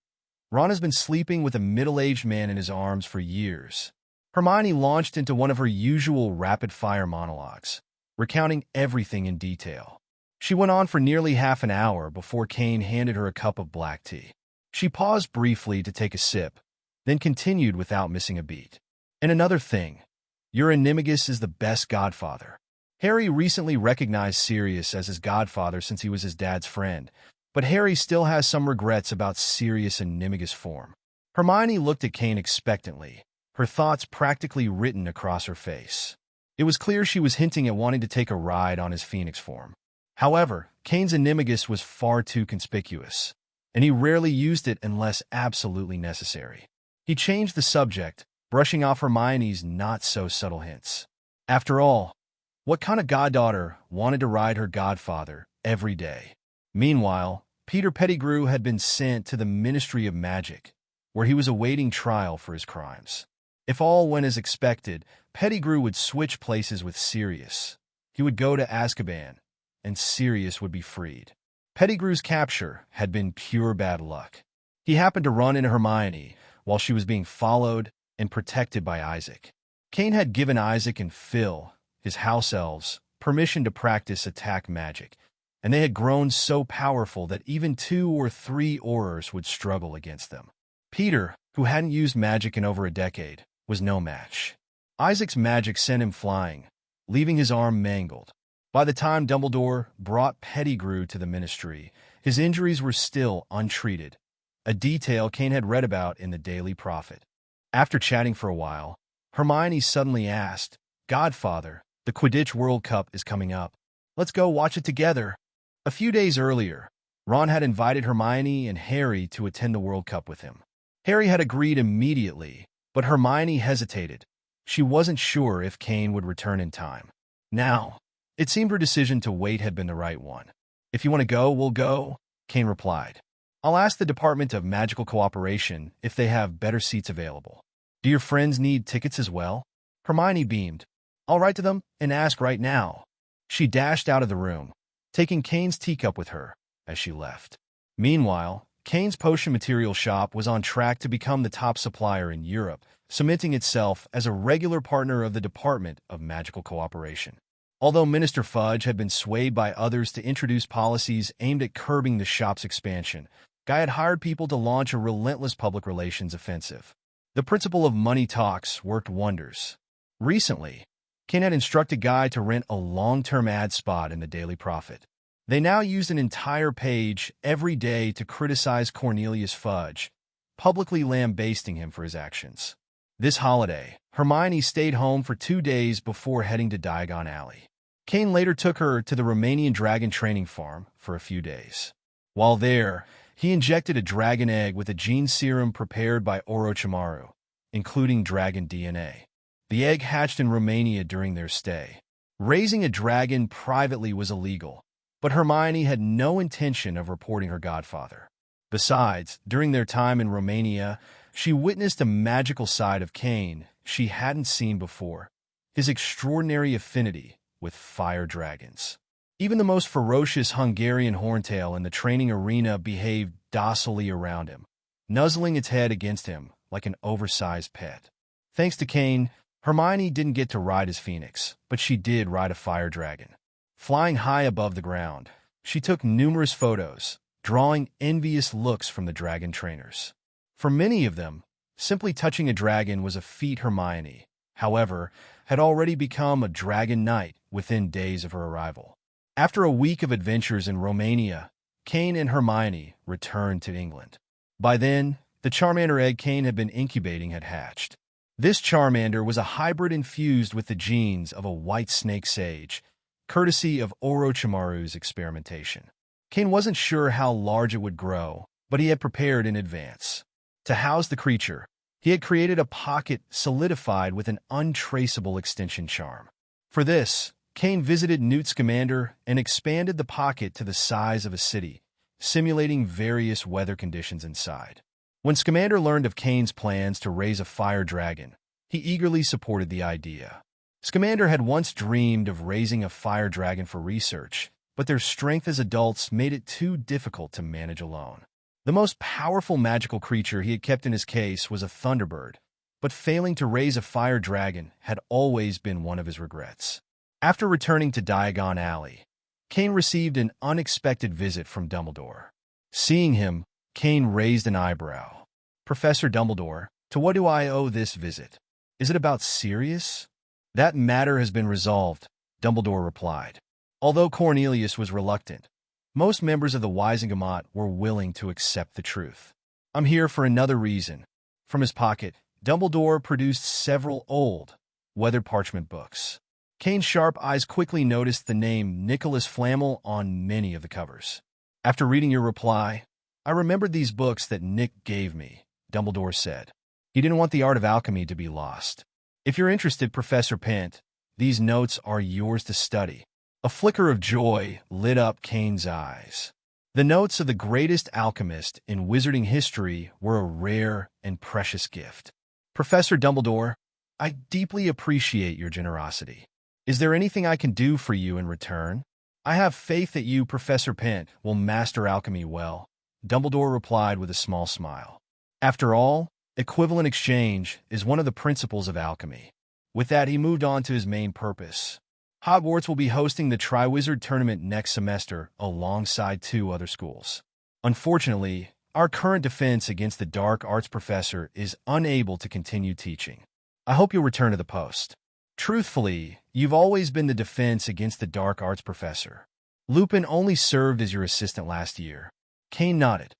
A: Ron has been sleeping with a middle-aged man in his arms for years. Hermione launched into one of her usual rapid-fire monologues, recounting everything in detail. She went on for nearly half an hour before Cain handed her a cup of black tea. She paused briefly to take a sip, then continued without missing a beat. And another thing, your Animagus is the best godfather. Harry recently recognized Sirius as his godfather since he was his dad's friend, but Harry still has some regrets about Sirius' Animagus form. Hermione looked at Cain expectantly, her thoughts practically written across her face. It was clear she was hinting at wanting to take a ride on his Phoenix form. However, Cain's Animagus was far too conspicuous, and he rarely used it unless absolutely necessary. He changed the subject, brushing off Hermione's not-so-subtle hints. After all, what kind of goddaughter wanted to ride her godfather every day? Meanwhile, Peter Pettigrew had been sent to the Ministry of Magic, where he was awaiting trial for his crimes. If all went as expected, Pettigrew would switch places with Sirius. He would go to Azkaban, and Sirius would be freed. Pettigrew's capture had been pure bad luck. He happened to run into Hermione while she was being followed and protected by Isaac. Cain had given Isaac and Phil, his house elves, permission to practice attack magic, and they had grown so powerful that even 2 or 3 Aurors would struggle against them. Peter, who hadn't used magic in over a decade, was no match. Isaac's magic sent him flying, leaving his arm mangled. By the time Dumbledore brought Pettigrew to the Ministry, his injuries were still untreated, a detail Cain had read about in the Daily Prophet. After chatting for a while, Hermione suddenly asked, Godfather, the Quidditch World Cup is coming up. Let's go watch it together. A few days earlier, Ron had invited Hermione and Harry to attend the World Cup with him. Harry had agreed immediately, but Hermione hesitated. She wasn't sure if Cain would return in time. Now, it seemed her decision to wait had been the right one. If you want to go, we'll go, Cain replied. I'll ask the Department of Magical Cooperation if they have better seats available. Do your friends need tickets as well? Hermione beamed. I'll write to them and ask right now. She dashed out of the room, taking Cain's teacup with her as she left. Meanwhile, Cain's potion material shop was on track to become the top supplier in Europe, cementing itself as a regular partner of the Department of Magical Cooperation. Although Minister Fudge had been swayed by others to introduce policies aimed at curbing the shop's expansion, Guy had hired people to launch a relentless public relations offensive. The principle of money talks worked wonders. Recently, Cain had instructed Guy to rent a long-term ad spot in the Daily Prophet. They now used an entire page every day to criticize Cornelius Fudge, publicly lambasting him for his actions. This holiday, Hermione stayed home for 2 days before heading to Diagon Alley. Cain later took her to the Romanian dragon training farm for a few days. While there, he injected a dragon egg with a gene serum prepared by Orochimaru, including dragon DNA. The egg hatched in Romania during their stay. Raising a dragon privately was illegal, but Hermione had no intention of reporting her godfather. Besides, during their time in Romania, she witnessed a magical side of Cain she hadn't seen before, his extraordinary affinity with fire dragons. Even the most ferocious Hungarian horntail in the training arena behaved docilely around him, nuzzling its head against him like an oversized pet. Thanks to Cain, Hermione didn't get to ride his phoenix, but she did ride a fire dragon. Flying high above the ground, she took numerous photos, drawing envious looks from the dragon trainers. For many of them, simply touching a dragon was a feat. Hermione, however, had already become a dragon knight within days of her arrival. After a week of adventures in Romania, Cain and Hermione returned to England. By then, the Charmander egg Cain had been incubating had hatched. This Charmander was a hybrid infused with the genes of a white snake sage, courtesy of Orochimaru's experimentation. Cain wasn't sure how large it would grow, but he had prepared in advance. To house the creature, he had created a pocket solidified with an untraceable extension charm. For this, Cain visited Newt Scamander and expanded the pocket to the size of a city, simulating various weather conditions inside. When Scamander learned of Cain's plans to raise a fire dragon, he eagerly supported the idea. Scamander had once dreamed of raising a fire dragon for research, but their strength as adults made it too difficult to manage alone. The most powerful magical creature he had kept in his case was a Thunderbird, but failing to raise a fire dragon had always been one of his regrets. After returning to Diagon Alley, Cain received an unexpected visit from Dumbledore. Seeing him, Cain raised an eyebrow. "Professor Dumbledore, to what do I owe this visit? Is it about Sirius?" "That matter has been resolved," Dumbledore replied. Although Cornelius was reluctant, most members of the Wizengamot were willing to accept the truth. "I'm here for another reason." From his pocket, Dumbledore produced several old, weathered parchment books. Cain's sharp eyes quickly noticed the name Nicholas Flamel on many of the covers. "After reading your reply, I remembered these books that Nick gave me," Dumbledore said. He didn't want the art of alchemy to be lost. "If you're interested, Professor Pent, these notes are yours to study." A flicker of joy lit up Cain's eyes. The notes of the greatest alchemist in wizarding history were a rare and precious gift. "Professor Dumbledore, I deeply appreciate your generosity. Is there anything I can do for you in return?" "I have faith that you, Professor Pent, will master alchemy well," Dumbledore replied with a small smile. After all, equivalent exchange is one of the principles of alchemy. With that, he moved on to his main purpose. Hogwarts will be hosting the Triwizard Tournament next semester alongside 2 other schools. Unfortunately, our current defense against the dark arts professor is unable to continue teaching. I hope you'll return to the post. Truthfully, you've always been the defense against the dark arts professor. Lupin only served as your assistant last year. Cain nodded.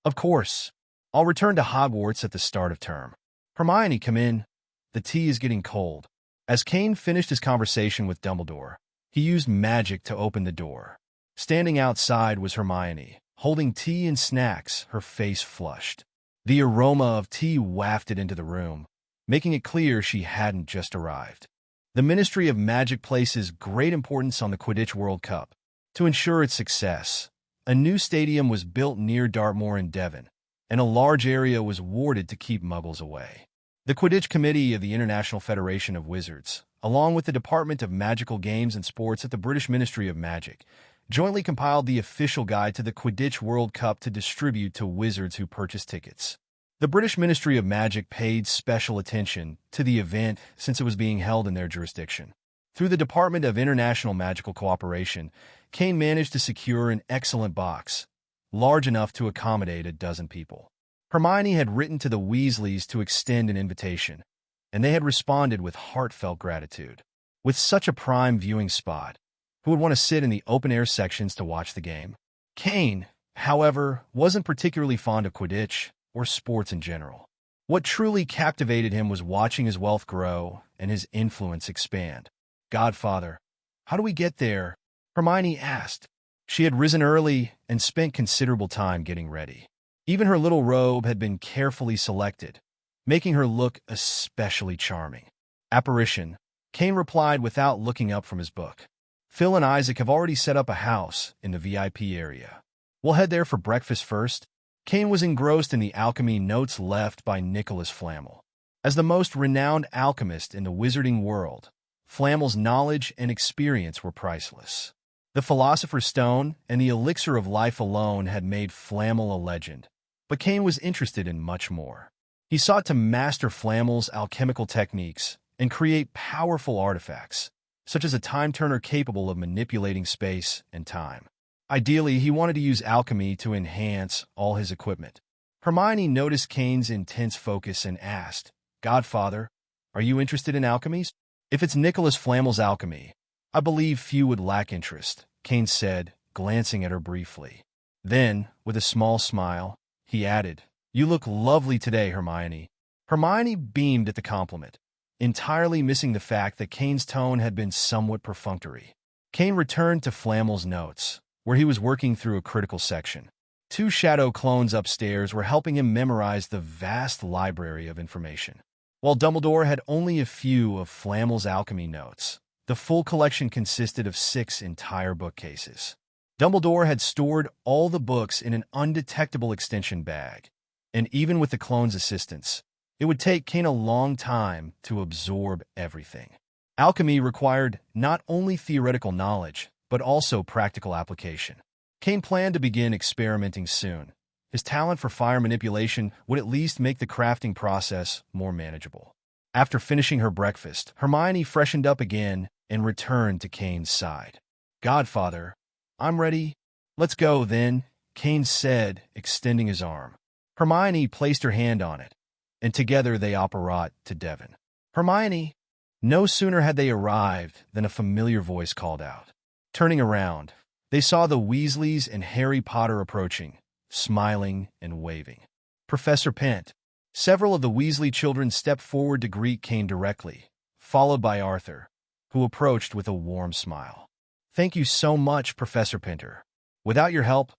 A: Of course. I'll return to Hogwarts at the start of term. Hermione, come in. The tea is getting cold. As Cain finished his conversation with Dumbledore, he used magic to open the door. Standing outside was Hermione, holding tea and snacks, her face flushed. The aroma of tea wafted into the room, making it clear she hadn't just arrived. The Ministry of Magic places great importance on the Quidditch World Cup. To ensure its success, a new stadium was built near Dartmoor in Devon, and a large area was warded to keep Muggles away. The Quidditch Committee of the International Federation of Wizards, along with the Department of Magical Games and Sports at the British Ministry of Magic, jointly compiled the official guide to the Quidditch World Cup to distribute to wizards who purchased tickets. The British Ministry of Magic paid special attention to the event since it was being held in their jurisdiction. Through the Department of International Magical Cooperation, Cain managed to secure an excellent box, large enough to accommodate a dozen people. Hermione had written to the Weasleys to extend an invitation, and they had responded with heartfelt gratitude. With such a prime viewing spot, who would want to sit in the open-air sections to watch the game? Cain, however, wasn't particularly fond of Quidditch or sports in general. What truly captivated him was watching his wealth grow and his influence expand. "Godfather, how do we get there?" Hermione asked. She had risen early and spent considerable time getting ready. Even her little robe had been carefully selected, making her look especially charming. "Apparition," Cain replied without looking up from his book. "Phil and Isaac have already set up a house in the VIP area. We'll head there for breakfast first." Cain was engrossed in the alchemy notes left by Nicholas Flamel. As the most renowned alchemist in the wizarding world, Flamel's knowledge and experience were priceless. The Philosopher's Stone and the Elixir of Life alone had made Flamel a legend, but Cain was interested in much more. He sought to master Flamel's alchemical techniques and create powerful artifacts, such as a time-turner capable of manipulating space and time. Ideally, he wanted to use alchemy to enhance all his equipment. Hermione noticed Cain's intense focus and asked, "Godfather, are you interested in alchemies?" "If it's Nicholas Flamel's alchemy, I believe few would lack interest," Cain said, glancing at her briefly. Then, with a small smile, he added, "You look lovely today, Hermione." Hermione beamed at the compliment, entirely missing the fact that Cain's tone had been somewhat perfunctory. Cain returned to Flamel's notes, where he was working through a critical section. Two shadow clones upstairs were helping him memorize the vast library of information. While Dumbledore had only a few of Flamel's alchemy notes, the full collection consisted of 6 entire bookcases. Dumbledore had stored all the books in an undetectable extension bag, and even with the clone's assistance, it would take Cain a long time to absorb everything. Alchemy required not only theoretical knowledge, but also practical application. Cain planned to begin experimenting soon. His talent for fire manipulation would at least make the crafting process more manageable. After finishing her breakfast, Hermione freshened up again and returned to Cain's side. "Godfather, I'm ready. Let's go, then," Cain said, extending his arm. Hermione placed her hand on it, and together they apparat to Devon. "Hermione!" No sooner had they arrived than a familiar voice called out. Turning around, they saw the Weasleys and Harry Potter approaching, smiling and waving. "Professor Pent." Several of the Weasley children stepped forward to greet Cain directly, followed by Arthur, who approached with a warm smile. "Thank you so much, Professor Penter. Without your help,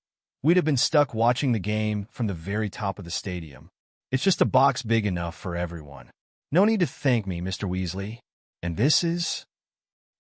A: we'd have been stuck watching the game from the very top of the stadium. It's just a box big enough for everyone. No need to thank me, Mr. Weasley. And this is—"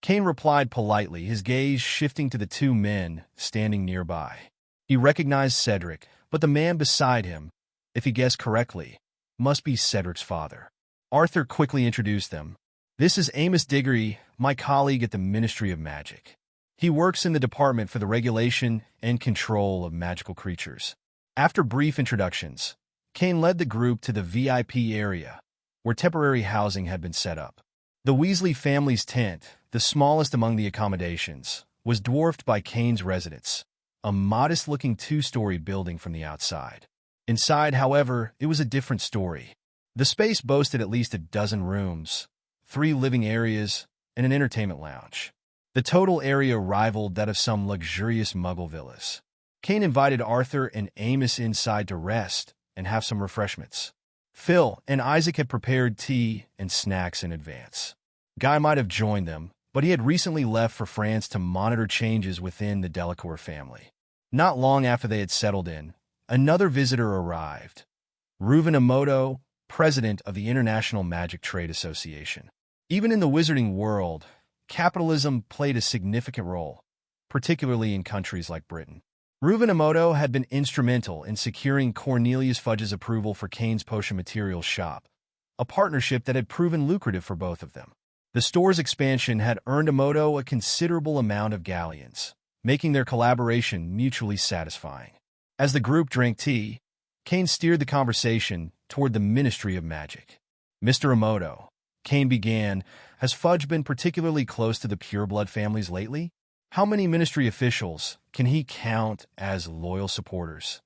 A: Cain replied politely, his gaze shifting to the 2 men standing nearby. He recognized Cedric, but the man beside him, if he guessed correctly, must be Cedric's father. Arthur quickly introduced them. "This is Amos Diggory, my colleague at the Ministry of Magic. He works in the Department for the Regulation and Control of Magical Creatures." After brief introductions, Cain led the group to the VIP area, where temporary housing had been set up. The Weasley family's tent, the smallest among the accommodations, was dwarfed by Cain's residence, a modest-looking 2-story building from the outside. Inside, however, it was a different story. The space boasted at least a dozen rooms, 3 living areas, and an entertainment lounge. The total area rivaled that of some luxurious Muggle villas. Cain invited Arthur and Amos inside to rest and have some refreshments. Phil and Isaac had prepared tea and snacks in advance. Guy might have joined them, but he had recently left for France to monitor changes within the Delacour family. Not long after they had settled in, another visitor arrived. Reuven Emoto, president of the International Magic Trade Association. Even in the wizarding world, capitalism played a significant role, particularly in countries like Britain. Reuven Emoto had been instrumental in securing Cornelius Fudge's approval for Cain's potion materials shop, a partnership that had proven lucrative for both of them. The store's expansion had earned Emoto a considerable amount of galleons, making their collaboration mutually satisfying. As the group drank tea, Cain steered the conversation toward the Ministry of Magic. "Mr. Emoto," Cain began, "has Fudge been particularly close to the pureblood families lately? How many Ministry officials can he count as loyal supporters?"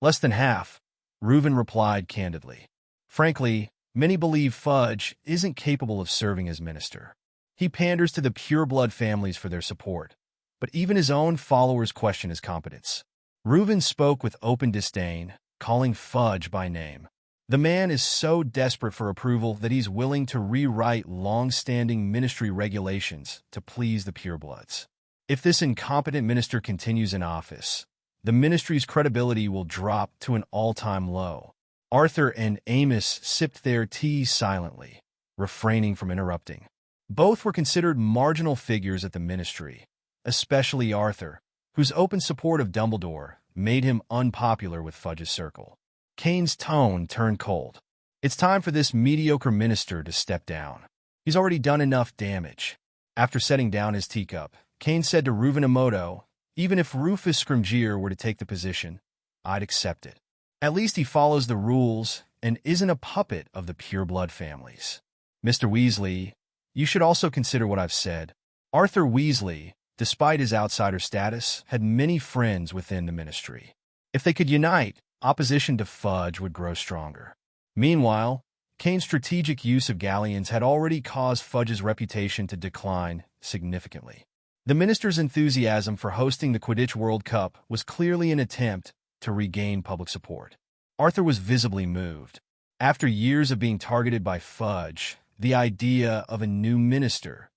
A: "Less than half," Reuven replied candidly. "Frankly, many believe Fudge isn't capable of serving as minister. He panders to the pureblood families for their support, but even his own followers question his competence." Reuven spoke with open disdain, calling Fudge by name. The man is so desperate for approval that he's willing to rewrite long-standing ministry regulations to please the purebloods. If this incompetent minister continues in office, the ministry's credibility will drop to an all-time low. Arthur and Amos sipped their tea silently, refraining from interrupting. Both were considered marginal figures at the ministry, especially Arthur, whose open support of Dumbledore made him unpopular with Fudge's circle. Cain's tone turned cold. "It's time for this mediocre minister to step down. He's already done enough damage." After setting down his teacup, Cain said to Reuven Emoto, "Even if Rufus Scrimgeour were to take the position, I'd accept it. At least he follows the rules and isn't a puppet of the pureblood families. Mr. Weasley, you should also consider what I've said." Arthur Weasley, despite his outsider status, had many friends within the ministry. If they could unite, opposition to Fudge would grow stronger. Meanwhile, Cain's strategic use of galleons had already caused Fudge's reputation to decline significantly. The minister's enthusiasm for hosting the Quidditch World Cup was clearly an attempt to regain public support. Arthur was visibly moved. After years of being targeted by Fudge, the idea of a new minister,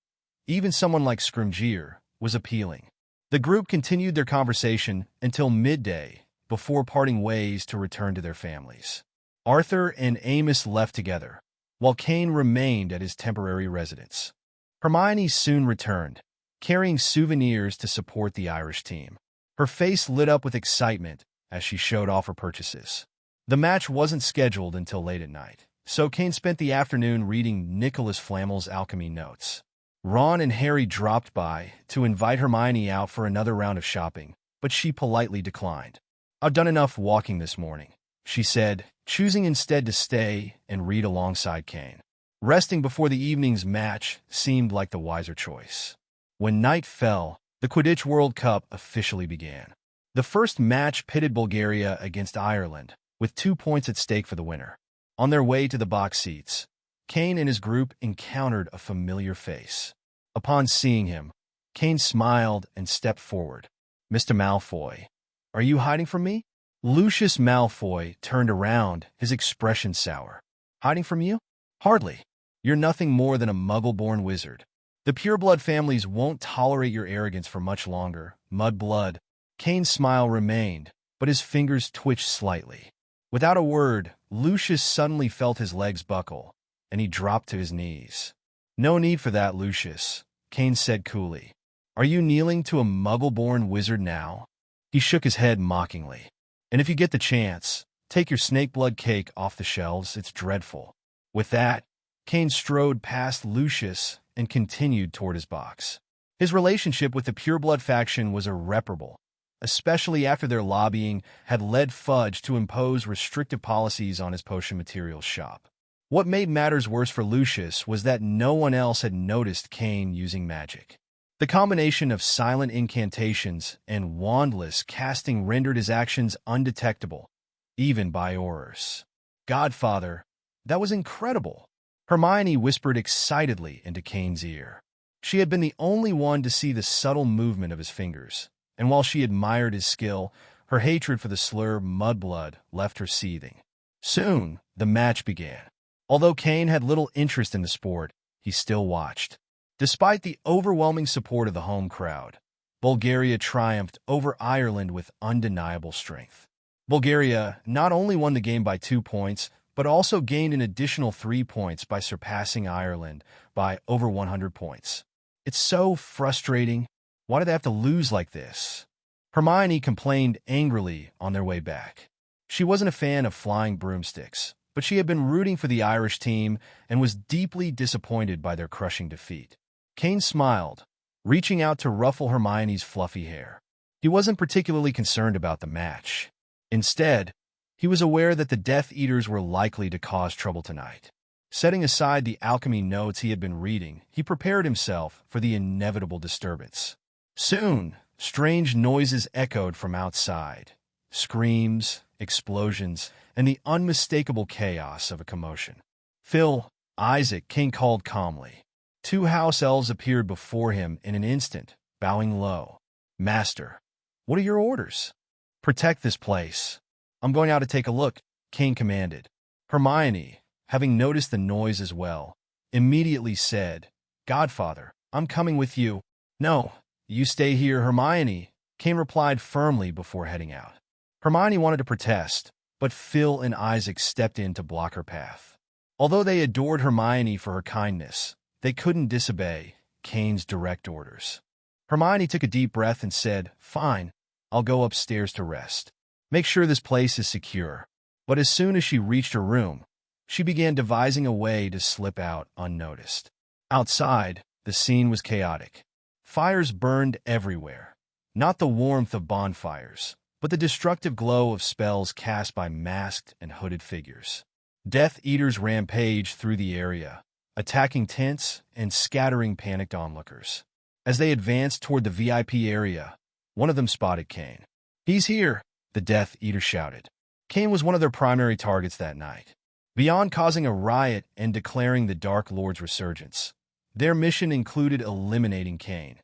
A: even someone like Scrimgeour, was appealing. The group continued their conversation until midday before parting ways to return to their families. Arthur and Amos left together, while Cain remained at his temporary residence. Hermione soon returned, carrying souvenirs to support the Irish team. Her face lit up with excitement as she showed off her purchases. The match wasn't scheduled until late at night, so Cain spent the afternoon reading Nicholas Flamel's alchemy notes. Ron and Harry dropped by to invite Hermione out for another round of shopping, but she politely declined. "I've done enough walking this morning," she said, choosing instead to stay and read alongside Cain. Resting before the evening's match seemed like the wiser choice. When night fell, the Quidditch World Cup officially began. The first match pitted Bulgaria against Ireland, with 2 points at stake for the winner. On their way to the box seats, Cain and his group encountered a familiar face. Upon seeing him, Cain smiled and stepped forward. "Mr. Malfoy, are you hiding from me?" Lucius Malfoy turned around, his expression sour. "Hiding from you? Hardly. You're nothing more than a muggle-born wizard. The pureblood families won't tolerate your arrogance for much longer, mudblood." Cain's smile remained, but his fingers twitched slightly. Without a word, Lucius suddenly felt his legs buckle, and he dropped to his knees. "No need for that, Lucius," Cain said coolly. "Are you kneeling to a muggle-born wizard now?" He shook his head mockingly. "And if you get the chance, take your snake blood cake off the shelves. It's dreadful." With that, Cain strode past Lucius and continued toward his box. His relationship with the pureblood faction was irreparable, especially after their lobbying had led Fudge to impose restrictive policies on his potion materials shop. What made matters worse for Lucius was that no one else had noticed Cain using magic. The combination of silent incantations and wandless casting rendered his actions undetectable, even by Aurors. "Godfather, that was incredible," Hermione whispered excitedly into Cain's ear. She had been the only one to see the subtle movement of his fingers, and while she admired his skill, her hatred for the slur mudblood left her seething. Soon, the match began. Although Cain had little interest in the sport, he still watched. Despite the overwhelming support of the home crowd, Bulgaria triumphed over Ireland with undeniable strength. Bulgaria not only won the game by 2 points, but also gained an additional 3 points by surpassing Ireland by over 100 points. "It's so frustrating. Why do they have to lose like this?" Hermione complained angrily on their way back. She wasn't a fan of flying broomsticks, but she had been rooting for the Irish team and was deeply disappointed by their crushing defeat. Cain smiled, reaching out to ruffle Hermione's fluffy hair. He wasn't particularly concerned about the match. Instead, he was aware that the Death Eaters were likely to cause trouble tonight. Setting aside the alchemy notes he had been reading, he prepared himself for the inevitable disturbance. Soon, strange noises echoed from outside. Screams, explosions, and the unmistakable chaos of a commotion. "Phil, Isaac," Cain called calmly. Two house elves appeared before him in an instant, bowing low. "Master, what are your orders?" "Protect this place." "I'm going out to take a look," Cain commanded. Hermione, having noticed the noise as well, immediately said, "Godfather, I'm coming with you." "No, you stay here, Hermione," Cain replied firmly before heading out. Hermione wanted to protest, but Phil and Isaac stepped in to block her path. Although they adored Hermione for her kindness, they couldn't disobey Cain's direct orders. Hermione took a deep breath and said, "Fine, I'll go upstairs to rest. Make sure this place is secure." But as soon as she reached her room, she began devising a way to slip out unnoticed. Outside, the scene was chaotic. Fires burned everywhere. Not the warmth of bonfires, but the destructive glow of spells cast by masked and hooded figures. Death Eaters rampaged through the area, attacking tents and scattering panicked onlookers. As they advanced toward the VIP area, one of them spotted Cain. "He's here," the Death Eater shouted. Cain was one of their primary targets that night. Beyond causing a riot and declaring the Dark Lord's resurgence, their mission included eliminating Cain,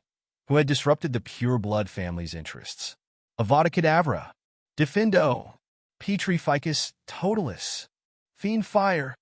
A: who had disrupted the Pure Blood family's interests. Avada Kedavra, Defendo, Petrificus Totalis, Fiend Fire.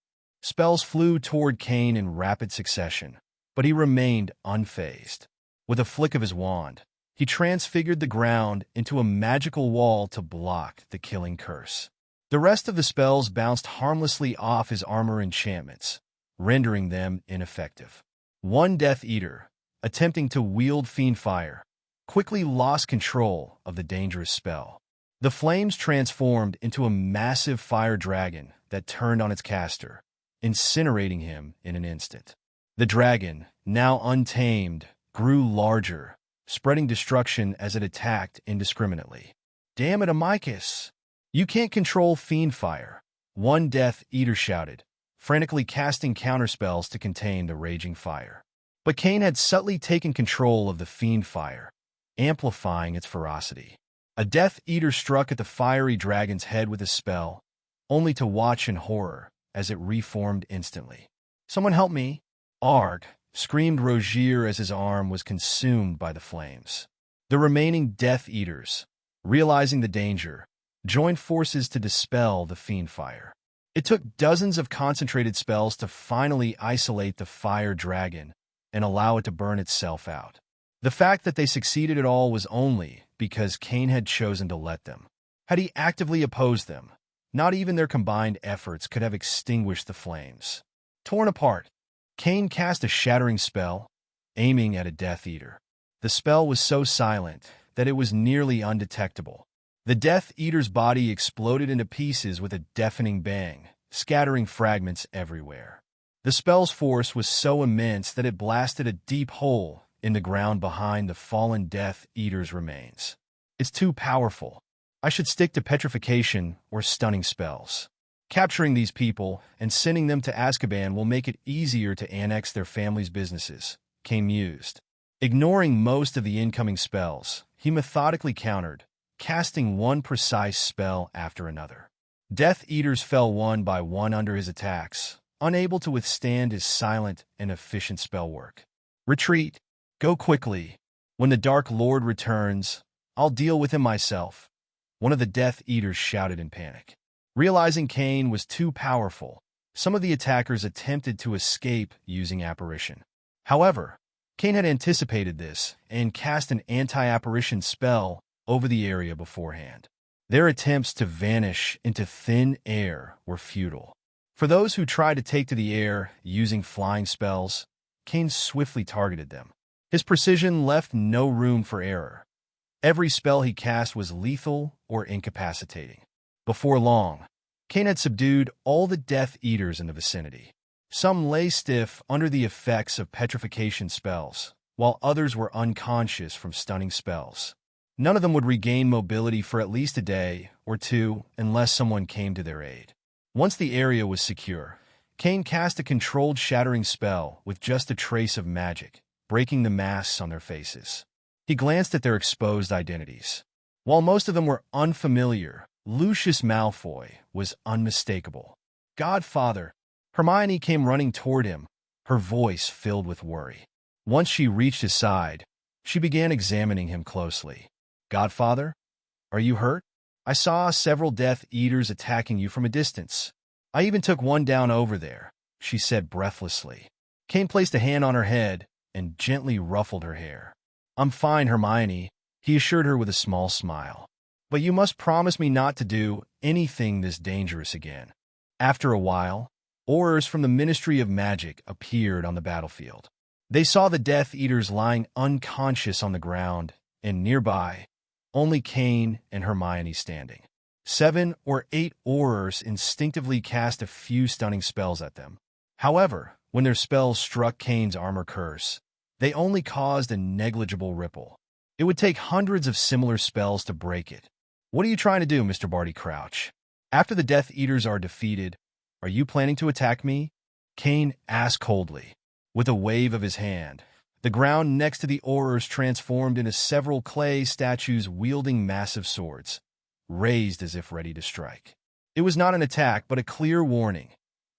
A: Spells flew toward Cain in rapid succession, but he remained unfazed. With a flick of his wand, he transfigured the ground into a magical wall to block the killing curse. The rest of the spells bounced harmlessly off his armor enchantments, rendering them ineffective. One Death Eater, attempting to wield Fiend Fire, quickly lost control of the dangerous spell. The flames transformed into a massive fire dragon that turned on its caster, incinerating him in an instant. The dragon, now untamed, grew larger, spreading destruction as it attacked indiscriminately. "Damn it, Amicus! You can't control Fiend Fire," one Death Eater shouted, frantically casting counterspells to contain the raging fire. But Cain had subtly taken control of the Fiend Fire, amplifying its ferocity. A Death Eater struck at the fiery dragon's head with a spell, only to watch in horror as it reformed instantly. "Someone help me!" "Arg!" screamed Rogier as his arm was consumed by the flames. The remaining Death Eaters, realizing the danger, joined forces to dispel the Fiend Fire. It took dozens of concentrated spells to finally isolate the fire dragon and allow it to burn itself out. The fact that they succeeded at all was only because Cain had chosen to let them. Had he actively opposed them, not even their combined efforts could have extinguished the flames. Torn apart, Cain cast a shattering spell, aiming at a Death Eater. The spell was so silent that it was nearly undetectable. The Death Eater's body exploded into pieces with a deafening bang, scattering fragments everywhere. The spell's force was so immense that it blasted a deep hole in the ground behind the fallen Death Eater's remains. "It's too powerful. I should stick to petrification or stunning spells. Capturing these people and sending them to Azkaban will make it easier to annex their family's businesses," Cain mused. Ignoring most of the incoming spells, he methodically countered, casting one precise spell after another. Death Eaters fell one by one under his attacks, unable to withstand his silent and efficient spell work. "Retreat! Go quickly! When the Dark Lord returns, I'll deal with him myself," one of the Death Eaters shouted in panic. Realizing Cain was too powerful, some of the attackers attempted to escape using apparition. However, Cain had anticipated this and cast an anti-apparition spell over the area beforehand. Their attempts to vanish into thin air were futile. For those who tried to take to the air using flying spells, Cain swiftly targeted them. His precision left no room for error. Every spell he cast was lethal or incapacitating. Before long, Cain had subdued all the Death Eaters in the vicinity. Some lay stiff under the effects of petrification spells, while others were unconscious from stunning spells. None of them would regain mobility for at least a day or two unless someone came to their aid. Once the area was secure, Cain cast a controlled shattering spell with just a trace of magic, breaking the masks on their faces. He glanced at their exposed identities. While most of them were unfamiliar, Lucius Malfoy was unmistakable. Godfather. Hermione came running toward him, her voice filled with worry. Once she reached his side, she began examining him closely. Godfather? Are you hurt? I saw several Death Eaters attacking you from a distance. I even took one down over there, she said breathlessly. Cain placed a hand on her head and gently ruffled her hair. I'm fine, Hermione, he assured her with a small smile. But you must promise me not to do anything this dangerous again. After a while, Aurors from the Ministry of Magic appeared on the battlefield. They saw the Death Eaters lying unconscious on the ground, and nearby, only Cain and Hermione standing. 7 or 8 Aurors instinctively cast a few stunning spells at them. However, when their spells struck Cain's armor curse, they only caused a negligible ripple. It would take hundreds of similar spells to break it. What are you trying to do, Mr. Barty Crouch? After the Death Eaters are defeated, are you planning to attack me? Cain asked coldly. With a wave of his hand, the ground next to the Aurors transformed into several clay statues wielding massive swords, raised as if ready to strike. It was not an attack, but a clear warning.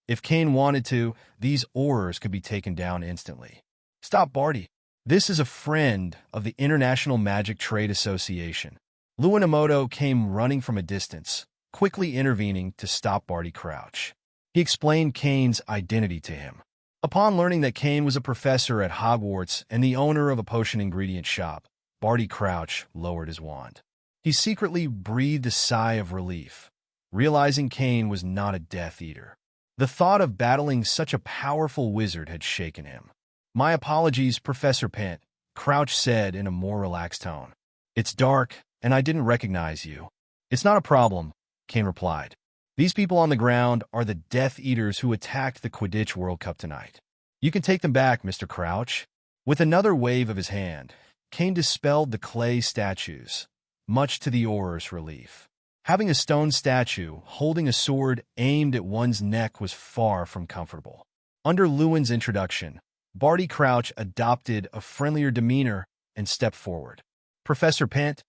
A: If Cain wanted to, these Aurors could be taken down instantly. Stop, Barty. This is a friend of the International Magic Trade Association. Luinamoto came running from a distance, quickly intervening to stop Barty Crouch. He explained Cain's identity to him. Upon learning that Cain was a professor at Hogwarts and the owner of a potion ingredient shop, Barty Crouch lowered his wand. He secretly breathed a sigh of relief, realizing Cain was not a Death Eater. The thought of battling such a powerful wizard had shaken him. My apologies, Professor Pent, Crouch said in a more relaxed tone. It's dark, and I didn't recognize you. It's not a problem, Cain replied. These people on the ground are the Death Eaters who attacked the Quidditch World Cup tonight. You can take them back, Mr. Crouch. With another wave of his hand, Cain dispelled the clay statues, much to the Auror's relief. Having a stone statue holding a sword aimed at one's neck was far from comfortable. Under Lewin's introduction, Barty Crouch adopted a friendlier demeanor and stepped forward. Professor Pent,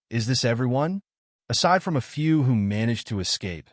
A: is this everyone? Aside from a few who managed to escape.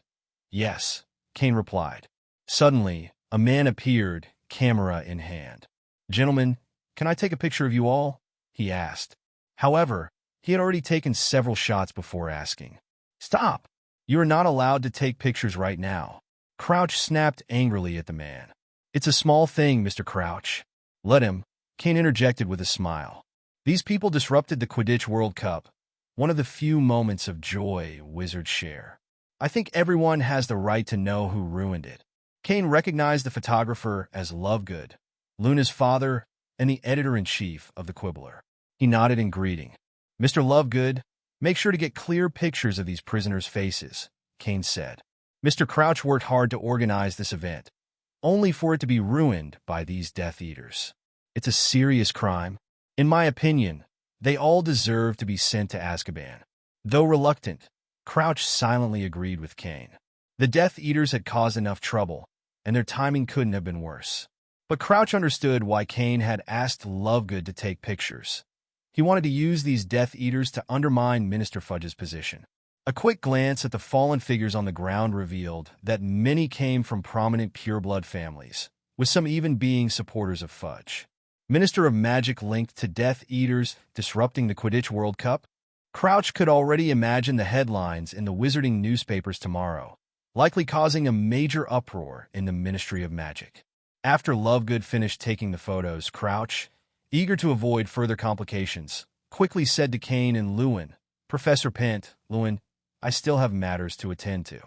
A: Yes, Cain replied. Suddenly, a man appeared, camera in hand. Gentlemen, can I take a picture of you all? He asked. However, he had already taken several shots before asking. Stop! You are not allowed to take pictures right now. Crouch snapped angrily at the man. It's a small thing, Mr. Crouch. Let him, Cain interjected with a smile. These people disrupted the Quidditch World Cup, one of the few moments of joy wizards share. I think everyone has the right to know who ruined it. Cain recognized the photographer as Lovegood, Luna's father and the editor-in-chief of the Quibbler. He nodded in greeting. Mr. Lovegood, make sure to get clear pictures of these prisoners' faces, Cain said. Mr. Crouch worked hard to organize this event, only for it to be ruined by these Death Eaters. It's a serious crime. In my opinion, they all deserve to be sent to Azkaban. Though reluctant, Crouch silently agreed with Cain. The Death Eaters had caused enough trouble, and their timing couldn't have been worse. But Crouch understood why Cain had asked Lovegood to take pictures. He wanted to use these Death Eaters to undermine Minister Fudge's position. A quick glance at the fallen figures on the ground revealed that many came from prominent pureblood families, with some even being supporters of Fudge. Minister of Magic linked to Death Eaters disrupting the Quidditch World Cup? Crouch could already imagine the headlines in the wizarding newspapers tomorrow, likely causing a major uproar in the Ministry of Magic. After Lovegood finished taking the photos, Crouch, eager to avoid further complications, quickly said to Cain and Lewin, Professor Pent, Lewin, I still have matters to attend to.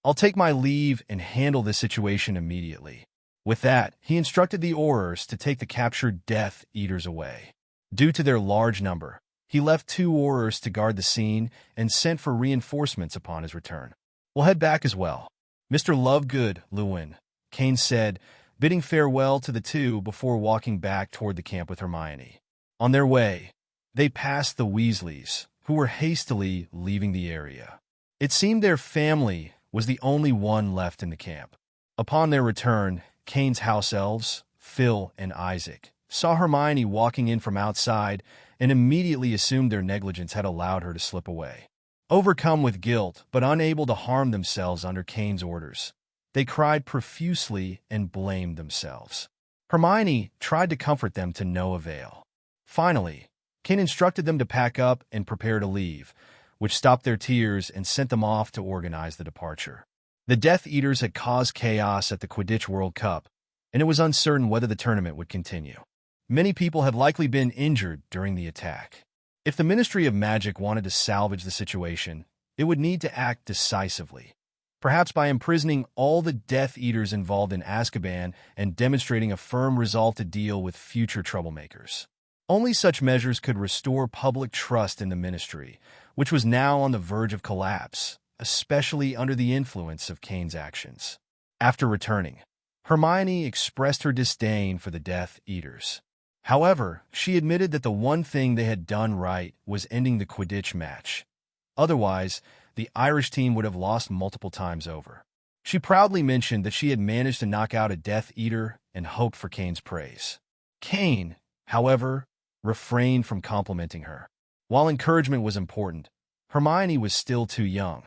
A: I'll take my leave and handle this situation immediately. With that, he instructed the Aurors to take the captured Death Eaters away. Due to their large number, he left 2 Aurors to guard the scene and sent for reinforcements upon his return. We'll head back as well. Mr. Lovegood, Lewin, Cain said, bidding farewell to the two before walking back toward the camp with Hermione. On their way, they passed the Weasleys, who were hastily leaving the area. It seemed their family was the only one left in the camp. Upon their return, Cain's house elves, Phil and Isaac, saw Hermione walking in from outside and immediately assumed their negligence had allowed her to slip away. Overcome with guilt but unable to harm themselves under Cain's orders, they cried profusely and blamed themselves. Hermione tried to comfort them to no avail. Finally, Cain instructed them to pack up and prepare to leave, which stopped their tears and sent them off to organize the departure. The Death Eaters had caused chaos at the Quidditch World Cup, and it was uncertain whether the tournament would continue. Many people had likely been injured during the attack. If the Ministry of Magic wanted to salvage the situation, it would need to act decisively, perhaps by imprisoning all the Death Eaters involved in Azkaban and demonstrating a firm resolve to deal with future troublemakers. Only such measures could restore public trust in the Ministry, which was now on the verge of collapse, especially under the influence of Cain's actions. After returning, Hermione expressed her disdain for the Death Eaters. However, she admitted that the one thing they had done right was ending the Quidditch match. Otherwise, the Irish team would have lost multiple times over. She proudly mentioned that she had managed to knock out a Death Eater and hoped for Cain's praise. Cain, however, refrained from complimenting her. While encouragement was important, Hermione was still too young,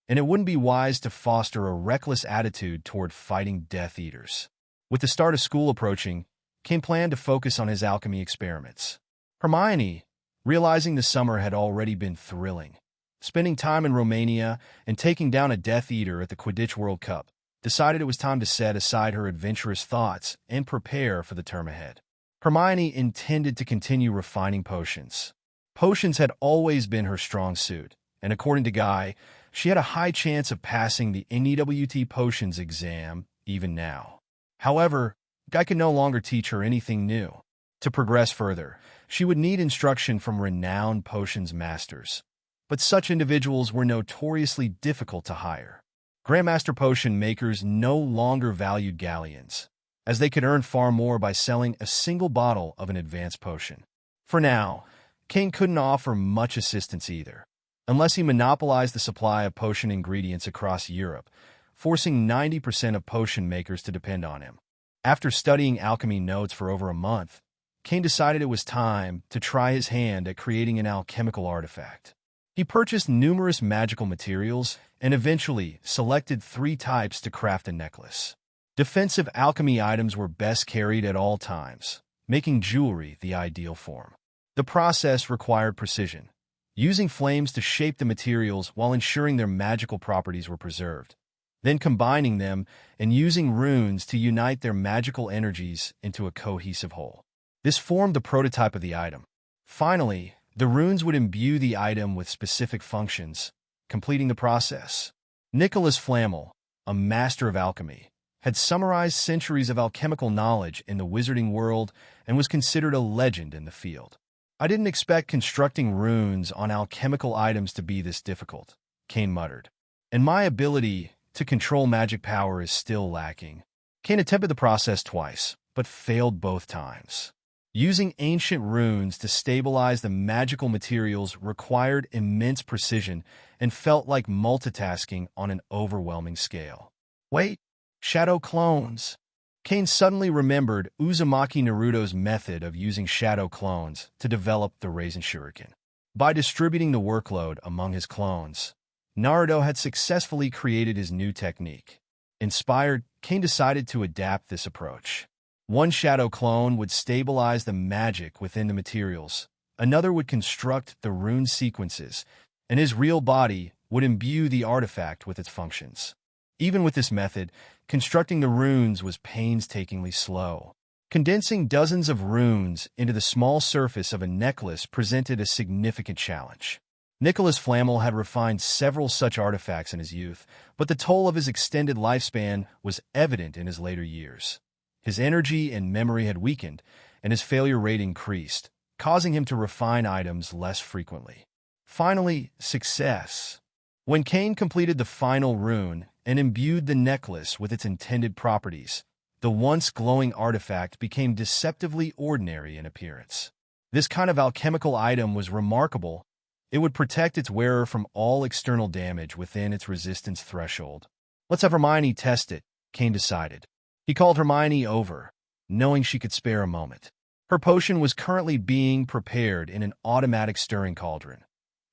A: and it wouldn't be wise to foster a reckless attitude toward fighting Death Eaters. With the start of school approaching, Cain planned to focus on his alchemy experiments. Hermione, realizing the summer had already been thrilling, spending time in Romania and taking down a Death Eater at the Quidditch World Cup, decided it was time to set aside her adventurous thoughts and prepare for the term ahead. Hermione intended to continue refining potions. Potions had always been her strong suit, and according to Guy, she had a high chance of passing the NEWT Potions exam even now. However, Guy could no longer teach her anything new. To progress further, she would need instruction from renowned potions masters, but such individuals were notoriously difficult to hire. Grandmaster potion makers no longer valued galleons, as they could earn far more by selling a single bottle of an advanced potion. For now, Cain couldn't offer much assistance either, unless he monopolized the supply of potion ingredients across Europe, forcing 90% of potion makers to depend on him. After studying alchemy notes for over a month, Cain decided it was time to try his hand at creating an alchemical artifact. He purchased numerous magical materials and eventually selected 3 types to craft a necklace. Defensive alchemy items were best carried at all times, making jewelry the ideal form. The process required precision, using flames to shape the materials while ensuring their magical properties were preserved, then combining them and using runes to unite their magical energies into a cohesive whole. This formed the prototype of the item. Finally, the runes would imbue the item with specific functions, completing the process. Nicholas Flamel, a master of alchemy, had summarized centuries of alchemical knowledge in the wizarding world and was considered a legend in the field. "I didn't expect constructing runes on alchemical items to be this difficult," Cain muttered. "And my ability to control magic power is still lacking." Cain attempted the process twice, but failed both times. Using ancient runes to stabilize the magical materials required immense precision and felt like multitasking on an overwhelming scale. Wait, shadow clones. Cain suddenly remembered Uzumaki Naruto's method of using shadow clones to develop the Raisin Shuriken. By distributing the workload among his clones, Naruto had successfully created his new technique. Inspired, Cain decided to adapt this approach. One shadow clone would stabilize the magic within the materials, another would construct the rune sequences, and his real body would imbue the artifact with its functions. Even with this method, constructing the runes was painstakingly slow. Condensing dozens of runes into the small surface of a necklace presented a significant challenge. Nicholas Flamel had refined several such artifacts in his youth, but the toll of his extended lifespan was evident in his later years. His energy and memory had weakened, and his failure rate increased, causing him to refine items less frequently. Finally, success. When Cain completed the final rune and imbued the necklace with its intended properties, the once glowing artifact became deceptively ordinary in appearance. This kind of alchemical item was remarkable It would protect its wearer from all external damage within its resistance threshold. Let's have Hermione test it, Cain decided. He called Hermione over, knowing she could spare a moment. Her potion was currently being prepared in an automatic stirring cauldron,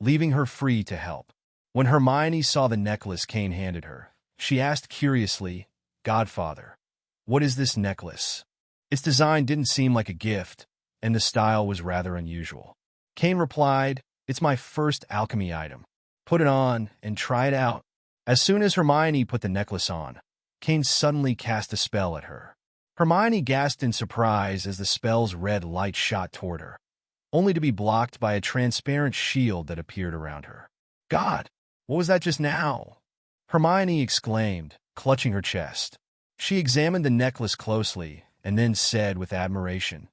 A: leaving her free to help. When Hermione saw the necklace Cain handed her, she asked curiously, "Godfather, what is this necklace?" Its design didn't seem like a gift, and the style was rather unusual. Cain replied, "It's my first alchemy item. Put it on and try it out." As soon as Hermione put the necklace on, Cain suddenly cast a spell at her. Hermione gasped in surprise as the spell's red light shot toward her, only to be blocked by a transparent shield that appeared around her. "God, what was that just now?" Hermione exclaimed, clutching her chest. She examined the necklace closely and then said with admiration,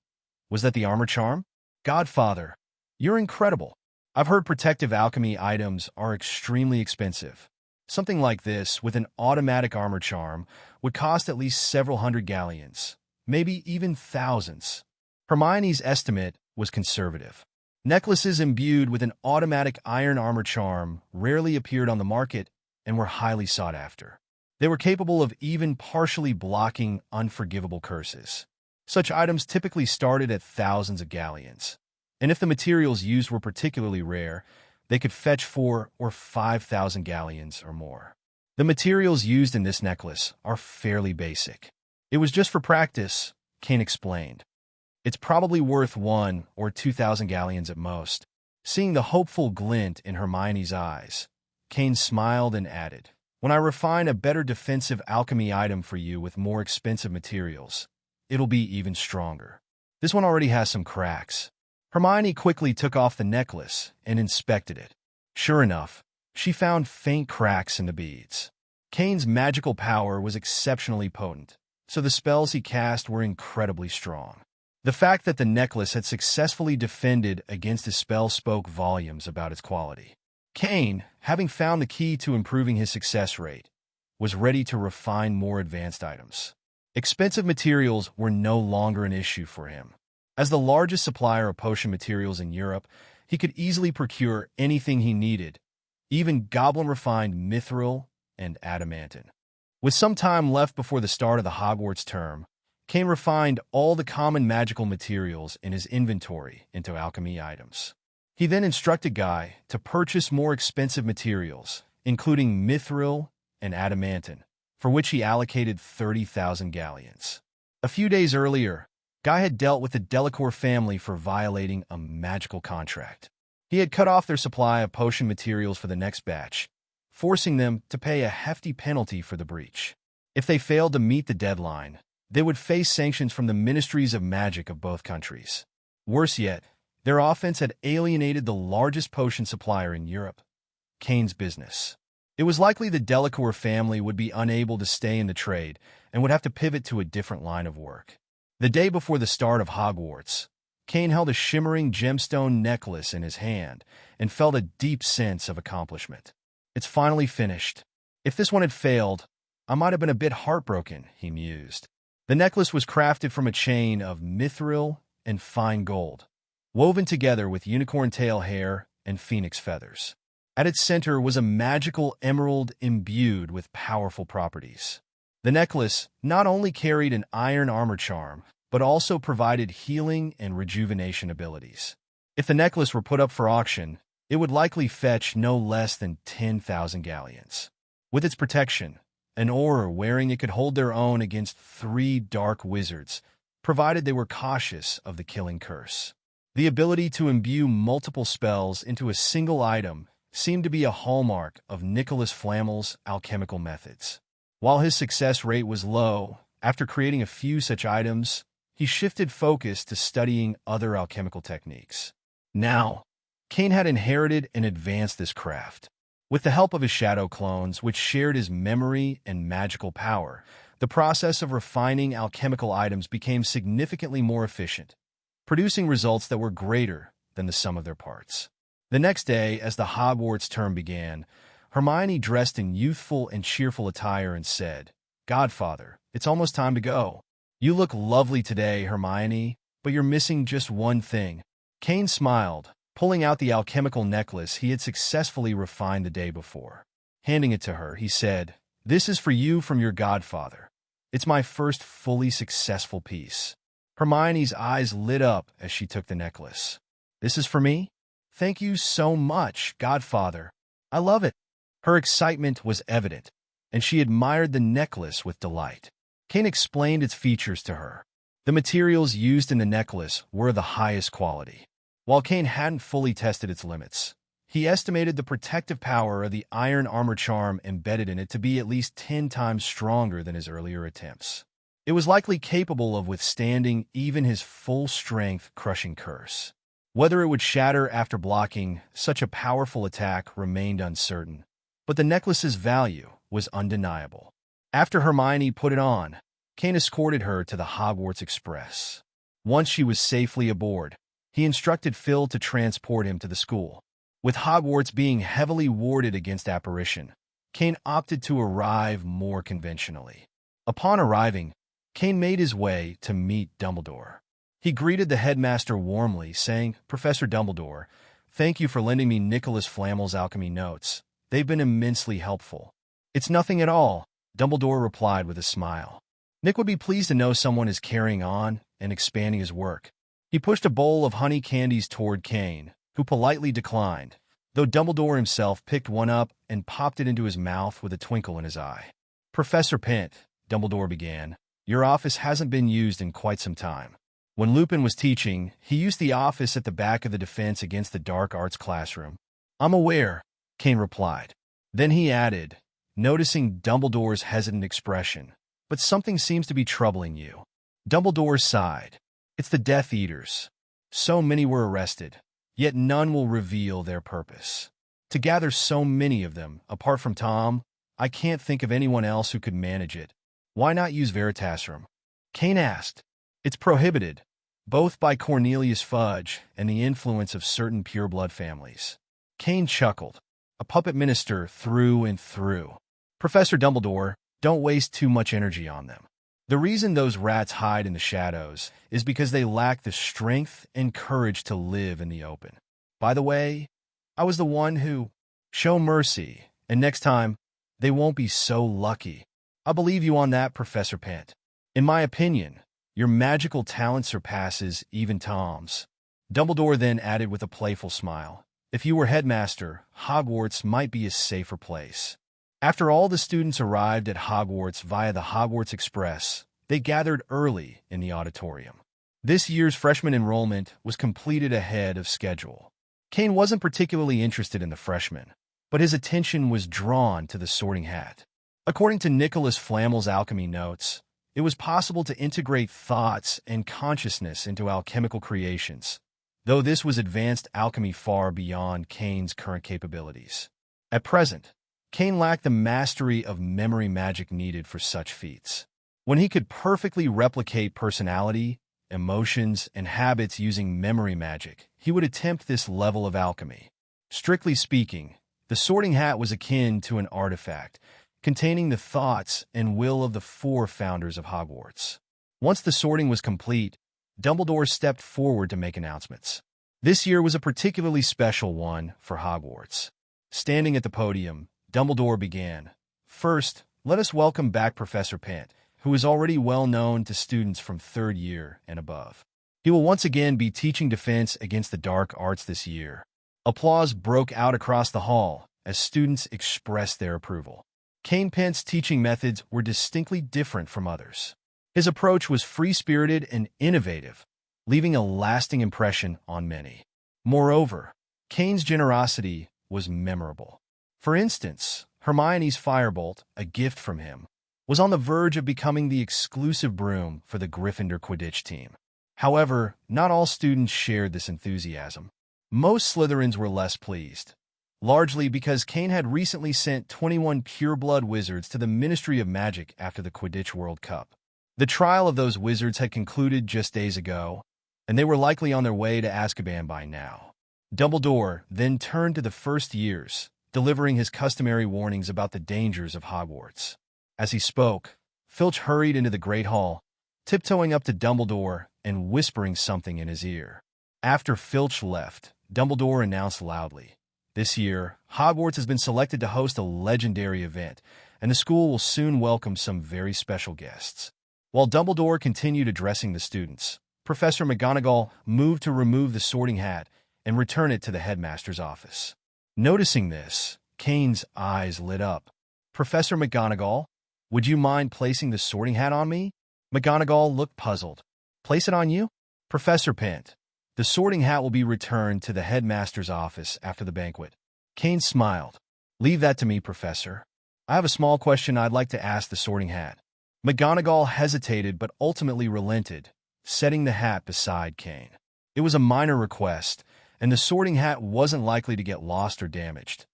A: "Was that the armor charm? Godfather, you're incredible. I've heard protective alchemy items are extremely expensive. Something like this, with an automatic armor charm, would cost at least several hundred galleons, maybe even thousands." Hermione's estimate was conservative. Necklaces imbued with an automatic iron armor charm rarely appeared on the market and were highly sought after. They were capable of even partially blocking unforgivable curses. Such items typically started at thousands of galleons, and if the materials used were particularly rare, they could fetch 4,000 or 5,000 galleons or more. The materials used in this necklace are fairly basic. It was just for practice, Cain explained. It's probably worth 1,000 or 2,000 galleons at most. Seeing the hopeful glint in Hermione's eyes, Cain smiled and added, "When I refine a better defensive alchemy item for you with more expensive materials, it'll be even stronger. This one already has some cracks." Hermione quickly took off the necklace and inspected it. Sure enough, she found faint cracks in the beads. Cain's magical power was exceptionally potent, so the spells he cast were incredibly strong. The fact that the necklace had successfully defended against his spell spoke volumes about its quality. Cain, having found the key to improving his success rate, was ready to refine more advanced items. Expensive materials were no longer an issue for him. As the largest supplier of potion materials in Europe, he could easily procure anything he needed, even goblin-refined mithril and adamantine. With some time left before the start of the Hogwarts term, Cain refined all the common magical materials in his inventory into alchemy items. He then instructed Guy to purchase more expensive materials, including mithril and adamantine, for which he allocated 30,000 galleons. A few days earlier, Guy had dealt with the Delacour family for violating a magical contract. He had cut off their supply of potion materials for the next batch, forcing them to pay a hefty penalty for the breach. If they failed to meet the deadline, they would face sanctions from the ministries of magic of both countries. Worse yet, their offense had alienated the largest potion supplier in Europe, Cain's business. It was likely the Delacour family would be unable to stay in the trade and would have to pivot to a different line of work. The day before the start of Hogwarts, Cain held a shimmering gemstone necklace in his hand and felt a deep sense of accomplishment. "It's finally finished. If this one had failed, I might have been a bit heartbroken," he mused. The necklace was crafted from a chain of mithril and fine gold, woven together with unicorn tail hair and phoenix feathers. At its center was a magical emerald imbued with powerful properties. The necklace not only carried an iron armor charm, but also provided healing and rejuvenation abilities. If the necklace were put up for auction, it would likely fetch no less than 10,000 galleons. With its protection, an aura wearing it could hold their own against 3 dark wizards, provided they were cautious of the killing curse. The ability to imbue multiple spells into a single item seemed to be a hallmark of Nicholas Flamel's alchemical methods. While his success rate was low, after creating a few such items, he shifted focus to studying other alchemical techniques. Now, Cain had inherited and advanced this craft. With the help of his shadow clones, which shared his memory and magical power, the process of refining alchemical items became significantly more efficient, producing results that were greater than the sum of their parts. The next day, as the Hogwarts term began, Hermione dressed in youthful and cheerful attire and said, "Godfather, it's almost time to go. You look lovely today, Hermione, but you're missing just one thing." Cain smiled, pulling out the alchemical necklace he had successfully refined the day before. Handing it to her, he said, "This is for you from your godfather. It's my first fully successful piece." Hermione's eyes lit up as she took the necklace. "This is for me? Thank you so much, godfather. I love it." Her excitement was evident, and she admired the necklace with delight. Cain explained its features to her. The materials used in the necklace were the highest quality. While Cain hadn't fully tested its limits, he estimated the protective power of the iron armor charm embedded in it to be at least 10 times stronger than his earlier attempts. It was likely capable of withstanding even his full-strength crushing curse. Whether it would shatter after blocking such a powerful attack remained uncertain, but the necklace's value was undeniable. After Hermione put it on, Cain escorted her to the Hogwarts Express. Once she was safely aboard, he instructed Phil to transport him to the school. With Hogwarts being heavily warded against apparition, Cain opted to arrive more conventionally. Upon arriving, Cain made his way to meet Dumbledore. He greeted the headmaster warmly, saying, "Professor Dumbledore, thank you for lending me Nicholas Flamel's alchemy notes. They've been immensely helpful." "It's nothing at all," Dumbledore replied with a smile. "Nick would be pleased to know someone is carrying on and expanding his work." He pushed a bowl of honey candies toward Cain, who politely declined, though Dumbledore himself picked one up and popped it into his mouth with a twinkle in his eye. "Professor Pent," Dumbledore began, "your office hasn't been used in quite some time. When Lupin was teaching, he used the office at the back of the Defense Against the Dark Arts classroom." "I'm aware," Cain replied. Then he added, noticing Dumbledore's hesitant expression, "But something seems to be troubling you." Dumbledore sighed. "It's the Death Eaters. So many were arrested, yet none will reveal their purpose. To gather so many of them, apart from Tom, I can't think of anyone else who could manage it. Why not use Veritasrum?" Cain asked. "It's prohibited, both by Cornelius Fudge and the influence of certain pureblood families." Cain chuckled. A puppet minister through and through. "Professor Dumbledore, don't waste too much energy on them. The reason those rats hide in the shadows is because they lack the strength and courage to live in the open. By the way, I was the one who... Show mercy, and next time, they won't be so lucky. I believe you on that, Professor Pent. In my opinion, your magical talent surpasses even Tom's." Dumbledore then added with a playful smile, "If you were headmaster, Hogwarts might be a safer place." After all the students arrived at Hogwarts via the Hogwarts Express, they gathered early in the auditorium. This year's freshman enrollment was completed ahead of schedule. Cain wasn't particularly interested in the freshmen, but his attention was drawn to the Sorting Hat. According to Nicholas Flamel's alchemy notes, it was possible to integrate thoughts and consciousness into alchemical creations, though this was advanced alchemy far beyond Cain's current capabilities. At present, Cain lacked the mastery of memory magic needed for such feats. When he could perfectly replicate personality, emotions, and habits using memory magic, he would attempt this level of alchemy. Strictly speaking, the Sorting Hat was akin to an artifact, containing the thoughts and will of the 4 founders of Hogwarts. Once the sorting was complete, Dumbledore stepped forward to make announcements. This year was a particularly special one for Hogwarts. Standing at the podium, Dumbledore began, "First, let us welcome back Professor Pent, who is already well known to students from 3rd year and above. He will once again be teaching Defense Against the Dark Arts this year." Applause broke out across the hall as students expressed their approval. Cain Pent's teaching methods were distinctly different from others. His approach was free-spirited and innovative, leaving a lasting impression on many. Moreover, Cain's generosity was memorable. For instance, Hermione's firebolt, a gift from him, was on the verge of becoming the exclusive broom for the Gryffindor Quidditch team. However, not all students shared this enthusiasm. Most Slytherins were less pleased, largely because Cain had recently sent 21 pureblood wizards to the Ministry of Magic after the Quidditch World Cup. The trial of those wizards had concluded just days ago, and they were likely on their way to Azkaban by now. Dumbledore then turned to the first years, delivering his customary warnings about the dangers of Hogwarts. As he spoke, Filch hurried into the Great Hall, tiptoeing up to Dumbledore and whispering something in his ear. After Filch left, Dumbledore announced loudly. This year, Hogwarts has been selected to host a legendary event, and the school will soon welcome some very special guests. While Dumbledore continued addressing the students, Professor McGonagall moved to remove the sorting hat and return it to the headmaster's office. Noticing this, Cain's eyes lit up. "Professor McGonagall, would you mind placing the sorting hat on me?" McGonagall looked puzzled. "Place it on you?" "Professor Pent, the sorting hat will be returned to the headmaster's office after the banquet." Cain smiled. "Leave that to me, Professor. I have a small question I'd like to ask the sorting hat." McGonagall hesitated but ultimately relented, setting the hat beside Cain. It was a minor request, and the sorting hat wasn't likely to get lost or damaged,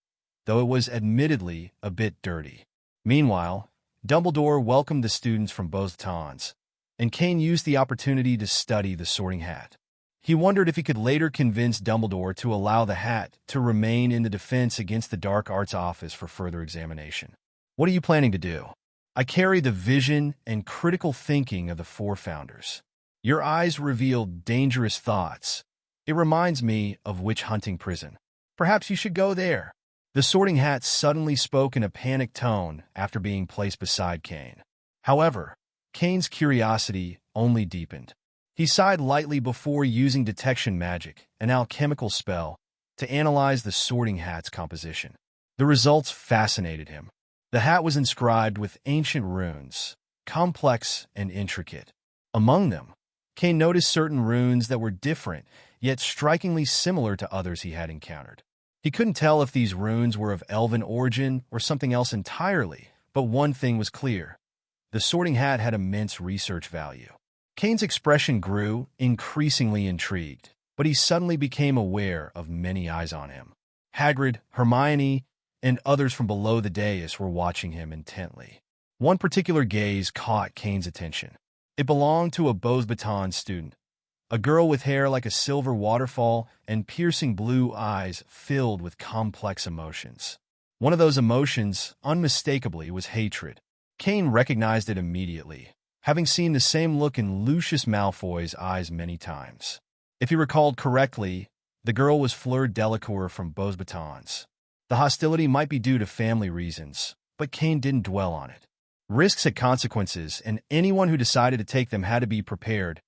A: though it was admittedly a bit dirty. Meanwhile, Dumbledore welcomed the students from both towns, and Cain used the opportunity to study the sorting hat. He wondered if he could later convince Dumbledore to allow the hat to remain in the Defense Against the Dark Arts office for further examination. "What are you planning to do?" "I carry the vision and critical thinking of the four founders. Your eyes reveal dangerous thoughts. It reminds me of witch hunting prison. Perhaps you should go there." The sorting hat suddenly spoke in a panicked tone after being placed beside Cain. However, Cain's curiosity only deepened. He sighed lightly before using detection magic, an alchemical spell, to analyze the sorting hat's composition. The results fascinated him. The hat was inscribed with ancient runes, complex and intricate. Among them, Cain noticed certain runes that were different, yet strikingly similar to others he had encountered. He couldn't tell if these runes were of elven origin or something else entirely, but one thing was clear. The sorting hat had immense research value. Cain's expression grew, increasingly intrigued, but he suddenly became aware of many eyes on him. Hagrid, Hermione, and others from below the dais were watching him intently. One particular gaze caught Cain's attention. It belonged to a Beauxbatons student, a girl with hair like a silver waterfall and piercing blue eyes filled with complex emotions. One of those emotions, unmistakably, was hatred. Cain recognized it immediately, having seen the same look in Lucius Malfoy's eyes many times. If he recalled correctly, the girl was Fleur Delacour from Beauxbatons. The hostility might be due to family reasons, but Cain didn't dwell on it. Risks had consequences, and anyone who decided to take them had to be prepared.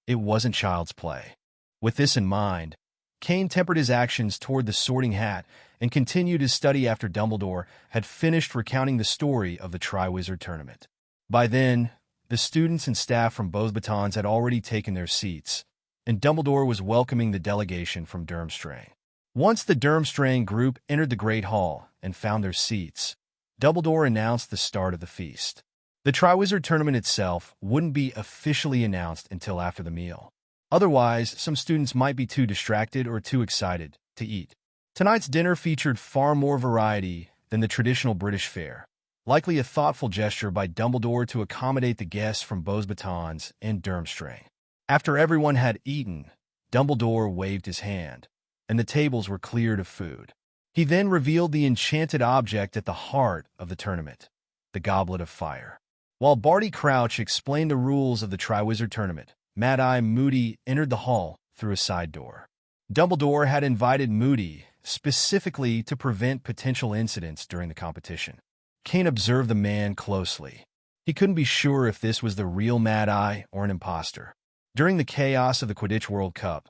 A: It wasn't child's play. With this in mind, Cain tempered his actions toward the sorting hat and continued his study after Dumbledore had finished recounting the story of the Triwizard Tournament. By then, the students and staff from Beauxbatons had already taken their seats, and Dumbledore was welcoming the delegation from Durmstrang. Once the Durmstrang group entered the Great Hall and found their seats, Dumbledore announced the start of the feast. The Triwizard Tournament itself wouldn't be officially announced until after the meal. Otherwise, some students might be too distracted or too excited to eat. Tonight's dinner featured far more variety than the traditional British fare, likely a thoughtful gesture by Dumbledore to accommodate the guests from Beauxbatons and Durmstrang. After everyone had eaten, Dumbledore waved his hand, and the tables were cleared of food. He then revealed the enchanted object at the heart of the tournament, the Goblet of Fire. While Barty Crouch explained the rules of the Triwizard Tournament, Mad-Eye Moody entered the hall through a side door. Dumbledore had invited Moody specifically to prevent potential incidents during the competition. Cain observed the man closely. He couldn't be sure if this was the real Mad-Eye or an imposter. During the chaos of the Quidditch World Cup,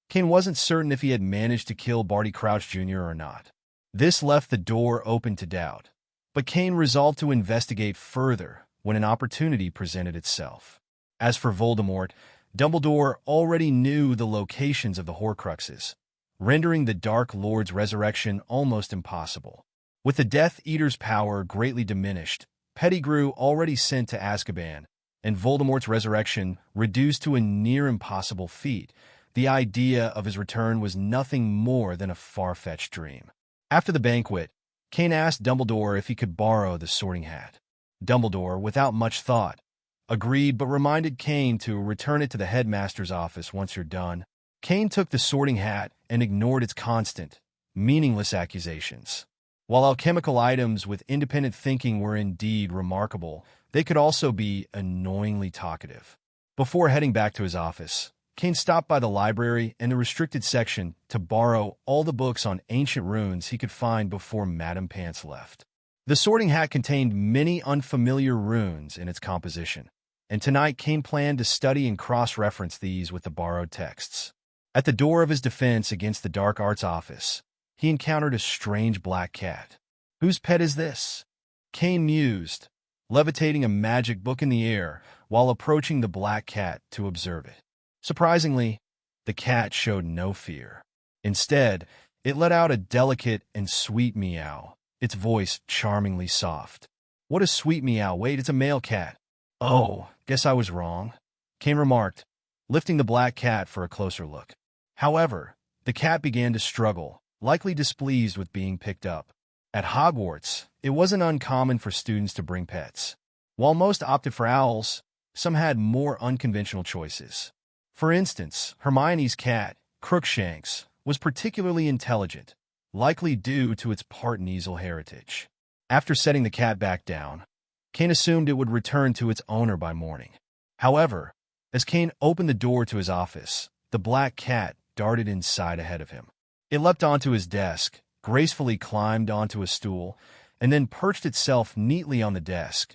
A: Cain wasn't certain if he had managed to kill Barty Crouch Jr. or not. This left the door open to doubt, but Cain resolved to investigate further when an opportunity presented itself. As for Voldemort, Dumbledore already knew the locations of the Horcruxes, rendering the Dark Lord's resurrection almost impossible. With the Death Eater's power greatly diminished, Pettigrew already sent to Azkaban, and Voldemort's resurrection reduced to a near-impossible feat, the idea of his return was nothing more than a far-fetched dream. After the banquet, Cain asked Dumbledore if he could borrow the sorting hat. Dumbledore, without much thought, agreed but reminded Cain to return it to the headmaster's office once you're done. Cain took the sorting hat and ignored its constant, meaningless accusations. While alchemical items with independent thinking were indeed remarkable, they could also be annoyingly talkative. Before heading back to his office, Cain stopped by the library and the restricted section to borrow all the books on ancient runes he could find before Madame Pants left. The sorting hat contained many unfamiliar runes in its composition, and tonight Cain planned to study and cross-reference these with the borrowed texts. At the door of his defense against the dark arts office, he encountered a strange black cat. "Whose pet is this?" Cain mused, levitating a magic book in the air while approaching the black cat to observe it. Surprisingly, the cat showed no fear. Instead, it let out a delicate and sweet meow, its voice charmingly soft. "What a sweet meow. Wait, it's a male cat." "Oh, guess I was wrong," Cain remarked, lifting the black cat for a closer look. However, the cat began to struggle, likely displeased with being picked up. At Hogwarts, it wasn't uncommon for students to bring pets. While most opted for owls, some had more unconventional choices. For instance, Hermione's cat, Crookshanks, was particularly intelligent, likely due to its part Kneasel heritage. After setting the cat back down, Cain assumed it would return to its owner by morning. However, as Cain opened the door to his office, the black cat darted inside ahead of him. It leapt onto his desk, gracefully climbed onto a stool, and then perched itself neatly on the desk,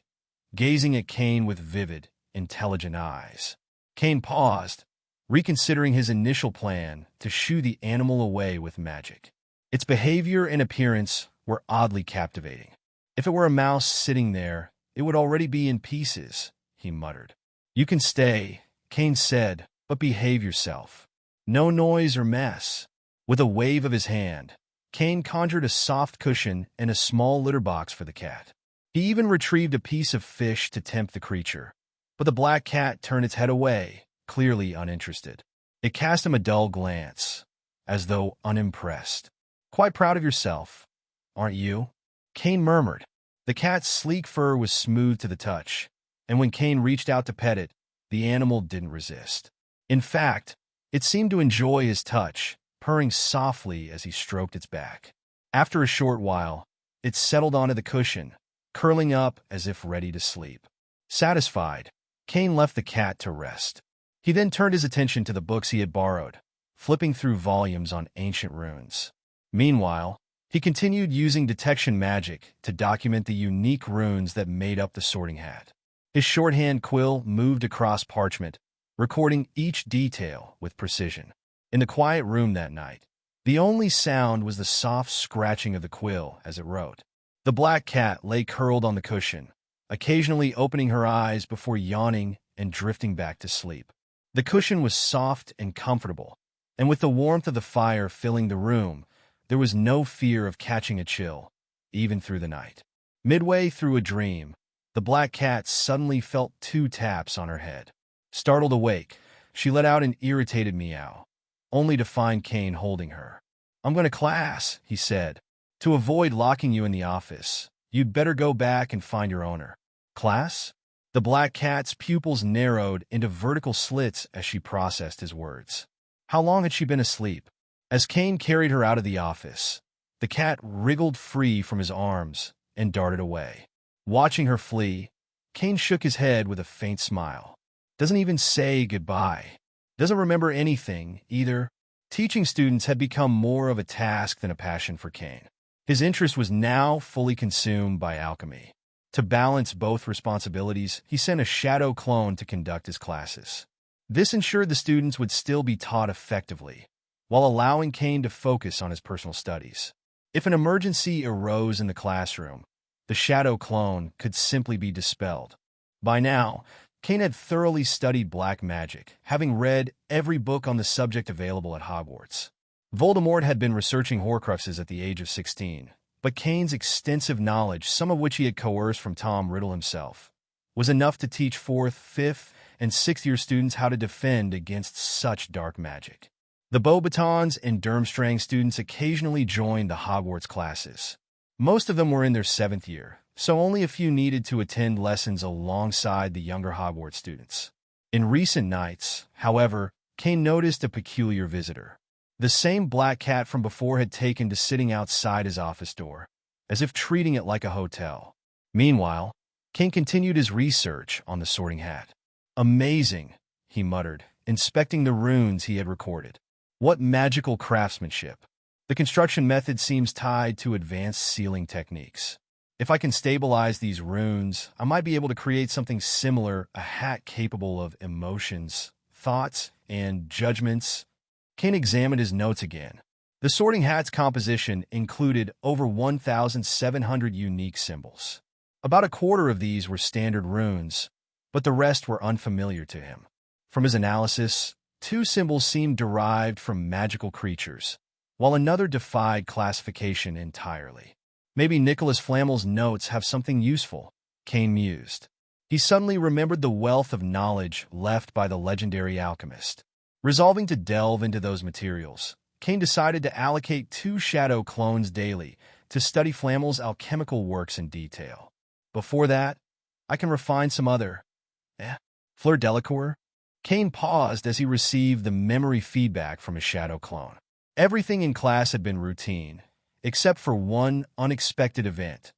A: gazing at Cain with vivid, intelligent eyes. Cain paused, reconsidering his initial plan to shoo the animal away with magic. Its behavior and appearance were oddly captivating. "If it were a mouse sitting there, it would already be in pieces," he muttered. "You can stay," Cain said, "but behave yourself. No noise or mess." With a wave of his hand, Cain conjured a soft cushion and a small litter box for the cat. He even retrieved a piece of fish to tempt the creature, but the black cat turned its head away, clearly uninterested. It cast him a dull glance, as though unimpressed. "Quite proud of yourself, aren't you?" Cain murmured. The cat's sleek fur was smooth to the touch, and when Cain reached out to pet it, the animal didn't resist. In fact, it seemed to enjoy his touch, purring softly as he stroked its back. After a short while, it settled onto the cushion, curling up as if ready to sleep. Satisfied, Cain left the cat to rest. He then turned his attention to the books he had borrowed, flipping through volumes on ancient runes. Meanwhile, he continued using detection magic to document the unique runes that made up the sorting hat. His shorthand quill moved across parchment, recording each detail with precision. In the quiet room that night, the only sound was the soft scratching of the quill as it wrote. The black cat lay curled on the cushion, occasionally opening her eyes before yawning and drifting back to sleep. The cushion was soft and comfortable, and with the warmth of the fire filling the room, there was no fear of catching a chill, even through the night. Midway through a dream, the black cat suddenly felt 2 taps on her head. Startled awake, she let out an irritated meow, only to find Cain holding her. "I'm going to class," he said. "To avoid locking you in the office, you'd better go back and find your owner." "Class?" The black cat's pupils narrowed into vertical slits as she processed his words. How long had she been asleep? As Cain carried her out of the office, the cat wriggled free from his arms and darted away. Watching her flee, Cain shook his head with a faint smile. Doesn't even say goodbye. Doesn't remember anything, either. Teaching students had become more of a task than a passion for Cain. His interest was now fully consumed by alchemy. To balance both responsibilities, he sent a shadow clone to conduct his classes. This ensured the students would still be taught effectively, while allowing Cain to focus on his personal studies. If an emergency arose in the classroom, the shadow clone could simply be dispelled. By now, Cain had thoroughly studied black magic, having read every book on the subject available at Hogwarts. Voldemort had been researching Horcruxes at the age of 16, but Cain's extensive knowledge, some of which he had coerced from Tom Riddle himself, was enough to teach 4th, 5th, and 6th-year students how to defend against such dark magic. The Beauxbatons and Durmstrang students occasionally joined the Hogwarts classes. Most of them were in their 7th year, so only a few needed to attend lessons alongside the younger Hogwarts students. In recent nights, however, Cain noticed a peculiar visitor. The same black cat from before had taken to sitting outside his office door, as if treating it like a hotel. Meanwhile, Cain continued his research on the sorting hat. "Amazing," he muttered, inspecting the runes he had recorded. What magical craftsmanship! The construction method seems tied to advanced sealing techniques. If I can stabilize these runes, I might be able to create something similar, a hat capable of emotions, thoughts, and judgments. Cain examined his notes again. The sorting hat's composition included over 1,700 unique symbols. About a quarter of these were standard runes, but the rest were unfamiliar to him. From his analysis, 2 symbols seemed derived from magical creatures, while another defied classification entirely. Maybe Nicholas Flamel's notes have something useful, Cain mused. He suddenly remembered the wealth of knowledge left by the legendary alchemist. Resolving to delve into those materials, Cain decided to allocate 2 shadow clones daily to study Flamel's alchemical works in detail. Before that, I can refine some other... Fleur Delacour? Cain paused as he received the memory feedback from his shadow clone. Everything in class had been routine, except for one unexpected event.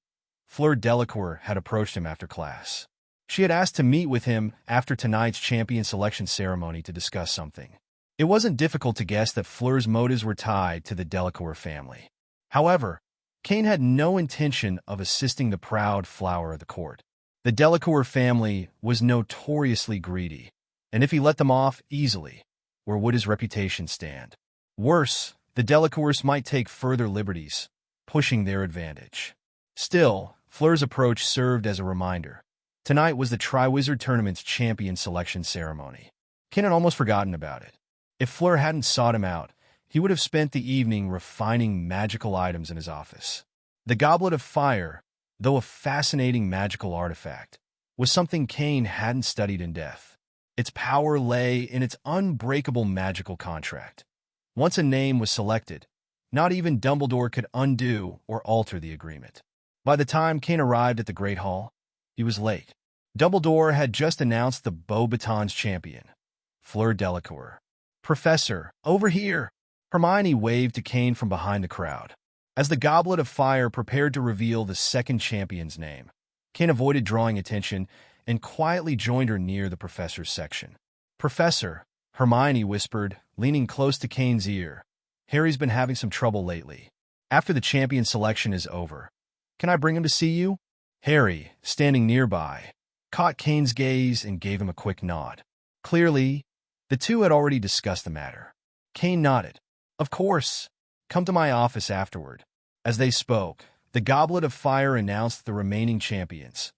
A: Fleur Delacour had approached him after class. She had asked to meet with him after tonight's champion selection ceremony to discuss something. It wasn't difficult to guess that Fleur's motives were tied to the Delacour family. However, Cain had no intention of assisting the proud flower of the court. The Delacour family was notoriously greedy, and if he let them off easily, where would his reputation stand? Worse, the Delacours might take further liberties, pushing their advantage. Still, Fleur's approach served as a reminder. Tonight was the Triwizard Tournament's champion selection ceremony. Cain had almost forgotten about it. If Fleur hadn't sought him out, he would have spent the evening refining magical items in his office. The Goblet of Fire, though a fascinating magical artifact, was something Cain hadn't studied in depth. Its power lay in its unbreakable magical contract. Once a name was selected, not even Dumbledore could undo or alter the agreement. By the time Cain arrived at the Great Hall, he was late. Dumbledore had just announced the Beauxbatons champion, Fleur Delacour. "Professor, over here!" Hermione waved to Cain from behind the crowd. As the Goblet of Fire prepared to reveal the second champion's name, Cain avoided drawing attention and quietly joined her near the professor's section. "Professor," Hermione whispered, leaning close to Cain's ear, "Harry's been having some trouble lately. After the champion selection is over, can I bring him to see you?" Harry, standing nearby, caught Cain's gaze and gave him a quick nod. Clearly, the two had already discussed the matter. Cain nodded. "Of course. Come to my office afterward." As they spoke, the Goblet of Fire announced the remaining champions,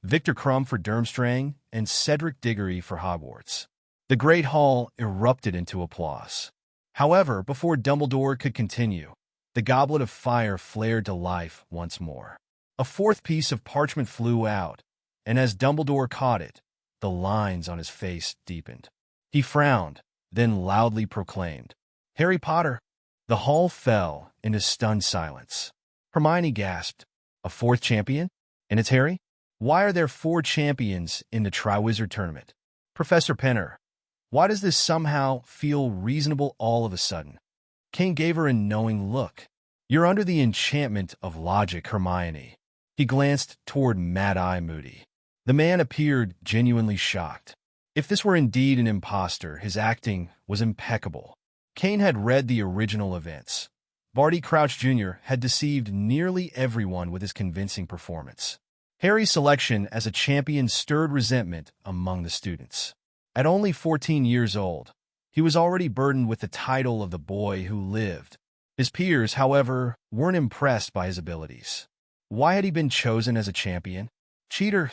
A: Victor Crumb for Durmstrang and Cedric Diggory for Hogwarts. The Great Hall erupted into applause. However, before Dumbledore could continue, the Goblet of Fire flared to life once more. A 4th piece of parchment flew out, and as Dumbledore caught it, the lines on his face deepened. He frowned, then loudly proclaimed, "Harry Potter!" The hall fell into stunned silence. Hermione gasped, "A 4th champion? And it's Harry? Why are there 4 champions in the Triwizard Tournament? Professor Penner, why does this somehow feel reasonable all of a sudden?" Cain gave her a knowing look. "You're under the enchantment of logic, Hermione." He glanced toward Mad-Eye Moody. The man appeared genuinely shocked. If this were indeed an imposter, his acting was impeccable. Cain had read the original events. Barty Crouch Jr. had deceived nearly everyone with his convincing performance. Harry's selection as a champion stirred resentment among the students. At only 14 years old, he was already burdened with the title of the boy who lived. His peers, however, weren't impressed by his abilities. Why had he been chosen as a champion? Cheater.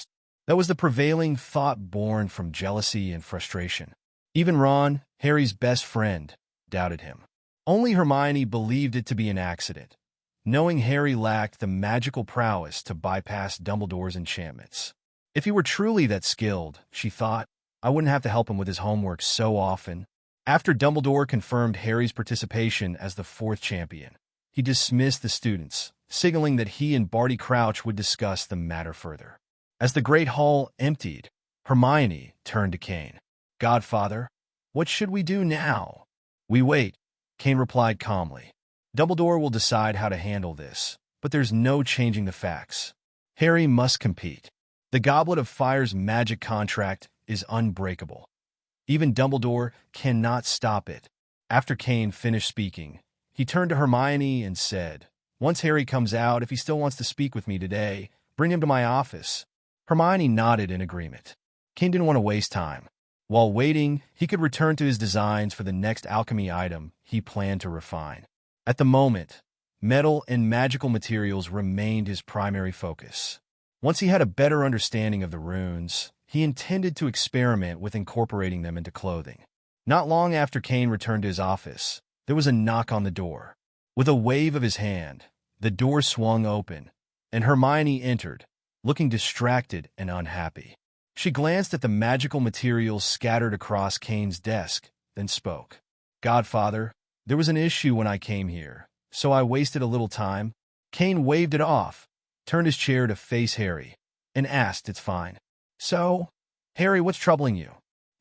A: That was the prevailing thought born from jealousy and frustration. Even Ron, Harry's best friend, doubted him. Only Hermione believed it to be an accident, knowing Harry lacked the magical prowess to bypass Dumbledore's enchantments. If he were truly that skilled, she thought, I wouldn't have to help him with his homework so often. After Dumbledore confirmed Harry's participation as the 4th champion, he dismissed the students, signaling that he and Barty Crouch would discuss the matter further. As the Great Hall emptied, Hermione turned to Cain. "Godfather, what should we do now?" "We wait," Cain replied calmly. "Dumbledore will decide how to handle this, but there's no changing the facts. Harry must compete. The Goblet of Fire's magic contract is unbreakable. Even Dumbledore cannot stop it. After Cain finished speaking, he turned to Hermione and said, "Once Harry comes out, if he still wants to speak with me today, bring him to my office." Hermione nodded in agreement. Cain didn't want to waste time. While waiting, he could return to his designs for the next alchemy item he planned to refine. At the moment, metal and magical materials remained his primary focus. Once he had a better understanding of the runes, he intended to experiment with incorporating them into clothing. Not long after Cain returned to his office, there was a knock on the door. With a wave of his hand, the door swung open, and Hermione entered, looking distracted and unhappy. She glanced at the magical materials scattered across Cain's desk, then spoke. "Godfather, there was an issue when I came here, so I wasted a little time." Cain waved it off, turned his chair to face Harry, and asked, "It's fine." "So, Harry, what's troubling you?"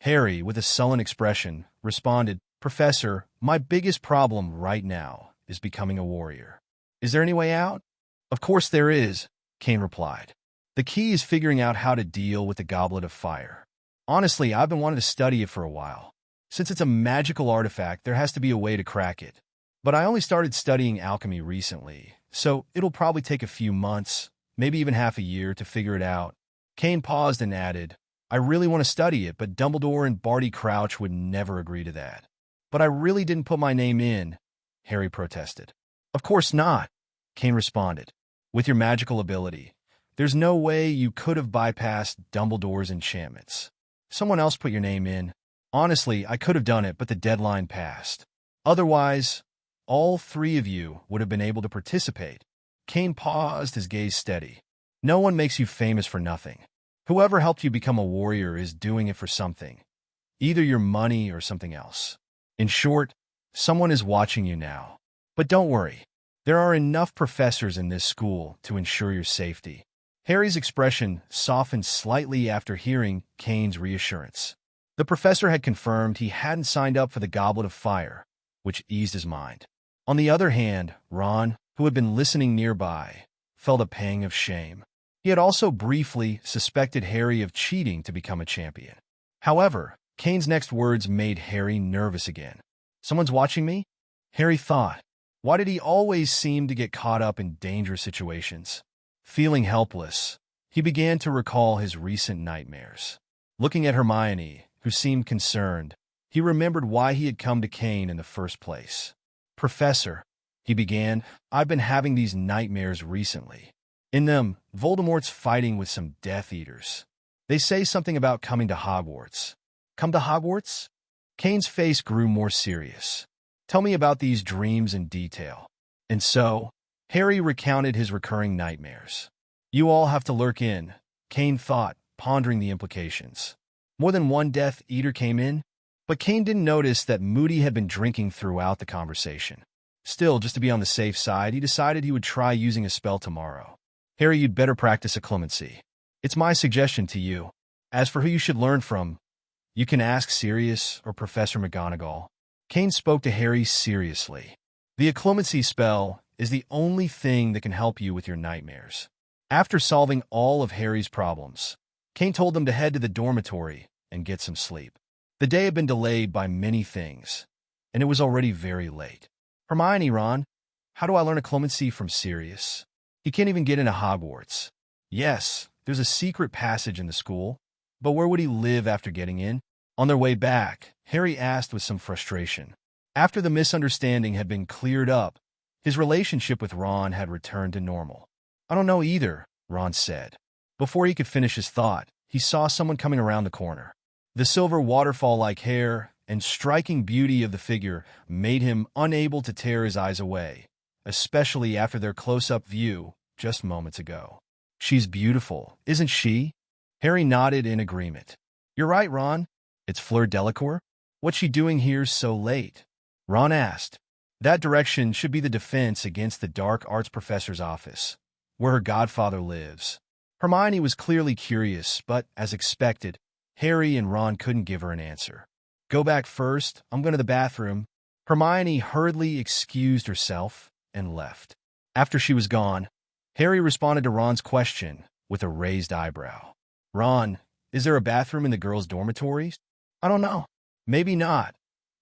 A: Harry, with a sullen expression, responded, "Professor, my biggest problem right now is becoming a warrior. Is there any way out?" "Of course there is," Cain replied. "The key is figuring out how to deal with the Goblet of Fire. Honestly, I've been wanting to study it for a while. Since it's a magical artifact, there has to be a way to crack it. But I only started studying alchemy recently, so it'll probably take a few months, maybe even half a year, to figure it out." Cain paused and added, "I really want to study it, but Dumbledore and Barty Crouch would never agree to that." "But I really didn't put my name in," Harry protested. "Of course not," Cain responded. "With your magical ability, there's no way you could have bypassed Dumbledore's enchantments. Someone else put your name in. Honestly, I could have done it, but the deadline passed. Otherwise, all three of you would have been able to participate." Cain paused, his gaze steady. "No one makes you famous for nothing. Whoever helped you become a warrior is doing it for something, either your money or something else. In short, someone is watching you now. But don't worry, there are enough professors in this school to ensure your safety." Harry's expression softened slightly after hearing Cain's reassurance. The professor had confirmed he hadn't signed up for the Goblet of Fire, which eased his mind. On the other hand, Ron, who had been listening nearby, felt a pang of shame. He had also briefly suspected Harry of cheating to become a champion. However, Cain's next words made Harry nervous again. "Someone's watching me?" Harry thought. Why did he always seem to get caught up in dangerous situations? Feeling helpless, he began to recall his recent nightmares. Looking at Hermione, who seemed concerned, he remembered why he had come to Cain in the first place. "Professor," he began, "I've been having these nightmares recently. In them, Voldemort's fighting with some Death Eaters. They say something about coming to Hogwarts." "Come to Hogwarts?" Cain's face grew more serious. "Tell me about these dreams in detail." And so, Harry recounted his recurring nightmares. "You all have to lurk in," Cain thought, pondering the implications. More than one Death Eater came in, but Cain didn't notice that Moody had been drinking throughout the conversation. Still, just to be on the safe side, he decided he would try using a spell tomorrow. "Harry, you'd better practice a clemency. It's my suggestion to you. As for who you should learn from, you can ask Sirius or Professor McGonagall." Cain spoke to Harry seriously. "The clemency spell is the only thing that can help you with your nightmares." After solving all of Harry's problems, Cain told them to head to the dormitory and get some sleep. The day had been delayed by many things, and it was already very late. "Hermione, Ron, how do I learn a clemency from Sirius? He can't even get into Hogwarts." "Yes, there's a secret passage in the school, but where would he live after getting in?" On their way back, Harry asked with some frustration. After the misunderstanding had been cleared up, his relationship with Ron had returned to normal. "I don't know either," Ron said. Before he could finish his thought, he saw someone coming around the corner. The silver waterfall-like hair and striking beauty of the figure made him unable to tear his eyes away, especially after their close-up view just moments ago. "She's beautiful, isn't she?" Harry nodded in agreement. "You're right, Ron. It's Fleur Delacour. What's she doing here so late?" Ron asked. "That direction should be the defense against the dark arts professor's office, where her godfather lives." Hermione was clearly curious, but, as expected, Harry and Ron couldn't give her an answer. "Go back first. I'm going to the bathroom." Hermione hurriedly excused herself and left. After she was gone, Harry responded to Ron's question with a raised eyebrow. "Ron, is there a bathroom in the girls' dormitories?" "I don't know," Maybe not.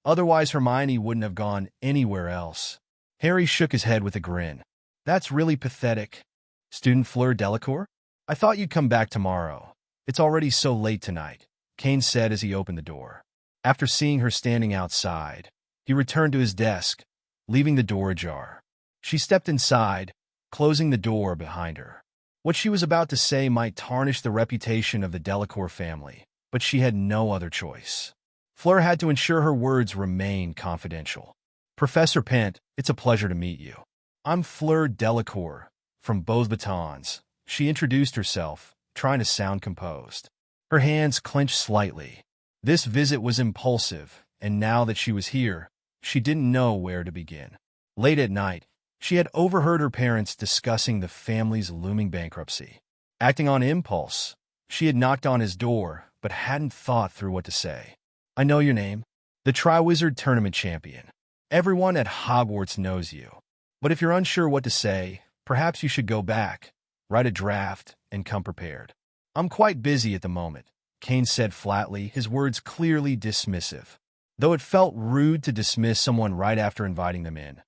A: Otherwise Hermione wouldn't have gone anywhere else. Harry shook his head with a grin. That's really pathetic. Student Fleur Delacour? I thought you'd come back tomorrow. It's already so late tonight, Cain said as he opened the door. After seeing her standing outside, he returned to his desk, leaving the door ajar. She stepped inside, closing the door behind her. What she was about to say might tarnish the reputation of the Delacour family, but she had no other choice. Fleur had to ensure her words remained confidential. Professor Pent, it's a pleasure to meet you. I'm Fleur Delacour, from Beauxbatons. She introduced herself, trying to sound composed. Her hands clenched slightly. This visit was impulsive, and now that she was here, she didn't know where to begin. Late at night, she had overheard her parents discussing the family's looming bankruptcy. Acting on impulse, she had knocked on his door, but hadn't thought through what to say. I know your name. The Triwizard Tournament champion. Everyone at Hogwarts knows you. But if you're unsure what to say, perhaps you should go back, write a draft, and come prepared. I'm quite busy at the moment, Cain said flatly, his words clearly dismissive. Though it felt rude to dismiss someone right after inviting them in,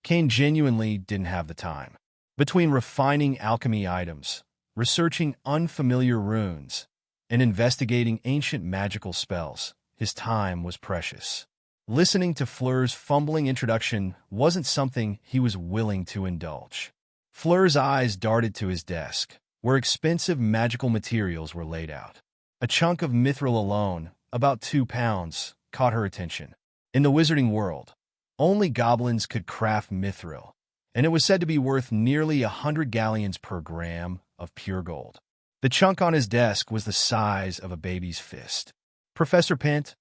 A: Cain genuinely didn't have the time. Between refining alchemy items, researching unfamiliar runes, and investigating ancient magical spells, his time was precious. Listening to Fleur's fumbling introduction wasn't something he was willing to indulge. Fleur's eyes darted to his desk, where expensive magical materials were laid out. A chunk of mithril alone, about 2 pounds, caught her attention. In the wizarding world, only goblins could craft mithril, and it was said to be worth nearly 100 galleons per gram of pure gold. The chunk on his desk was the size of a baby's fist. Professor Pent,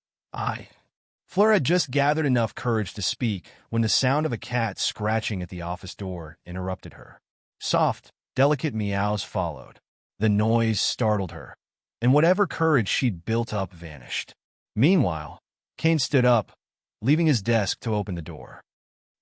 A: Fleur had just gathered enough courage to speak when the sound of a cat scratching at the office door interrupted her. Soft, delicate meows followed. The noise startled her, and whatever courage she'd built up vanished. Meanwhile, Cain stood up, leaving his desk to open the door.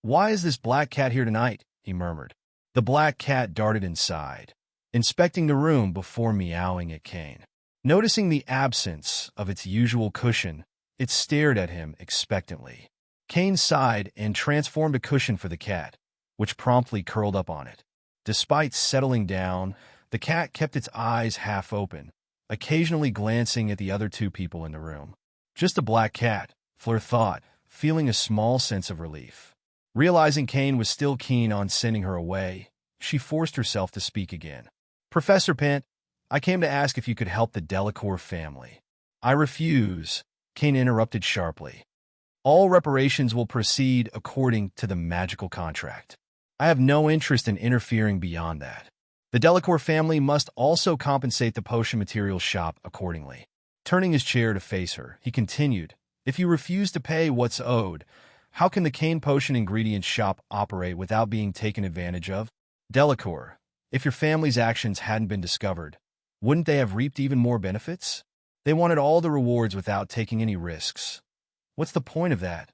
A: Why is this black cat here tonight? He murmured. The black cat darted inside, inspecting the room before meowing at Cain. Noticing the absence of its usual cushion, it stared at him expectantly. Cain sighed and transformed a cushion for the cat, which promptly curled up on it. Despite settling down, the cat kept its eyes half open, occasionally glancing at the other 2 people in the room. Just a black cat, Fleur thought, feeling a small sense of relief. Realizing Cain was still keen on sending her away, she forced herself to speak again. Professor Pent, I came to ask if you could help the Delacour family. I refuse, Cain interrupted sharply. All reparations will proceed according to the magical contract. I have no interest in interfering beyond that. The Delacour family must also compensate the potion materials shop accordingly. Turning his chair to face her, he continued, if you refuse to pay what's owed, how can the Cain potion ingredients shop operate without being taken advantage of? Delacour, if your family's actions hadn't been discovered, wouldn't they have reaped even more benefits? They wanted all the rewards without taking any risks. What's the point of that?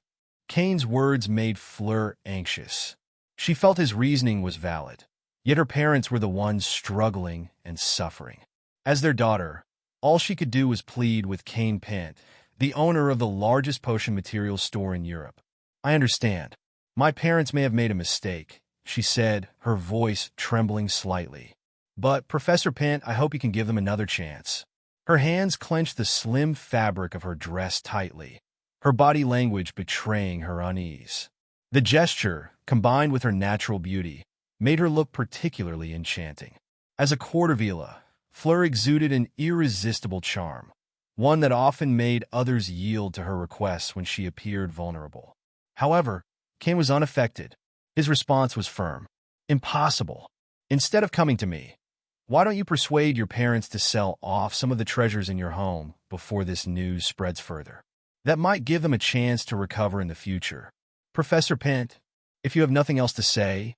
A: Cain's words made Fleur anxious. She felt his reasoning was valid, yet her parents were the ones struggling and suffering. As their daughter, all she could do was plead with Cain Pent, the owner of the largest potion materials store in Europe. I understand. My parents may have made a mistake, she said, her voice trembling slightly. But, Professor Pent, I hope you can give them another chance. Her hands clenched the slim fabric of her dress tightly, her body language betraying her unease. The gesture, combined with her natural beauty, made her look particularly enchanting. As a Quartervila, Fleur exuded an irresistible charm, one that often made others yield to her requests when she appeared vulnerable. However, Cain was unaffected. His response was firm. Impossible. Instead of coming to me, why don't you persuade your parents to sell off some of the treasures in your home before this news spreads further? That might give them a chance to recover in the future. Professor Pent, if you have nothing else to say,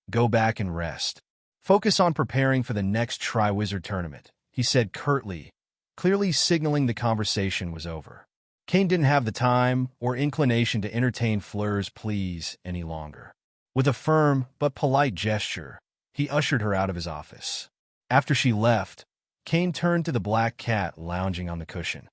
A: go back and rest. Focus on preparing for the next Triwizard Tournament, he said curtly, clearly signaling the conversation was over. Cain didn't have the time or inclination to entertain Fleur's pleas any longer. With a firm but polite gesture, he ushered her out of his office. After she left, Cain turned to the black cat lounging on the cushion.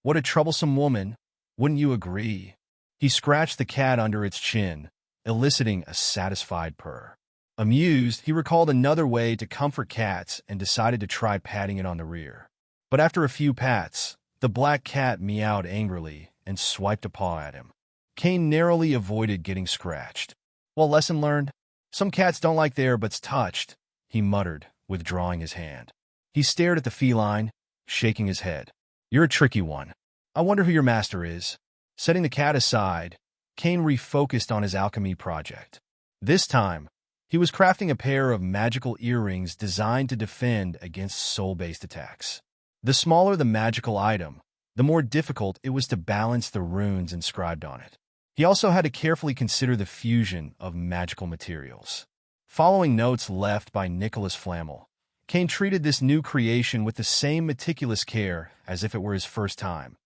A: What a troublesome woman. Wouldn't you agree? He scratched the cat under its chin, eliciting a satisfied purr. Amused, he recalled another way to comfort cats and decided to try patting it on the rear. But after a few pats, the black cat meowed angrily and swiped a paw at him. Cain narrowly avoided getting scratched. Well, lesson learned? Some cats don't like their butts touched, he muttered, withdrawing his hand. He stared at the feline, shaking his head. You're a tricky one. I wonder who your master is. Setting the cat aside, Cain refocused on his alchemy project. This time, he was crafting a pair of magical earrings designed to defend against soul-based attacks. The smaller the magical item, the more difficult it was to balance the runes inscribed on it. He also had to carefully consider the fusion of magical materials. Following notes left by Nicholas Flamel, Cain treated this new creation with the same meticulous care as if it were his first time,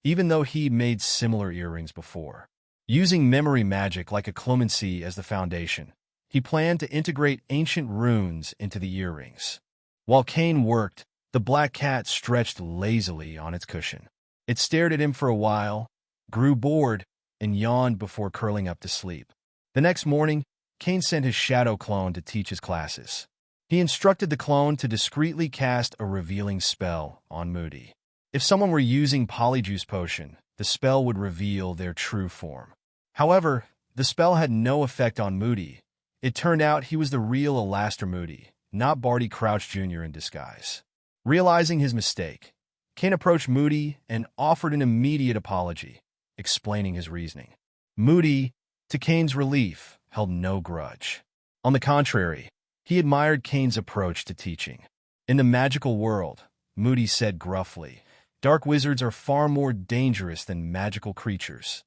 A: even though he made similar earrings before. Using memory magic like a clemency as the foundation, he planned to integrate ancient runes into the earrings. While Cain worked, the black cat stretched lazily on its cushion. It stared at him for a while, grew bored, and yawned before curling up to sleep. The next morning, Cain sent his shadow clone to teach his classes. He instructed the clone to discreetly cast a revealing spell on Moody. If someone were using Polyjuice Potion, the spell would reveal their true form. However, the spell had no effect on Moody. It turned out he was the real Alastair Moody, not Barty Crouch Jr. in disguise. Realizing his mistake, Cain approached Moody and offered an immediate apology, explaining his reasoning. Moody, to Cain's relief, held no grudge. On the contrary, he admired Cain's approach to teaching. In the magical world, Moody said gruffly, dark wizards are far more dangerous than magical creatures,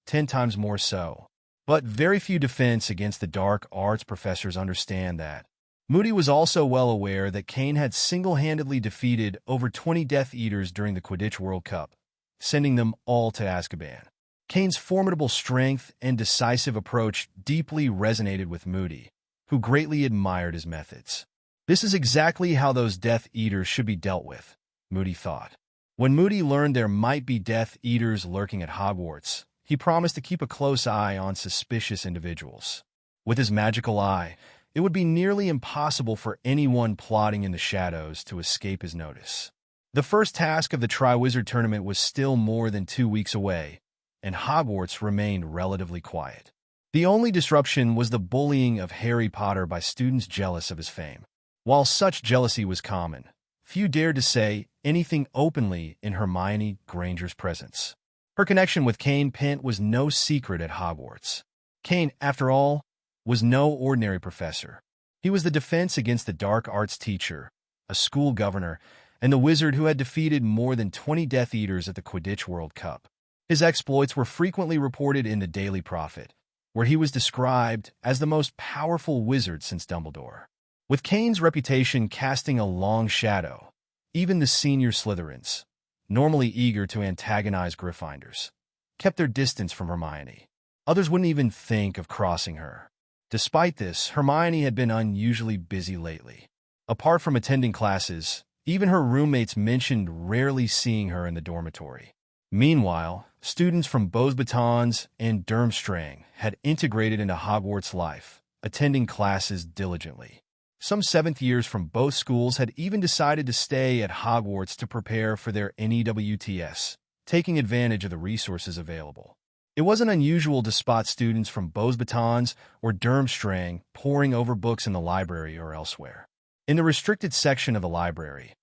A: 10 times more so. But very few defense against the dark arts professors understand that. Moody was also well aware that Cain had single-handedly defeated over 20 Death Eaters during the Quidditch World Cup, sending them all to Azkaban. Cain's formidable strength and decisive approach deeply resonated with Moody, who greatly admired his methods. This is exactly how those Death Eaters should be dealt with, Moody thought. When Moody learned there might be Death Eaters lurking at Hogwarts, he promised to keep a close eye on suspicious individuals. With his magical eye, it would be nearly impossible for anyone plotting in the shadows to escape his notice. The first task of the Triwizard Tournament was still more than 2 weeks away, and Hogwarts remained relatively quiet. The only disruption was the bullying of Harry Potter by students jealous of his fame. While such jealousy was common, few dared to say anything openly in Hermione Granger's presence. Her connection with Cain Pent was no secret at Hogwarts. Cain, after all, was no ordinary professor. He was the defense against the dark arts teacher, a school governor, and the wizard who had defeated more than 20 Death Eaters at the Quidditch World Cup. His exploits were frequently reported in the Daily Prophet, where he was described as the most powerful wizard since Dumbledore. With Cain's reputation casting a long shadow, even the senior Slytherins, normally eager to antagonize Gryffindors, kept their distance from Hermione. Others wouldn't even think of crossing her. Despite this, Hermione had been unusually busy lately. Apart from attending classes, even her roommates mentioned rarely seeing her in the dormitory. Meanwhile, students from Beauxbatons and Durmstrang had integrated into Hogwarts life, attending classes diligently. Some 7th years from both schools had even decided to stay at Hogwarts to prepare for their NEWTS, taking advantage of the resources available. It wasn't unusual to spot students from Beauxbatons or Durmstrang poring over books in the library or elsewhere. In the restricted section of the library,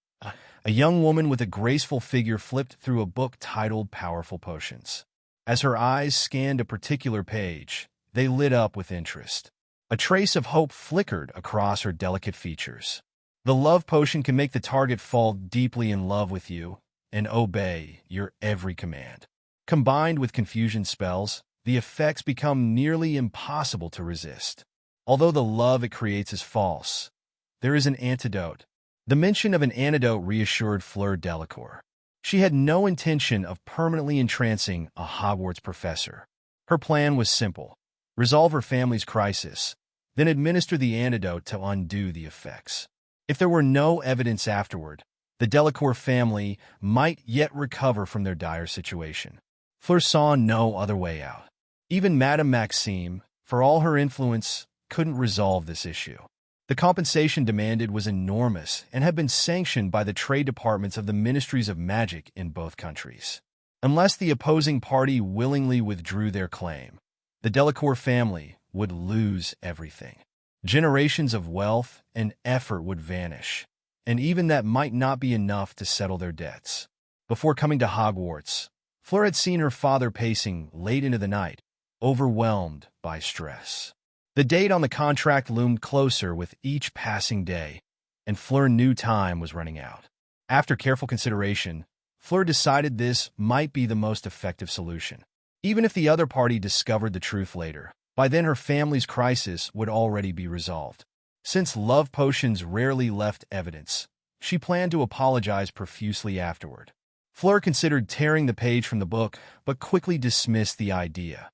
A: a young woman with a graceful figure flipped through a book titled Powerful Potions. As her eyes scanned a particular page, they lit up with interest. A trace of hope flickered across her delicate features. The love potion can make the target fall deeply in love with you and obey your every command. Combined with confusion spells, the effects become nearly impossible to resist. Although the love it creates is false, there is an antidote. The mention of an antidote reassured Fleur Delacour. She had no intention of permanently entrancing a Hogwarts professor. Her plan was simple: resolve her family's crisis, then administer the antidote to undo the effects. If there were no evidence afterward, the Delacour family might yet recover from their dire situation. Fleur saw no other way out. Even Madame Maxime, for all her influence, couldn't resolve this issue. The compensation demanded was enormous and had been sanctioned by the trade departments of the ministries of magic in both countries. Unless the opposing party willingly withdrew their claim, the Delacour family would lose everything. Generations of wealth and effort would vanish, and even that might not be enough to settle their debts. Before coming to Hogwarts, Fleur had seen her father pacing late into the night, overwhelmed by stress. The date on the contract loomed closer with each passing day, and Fleur knew time was running out. After careful consideration, Fleur decided this might be the most effective solution. Even if the other party discovered the truth later, by then her family's crisis would already be resolved. Since love potions rarely left evidence, she planned to apologize profusely afterward. Fleur considered tearing the page from the book, but quickly dismissed the idea.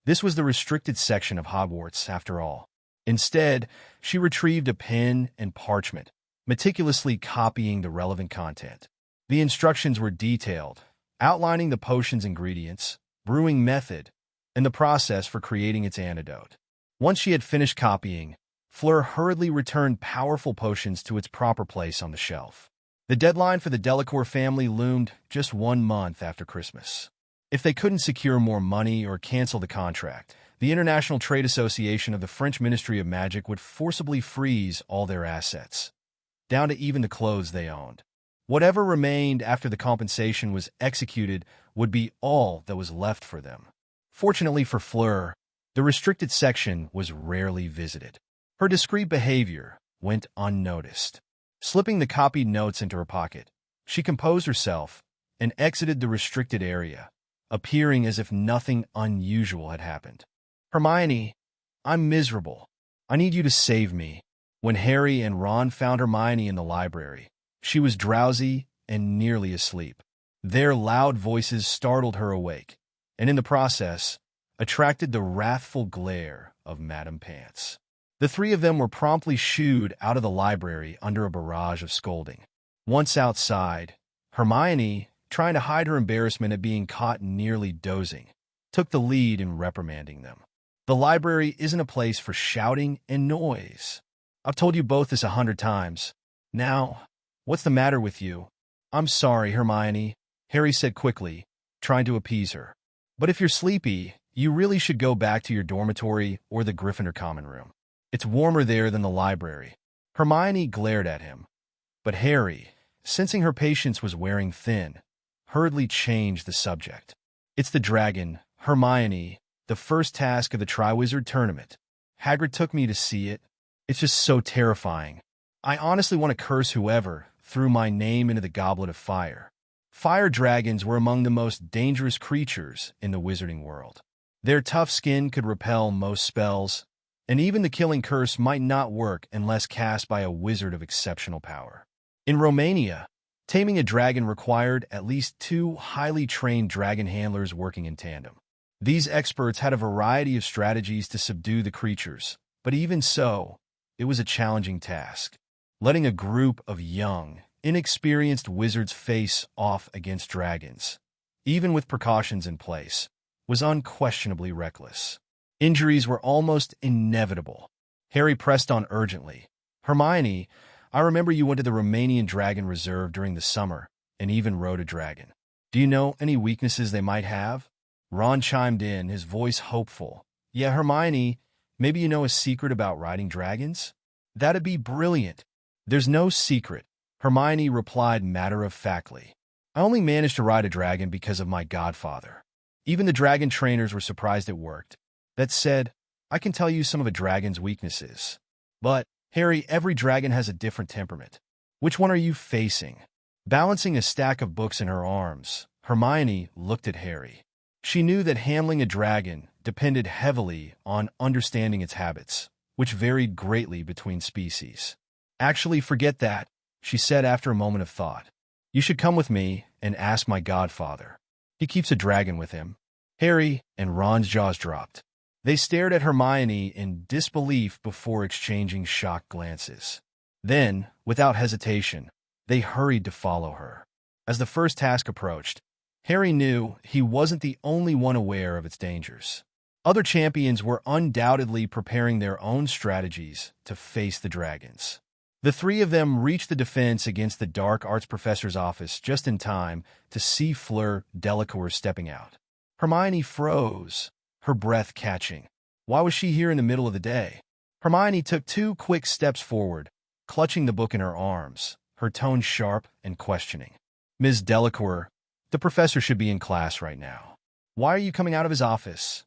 A: This was the restricted section of Hogwarts, after all. Instead, she retrieved a pen and parchment, meticulously copying the relevant content. The instructions were detailed, outlining the potion's ingredients, brewing method, and the process for creating its antidote. Once she had finished copying, Fleur hurriedly returned powerful potions to its proper place on the shelf. The deadline for the Delacour family loomed just 1 month after Christmas. If they couldn't secure more money or cancel the contract, the International Trade Association of the French Ministry of Magic would forcibly freeze all their assets, down to even the clothes they owned. Whatever remained after the compensation was executed would be all that was left for them. Fortunately for Fleur, the restricted section was rarely visited. Her discreet behavior went unnoticed. Slipping the copied notes into her pocket, she composed herself and exited the restricted area, appearing as if nothing unusual had happened. "Hermione, I'm miserable. I need you to save me." When Harry and Ron found Hermione in the library, she was drowsy and nearly asleep. Their loud voices startled her awake, and in the process, attracted the wrathful glare of Madame Pants. The three of them were promptly shooed out of the library under a barrage of scolding. Once outside, Hermione, trying to hide her embarrassment at being caught nearly dozing, took the lead in reprimanding them. "The library isn't a place for shouting and noise. I've told you both this 100 times. Now, what's the matter with you?" "I'm sorry, Hermione," Harry said quickly, trying to appease her. "But if you're sleepy, you really should go back to your dormitory or the Gryffindor common room. It's warmer there than the library." Hermione glared at him, but Harry, sensing her patience was wearing thin, hurriedly changed the subject. "It's the dragon, Hermione, the first task of the Triwizard Tournament. Hagrid took me to see it. It's just so terrifying. I honestly want to curse whoever threw my name into the Goblet of Fire." Fire dragons were among the most dangerous creatures in the wizarding world. Their tough skin could repel most spells, and even the killing curse might not work unless cast by a wizard of exceptional power. In Romania, taming a dragon required at least 2 highly trained dragon handlers working in tandem. These experts had a variety of strategies to subdue the creatures, but even so, it was a challenging task. Letting a group of young, inexperienced wizards face off against dragons, even with precautions in place, was unquestionably reckless. Injuries were almost inevitable. Harry pressed on urgently. "Hermione, I remember you went to the Romanian Dragon Reserve during the summer and even rode a dragon. Do you know any weaknesses they might have?" Ron chimed in, his voice hopeful. "Yeah, Hermione, maybe you know a secret about riding dragons?" "That'd be brilliant." "There's no secret," Hermione replied matter-of-factly. "I only managed to ride a dragon because of my godfather. Even the dragon trainers were surprised it worked. That said, I can tell you some of a dragon's weaknesses. But, Harry, every dragon has a different temperament. Which one are you facing?" Balancing a stack of books in her arms, Hermione looked at Harry. She knew that handling a dragon depended heavily on understanding its habits, which varied greatly between species. "Actually, forget that," she said after a moment of thought. "You should come with me and ask my godfather. He keeps a dragon with him." Harry and Ron's jaws dropped. They stared at Hermione in disbelief before exchanging shocked glances. Then, without hesitation, they hurried to follow her. As the first task approached, Harry knew he wasn't the only one aware of its dangers. Other champions were undoubtedly preparing their own strategies to face the dragons. The three of them reached the defense against the dark arts professor's office just in time to see Fleur Delacour stepping out. Hermione froze, her breath catching. Why was she here in the middle of the day? Hermione took 2 quick steps forward, clutching the book in her arms, her tone sharp and questioning. Ms. Delacour, the professor should be in class right now. Why are you coming out of his office?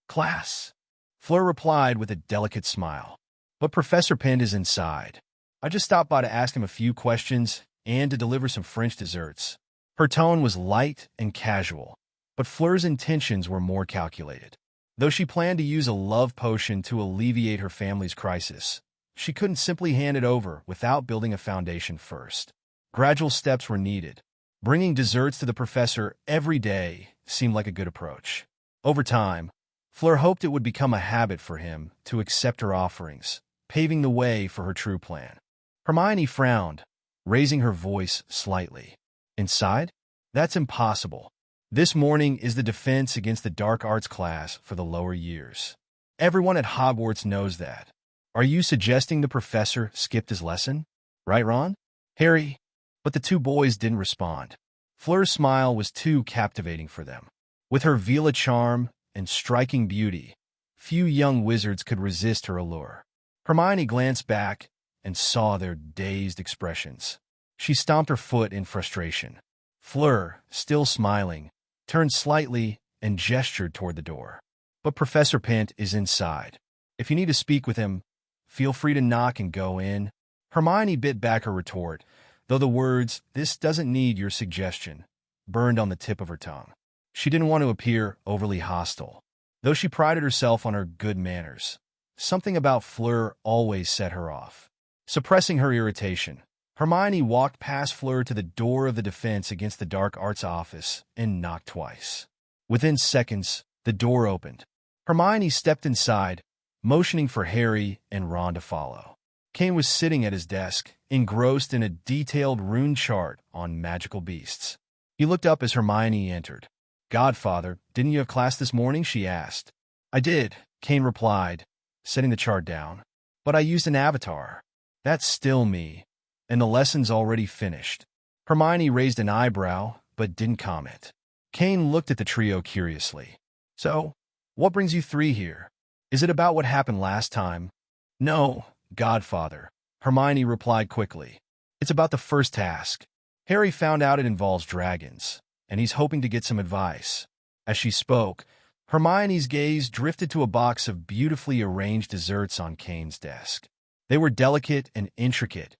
A: Class, Fleur replied with a delicate smile. But Professor Pent is inside. I just stopped by to ask him a few questions and to deliver some French desserts. Her tone was light and casual, but Fleur's intentions were more calculated. Though she planned to use a love potion to alleviate her family's crisis, she couldn't simply hand it over without building a foundation first. Gradual steps were needed. Bringing desserts to the professor every day seemed like a good approach. Over time, Fleur hoped it would become a habit for him to accept her offerings, paving the way for her true plan. Hermione frowned, raising her voice slightly. Inside? That's impossible. This morning is the defense against the dark arts class for the lower years. Everyone at Hogwarts knows that. Are you suggesting the professor skipped his lesson? Right, Ron? Harry? But the 2 boys didn't respond. Fleur's smile was too captivating for them. With her Vila charm and striking beauty, few young wizards could resist her allure. Hermione glanced back and saw their dazed expressions. She stomped her foot in frustration. Fleur, still smiling, turned slightly and gestured toward the door. But Professor Pent is inside. If you need to speak with him, feel free to knock and go in. Hermione bit back her retort, though the words, "This doesn't need your suggestion," burned on the tip of her tongue. She didn't want to appear overly hostile, though she prided herself on her good manners. Something about Fleur always set her off. Suppressing her irritation, Hermione walked past Fleur to the door of the defense against the dark arts office and knocked twice. Within seconds, the door opened. Hermione stepped inside, motioning for Harry and Ron to follow. Cain was sitting at his desk, engrossed in a detailed rune chart on magical beasts. He looked up as Hermione entered. "Godfather, didn't you have class this morning?" she asked. "I did," Cain replied, setting the chart down. "But I used an avatar. That's still me, and the lesson's already finished." Hermione raised an eyebrow, but didn't comment. Cain looked at the trio curiously. "So, what brings you 3 here? Is it about what happened last time?" "No, Godfather," Hermione replied quickly. "It's about the first task. Harry found out it involves dragons, and he's hoping to get some advice." As she spoke, Hermione's gaze drifted to a box of beautifully arranged desserts on Cain's desk. They were delicate and intricate,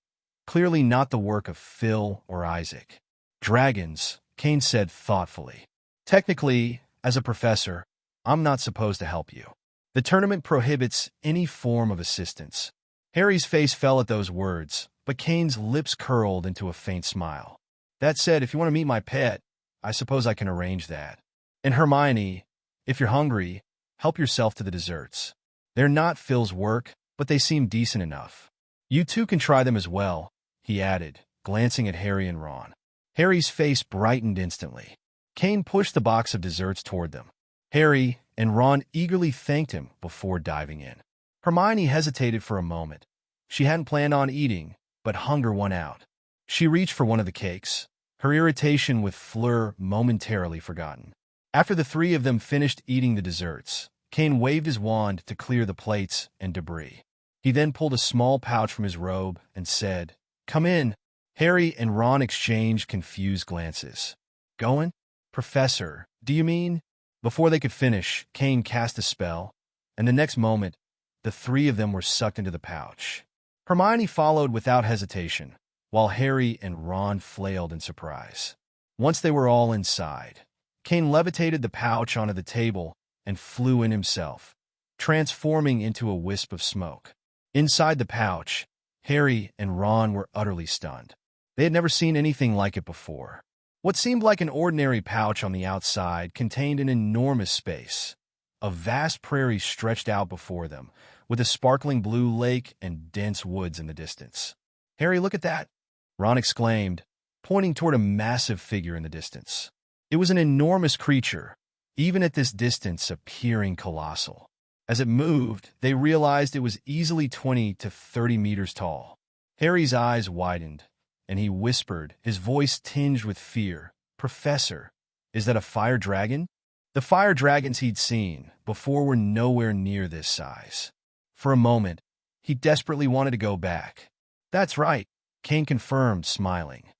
A: clearly not the work of Phil or Isaac. "Dragons," Cain said thoughtfully. "Technically, as a professor, I'm not supposed to help you. The tournament prohibits any form of assistance." Harry's face fell at those words, but Cain's lips curled into a faint smile. "That said, if you want to meet my pet, I suppose I can arrange that. And Hermione, if you're hungry, help yourself to the desserts. They're not Phil's work, but they seem decent enough. You 2 can try them as well," he added, glancing at Harry and Ron. Harry's face brightened instantly. Cain pushed the box of desserts toward them. Harry and Ron eagerly thanked him before diving in. Hermione hesitated for a moment. She hadn't planned on eating, but hunger won out. She reached for one of the cakes, her irritation with Fleur momentarily forgotten. After the 3 of them finished eating the desserts, Cain waved his wand to clear the plates and debris. He then pulled a small pouch from his robe and said, "Come in." Harry and Ron exchanged confused glances. "Going? Professor, do you mean?" Before they could finish, Cain cast a spell, and the next moment, the 3 of them were sucked into the pouch. Hermione followed without hesitation, while Harry and Ron flailed in surprise. Once they were all inside, Cain levitated the pouch onto the table and flew in himself, transforming into a wisp of smoke. Inside the pouch, Harry and Ron were utterly stunned. They had never seen anything like it before. What seemed like an ordinary pouch on the outside contained an enormous space. A vast prairie stretched out before them, with a sparkling blue lake and dense woods in the distance. "Harry, look at that!" Ron exclaimed, pointing toward a massive figure in the distance. It was an enormous creature, even at this distance appearing colossal. As it moved, they realized it was easily 20 to 30 meters tall. Harry's eyes widened, and he whispered, his voice tinged with fear, "Professor, is that a fire dragon?" The fire dragons he'd seen before were nowhere near this size. For a moment, he desperately wanted to go back. "That's right," Cain confirmed, smiling.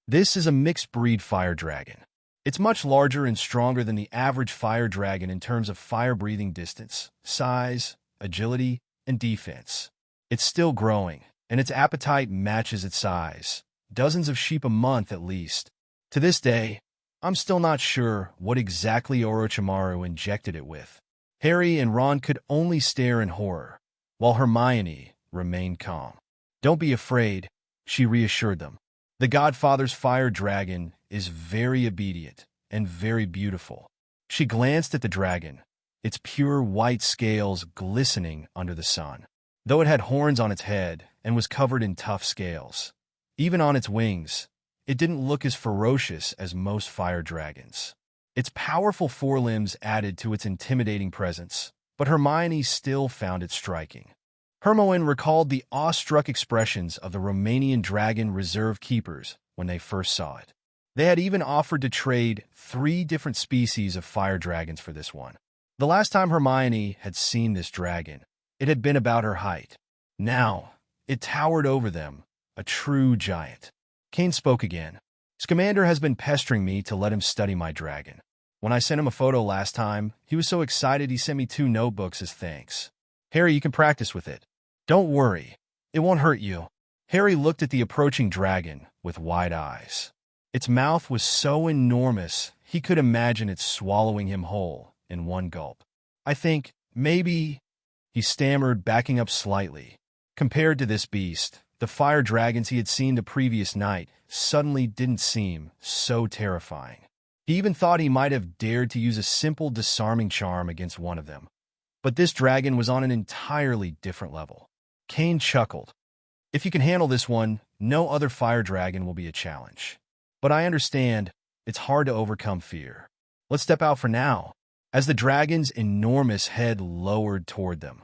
A: "This is a mixed-breed fire dragon. It's much larger and stronger than the average fire dragon in terms of fire-breathing distance, size, agility, and defense. It's still growing, and its appetite matches its size. Dozens of sheep a month at least. To this day, I'm still not sure what exactly Orochimaru injected it with." Harry and Ron could only stare in horror, while Hermione remained calm. "Don't be afraid," she reassured them. "The Godfather's fire dragon is very obedient and very beautiful." She glanced at the dragon, its pure white scales glistening under the sun. Though it had horns on its head and was covered in tough scales, even on its wings, it didn't look as ferocious as most fire dragons. Its powerful forelimbs added to its intimidating presence, but Hermione still found it striking. Hermione recalled the awestruck expressions of the Romanian dragon reserve keepers when they first saw it. They had even offered to trade 3 different species of fire dragons for this one. The last time Hermione had seen this dragon, it had been about her height. Now, it towered over them, a true giant. Cain spoke again. "Scamander has been pestering me to let him study my dragon. When I sent him a photo last time, he was so excited he sent me 2 notebooks as thanks. Harry, you can practice with it. Don't worry, it won't hurt you." Harry looked at the approaching dragon with wide eyes. Its mouth was so enormous he could imagine it swallowing him whole in one gulp. "I think, maybe," he stammered, backing up slightly. Compared to this beast, the fire dragons he had seen the previous night suddenly didn't seem so terrifying. He even thought he might have dared to use a simple disarming charm against one of them. But this dragon was on an entirely different level. Cain chuckled. "If you can handle this one, no other fire dragon will be a challenge. But I understand, it's hard to overcome fear. Let's step out for now." As the dragon's enormous head lowered toward them,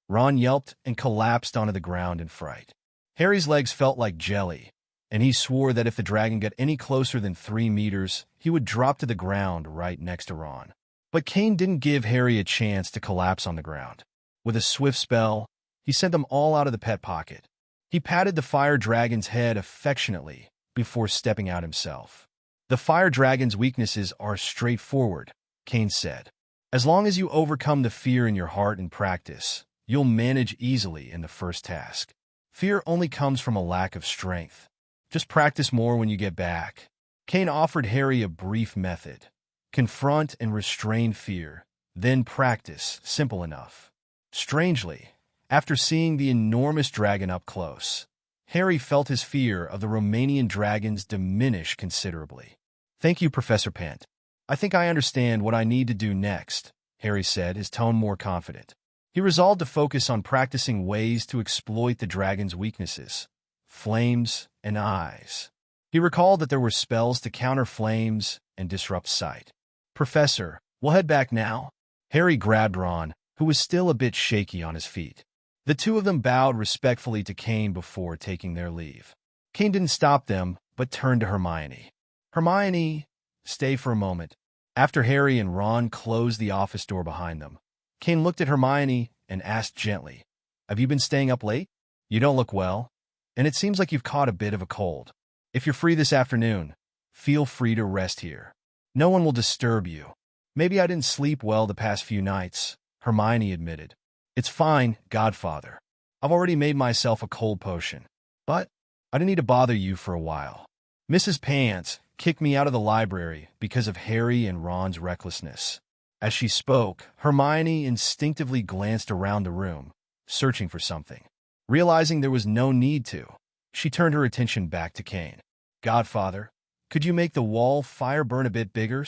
A: Ron yelped and collapsed onto the ground in fright. Harry's legs felt like jelly, and he swore that if the dragon got any closer than 3 meters, he would drop to the ground right next to Ron. But Cain didn't give Harry a chance to collapse on the ground. With a swift spell, he sent them all out of the pet pocket. He patted the fire dragon's head affectionately before stepping out himself. "The fire dragon's weaknesses are straightforward," Cain said. "As long as you overcome the fear in your heart in practice, you'll manage easily in the first task. Fear only comes from a lack of strength. Just practice more when you get back." Cain offered Harry a brief method. Confront and restrain fear, then practice, simple enough. Strangely, after seeing the enormous dragon up close, Harry felt his fear of the Romanian dragons diminish considerably. "Thank you, Professor Pent. I think I understand what I need to do next," Harry said, his tone more confident. He resolved to focus on practicing ways to exploit the dragon's weaknesses, flames and eyes. He recalled that there were spells to counter flames and disrupt sight. "Professor, we'll head back now." Harry grabbed Ron, who was still a bit shaky on his feet. The 2 of them bowed respectfully to Cain before taking their leave. Cain didn't stop them, but turned to Hermione. "Hermione, stay for a moment." After Harry and Ron closed the office door behind them, Cain looked at Hermione and asked gently, "Have you been staying up late? You don't look well, and it seems like you've caught a bit of a cold. If you're free this afternoon, feel free to rest here. No one will disturb you." "Maybe I didn't sleep well the past few nights," Hermione admitted. "It's fine, Godfather. I've already made myself a cold potion. But I didn't need to bother you for a while. Mrs. Pants kicked me out of the library because of Harry and Ron's recklessness." As she spoke, Hermione instinctively glanced around the room, searching for something. Realizing there was no need to, she turned her attention back to Cain. "Godfather, could you make the wall fire burn a bit bigger?"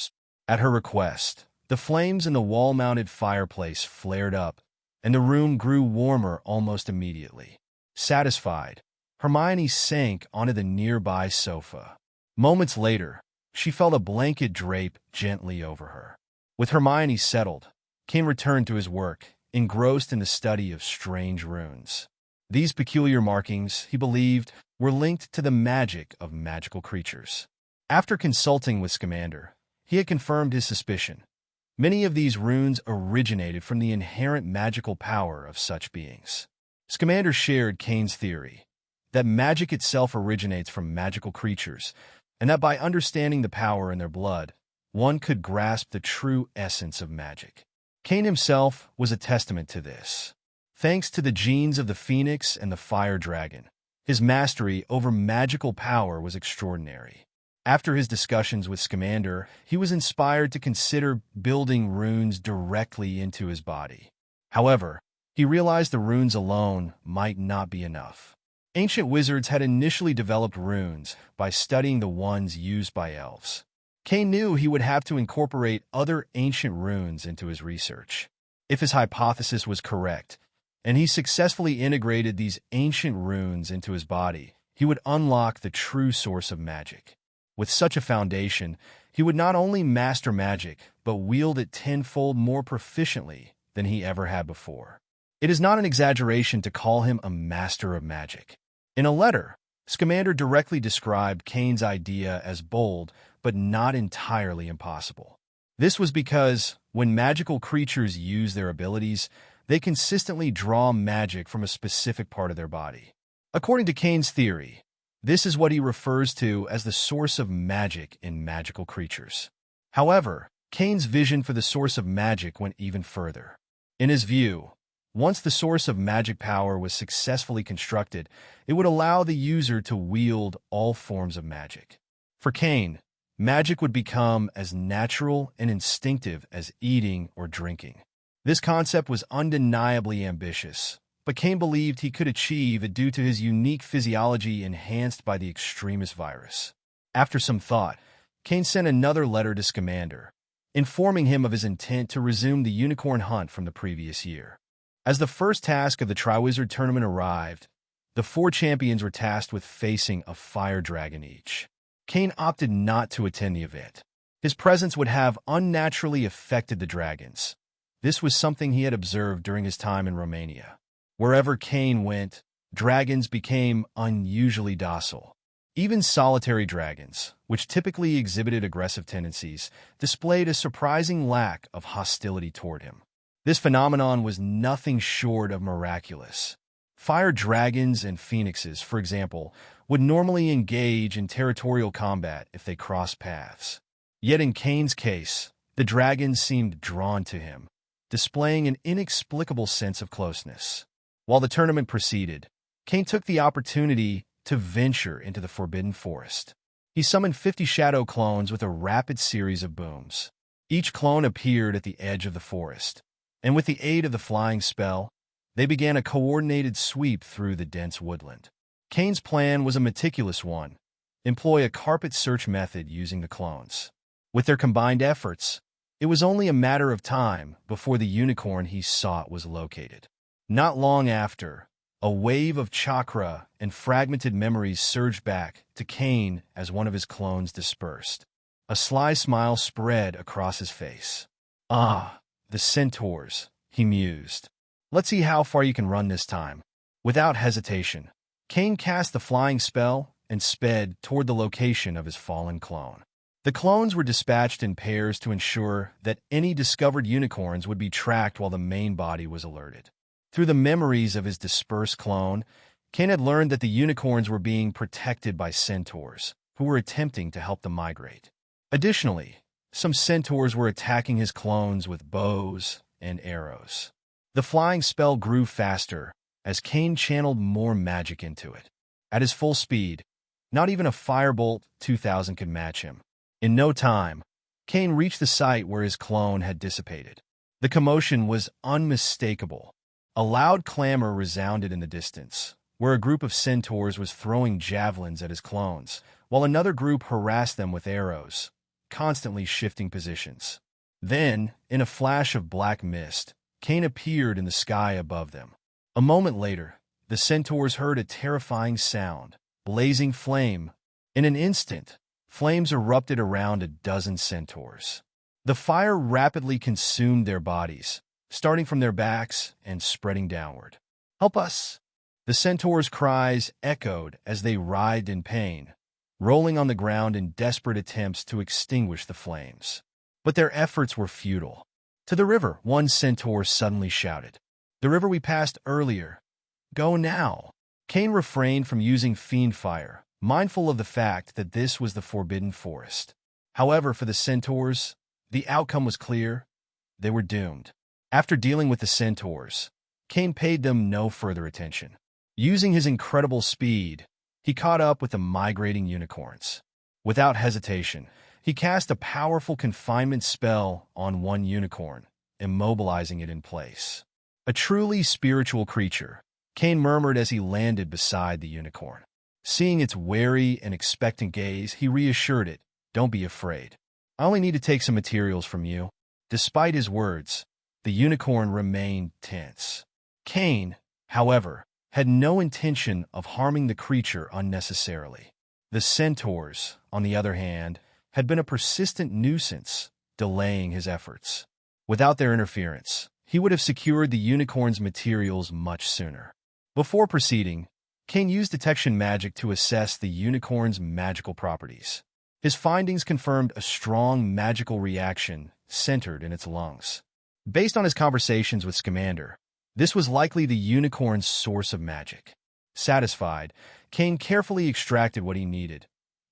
A: At her request, the flames in the wall-mounted fireplace flared up, and the room grew warmer almost immediately. Satisfied, Hermione sank onto the nearby sofa. Moments later, she felt a blanket drape gently over her. With Hermione settled, Cain returned to his work, engrossed in the study of strange runes. These peculiar markings, he believed, were linked to the magic of magical creatures. After consulting with Scamander, he had confirmed his suspicion. Many of these runes originated from the inherent magical power of such beings. Scamander shared Cain's theory that magic itself originates from magical creatures, and that by understanding the power in their blood, one could grasp the true essence of magic. Cain himself was a testament to this. Thanks to the genes of the Phoenix and the Fire Dragon, his mastery over magical power was extraordinary. After his discussions with Scamander, he was inspired to consider building runes directly into his body. However, he realized the runes alone might not be enough. Ancient wizards had initially developed runes by studying the ones used by elves. Cain knew he would have to incorporate other ancient runes into his research. If his hypothesis was correct, and he successfully integrated these ancient runes into his body, he would unlock the true source of magic. With such a foundation, he would not only master magic, but wield it tenfold more proficiently than he ever had before. It is not an exaggeration to call him a master of magic. In a letter, Scamander directly described Cain's idea as bold, but not entirely impossible. This was because, when magical creatures use their abilities, they consistently draw magic from a specific part of their body. According to Cain's theory, this is what he refers to as the source of magic in magical creatures. However, Cain's vision for the source of magic went even further. In his view, once the source of magic power was successfully constructed, it would allow the user to wield all forms of magic. For Cain, magic would become as natural and instinctive as eating or drinking. This concept was undeniably ambitious, but Cain believed he could achieve it due to his unique physiology enhanced by the extremist virus. After some thought, Cain sent another letter to Scamander, informing him of his intent to resume the unicorn hunt from the previous year. As the first task of the Triwizard Tournament arrived, the 4 champions were tasked with facing a fire dragon each. Cain opted not to attend the event. His presence would have unnaturally affected the dragons. This was something he had observed during his time in Romania. Wherever Cain went, dragons became unusually docile. Even solitary dragons, which typically exhibited aggressive tendencies, displayed a surprising lack of hostility toward him. This phenomenon was nothing short of miraculous. Fire dragons and phoenixes, for example, would normally engage in territorial combat if they crossed paths. Yet in Cain's case, the dragons seemed drawn to him, displaying an inexplicable sense of closeness. While the tournament proceeded, Cain took the opportunity to venture into the Forbidden Forest. He summoned 50 shadow clones with a rapid series of booms. Each clone appeared at the edge of the forest, and with the aid of the flying spell, they began a coordinated sweep through the dense woodland. Cain's plan was a meticulous one: employ a carpet search method using the clones. With their combined efforts, it was only a matter of time before the unicorn he sought was located. Not long after, a wave of chakra and fragmented memories surged back to Cain as one of his clones dispersed. A sly smile spread across his face. "Ah, the centaurs," he mused. "Let's see how far you can run this time." Without hesitation, Cain cast the flying spell and sped toward the location of his fallen clone. The clones were dispatched in pairs to ensure that any discovered unicorns would be tracked while the main body was alerted. Through the memories of his dispersed clone, Cain had learned that the unicorns were being protected by centaurs, who were attempting to help them migrate. Additionally, some centaurs were attacking his clones with bows and arrows. The flying spell grew faster as Cain channeled more magic into it. At his full speed, not even a Firebolt 2000 could match him. In no time, Cain reached the site where his clone had dissipated. The commotion was unmistakable. A loud clamor resounded in the distance, where a group of centaurs was throwing javelins at his clones, while another group harassed them with arrows, constantly shifting positions. Then, in a flash of black mist, Cain appeared in the sky above them. A moment later, the centaurs heard a terrifying sound, blazing flame. In an instant, flames erupted around a dozen centaurs. The fire rapidly consumed their bodies, starting from their backs and spreading downward. "Help us!" The centaurs' cries echoed as they writhed in pain, rolling on the ground in desperate attempts to extinguish the flames. But their efforts were futile. "To the river," one centaur suddenly shouted. "The river we passed earlier. Go now." Cain refrained from using fiend fire, mindful of the fact that this was the forbidden forest. However, for the centaurs, the outcome was clear. They were doomed. After dealing with the centaurs, Cain paid them no further attention. Using his incredible speed, he caught up with the migrating unicorns. Without hesitation, he cast a powerful confinement spell on one unicorn, immobilizing it in place. A truly spiritual creature, Cain murmured as he landed beside the unicorn. Seeing its wary and expectant gaze, he reassured it, "Don't be afraid. I only need to take some materials from you." Despite his words, the unicorn remained tense. Cain, however, had no intention of harming the creature unnecessarily. The centaurs, on the other hand, had been a persistent nuisance, delaying his efforts. Without their interference, he would have secured the unicorn's materials much sooner. Before proceeding, Cain used detection magic to assess the unicorn's magical properties. His findings confirmed a strong magical reaction centered in its lungs. Based on his conversations with Scamander, this was likely the unicorn's source of magic. Satisfied, Cain carefully extracted what he needed: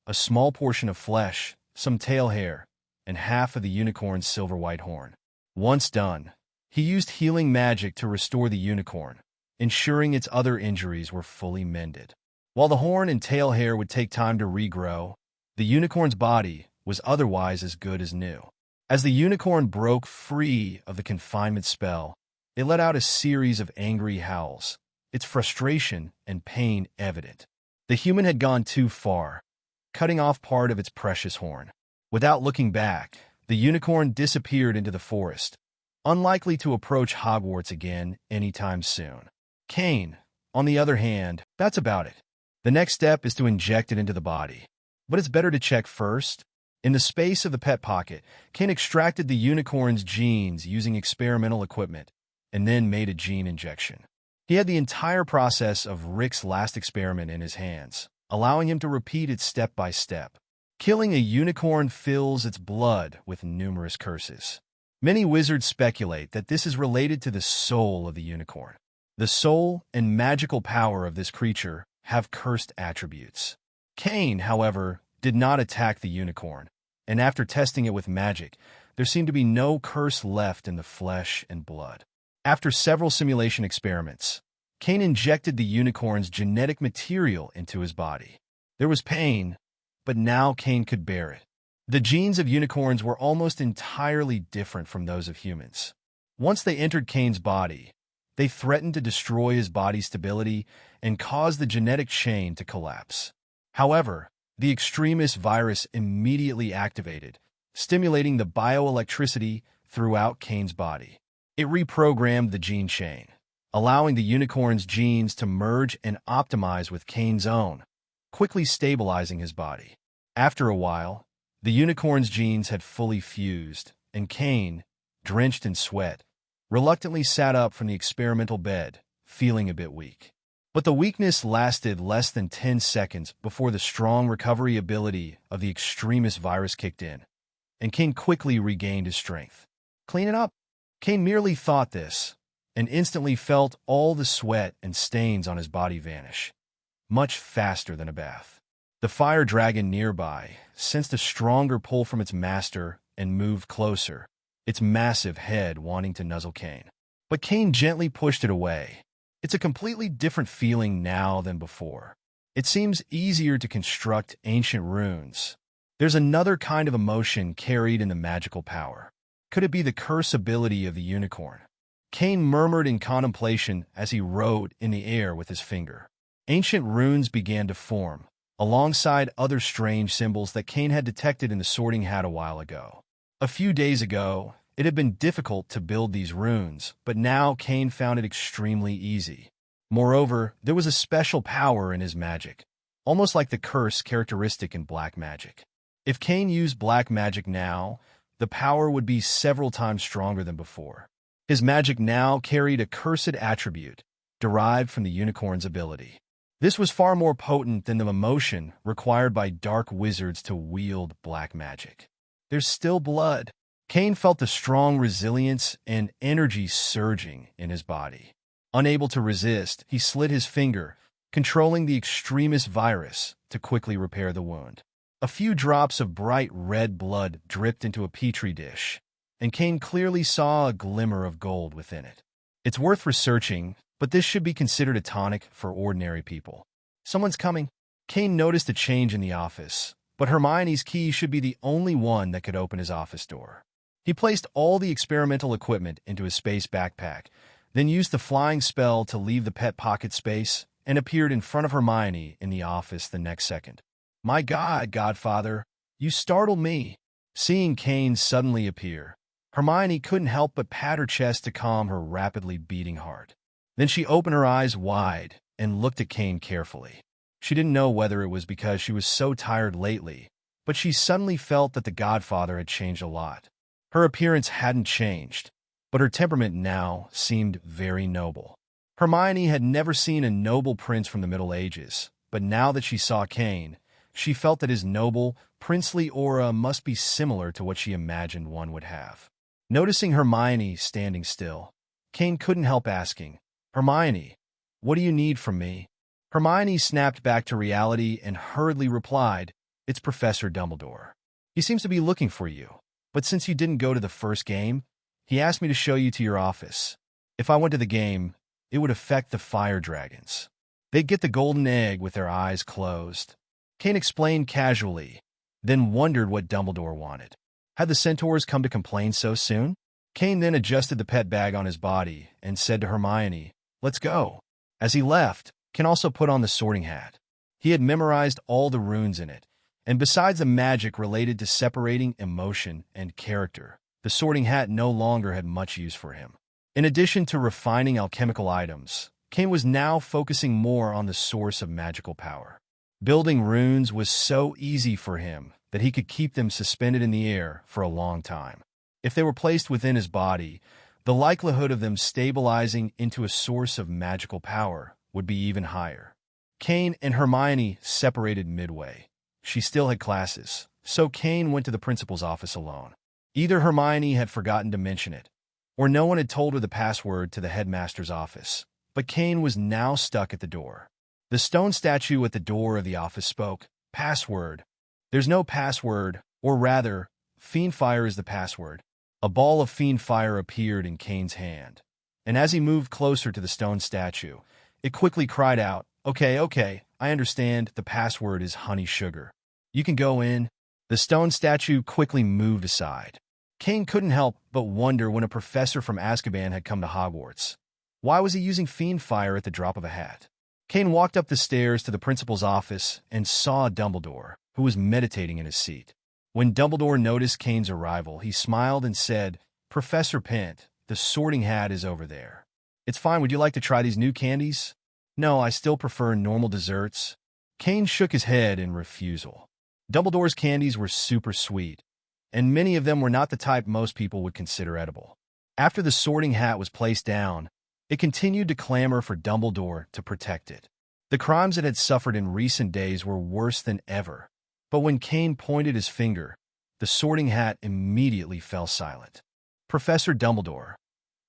A: a small portion of flesh, some tail hair, and half of the unicorn's silver-white horn. Once done, he used healing magic to restore the unicorn, ensuring its other injuries were fully mended. While the horn and tail hair would take time to regrow, the unicorn's body was otherwise as good as new. As the unicorn broke free of the confinement spell, it let out a series of angry howls, its frustration and pain evident. The human had gone too far, cutting off part of its precious horn. Without looking back, the unicorn disappeared into the forest, unlikely to approach Hogwarts again anytime soon. Cain, on the other hand, that's about it. The next step is to inject it into the body. But it's better to check first. In the space of the pet pocket, Cain extracted the unicorn's genes using experimental equipment, and then made a gene injection. He had the entire process of Rick's last experiment in his hands, allowing him to repeat it step by step. Killing a unicorn fills its blood with numerous curses. Many wizards speculate that this is related to the soul of the unicorn. The soul and magical power of this creature have cursed attributes. Cain, however, did not attack the unicorn, and after testing it with magic, there seemed to be no curse left in the flesh and blood. After several simulation experiments, Cain injected the unicorn's genetic material into his body. There was pain, but now Cain could bear it. The genes of unicorns were almost entirely different from those of humans. Once they entered Cain's body, they threatened to destroy his body's stability and cause the genetic chain to collapse. However, the extremist virus immediately activated, stimulating the bioelectricity throughout Cain's body. It reprogrammed the gene chain, allowing the unicorn's genes to merge and optimize with Cain's own, quickly stabilizing his body. After a while, the unicorn's genes had fully fused, and Cain, drenched in sweat, reluctantly sat up from the experimental bed, feeling a bit weak. But the weakness lasted less than 10 seconds before the strong recovery ability of the extremist virus kicked in, and Cain quickly regained his strength. "Clean it up." Cain merely thought this, and instantly felt all the sweat and stains on his body vanish, much faster than a bath. The fire dragon nearby sensed a stronger pull from its master and moved closer, its massive head wanting to nuzzle Cain. But Cain gently pushed it away. It's a completely different feeling now than before. It seems easier to construct ancient runes. There's another kind of emotion carried in the magical power. Could it be the curse ability of the unicorn? Cain murmured in contemplation as he wrote in the air with his finger. Ancient runes began to form, alongside other strange symbols that Cain had detected in the Sorting Hat a while ago. A few days ago, it had been difficult to build these runes, but now Cain found it extremely easy. Moreover, there was a special power in his magic, almost like the curse characteristic in black magic. If Cain used black magic now, the power would be several times stronger than before. His magic now carried a cursed attribute, derived from the unicorn's ability. This was far more potent than the emotion required by dark wizards to wield black magic. There's still blood. Cain felt the strong resilience and energy surging in his body. Unable to resist, he slit his finger, controlling the extremist virus to quickly repair the wound. A few drops of bright red blood dripped into a petri dish, and Cain clearly saw a glimmer of gold within it. It's worth researching, but this should be considered a tonic for ordinary people. Someone's coming. Cain noticed a change in the office, but Hermione's key should be the only one that could open his office door. He placed all the experimental equipment into his space backpack, then used the flying spell to leave the pet pocket space and appeared in front of Hermione in the office the next second. "My God, Godfather, you startled me." Seeing Cain suddenly appear, Hermione couldn't help but pat her chest to calm her rapidly beating heart. Then she opened her eyes wide and looked at Cain carefully. She didn't know whether it was because she was so tired lately, but she suddenly felt that the Godfather had changed a lot. Her appearance hadn't changed, but her temperament now seemed very noble. Hermione had never seen a noble prince from the Middle Ages, but now that she saw Cain, she felt that his noble, princely aura must be similar to what she imagined one would have. Noticing Hermione standing still, Cain couldn't help asking, "Hermione, what do you need from me?" Hermione snapped back to reality and hurriedly replied, "It's Professor Dumbledore. He seems to be looking for you, but since you didn't go to the first game, he asked me to show you to your office. If I went to the game, it would affect the fire dragons. They'd get the golden egg with their eyes closed." Cain explained casually, then wondered what Dumbledore wanted. Had the centaurs come to complain so soon? Cain then adjusted the pet bag on his body and said to Hermione, "Let's go." As he left, Cain also put on the sorting hat. He had memorized all the runes in it, and besides the magic related to separating emotion and character, the sorting hat no longer had much use for him. In addition to refining alchemical items, Cain was now focusing more on the source of magical power. Building runes was so easy for him that he could keep them suspended in the air for a long time. If they were placed within his body, the likelihood of them stabilizing into a source of magical power would be even higher. Cain and Hermione separated midway. She still had classes, so Cain went to the principal's office alone. Either Hermione had forgotten to mention it, or no one had told her the password to the headmaster's office, but Cain was now stuck at the door. The stone statue at the door of the office spoke, "Password." "There's no password, or rather, fiend fire is the password." A ball of fiend fire appeared in Cain's hand, and as he moved closer to the stone statue, it quickly cried out, Okay, I understand, the password is honey sugar. You can go in." The stone statue quickly moved aside. Cain couldn't help but wonder when a professor from Azkaban had come to Hogwarts. Why was he using fiend fire at the drop of a hat? Cain walked up the stairs to the principal's office and saw Dumbledore, who was meditating in his seat. When Dumbledore noticed Cain's arrival, he smiled and said, "Professor Pent, the sorting hat is over there." "It's fine. Would you like to try these new candies?" "No, I still prefer normal desserts." Cain shook his head in refusal. Dumbledore's candies were super sweet, and many of them were not the type most people would consider edible. After the sorting hat was placed down, it continued to clamor for Dumbledore to protect it. The crimes it had suffered in recent days were worse than ever, but when Cain pointed his finger, the sorting hat immediately fell silent. "Professor Dumbledore,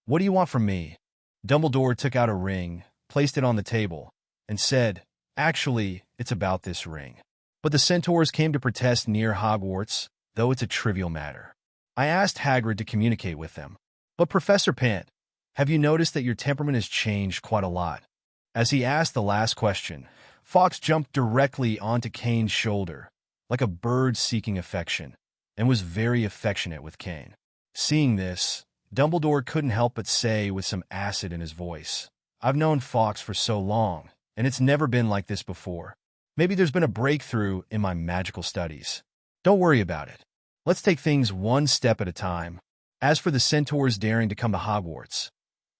A: what do you want from me?" Dumbledore took out a ring, placed it on the table, and said, "Actually, it's about this ring. But the centaurs came to protest near Hogwarts, though it's a trivial matter. I asked Hagrid to communicate with them. But Professor Pent, have you noticed that your temperament has changed quite a lot?" As he asked the last question, Fawkes jumped directly onto Cain's shoulder, like a bird seeking affection, and was very affectionate with Cain. Seeing this, Dumbledore couldn't help but say with some acid in his voice, "I've known Fawkes for so long, and it's never been like this before. Maybe there's been a breakthrough in my magical studies. Don't worry about it. Let's take things one step at a time. As for the centaurs daring to come to Hogwarts,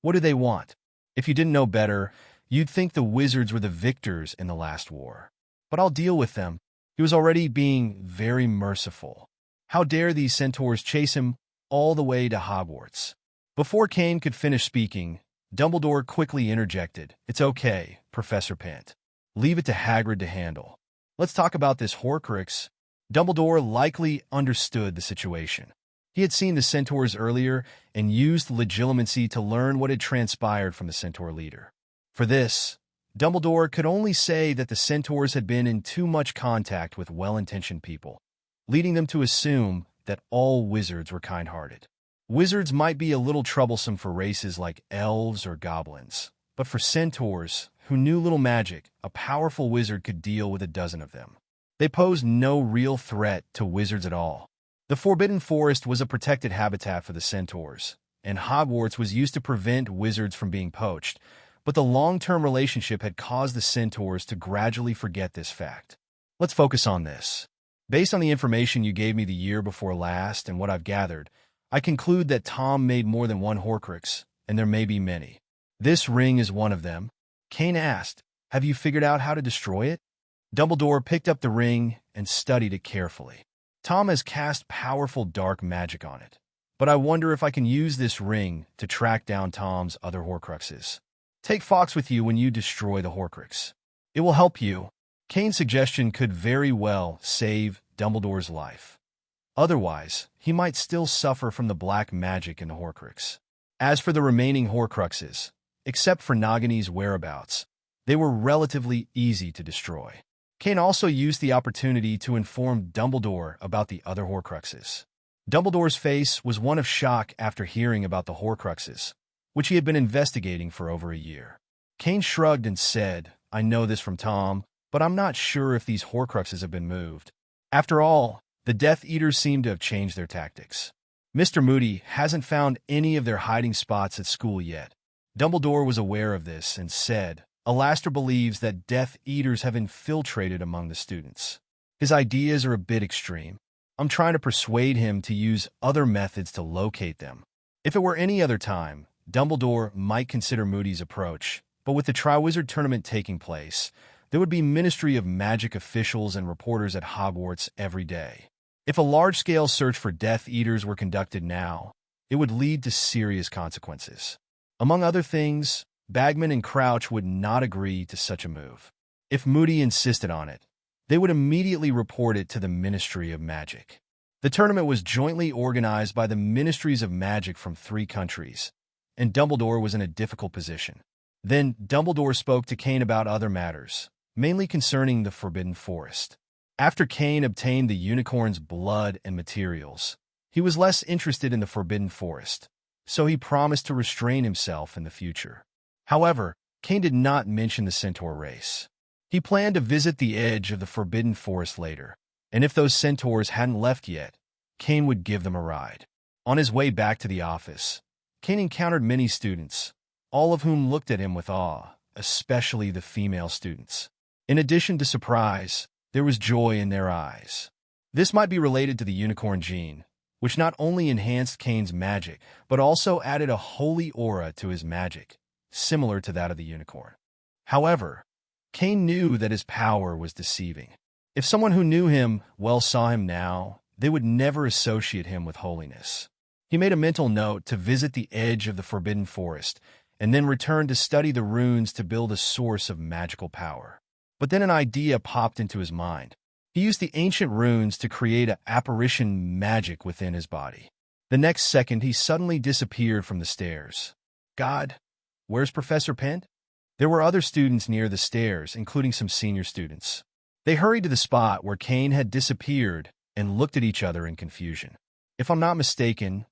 A: what do they want? If you didn't know better, you'd think the wizards were the victors in the last war. But I'll deal with them. He was already being very merciful. How dare these centaurs chase him all the way to Hogwarts? Before Cain could finish speaking, Dumbledore quickly interjected. "It's okay, Professor Pent. Leave it to Hagrid to handle. Let's talk about this Horcrux." Dumbledore likely understood the situation. He had seen the centaurs earlier and used legitimacy to learn what had transpired from the centaur leader. For this, Dumbledore could only say that the centaurs had been in too much contact with well-intentioned people, leading them to assume that all wizards were kind-hearted. Wizards might be a little troublesome for races like elves or goblins, but for centaurs, who knew little magic, a powerful wizard could deal with a dozen of them. They posed no real threat to wizards at all. The Forbidden Forest was a protected habitat for the centaurs, and Hogwarts was used to prevent wizards from being poached, but the long-term relationship had caused the centaurs to gradually forget this fact. Let's focus on this. Based on the information you gave me the year before last and what I've gathered, I conclude that Tom made more than one Horcrux, and there may be many. This ring is one of them. Cain asked, "Have you figured out how to destroy it?" Dumbledore picked up the ring and studied it carefully. "Tom has cast powerful dark magic on it, but I wonder if I can use this ring to track down Tom's other Horcruxes. Take Fox with you when you destroy the Horcrux. It will help you." Cain's suggestion could very well save Dumbledore's life. Otherwise, he might still suffer from the black magic in the Horcrux. As for the remaining Horcruxes, except for Nagini's whereabouts, they were relatively easy to destroy. Cain also used the opportunity to inform Dumbledore about the other Horcruxes. Dumbledore's face was one of shock after hearing about the Horcruxes, which he had been investigating for over a year. Cain shrugged and said, "I know this from Tom, but I'm not sure if these Horcruxes have been moved. After all, the Death Eaters seem to have changed their tactics. Mr. Moody hasn't found any of their hiding spots at school yet." Dumbledore was aware of this and said, "Alastor believes that Death Eaters have infiltrated among the students. His ideas are a bit extreme. I'm trying to persuade him to use other methods to locate them. If it were any other time, Dumbledore might consider Moody's approach, but with the Triwizard Tournament taking place, there would be Ministry of Magic officials and reporters at Hogwarts every day. If a large-scale search for Death Eaters were conducted now, it would lead to serious consequences. Among other things, Bagman and Crouch would not agree to such a move. If Moody insisted on it, they would immediately report it to the Ministry of Magic. The tournament was jointly organized by the Ministries of Magic from 3 countries, and Dumbledore was in a difficult position. Then Dumbledore spoke to Cain about other matters, mainly concerning the Forbidden Forest. After Cain obtained the unicorn's blood and materials, he was less interested in the Forbidden Forest, so he promised to restrain himself in the future. However, Cain did not mention the centaur race. He planned to visit the edge of the Forbidden Forest later, and if those centaurs hadn't left yet, Cain would give them a ride. On his way back to the office, Cain encountered many students, all of whom looked at him with awe, especially the female students. In addition to surprise, there was joy in their eyes. This might be related to the unicorn gene, which not only enhanced Cain's magic, but also added a holy aura to his magic, similar to that of the unicorn. However, Cain knew that his power was deceiving. If someone who knew him well saw him now, they would never associate him with holiness. He made a mental note to visit the edge of the Forbidden Forest, and then return to study the runes to build a source of magical power. But then an idea popped into his mind. He used the ancient runes to create an apparition magic within his body. The next second, he suddenly disappeared from the stairs. God, where's Professor Pent? There were other students near the stairs, including some senior students. They hurried to the spot where Cain had disappeared and looked at each other in confusion. If I'm not mistaken,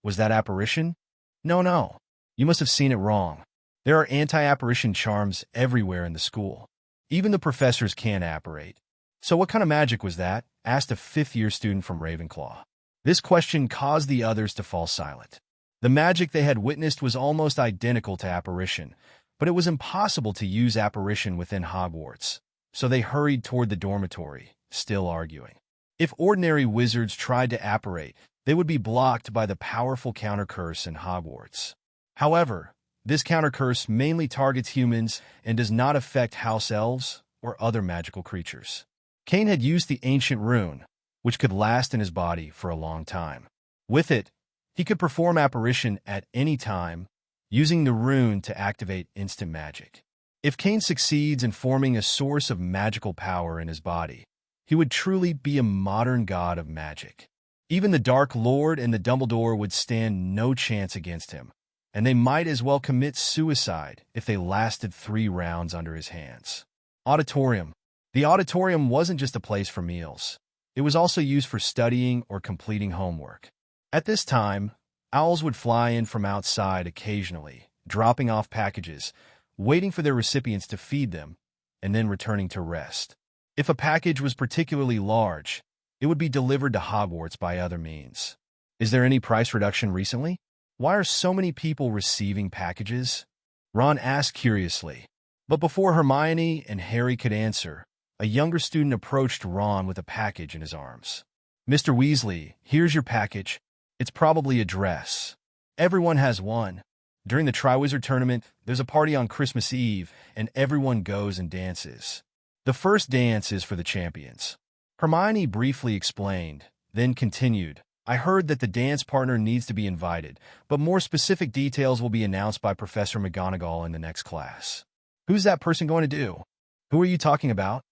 A: was that apparition? No. You must have seen it wrong. There are anti-apparition charms everywhere in the school. Even the professors can't apparate. So what kind of magic was that? Asked a 5th-year student from Ravenclaw. This question caused the others to fall silent. The magic they had witnessed was almost identical to apparition, but it was impossible to use apparition within Hogwarts, so they hurried toward the dormitory, still arguing. If ordinary wizards tried to apparate, they would be blocked by the powerful counter-curse in Hogwarts. However, this counter-curse mainly targets humans and does not affect house elves or other magical creatures. Cain had used the ancient rune, which could last in his body for a long time. With it, he could perform apparition at any time, using the rune to activate instant magic. If Cain succeeds in forming a source of magical power in his body, he would truly be a modern god of magic. Even the Dark Lord and the Dumbledore would stand no chance against him, and they might as well commit suicide if they lasted 3 rounds under his hands. Auditorium. The auditorium wasn't just a place for meals. It was also used for studying or completing homework. At this time, owls would fly in from outside occasionally, dropping off packages, waiting for their recipients to feed them, and then returning to rest. If a package was particularly large, it would be delivered to Hogwarts by other means. Is there any price reduction recently? Why are so many people receiving packages? Ron asked curiously. But before Hermione and Harry could answer, a younger student approached Ron with a package in his arms. "Mr. Weasley, here's your package. It's probably a dress. Everyone has one. During the Triwizard Tournament, there's a party on Christmas Eve, and everyone goes and dances. The first dance is for the champions." Hermione briefly explained, then continued, "I heard that the dance partner needs to be invited, but more specific details will be announced by Professor McGonagall in the next class." "Who's that person going to do? Who are you talking about?"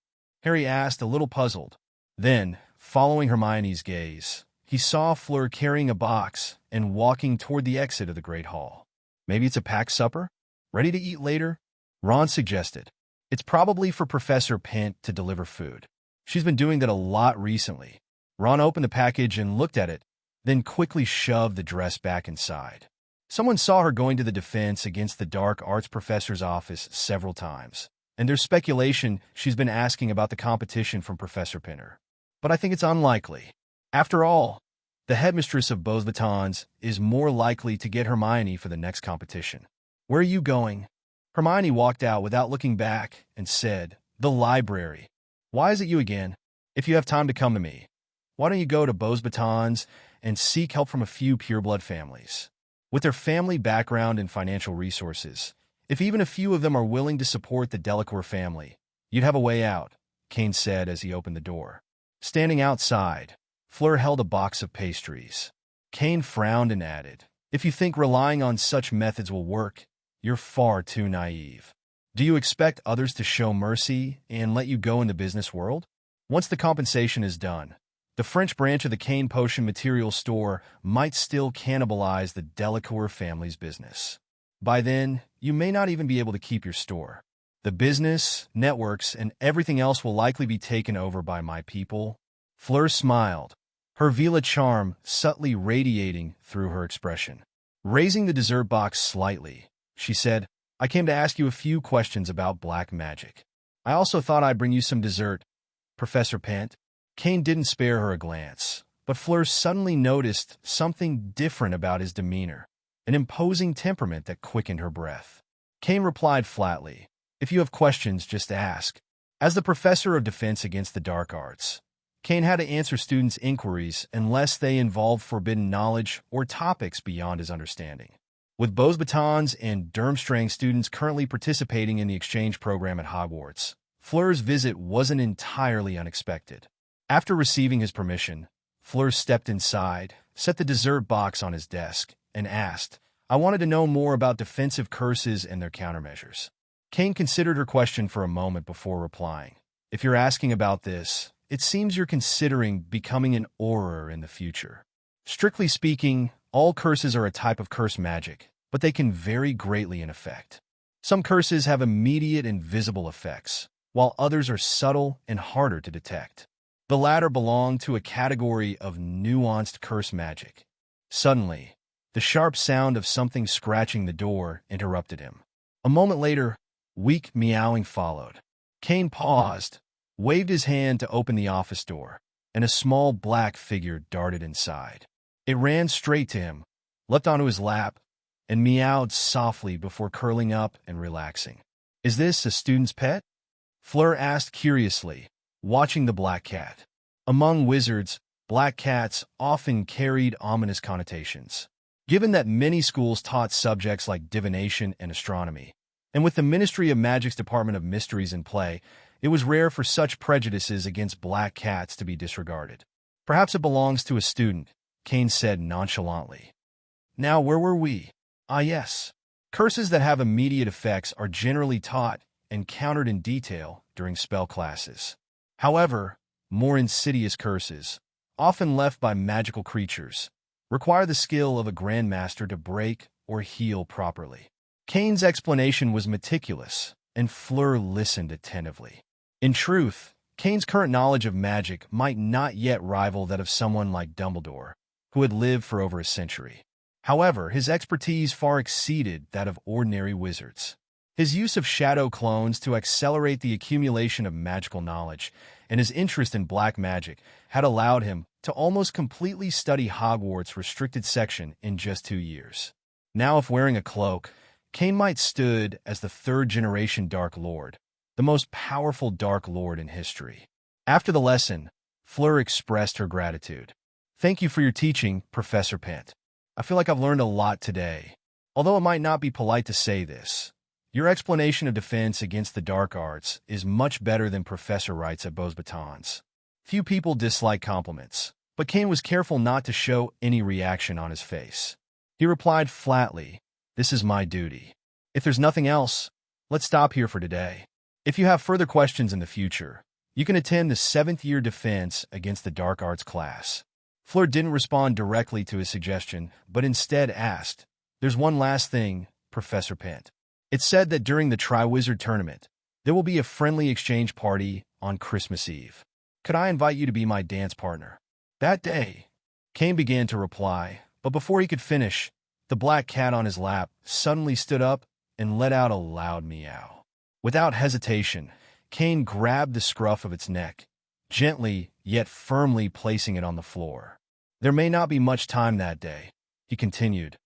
A: Harry asked, a little puzzled. Then, following Hermione's gaze, he saw Fleur carrying a box and walking toward the exit of the Great Hall. "Maybe it's a packed supper? Ready to eat later?" Ron suggested. "It's probably for Professor Pent to deliver food. She's been doing that a lot recently." Ron opened the package and looked at it, then quickly shoved the dress back inside. Someone saw her going to the Defense Against the Dark Arts professor's office several times, and there's speculation she's been asking about the competition from Professor Pinner. But I think it's unlikely. After all, the headmistress of Beaux Batons is more likely to get Hermione for the next competition. "Where are you going?" Hermione walked out without looking back and said, "The library." "Why is it you again? If you have time to come to me, why don't you go to Beaux Batons and seek help from a few pureblood families? With their family background and financial resources, if even a few of them are willing to support the Delacour family, you'd have a way out," Cain said as he opened the door. Standing outside, Fleur held a box of pastries. Cain frowned and added, "If you think relying on such methods will work, you're far too naive. Do you expect others to show mercy and let you go in the business world? Once the compensation is done, the French branch of the Cain Potion Materials store might still cannibalize the Delacour family's business. By then, you may not even be able to keep your store. The business, networks, and everything else will likely be taken over by my people." Fleur smiled, her Vila charm subtly radiating through her expression. Raising the dessert box slightly, she said, "I came to ask you a few questions about black magic. I also thought I'd bring you some dessert, Professor Pent." Cain didn't spare her a glance, but Fleur suddenly noticed something different about his demeanor, an imposing temperament that quickened her breath. Cain replied flatly, "If you have questions, just ask." As the professor of defense against the dark arts, Cain had to answer students' inquiries unless they involved forbidden knowledge or topics beyond his understanding. With Beaux Batons and Durmstrang students currently participating in the exchange program at Hogwarts, Fleur's visit wasn't entirely unexpected. After receiving his permission, Fleur stepped inside, set the dessert box on his desk, and asked, "I wanted to know more about defensive curses and their countermeasures." Cain considered her question for a moment before replying. "If you're asking about this, it seems you're considering becoming an Auror in the future. Strictly speaking, all curses are a type of curse magic, but they can vary greatly in effect. Some curses have immediate and visible effects, while others are subtle and harder to detect. The latter belong to a category of nuanced curse magic." Suddenly, the sharp sound of something scratching the door interrupted him. A moment later, weak meowing followed. Cain paused, waved his hand to open the office door, and a small black figure darted inside. It ran straight to him, leapt onto his lap, and meowed softly before curling up and relaxing. "Is this a student's pet?" Fleur asked curiously, watching the black cat. Among wizards, black cats often carried ominous connotations. Given that many schools taught subjects like divination and astronomy, and with the Ministry of Magic's Department of Mysteries in play, It was rare for such prejudices against black cats to be disregarded. Perhaps it belongs to a student, Cain said nonchalantly. Now, where were we? Ah, yes. Curses that have immediate effects are generally taught and countered in detail during spell classes. However, more insidious curses, often left by magical creatures, require the skill of a grandmaster to break or heal properly. Cain's explanation was meticulous, and Fleur listened attentively. In truth, Cain's current knowledge of magic might not yet rival that of someone like Dumbledore, who had lived for over a century. However, his expertise far exceeded that of ordinary wizards. His use of shadow clones to accelerate the accumulation of magical knowledge and his interest in black magic had allowed him to almost completely study Hogwarts' restricted section in just 2 years. Now, if wearing a cloak, Cain might stood as the third-generation Dark Lord, the most powerful Dark Lord in history. After the lesson, Fleur expressed her gratitude. Thank you for your teaching, Professor Pent. I feel like I've learned a lot today. Although it might not be polite to say this, your explanation of defense against the dark arts is much better than Professor Wright's at Beauxbatons. Few people dislike compliments, but Cain was careful not to show any reaction on his face. He replied flatly, "This is my duty. If there's nothing else, let's stop here for today. If you have further questions in the future, you can attend the 7th-year defense against the dark arts class." Fleur didn't respond directly to his suggestion, but instead asked, "There's one last thing, Professor Pent. It's said that during the Triwizard Tournament, there will be a friendly exchange party on Christmas Eve. Could I invite you to be my dance partner?" That day, Cain began to reply, but before he could finish, the black cat on his lap suddenly stood up and let out a loud meow. Without hesitation, Cain grabbed the scruff of its neck, gently yet firmly placing it on the floor. "There may not be much time that day," he continued,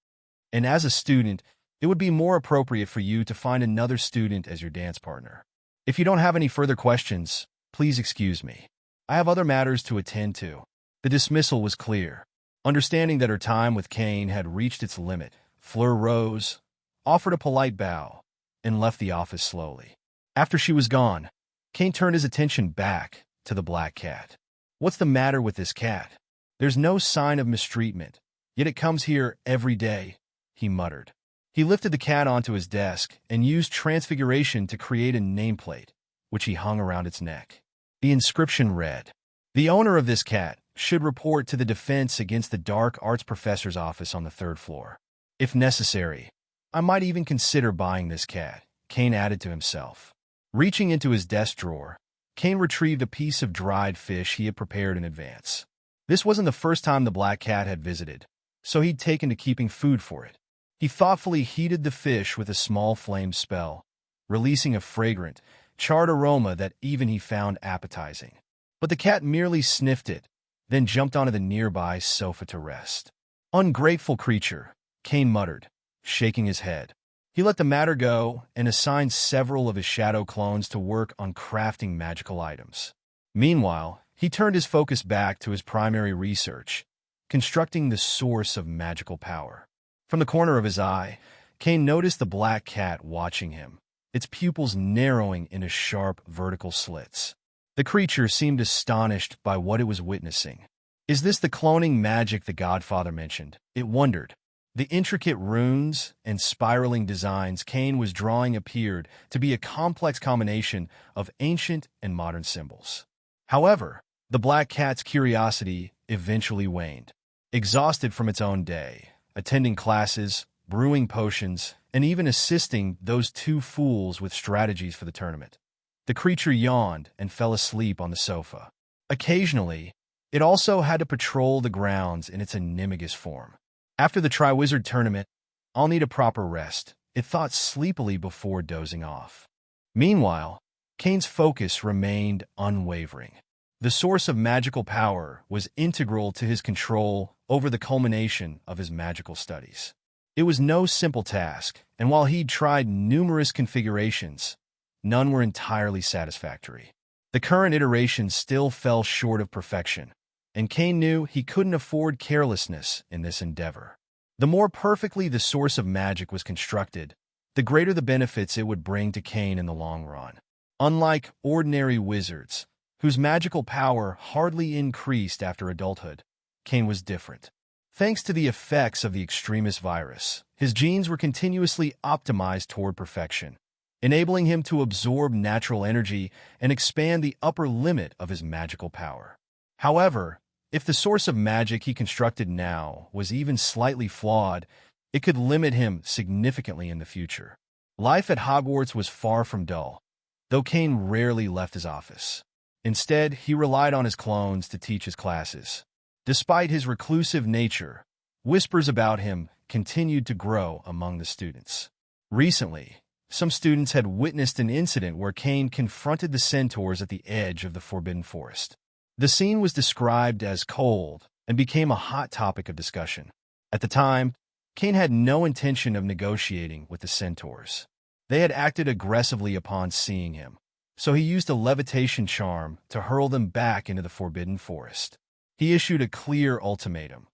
A: "and as a student, it would be more appropriate for you to find another student as your dance partner. If you don't have any further questions, please excuse me. I have other matters to attend to." The dismissal was clear. Understanding that her time with Cain had reached its limit, Fleur rose, offered a polite bow, and left the office slowly. After she was gone, Cain turned his attention back to the black cat. "What's the matter with this cat? There's no sign of mistreatment, yet it comes here every day," he muttered. He lifted the cat onto his desk and used transfiguration to create a nameplate, which he hung around its neck. The inscription read, "The owner of this cat should report to the Defense Against the Dark Arts Professor's office on the 3rd floor. If necessary, I might even consider buying this cat," Cain added to himself. Reaching into his desk drawer, Cain retrieved a piece of dried fish he had prepared in advance. This wasn't the first time the black cat had visited, so he'd taken to keeping food for it. He thoughtfully heated the fish with a small flame spell, releasing a fragrant, charred aroma that even he found appetizing. But the cat merely sniffed it, then jumped onto the nearby sofa to rest. "Ungrateful creature," Cain muttered, shaking his head. He let the matter go and assigned several of his shadow clones to work on crafting magical items. Meanwhile, he turned his focus back to his primary research, constructing the source of magical power. From the corner of his eye, Cain noticed the black cat watching him, its pupils narrowing into sharp vertical slits. The creature seemed astonished by what it was witnessing. "Is this the cloning magic the Godfather mentioned?" it wondered. The intricate runes and spiraling designs Cain was drawing appeared to be a complex combination of ancient and modern symbols. However, the black cat's curiosity eventually waned. Exhausted from its own day, attending classes, brewing potions, and even assisting those 2 fools with strategies for the tournament, the creature yawned and fell asleep on the sofa. Occasionally, it also had to patrol the grounds in its animagus form. "After the Triwizard Tournament, I'll need a proper rest," it thought sleepily before dozing off. Meanwhile, Cain's focus remained unwavering. The source of magical power was integral to his control over the culmination of his magical studies. It was no simple task, and while he'd tried numerous configurations, none were entirely satisfactory. The current iteration still fell short of perfection, and Cain knew he couldn't afford carelessness in this endeavor. The more perfectly the source of magic was constructed, the greater the benefits it would bring to Cain in the long run. Unlike ordinary wizards, whose magical power hardly increased after adulthood, Cain was different. Thanks to the effects of the extremist virus, his genes were continuously optimized toward perfection, enabling him to absorb natural energy and expand the upper limit of his magical power. However, if the source of magic he constructed now was even slightly flawed, it could limit him significantly in the future. Life at Hogwarts was far from dull, though Cain rarely left his office. Instead, he relied on his clones to teach his classes. Despite his reclusive nature, whispers about him continued to grow among the students. Recently, some students had witnessed an incident where Cain confronted the centaurs at the edge of the Forbidden Forest. The scene was described as cold and became a hot topic of discussion. At the time, Cain had no intention of negotiating with the centaurs. They had acted aggressively upon seeing him, so he used a levitation charm to hurl them back into the Forbidden Forest. He issued a clear ultimatum.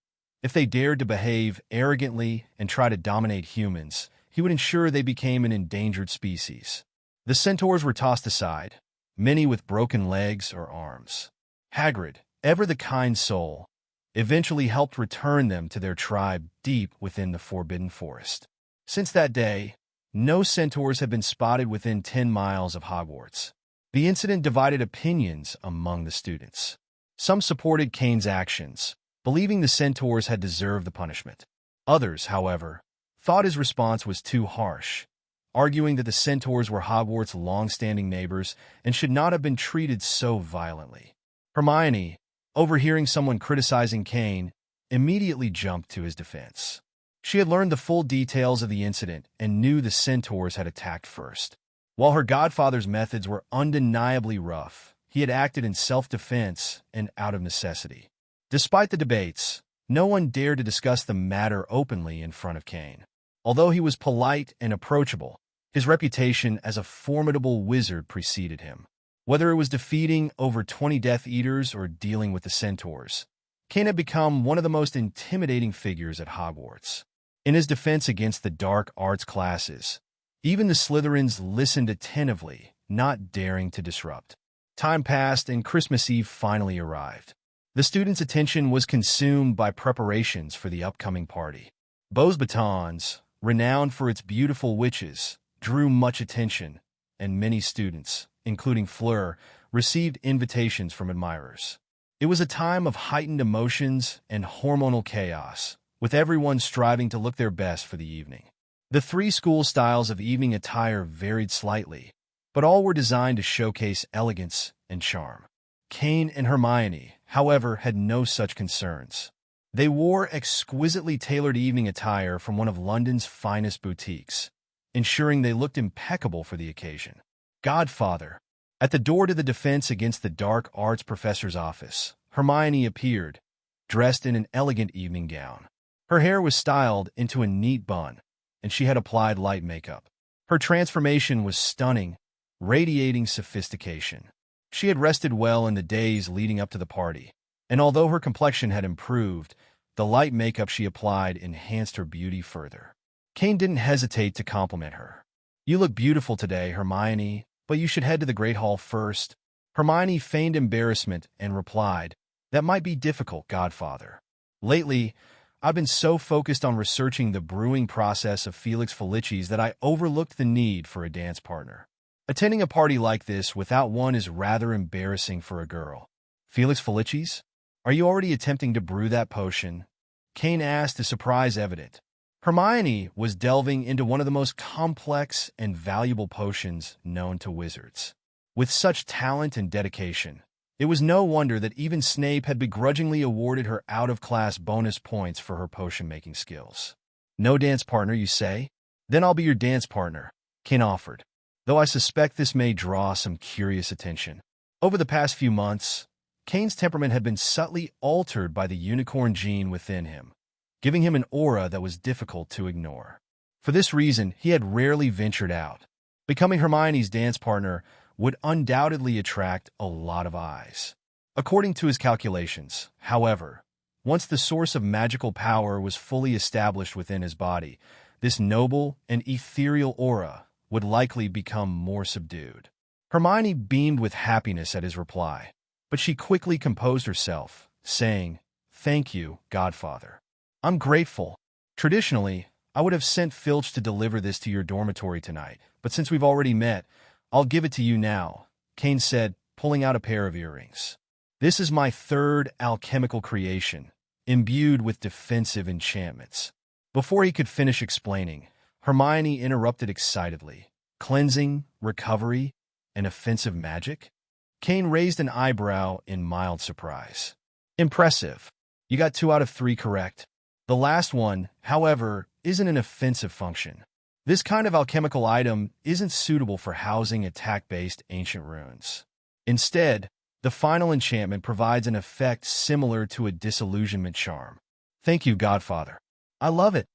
A: If they dared to behave arrogantly and try to dominate humans, he would ensure they became an endangered species. The centaurs were tossed aside, many with broken legs or arms. Hagrid, ever the kind soul, eventually helped return them to their tribe deep within the Forbidden Forest. Since that day, no centaurs have been spotted within 10 miles of Hogwarts. The incident divided opinions among the students. Some supported Cain's actions, believing the centaurs had deserved the punishment. Others, however, thought his response was too harsh, arguing that the centaurs were Hogwarts' long-standing neighbors and should not have been treated so violently. Hermione, overhearing someone criticizing Cain, immediately jumped to his defense. She had learned the full details of the incident and knew the centaurs had attacked first. While her godfather's methods were undeniably rough, he had acted in self-defense and out of necessity. Despite the debates, no one dared to discuss the matter openly in front of Cain. Although he was polite and approachable, his reputation as a formidable wizard preceded him. Whether it was defeating over 20 Death Eaters or dealing with the centaurs, Cain had become one of the most intimidating figures at Hogwarts. In his defense against the dark arts classes, even the Slytherins listened attentively, not daring to disrupt. Time passed and Christmas Eve finally arrived. The students' attention was consumed by preparations for the upcoming party. Beau's Batons, renowned for its beautiful witches, drew much attention, and many students, including Flur, received invitations from admirers. It was a time of heightened emotions and hormonal chaos, with everyone striving to look their best for the evening. The 3 school styles of evening attire varied slightly, but all were designed to showcase elegance and charm. Cain and Hermione, however, had no such concerns. They wore exquisitely tailored evening attire from one of London's finest boutiques, ensuring they looked impeccable for the occasion. Godfather. At the door to the defense against the dark arts professor's office, Hermione appeared, dressed in an elegant evening gown. Her hair was styled into a neat bun, and she had applied light makeup. Her transformation was stunning, radiating sophistication. She had rested well in the days leading up to the party, and although her complexion had improved, the light makeup she applied enhanced her beauty further. Cain didn't hesitate to compliment her. "You look beautiful today, Hermione, but you should head to the Great Hall first." Hermione feigned embarrassment and replied, "That might be difficult, Godfather. Lately, I've been so focused on researching the brewing process of Felix Felicis that I overlooked the need for a dance partner. Attending a party like this without one is rather embarrassing for a girl." "Felix Felicis? Are you already attempting to brew that potion?" Cain asked, a surprise evident. Hermione was delving into one of the most complex and valuable potions known to wizards. With such talent and dedication, it was no wonder that even Snape had begrudgingly awarded her out-of-class bonus points for her potion-making skills. "No dance partner, you say? Then I'll be your dance partner," Cain offered, though I suspect this may draw some curious attention. Over the past few months, Cain's temperament had been subtly altered by the unicorn gene within him, giving him an aura that was difficult to ignore. For this reason, he had rarely ventured out. Becoming Hermione's dance partner would undoubtedly attract a lot of eyes. According to his calculations, however, once the source of magical power was fully established within his body, this noble and ethereal aura would likely become more subdued. Hermione beamed with happiness at his reply, but she quickly composed herself, saying, "Thank you, Godfather. I'm grateful. Traditionally, I would have sent Filch to deliver this to your dormitory tonight, but since we've already met, I'll give it to you now," Cain said, pulling out a pair of earrings. "This is my third alchemical creation, imbued with defensive enchantments." Before he could finish explaining, Hermione interrupted excitedly. "Cleansing, recovery, and offensive magic?" Cain raised an eyebrow in mild surprise. "Impressive. You got 2 out of 3 correct. The last one, however, isn't an offensive function. This kind of alchemical item isn't suitable for housing attack-based ancient runes. Instead, the final enchantment provides an effect similar to a disillusionment charm." "Thank you, Godfather. I love it,"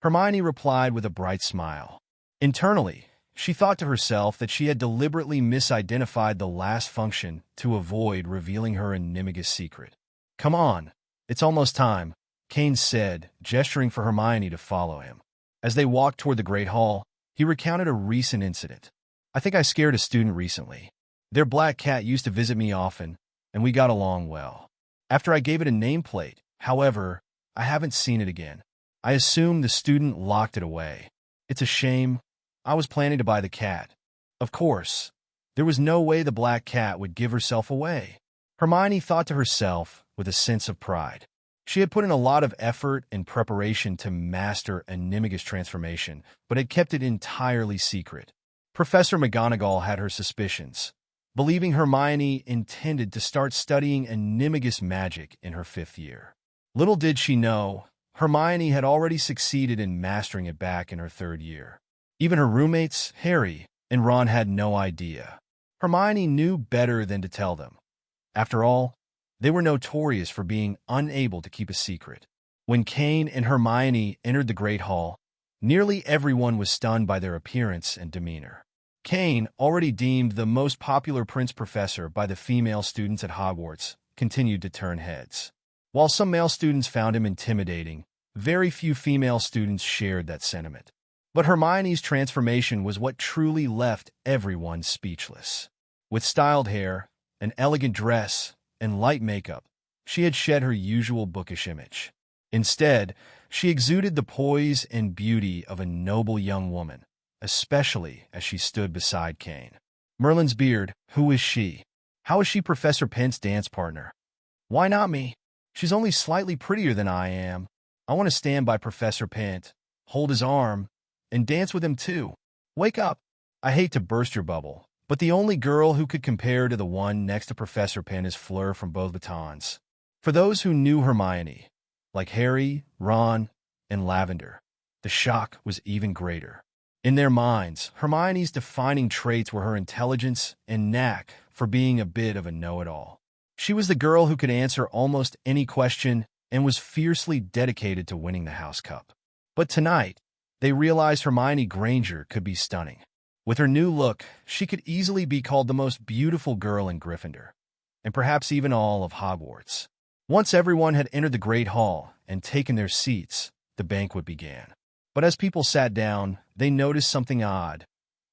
A: Hermione replied with a bright smile. Internally, she thought to herself that she had deliberately misidentified the last function to avoid revealing her animagus secret. "Come on, it's almost time," Cain said, gesturing for Hermione to follow him. As they walked toward the Great Hall, he recounted a recent incident. "I think I scared a student recently. Their black cat used to visit me often, and we got along well. After I gave it a nameplate, however, I haven't seen it again. I assume the student locked it away. It's a shame. I was planning to buy the cat. Of course, there was no way the black cat would give herself away." Hermione thought to herself with a sense of pride. She had put in a lot of effort and preparation to master animagus transformation, but had kept it entirely secret. Professor McGonagall had her suspicions, believing Hermione intended to start studying animagus magic in her 5th year. Little did she know, Hermione had already succeeded in mastering it back in her 3rd year. Even her roommates, Harry and Ron, had no idea. Hermione knew better than to tell them. After all, they were notorious for being unable to keep a secret. When Cain and Hermione entered the Great Hall, nearly everyone was stunned by their appearance and demeanor. Cain, already deemed the most popular prince professor by the female students at Hogwarts, continued to turn heads. While some male students found him intimidating, very few female students shared that sentiment. But Hermione's transformation was what truly left everyone speechless. With styled hair, an elegant dress, and light makeup, she had shed her usual bookish image. Instead, she exuded the poise and beauty of a noble young woman, especially as she stood beside Cain. Merlin's beard, who is she? How is she Professor Pent's dance partner? Why not me? She's only slightly prettier than I am. I want to stand by Professor Pent, hold his arm, and dance with him too. Wake up. I hate to burst your bubble, but the only girl who could compare to the one next to Professor Pent is Flur from both batons. For those who knew Hermione, like Harry, Ron, and Lavender, the shock was even greater. In their minds, Hermione's defining traits were her intelligence and knack for being a bit of a know-it-all. She was the girl who could answer almost any question and was fiercely dedicated to winning the House Cup. But tonight, they realized Hermione Granger could be stunning. With her new look, she could easily be called the most beautiful girl in Gryffindor, and perhaps even all of Hogwarts. Once everyone had entered the Great Hall and taken their seats, the banquet began. But as people sat down, they noticed something odd.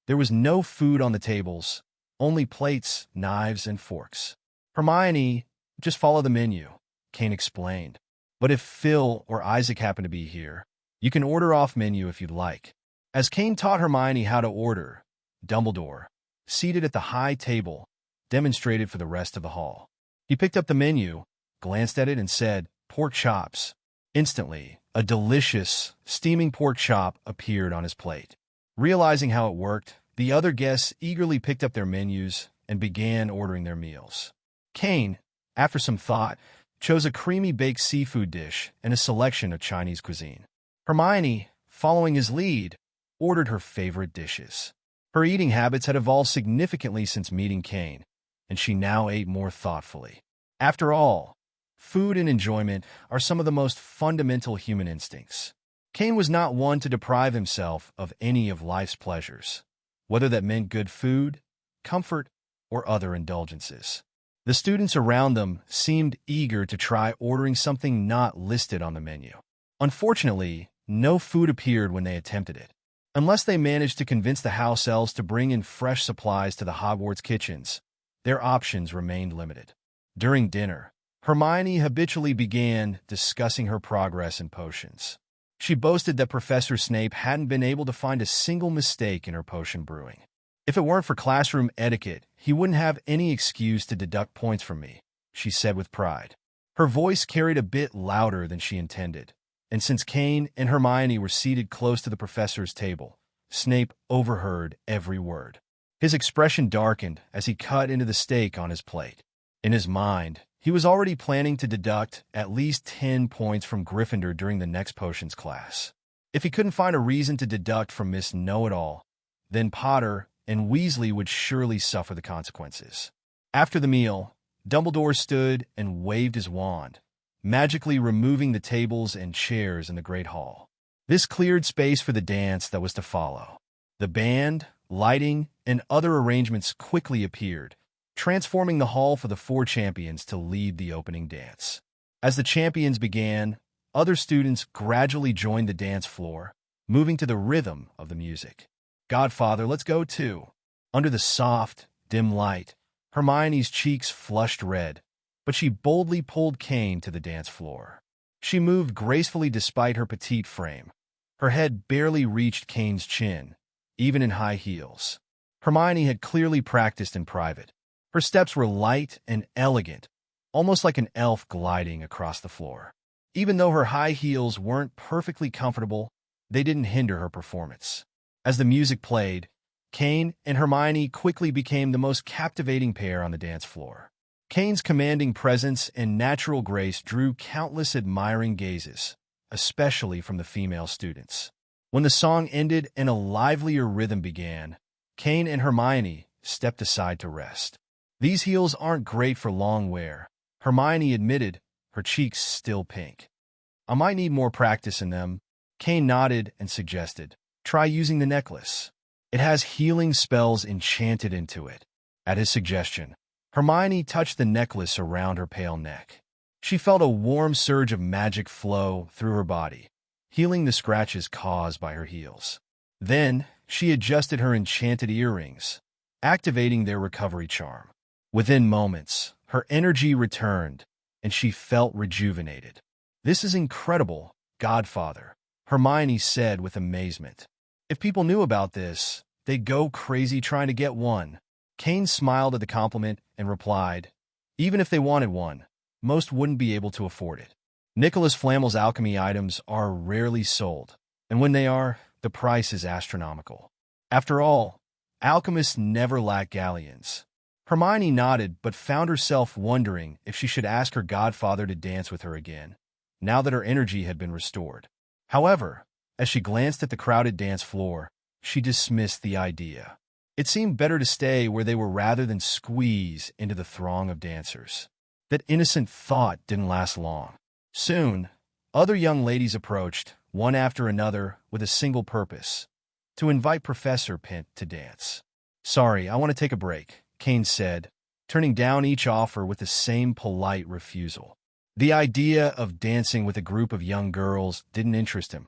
A: There was no food on the tables, only plates, knives, and forks. "Hermione, just follow the menu," Cain explained. "But if Phil or Isaac happen to be here, you can order off menu if you'd like." As Cain taught Hermione how to order, Dumbledore, seated at the high table, demonstrated for the rest of the hall. He picked up the menu, glanced at it, and said, "Pork chops." Instantly, a delicious, steaming pork chop appeared on his plate. Realizing how it worked, the other guests eagerly picked up their menus and began ordering their meals. Cain, after some thought, chose a creamy baked seafood dish and a selection of Chinese cuisine. Hermione, following his lead, ordered her favorite dishes. Her eating habits had evolved significantly since meeting Cain, and she now ate more thoughtfully. After all, food and enjoyment are some of the most fundamental human instincts. Cain was not one to deprive himself of any of life's pleasures, whether that meant good food, comfort, or other indulgences. The students around them seemed eager to try ordering something not listed on the menu. Unfortunately, no food appeared when they attempted it. Unless they managed to convince the house elves to bring in fresh supplies to the Hogwarts kitchens, their options remained limited. During dinner, Hermione habitually began discussing her progress in potions. She boasted that Professor Snape hadn't been able to find a single mistake in her potion brewing. If it weren't for classroom etiquette, he wouldn't have any excuse to deduct points from me, she said with pride. Her voice carried a bit louder than she intended, and since Cain and Hermione were seated close to the professor's table, Snape overheard every word. His expression darkened as he cut into the steak on his plate. In his mind, he was already planning to deduct at least 10 points from Gryffindor during the next potions class. If he couldn't find a reason to deduct from Miss Know-It-All, then Potter and Weasley would surely suffer the consequences. After the meal, Dumbledore stood and waved his wand, magically removing the tables and chairs in the Great Hall. This cleared space for the dance that was to follow. The band, lighting, and other arrangements quickly appeared, transforming the hall for the 4 champions to lead the opening dance. As the champions began, other students gradually joined the dance floor, moving to the rhythm of the music. "Godfather, let's go too." Under the soft, dim light, Hermione's cheeks flushed red, but she boldly pulled Cain to the dance floor. She moved gracefully despite her petite frame. Her head barely reached Cain's chin, even in high heels. Hermione had clearly practiced in private. Her steps were light and elegant, almost like an elf gliding across the floor. Even though her high heels weren't perfectly comfortable, they didn't hinder her performance. As the music played, Cain and Hermione quickly became the most captivating pair on the dance floor. Cain's commanding presence and natural grace drew countless admiring gazes, especially from the female students. When the song ended and a livelier rhythm began, Cain and Hermione stepped aside to rest. "These heels aren't great for long wear," Hermione admitted, her cheeks still pink. "I might need more practice in them." Cain nodded and suggested, "Try using the necklace. It has healing spells enchanted into it." At his suggestion, Hermione touched the necklace around her pale neck. She felt a warm surge of magic flow through her body, healing the scratches caused by her heels. Then, she adjusted her enchanted earrings, activating their recovery charm. Within moments, her energy returned, and she felt rejuvenated. "This is incredible, Godfather," Hermione said with amazement. "If people knew about this, they'd go crazy trying to get one." Cain smiled at the compliment and replied, "Even if they wanted one, most wouldn't be able to afford it. Nicholas Flamel's alchemy items are rarely sold, and when they are, the price is astronomical. After all, alchemists never lack galleons." Hermione nodded but found herself wondering if she should ask her godfather to dance with her again, now that her energy had been restored. However, as she glanced at the crowded dance floor, she dismissed the idea. It seemed better to stay where they were rather than squeeze into the throng of dancers. That innocent thought didn't last long. Soon, other young ladies approached, one after another, with a single purpose: to invite Professor Pent to dance. "Sorry, I want to take a break," Cain said, turning down each offer with the same polite refusal. The idea of dancing with a group of young girls didn't interest him.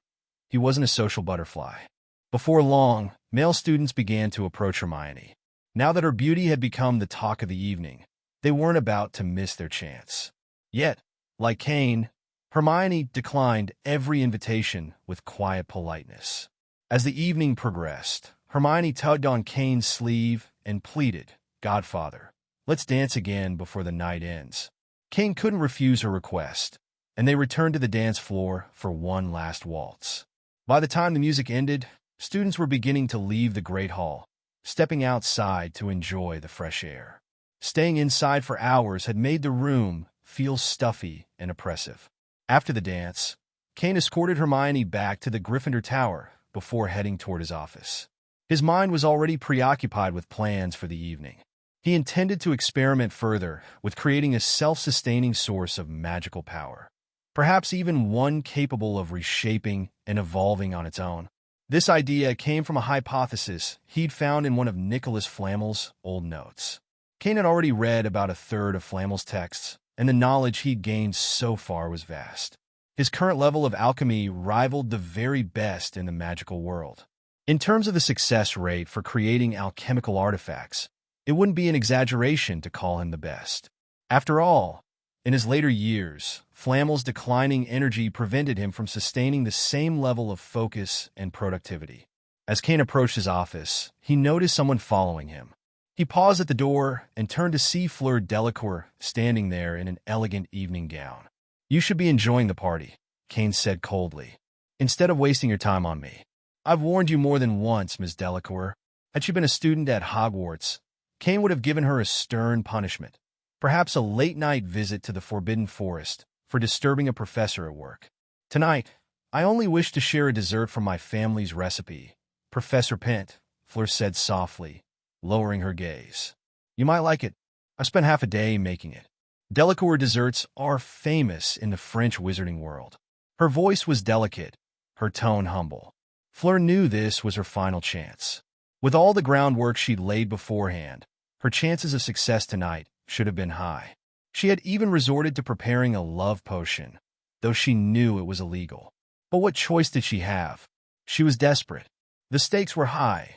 A: He wasn't a social butterfly. Before long, male students began to approach Hermione. Now that her beauty had become the talk of the evening, they weren't about to miss their chance. Yet, like Cain, Hermione declined every invitation with quiet politeness. As the evening progressed, Hermione tugged on Cain's sleeve and pleaded, "Godfather, let's dance again before the night ends." Cain couldn't refuse her request, and they returned to the dance floor for one last waltz. By the time the music ended, students were beginning to leave the Great Hall, stepping outside to enjoy the fresh air. Staying inside for hours had made the room feel stuffy and oppressive. After the dance, Cain escorted Hermione back to the Gryffindor Tower before heading toward his office. His mind was already preoccupied with plans for the evening. He intended to experiment further with creating a self-sustaining source of magical power, perhaps even one capable of reshaping and evolving on its own. This idea came from a hypothesis he'd found in one of Nicholas Flamel's old notes. Cain had already read about a third of Flamel's texts, and the knowledge he'd gained so far was vast. His current level of alchemy rivaled the very best in the magical world. In terms of the success rate for creating alchemical artifacts, it wouldn't be an exaggeration to call him the best. After all, in his later years, Flammel's declining energy prevented him from sustaining the same level of focus and productivity. As Cain approached his office, he noticed someone following him. He paused at the door and turned to see Fleur Delacour standing there in an elegant evening gown. "You should be enjoying the party," Cain said coldly, "instead of wasting your time on me. I've warned you more than once, Miss Delacour. Had she been a student at Hogwarts, Cain would have given her a stern punishment, perhaps a late-night visit to the Forbidden Forest for disturbing a professor at work. Tonight, I only wish to share a dessert from my family's recipe, Professor Pent," Fleur said softly, lowering her gaze. "You might like it. I spent half a day making it." Delacour desserts are famous in the French wizarding world. Her voice was delicate, her tone humble. Fleur knew this was her final chance. With all the groundwork she'd laid beforehand, her chances of success tonight should have been high. She had even resorted to preparing a love potion, though she knew it was illegal. But what choice did she have? She was desperate. The stakes were high.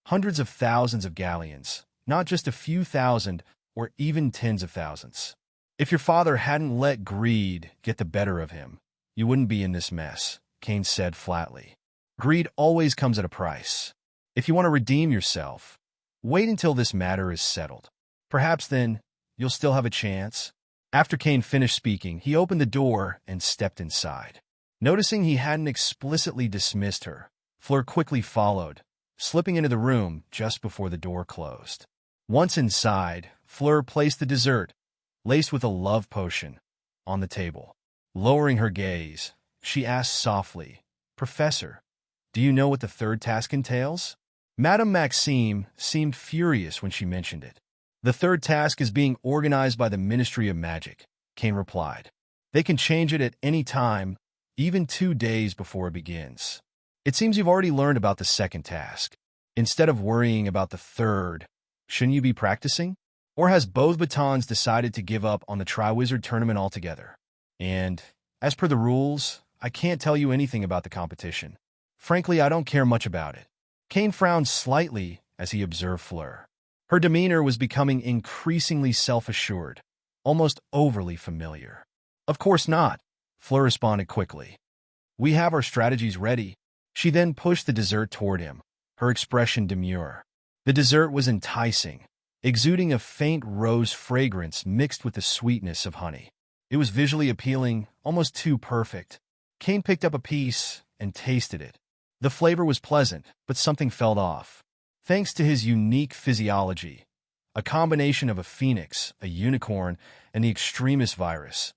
A: Hundreds of thousands of galleons, not just a few thousand or even tens of thousands. If your father hadn't let greed get the better of him, you wouldn't be in this mess, Cain said flatly. Greed always comes at a price. If you want to redeem yourself, wait until this matter is settled. Perhaps then, you'll still have a chance. After Cain finished speaking, he opened the door and stepped inside. Noticing he hadn't explicitly dismissed her, Fleur quickly followed, slipping into the room just before the door closed. Once inside, Fleur placed the dessert, laced with a love potion, on the table. Lowering her gaze, she asked softly, "Professor, do you know what the third task entails?" Madame Maxime seemed furious when she mentioned it. "The third task is being organized by the Ministry of Magic," Cain replied. "They can change it at any time, even 2 days before it begins. It seems you've already learned about the second task. Instead of worrying about the third, shouldn't you be practicing? Or has both batons decided to give up on the Triwizard Tournament altogether? And, as per the rules, I can't tell you anything about the competition. Frankly, I don't care much about it." Cain frowned slightly as he observed Fleur. Her demeanor was becoming increasingly self-assured, almost overly familiar. "Of course not," Fleur responded quickly. "We have our strategies ready." She then pushed the dessert toward him, her expression demure. The dessert was enticing, exuding a faint rose fragrance mixed with the sweetness of honey. It was visually appealing, almost too perfect. Cain picked up a piece and tasted it. The flavor was pleasant, but something felt off. Thanks to his unique physiology, a combination of a phoenix, a unicorn, and the extremist virus,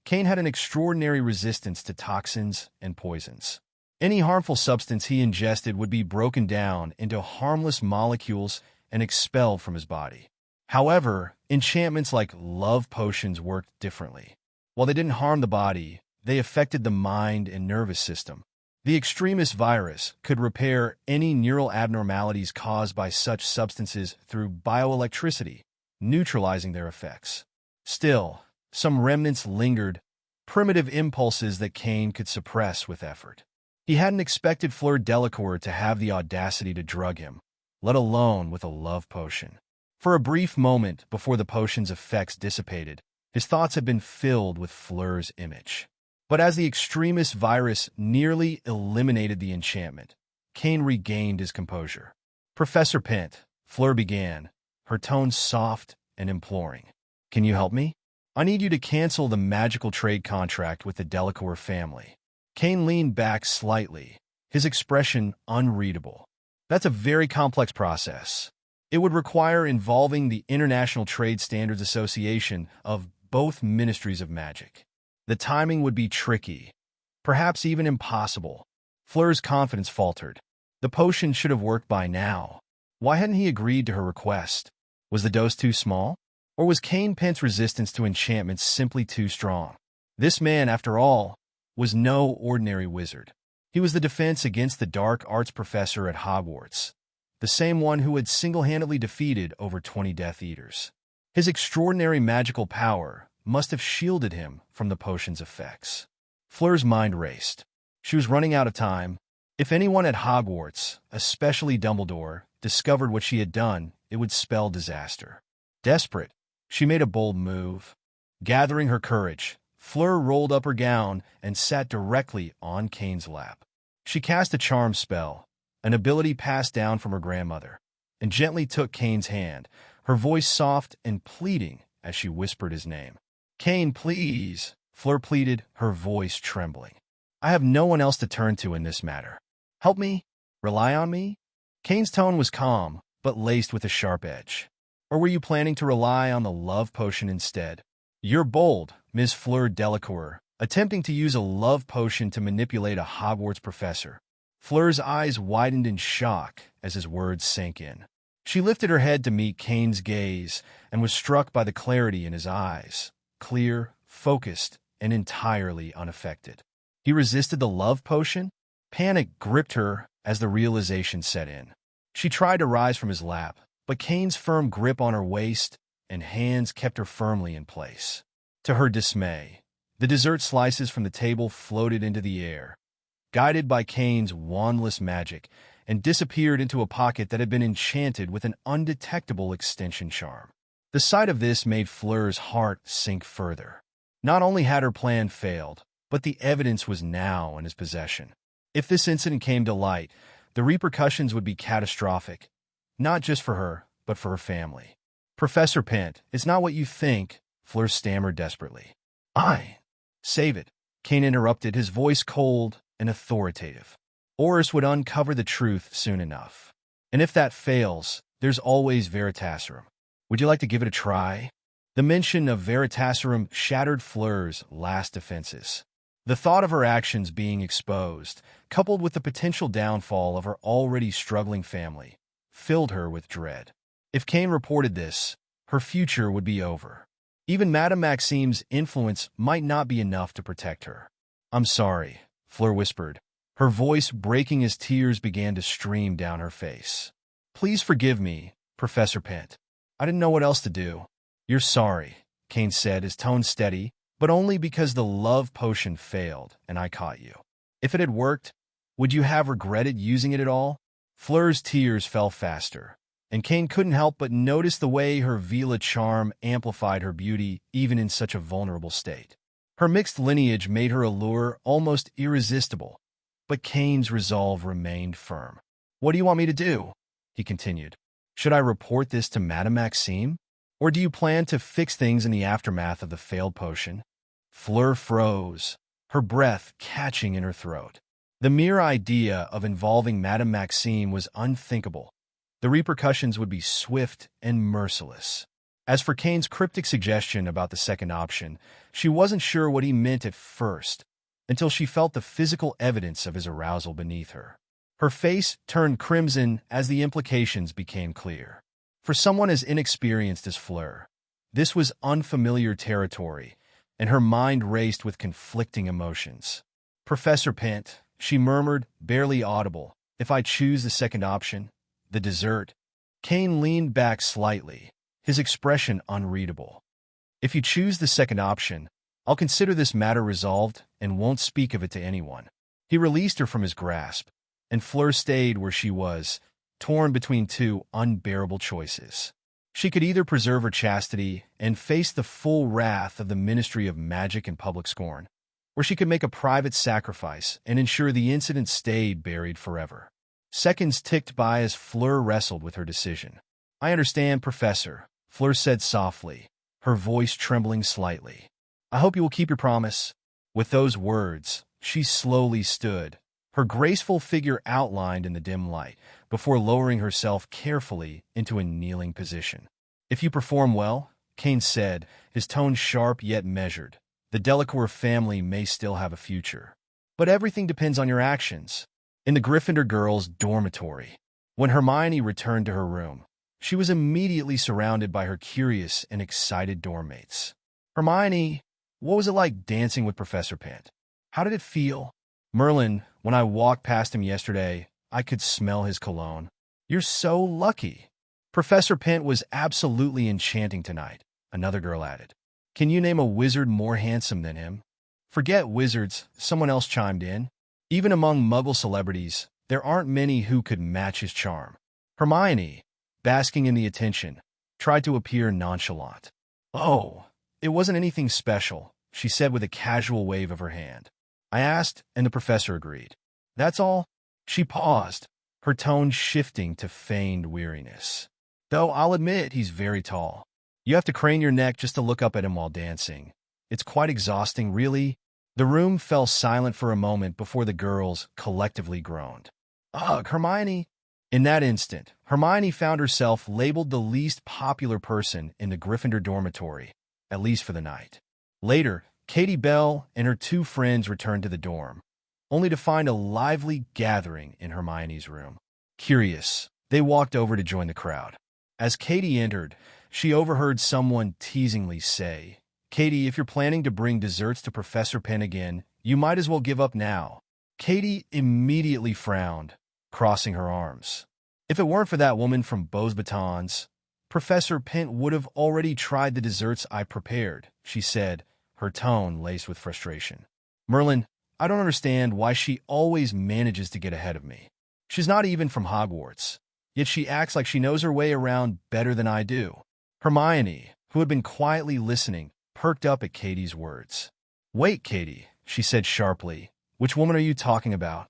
A: Cain had an extraordinary resistance to toxins and poisons. Any harmful substance he ingested would be broken down into harmless molecules and expelled from his body. However, enchantments like love potions worked differently. While they didn't harm the body, they affected the mind and nervous system. The extremist virus could repair any neural abnormalities caused by such substances through bioelectricity, neutralizing their effects. Still, some remnants lingered, primitive impulses that Cain could suppress with effort. He hadn't expected Fleur Delacour to have the audacity to drug him, let alone with a love potion. For a brief moment before the potion's effects dissipated, his thoughts had been filled with Fleur's image. But as the extremist virus nearly eliminated the enchantment, Cain regained his composure. "Professor Pent," Fleur began, her tone soft and imploring. "Can you help me? I need you to cancel the magical trade contract with the Delacour family." Cain leaned back slightly, his expression unreadable. "That's a very complex process. It would require involving the International Trade Standards Association of both Ministries of Magic. The timing would be tricky, perhaps even impossible." Fleur's confidence faltered. The potion should have worked by now. Why hadn't he agreed to her request? Was the dose too small? Or was Cain Pent's resistance to enchantments simply too strong? This man, after all, was no ordinary wizard. He was the defense against the dark arts professor at Hogwarts, the same one who had single-handedly defeated over 20 Death Eaters. His extraordinary magical power must have shielded him from the potion's effects. Fleur's mind raced. She was running out of time, If anyone at Hogwarts, especially Dumbledore, discovered what she had done, it would spell disaster. Desperate, she made a bold move. Gathering her courage, Fleur rolled up her gown and sat directly on Cain's lap. She cast a charm spell, an ability passed down from her grandmother, and gently took Cain's hand, her voice soft and pleading as she whispered his name. "Cain, please," Fleur pleaded, her voice trembling. "I have no one else to turn to in this matter. Help me? Rely on me?" Cain's tone was calm, but laced with a sharp edge. "Or were you planning to rely on the love potion instead?" "You're bold, Ms. Fleur Delacour, attempting to use a love potion to manipulate a Hogwarts professor." Fleur's eyes widened in shock as his words sank in. She lifted her head to meet Cain's gaze and was struck by the clarity in his eyes, clear, focused, and entirely unaffected. He resisted the love potion? Panic gripped her as the realization set in. She tried to rise from his lap, but Cain's firm grip on her waist and hands kept her firmly in place. To her dismay, the dessert slices from the table floated into the air, guided by Cain's wandless magic, and disappeared into a pocket that had been enchanted with an undetectable extension charm. The sight of this made Fleur's heart sink further. Not only had her plan failed, but the evidence was now in his possession. If this incident came to light, the repercussions would be catastrophic, not just for her, but for her family. "Professor Pent, it's not what you think," Fleur stammered desperately. Save it," Cain interrupted, his voice cold and authoritative. "Oris would uncover the truth soon enough. And if that fails, there's always Veritaserum. Would you like to give it a try?" The mention of Veritaserum shattered Fleur's last defenses. The thought of her actions being exposed, coupled with the potential downfall of her already struggling family, filled her with dread. If Cain reported this, her future would be over. Even Madame Maxime's influence might not be enough to protect her. "I'm sorry," Fleur whispered, her voice breaking as tears began to stream down her face. "Please forgive me, Professor Pent. I didn't know what else to do." "You're sorry," Cain said, his tone steady, "but only because the love potion failed and I caught you. If it had worked, would you have regretted using it at all?" Fleur's tears fell faster, and Cain couldn't help but notice the way her Vila charm amplified her beauty even in such a vulnerable state. Her mixed lineage made her allure almost irresistible, but Cain's resolve remained firm. "What do you want me to do?" he continued. "Should I report this to Madame Maxime? Or do you plan to fix things in the aftermath of the failed potion?" Fleur froze, her breath catching in her throat. The mere idea of involving Madame Maxime was unthinkable. The repercussions would be swift and merciless. As for Cain's cryptic suggestion about the second option, she wasn't sure what he meant at first, until she felt the physical evidence of his arousal beneath her. Her face turned crimson as the implications became clear. For someone as inexperienced as Fleur, this was unfamiliar territory, and her mind raced with conflicting emotions. "Professor Pent," she murmured, barely audible, "if I choose the second option, the dessert." Cain leaned back slightly, his expression unreadable. "If you choose the second option, I'll consider this matter resolved and won't speak of it to anyone." He released her from his grasp, and Fleur stayed where she was, torn between two unbearable choices. She could either preserve her chastity and face the full wrath of the Ministry of Magic and public scorn, or she could make a private sacrifice and ensure the incident stayed buried forever. Seconds ticked by as Fleur wrestled with her decision. "I understand, Professor," Fleur said softly, her voice trembling slightly. "I hope you will keep your promise." With those words, she slowly stood, her graceful figure outlined in the dim light, before lowering herself carefully into a kneeling position. "If you perform well," Cain said, his tone sharp yet measured, "the Delacour family may still have a future. But everything depends on your actions." In the Gryffindor girls' dormitory, when Hermione returned to her room, she was immediately surrounded by her curious and excited dormmates. "Hermione, what was it like dancing with Professor Pent? How did it feel?" "Merlin, when I walked past him yesterday, I could smell his cologne." "You're so lucky." "Professor Pent was absolutely enchanting tonight," another girl added. "Can you name a wizard more handsome than him?" "Forget wizards," someone else chimed in. Even among Muggle celebrities, there aren't many who could match his charm. Hermione, basking in the attention, tried to appear nonchalant. "Oh, it wasn't anything special," she said with a casual wave of her hand. "I asked, and the professor agreed. That's all." She paused, her tone shifting to feigned weariness. "Though I'll admit he's very tall. You have to crane your neck just to look up at him while dancing. It's quite exhausting, really." The room fell silent for a moment before the girls collectively groaned. "Ugh, Hermione." In that instant, Hermione found herself labeled the least popular person in the Gryffindor dormitory, at least for the night. Later, Katie Bell and her two friends returned to the dorm, only to find a lively gathering in Hermione's room. Curious, they walked over to join the crowd. As Katie entered, she overheard someone teasingly say, "Katie, if you're planning to bring desserts to Professor Pent again, you might as well give up now." Katie immediately frowned, crossing her arms. "If it weren't for that woman from Beau's Batons, Professor Pent would have already tried the desserts I prepared," she said, her tone laced with frustration. "Merlin, I don't understand why she always manages to get ahead of me. She's not even from Hogwarts, yet she acts like she knows her way around better than I do." Hermione, who had been quietly listening, perked up at Katie's words. "Wait, Katie," she said sharply. "Which woman are you talking about?"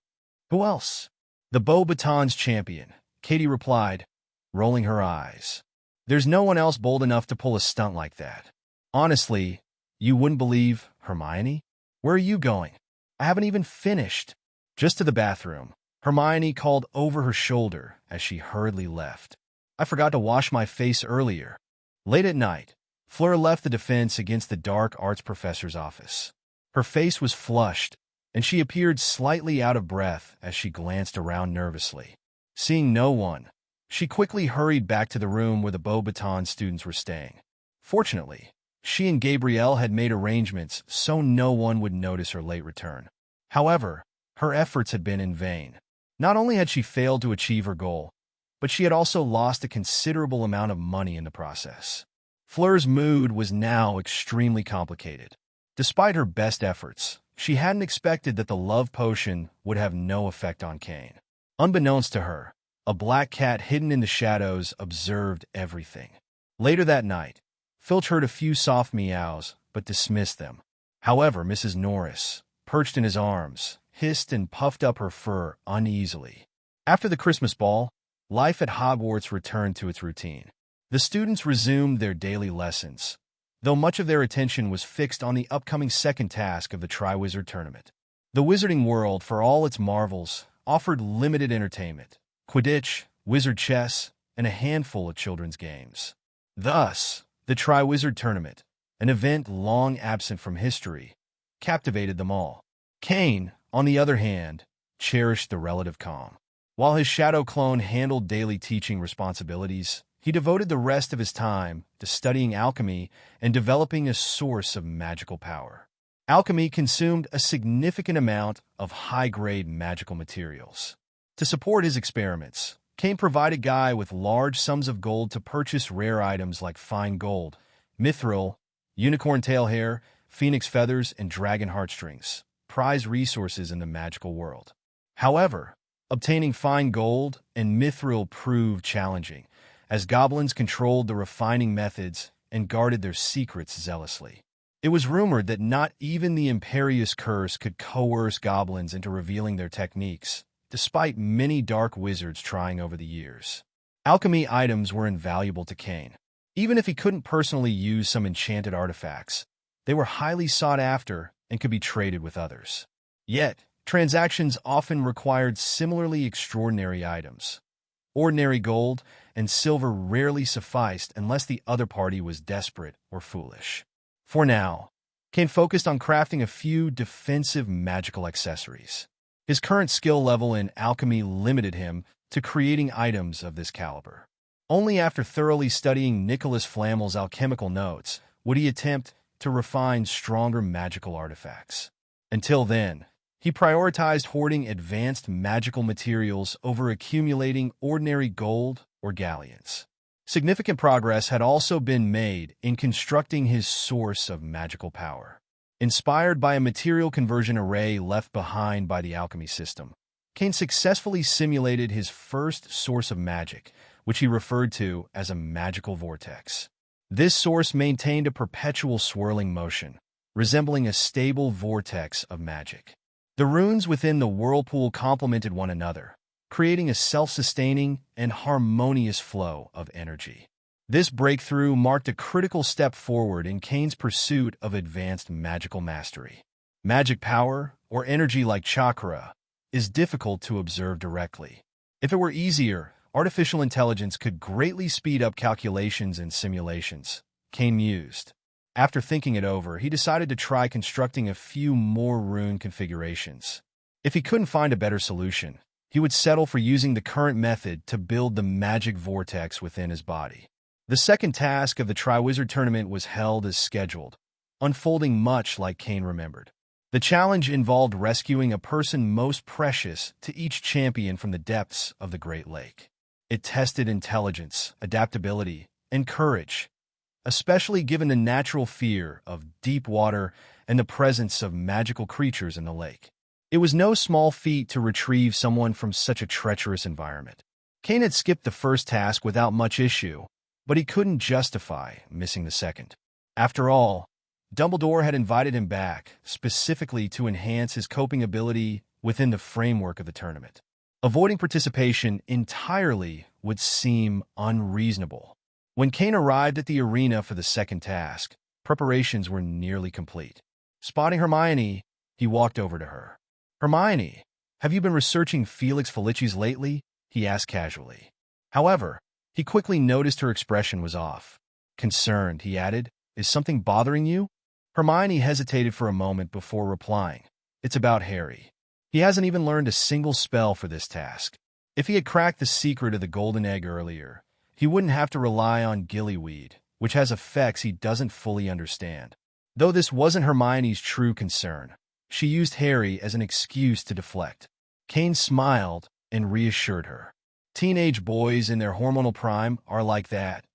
A: "Who else?" "The Beau Batons champion," Katie replied, rolling her eyes. "There's no one else bold enough to pull a stunt like that. Honestly, you wouldn't believe, Hermione. Where are you going?" "I haven't even finished." "Just to the bathroom," Hermione called over her shoulder as she hurriedly left. "I forgot to wash my face earlier." Late at night, Fleur left the defense against the dark arts professor's office. Her face was flushed, and she appeared slightly out of breath as she glanced around nervously. Seeing no one, she quickly hurried back to the room where the Beau Baton students were staying. Fortunately, she and Gabrielle had made arrangements so no one would notice her late return. However, her efforts had been in vain. Not only had she failed to achieve her goal, but she had also lost a considerable amount of money in the process. Fleur's mood was now extremely complicated. Despite her best efforts, she hadn't expected that the love potion would have no effect on Cain. Unbeknownst to her, a black cat hidden in the shadows observed everything. Later that night, Filch heard a few soft meows, but dismissed them. However, Mrs. Norris, perched in his arms, hissed and puffed up her fur uneasily. After the Christmas ball, life at Hogwarts returned to its routine. The students resumed their daily lessons, though much of their attention was fixed on the upcoming second task of the Triwizard Tournament. The wizarding world, for all its marvels, offered limited entertainment: Quidditch, wizard chess, and a handful of children's games. Thus, the Triwizard Tournament, an event long absent from history, captivated them all. Cain, on the other hand, cherished the relative calm. While his shadow clone handled daily teaching responsibilities, he devoted the rest of his time to studying alchemy and developing a source of magical power. Alchemy consumed a significant amount of high-grade magical materials. To support his experiments, Cain provided Guy with large sums of gold to purchase rare items like fine gold, mithril, unicorn tail hair, phoenix feathers, and dragon heartstrings, prized resources in the magical world. However, obtaining fine gold and mithril proved challenging, as goblins controlled the refining methods and guarded their secrets zealously. It was rumored that not even the Imperious Curse could coerce goblins into revealing their techniques, despite many dark wizards trying over the years. Alchemy items were invaluable to Cain. Even if he couldn't personally use some enchanted artifacts, they were highly sought after and could be traded with others. Yet, transactions often required similarly extraordinary items. Ordinary gold and silver rarely sufficed unless the other party was desperate or foolish. For now, Cain focused on crafting a few defensive magical accessories. His current skill level in alchemy limited him to creating items of this caliber. Only after thoroughly studying Nicholas Flamel's alchemical notes would he attempt to refine stronger magical artifacts. Until then, he prioritized hoarding advanced magical materials over accumulating ordinary gold or galleons. Significant progress had also been made in constructing his source of magical power. Inspired by a material conversion array left behind by the alchemy system, Cain successfully simulated his first source of magic, which he referred to as a magical vortex. This source maintained a perpetual swirling motion, resembling a stable vortex of magic. The runes within the whirlpool complemented one another, creating a self-sustaining and harmonious flow of energy. This breakthrough marked a critical step forward in Cain's pursuit of advanced magical mastery. Magic power, or energy like chakra, is difficult to observe directly. If it were easier, artificial intelligence could greatly speed up calculations and simulations, Cain mused. After thinking it over, he decided to try constructing a few more rune configurations. If he couldn't find a better solution, he would settle for using the current method to build the magic vortex within his body. The second task of the Triwizard Tournament was held as scheduled, unfolding much like Cain remembered. The challenge involved rescuing a person most precious to each champion from the depths of the Great Lake. It tested intelligence, adaptability, and courage, especially given the natural fear of deep water and the presence of magical creatures in the lake. It was no small feat to retrieve someone from such a treacherous environment. Cain had skipped the first task without much issue, but he couldn't justify missing the second. After all, Dumbledore had invited him back, specifically to enhance his coping ability within the framework of the tournament. Avoiding participation entirely would seem unreasonable. When Cain arrived at the arena for the second task, preparations were nearly complete. Spotting Hermione, he walked over to her. "Hermione, have you been researching Felix Felicis lately?" he asked casually. However, he quickly noticed her expression was off. Concerned, he added, "Is something bothering you?" Hermione hesitated for a moment before replying. "It's about Harry. He hasn't even learned a single spell for this task. If he had cracked the secret of the golden egg earlier, he wouldn't have to rely on gillyweed, which has effects he doesn't fully understand." Though this wasn't Hermione's true concern, she used Harry as an excuse to deflect. Cain smiled and reassured her. Teenage boys in their hormonal prime are like that.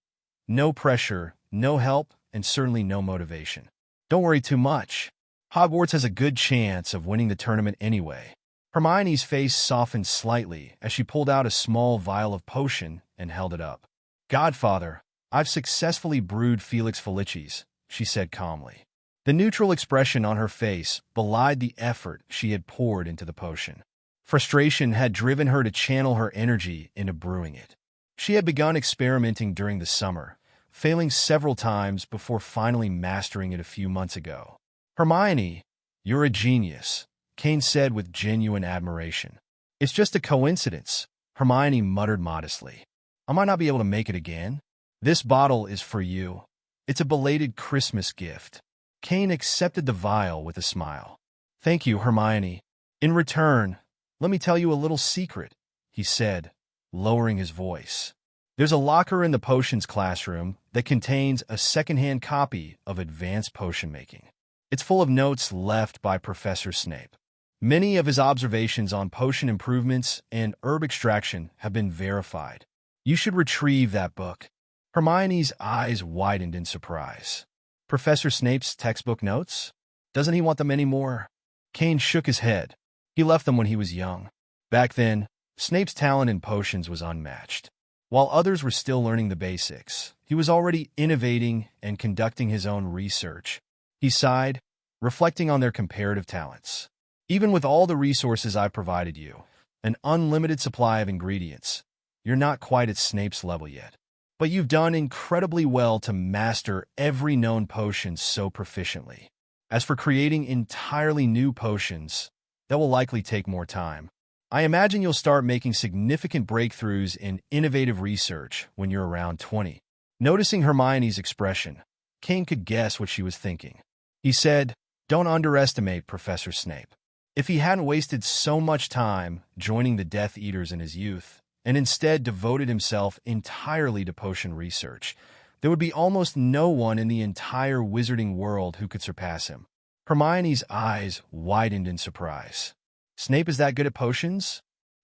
A: No pressure, no help, and certainly no motivation. Don't worry too much. Hogwarts has a good chance of winning the tournament anyway. Hermione's face softened slightly as she pulled out a small vial of potion and held it up. "Godfather, I've successfully brewed Felix Felicis," she said calmly. The neutral expression on her face belied the effort she had poured into the potion. Frustration had driven her to channel her energy into brewing it. She had begun experimenting during the summer, failing several times before finally mastering it a few months ago. "Hermione, you're a genius," Cain said with genuine admiration. "It's just a coincidence," Hermione muttered modestly. "I might not be able to make it again. This bottle is for you. It's a belated Christmas gift." Cain accepted the vial with a smile. "Thank you, Hermione. In return, let me tell you a little secret," he said, lowering his voice. "There's a locker in the potions classroom that contains a secondhand copy of Advanced Potion Making. It's full of notes left by Professor Snape. Many of his observations on potion improvements and herb extraction have been verified. You should retrieve that book." Hermione's eyes widened in surprise. "Professor Snape's textbook notes? Doesn't he want them anymore?" Cain shook his head. He left them when he was young. Back then, Snape's talent in potions was unmatched. While others were still learning the basics, he was already innovating and conducting his own research. He sighed, reflecting on their comparative talents. "Even with all the resources I've provided you, an unlimited supply of ingredients, you're not quite at Snape's level yet. But you've done incredibly well to master every known potion so proficiently. As for creating entirely new potions, that will likely take more time. I imagine you'll start making significant breakthroughs in innovative research when you're around 20. Noticing Hermione's expression, Cain could guess what she was thinking. He said, "Don't underestimate Professor Snape. If he hadn't wasted so much time joining the Death Eaters in his youth, and instead devoted himself entirely to potion research, there would be almost no one in the entire wizarding world who could surpass him." Hermione's eyes widened in surprise. "Snape is that good at potions?"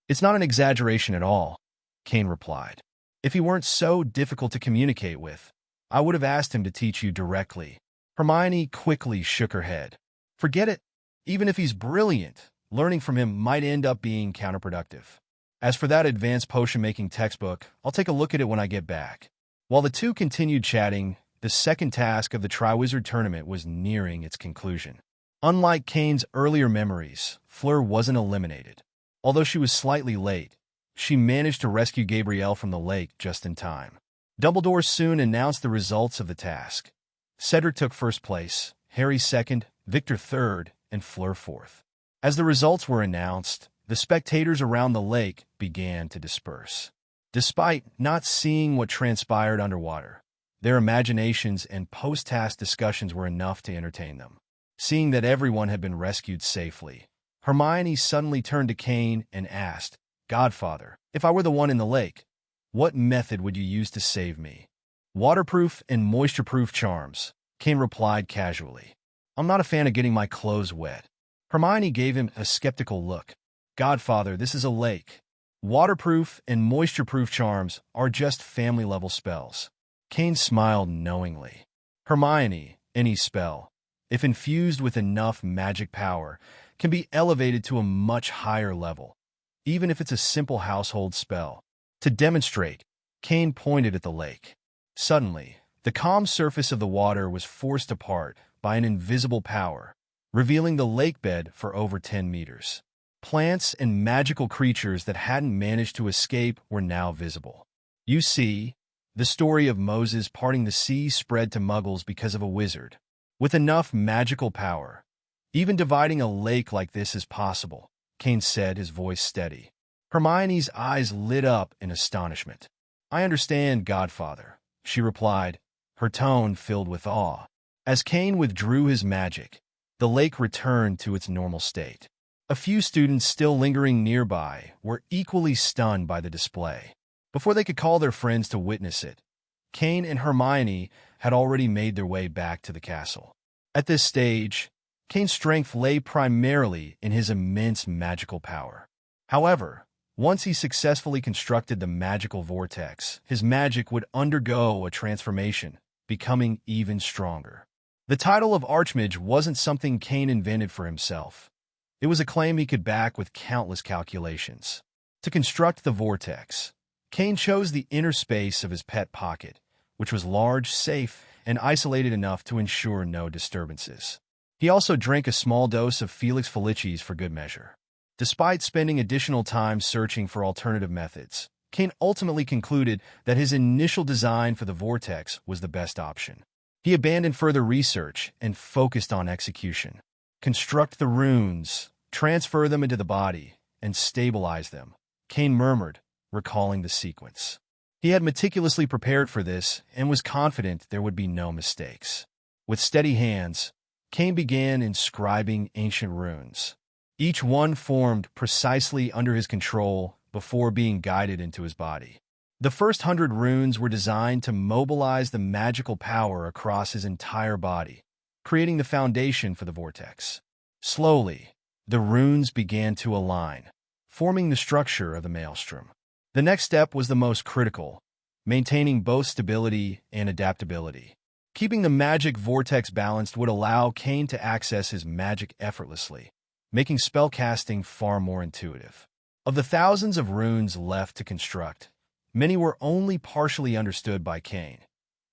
A: "It's not an exaggeration at all," Cain replied. "If he weren't so difficult to communicate with, I would have asked him to teach you directly." Hermione quickly shook her head. Forget it. Even if he's brilliant, learning from him might end up being counterproductive. As for that advanced potion-making textbook, I'll take a look at it when I get back. While the two continued chatting, the second task of the Triwizard Tournament was nearing its conclusion. Unlike Cain's earlier memories, Flur wasn't eliminated. Although she was slightly late, she managed to rescue Gabrielle from the lake just in time. Dumbledore soon announced the results of the task. Cedric took first place, Harry second, Victor third, and Fleur fourth. As the results were announced, the spectators around the lake began to disperse. Despite not seeing what transpired underwater, their imaginations and post-task discussions were enough to entertain them. Seeing that everyone had been rescued safely, Hermione suddenly turned to Cain and asked, "Godfather, if I were the one in the lake, what method would you use to save me?" "Waterproof and moisture-proof charms," Cain replied casually. "I'm not a fan of getting my clothes wet." Hermione gave him a skeptical look. "Godfather, this is a lake. Waterproof and moisture-proof charms are just family-level spells." Cain smiled knowingly. "Hermione, any spell, if infused with enough magic power, can be elevated to a much higher level, even if it's a simple household spell." To demonstrate, Cain pointed at the lake. Suddenly, the calm surface of the water was forced apart by an invisible power, revealing the lake bed for over 10 meters. Plants and magical creatures that hadn't managed to escape were now visible. You see, the story of Moses parting the sea spread to Muggles because of a wizard. With enough magical power, even dividing a lake like this is possible, Cain said, his voice steady. Hermione's eyes lit up in astonishment. "I understand, Godfather," she replied, her tone filled with awe. As Cain withdrew his magic, the lake returned to its normal state. A few students still lingering nearby were equally stunned by the display. Before they could call their friends to witness it, Cain and Hermione had already made their way back to the castle. At this stage, Cain's strength lay primarily in his immense magical power. However, once he successfully constructed the magical vortex, his magic would undergo a transformation, becoming even stronger. The title of Archmage wasn't something Cain invented for himself. It was a claim he could back with countless calculations. To construct the vortex, Cain chose the inner space of his pet pocket, which was large, safe, and isolated enough to ensure no disturbances. He also drank a small dose of Felix Felicis for good measure. Despite spending additional time searching for alternative methods, Cain ultimately concluded that his initial design for the vortex was the best option. He abandoned further research and focused on execution. "Construct the runes, transfer them into the body, and stabilize them," Cain murmured, recalling the sequence. He had meticulously prepared for this and was confident there would be no mistakes. With steady hands, Cain began inscribing ancient runes. Each one formed precisely under his control before being guided into his body. The first 100 runes were designed to mobilize the magical power across his entire body, creating the foundation for the vortex. Slowly, the runes began to align, forming the structure of the maelstrom. The next step was the most critical, maintaining both stability and adaptability. Keeping the magic vortex balanced would allow Cain to access his magic effortlessly, making spellcasting far more intuitive. Of the thousands of runes left to construct, many were only partially understood by Cain.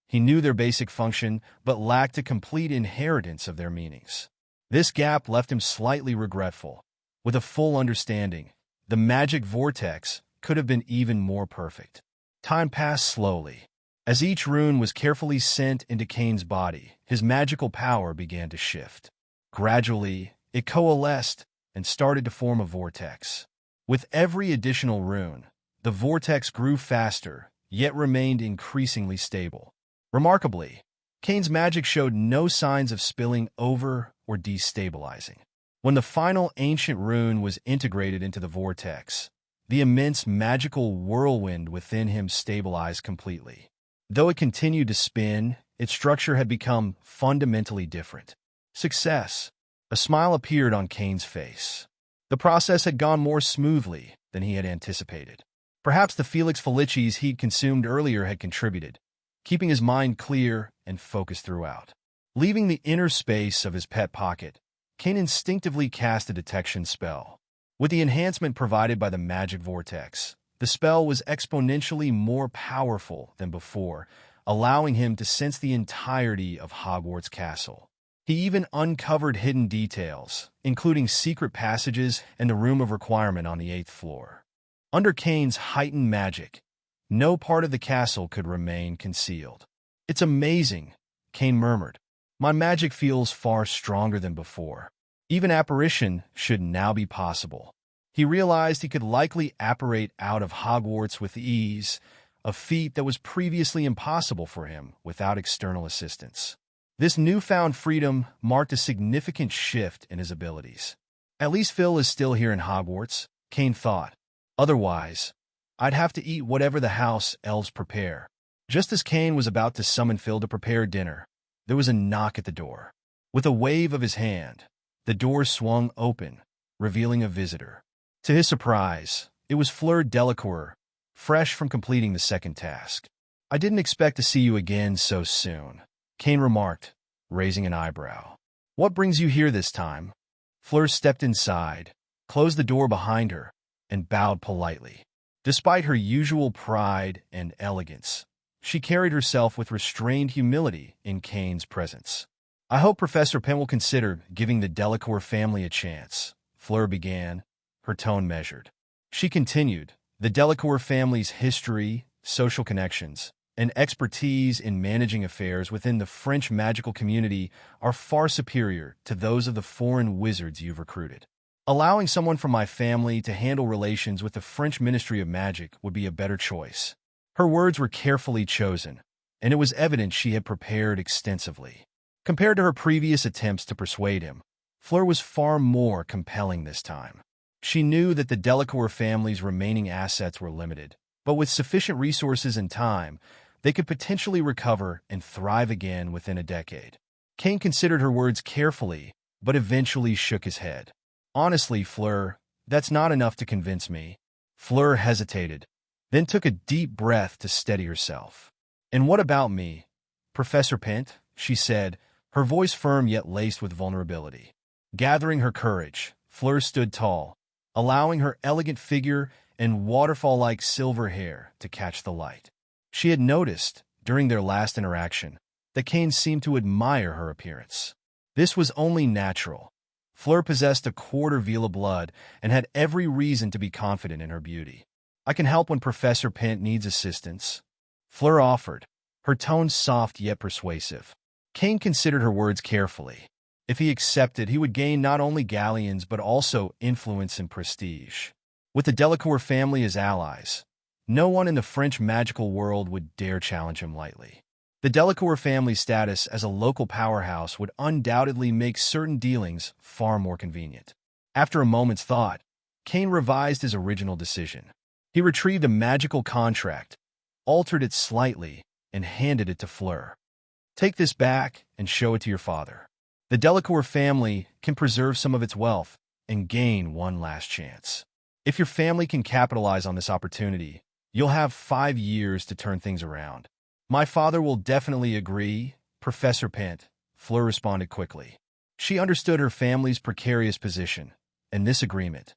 A: He knew their basic function, but lacked a complete inheritance of their meanings. This gap left him slightly regretful. With a full understanding, the magic vortex could have been even more perfect. Time passed slowly. As each rune was carefully sent into Cain's body, his magical power began to shift. Gradually, it coalesced and started to form a vortex. With every additional rune, the vortex grew faster, yet remained increasingly stable. Remarkably, Cain's magic showed no signs of spilling over or destabilizing. When the final ancient rune was integrated into the vortex, the immense magical whirlwind within him stabilized completely. Though it continued to spin, its structure had become fundamentally different. Success! A smile appeared on Cain's face. The process had gone more smoothly than he had anticipated. Perhaps the Felix Felicis he'd consumed earlier had contributed, keeping his mind clear and focused throughout. Leaving the inner space of his pet pocket, Cain instinctively cast a detection spell. With the enhancement provided by the magic vortex, the spell was exponentially more powerful than before, allowing him to sense the entirety of Hogwarts Castle. He even uncovered hidden details, including secret passages and the Room of Requirement on the 8th floor. Under Cain's heightened magic, no part of the castle could remain concealed. "It's amazing," Cain murmured. "My magic feels far stronger than before. Even apparition should now be possible." He realized he could likely apparate out of Hogwarts with ease, a feat that was previously impossible for him without external assistance. This newfound freedom marked a significant shift in his abilities. At least Phil is still here in Hogwarts, Cain thought. Otherwise, I'd have to eat whatever the house elves prepare. Just as Cain was about to summon Phil to prepare dinner, there was a knock at the door. With a wave of his hand, the door swung open, revealing a visitor. To his surprise, it was Fleur Delacour, fresh from completing the second task. "I didn't expect to see you again so soon," Cain remarked, raising an eyebrow. "What brings you here this time?" Fleur stepped inside, closed the door behind her, and bowed politely. Despite her usual pride and elegance, she carried herself with restrained humility in Cain's presence. "I hope Professor Pent will consider giving the Delacour family a chance," Fleur began, her tone measured. She continued, "The Delacour family's history, social connections, and expertise in managing affairs within the French magical community are far superior to those of the foreign wizards you've recruited. Allowing someone from my family to handle relations with the French Ministry of Magic would be a better choice." Her words were carefully chosen, and it was evident she had prepared extensively. Compared to her previous attempts to persuade him, Fleur was far more compelling this time. She knew that the Delacour family's remaining assets were limited, but with sufficient resources and time, they could potentially recover and thrive again within a decade. Cain considered her words carefully, but eventually shook his head. "Honestly, Fleur, that's not enough to convince me." Fleur hesitated, then took a deep breath to steady herself. "And what about me, Professor Pent?" she said, her voice firm yet laced with vulnerability. Gathering her courage, Fleur stood tall, allowing her elegant figure and waterfall-like silver hair to catch the light. She had noticed, during their last interaction, that Cain seemed to admire her appearance. This was only natural. Fleur possessed a quarter Vila blood and had every reason to be confident in her beauty. "I can help when Professor Pent needs assistance," Fleur offered, her tone soft yet persuasive. Cain considered her words carefully. If he accepted, he would gain not only galleons but also influence and prestige. With the Delacour family as allies, no one in the French magical world would dare challenge him lightly. The Delacour family's status as a local powerhouse would undoubtedly make certain dealings far more convenient. After a moment's thought, Cain revised his original decision. He retrieved a magical contract, altered it slightly, and handed it to Fleur. "Take this back and show it to your father. The Delacour family can preserve some of its wealth and gain one last chance. If your family can capitalize on this opportunity, you'll have 5 years to turn things around." "My father will definitely agree, Professor Pent," Fleur responded quickly. She understood her family's precarious position, and this agreement,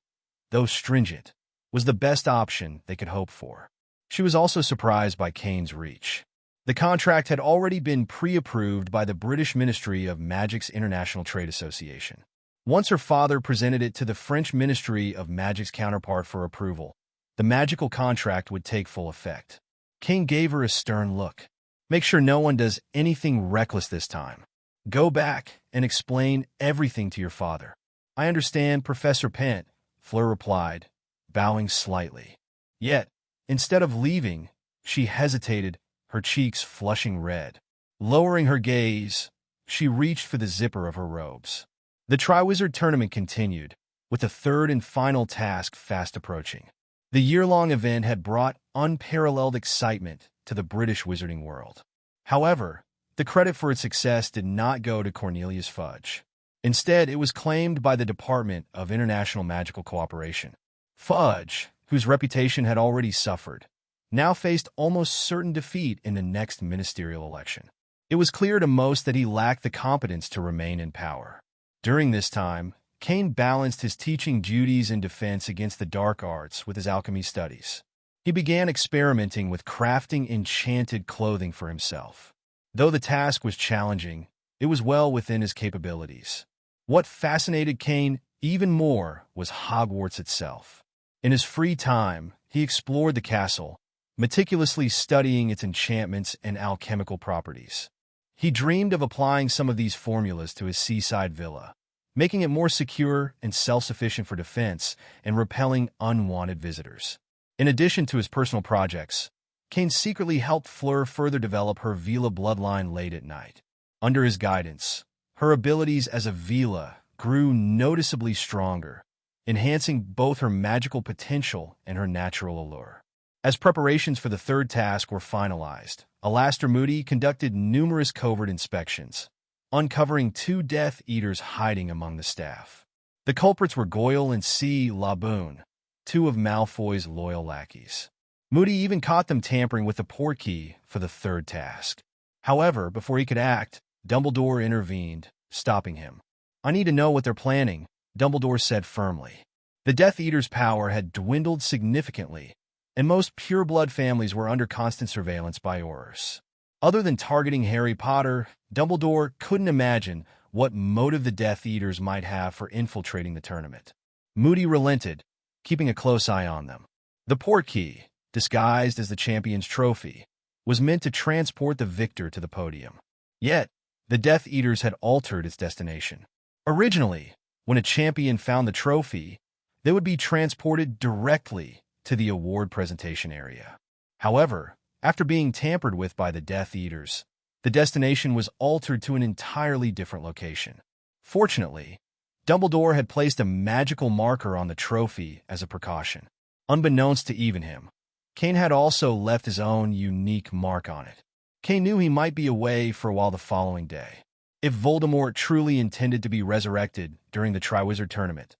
A: though stringent, was the best option they could hope for. She was also surprised by Cain's reach. The contract had already been pre-approved by the British Ministry of Magic's International Trade Association. Once her father presented it to the French Ministry of Magic's counterpart for approval, the magical contract would take full effect. Cain gave her a stern look. "Make sure no one does anything reckless this time. Go back and explain everything to your father." "I understand, Professor Pent," Fleur replied, bowing slightly. Yet, instead of leaving, she hesitated, her cheeks flushing red. Lowering her gaze, she reached for the zipper of her robes. The Triwizard Tournament continued, with the third and final task fast approaching. The year-long event had brought unparalleled excitement to the British wizarding world. However, the credit for its success did not go to Cornelius Fudge. Instead, it was claimed by the Department of International Magical Cooperation. Fudge, whose reputation had already suffered, now faced almost certain defeat in the next ministerial election. It was clear to most that he lacked the competence to remain in power. During this time, Cain balanced his teaching duties and defense against the dark arts with his alchemy studies. He began experimenting with crafting enchanted clothing for himself. Though the task was challenging, it was well within his capabilities. What fascinated Cain even more was Hogwarts itself. In his free time, he explored the castle, meticulously studying its enchantments and alchemical properties. He dreamed of applying some of these formulas to his seaside villa, making it more secure and self-sufficient for defense and repelling unwanted visitors. In addition to his personal projects, Cain secretly helped Flur further develop her Vila bloodline late at night. Under his guidance, her abilities as a Vila grew noticeably stronger, enhancing both her magical potential and her natural allure. As preparations for the third task were finalized, Alastair Moody conducted numerous covert inspections, uncovering 2 Death Eaters hiding among the staff. The culprits were Goyle and C. Laboon, 2 of Malfoy's loyal lackeys. Moody even caught them tampering with the portkey for the third task. However, before he could act, Dumbledore intervened, stopping him. "I need to know what they're planning," Dumbledore said firmly. The Death Eaters' power had dwindled significantly, and most pureblood families were under constant surveillance by Aurors. Other than targeting Harry Potter, Dumbledore couldn't imagine what motive the Death Eaters might have for infiltrating the tournament. Moody relented, keeping a close eye on them. The portkey, disguised as the champion's trophy, was meant to transport the victor to the podium. Yet, the Death Eaters had altered its destination. Originally, when a champion found the trophy, they would be transported directly to the award presentation area. However, after being tampered with by the Death Eaters, the destination was altered to an entirely different location. Fortunately, Dumbledore had placed a magical marker on the trophy as a precaution. Unbeknownst to even him, Cain had also left his own unique mark on it. Cain knew he might be away for a while the following day. If Voldemort truly intended to be resurrected during the Triwizard Tournament,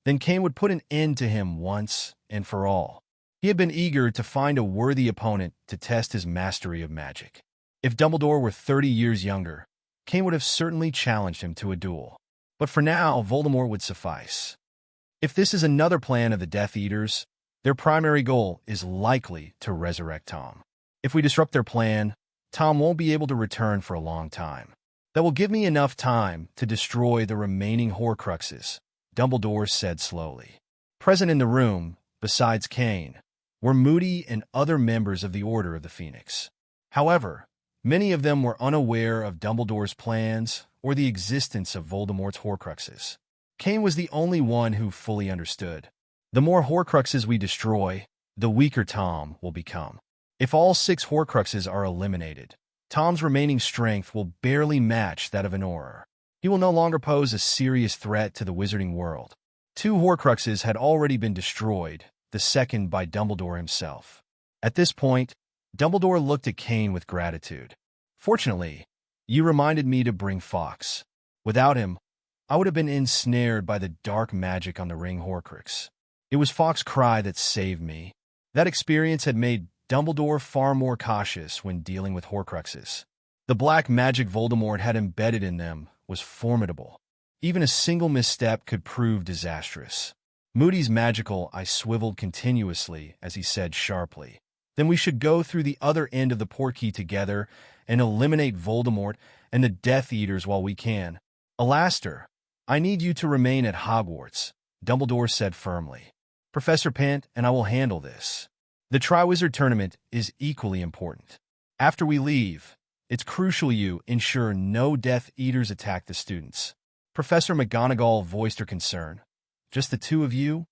A: then Cain would put an end to him once and for all. He had been eager to find a worthy opponent to test his mastery of magic. If Dumbledore were 30 years younger, Cain would have certainly challenged him to a duel. But for now, Voldemort would suffice. If this is another plan of the Death Eaters, their primary goal is likely to resurrect Tom. If we disrupt their plan, Tom won't be able to return for a long time. That will give me enough time to destroy the remaining Horcruxes, Dumbledore said slowly. Present in the room, besides Cain, were Moody and other members of the Order of the Phoenix. However, many of them were unaware of Dumbledore's plans or the existence of Voldemort's Horcruxes. Cain was the only one who fully understood. The more Horcruxes we destroy, the weaker Tom will become. If all 6 Horcruxes are eliminated, Tom's remaining strength will barely match that of an Auror. He will no longer pose a serious threat to the wizarding world. 2 Horcruxes had already been destroyed, the second by Dumbledore himself. At this point, Dumbledore looked at Cain with gratitude. "Fortunately, you reminded me to bring Fawkes. Without him, I would have been ensnared by the dark magic on the ring Horcrux. It was Fawkes' cry that saved me." That experience had made Dumbledore far more cautious when dealing with Horcruxes. The black magic Voldemort had embedded in them was formidable. Even a single misstep could prove disastrous. Moody's magical eye swiveled continuously as he said sharply, "Then we should go through the other end of the portkey together and eliminate Voldemort and the Death Eaters while we can. Alastair, I need you to remain at Hogwarts," Dumbledore said firmly. "Professor Pent and I will handle this. The Triwizard Tournament is equally important. After we leave, it's crucial you ensure no Death Eaters attack the students." Professor McGonagall voiced her concern. "Just the 2 of you?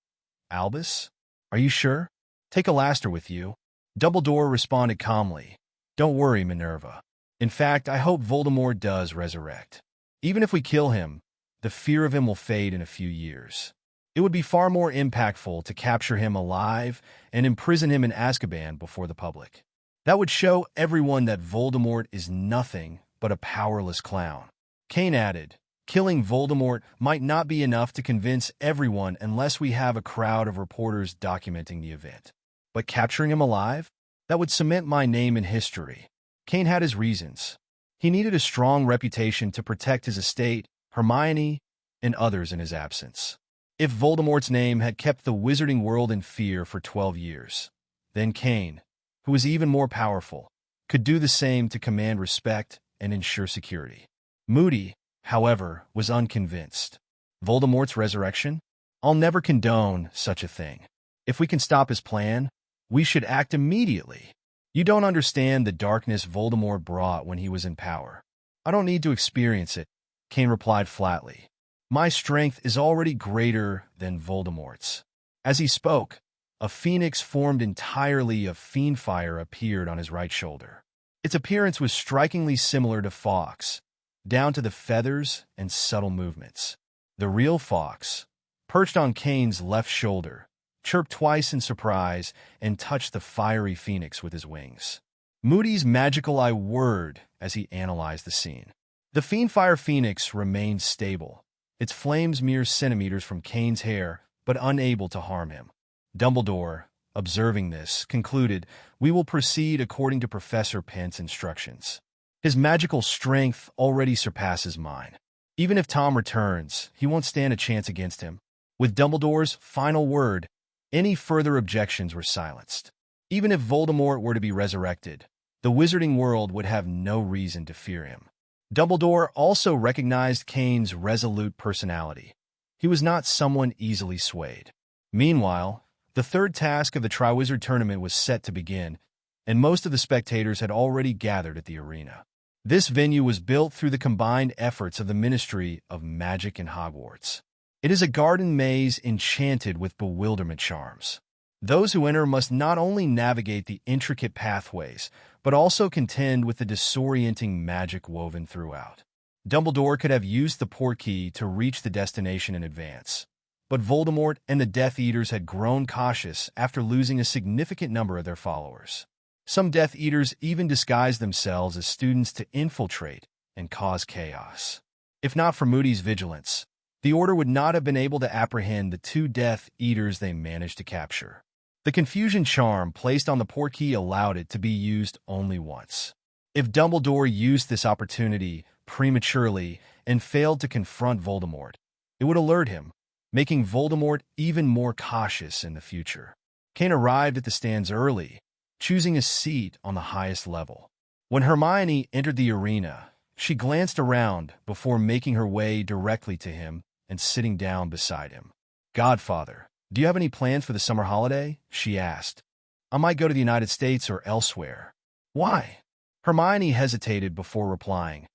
A: Albus? Are you sure? Take Alastair with you." Dumbledore responded calmly. "Don't worry, Minerva. In fact, I hope Voldemort does resurrect. Even if we kill him, the fear of him will fade in a few years. It would be far more impactful to capture him alive and imprison him in Azkaban before the public. That would show everyone that Voldemort is nothing but a powerless clown." Cain added, "Killing Voldemort might not be enough to convince everyone unless we have a crowd of reporters documenting the event. But capturing him alive? That would cement my name in history." Cain had his reasons. He needed a strong reputation to protect his estate, Hermione, and others in his absence. If Voldemort's name had kept the wizarding world in fear for 12 years, then Cain, who was even more powerful, could do the same to command respect and ensure security. Moody, however, was unconvinced. Voldemort's resurrection? I'll never condone such a thing. If we can stop his plan, we should act immediately. You don't understand the darkness Voldemort brought when he was in power. I don't need to experience it, Cain replied flatly. My strength is already greater than Voldemort's. As he spoke, a phoenix formed entirely of fiend fire appeared on his right shoulder. Its appearance was strikingly similar to Fawkes, down to the feathers and subtle movements. The real Fawkes, perched on Cain's left shoulder, chirped twice in surprise and touched the fiery phoenix with his wings. Moody's magical eye whirred as he analyzed the scene. The fiendfire phoenix remained stable, its flames mere centimeters from Cain's hair, but unable to harm him. Dumbledore, observing this, concluded, "We will proceed according to Professor Pent's instructions. His magical strength already surpasses mine. Even if Tom returns, he won't stand a chance against him." With Dumbledore's final word, any further objections were silenced. Even if Voldemort were to be resurrected, the wizarding world would have no reason to fear him. Dumbledore also recognized Cain's resolute personality. He was not someone easily swayed. Meanwhile, the third task of the Triwizard Tournament was set to begin, and most of the spectators had already gathered at the arena. This venue was built through the combined efforts of the Ministry of Magic and Hogwarts. It is a garden maze enchanted with bewilderment charms. Those who enter must not only navigate the intricate pathways, but also contend with the disorienting magic woven throughout. Dumbledore could have used the portkey to reach the destination in advance, but Voldemort and the Death Eaters had grown cautious after losing a significant number of their followers. Some Death Eaters even disguised themselves as students to infiltrate and cause chaos. If not for Moody's vigilance, the Order would not have been able to apprehend the 2 Death Eaters they managed to capture. The confusion charm placed on the portkey allowed it to be used only once. If Dumbledore used this opportunity prematurely and failed to confront Voldemort, it would alert him, making Voldemort even more cautious in the future. Cain arrived at the stands early, choosing a seat on the highest level. When Hermione entered the arena, she glanced around before making her way directly to him and sitting down beside him. "Godfather, do you have any plans for the summer holiday?" she asked. "I might go to the United States or elsewhere." "Why?" Hermione hesitated before replying.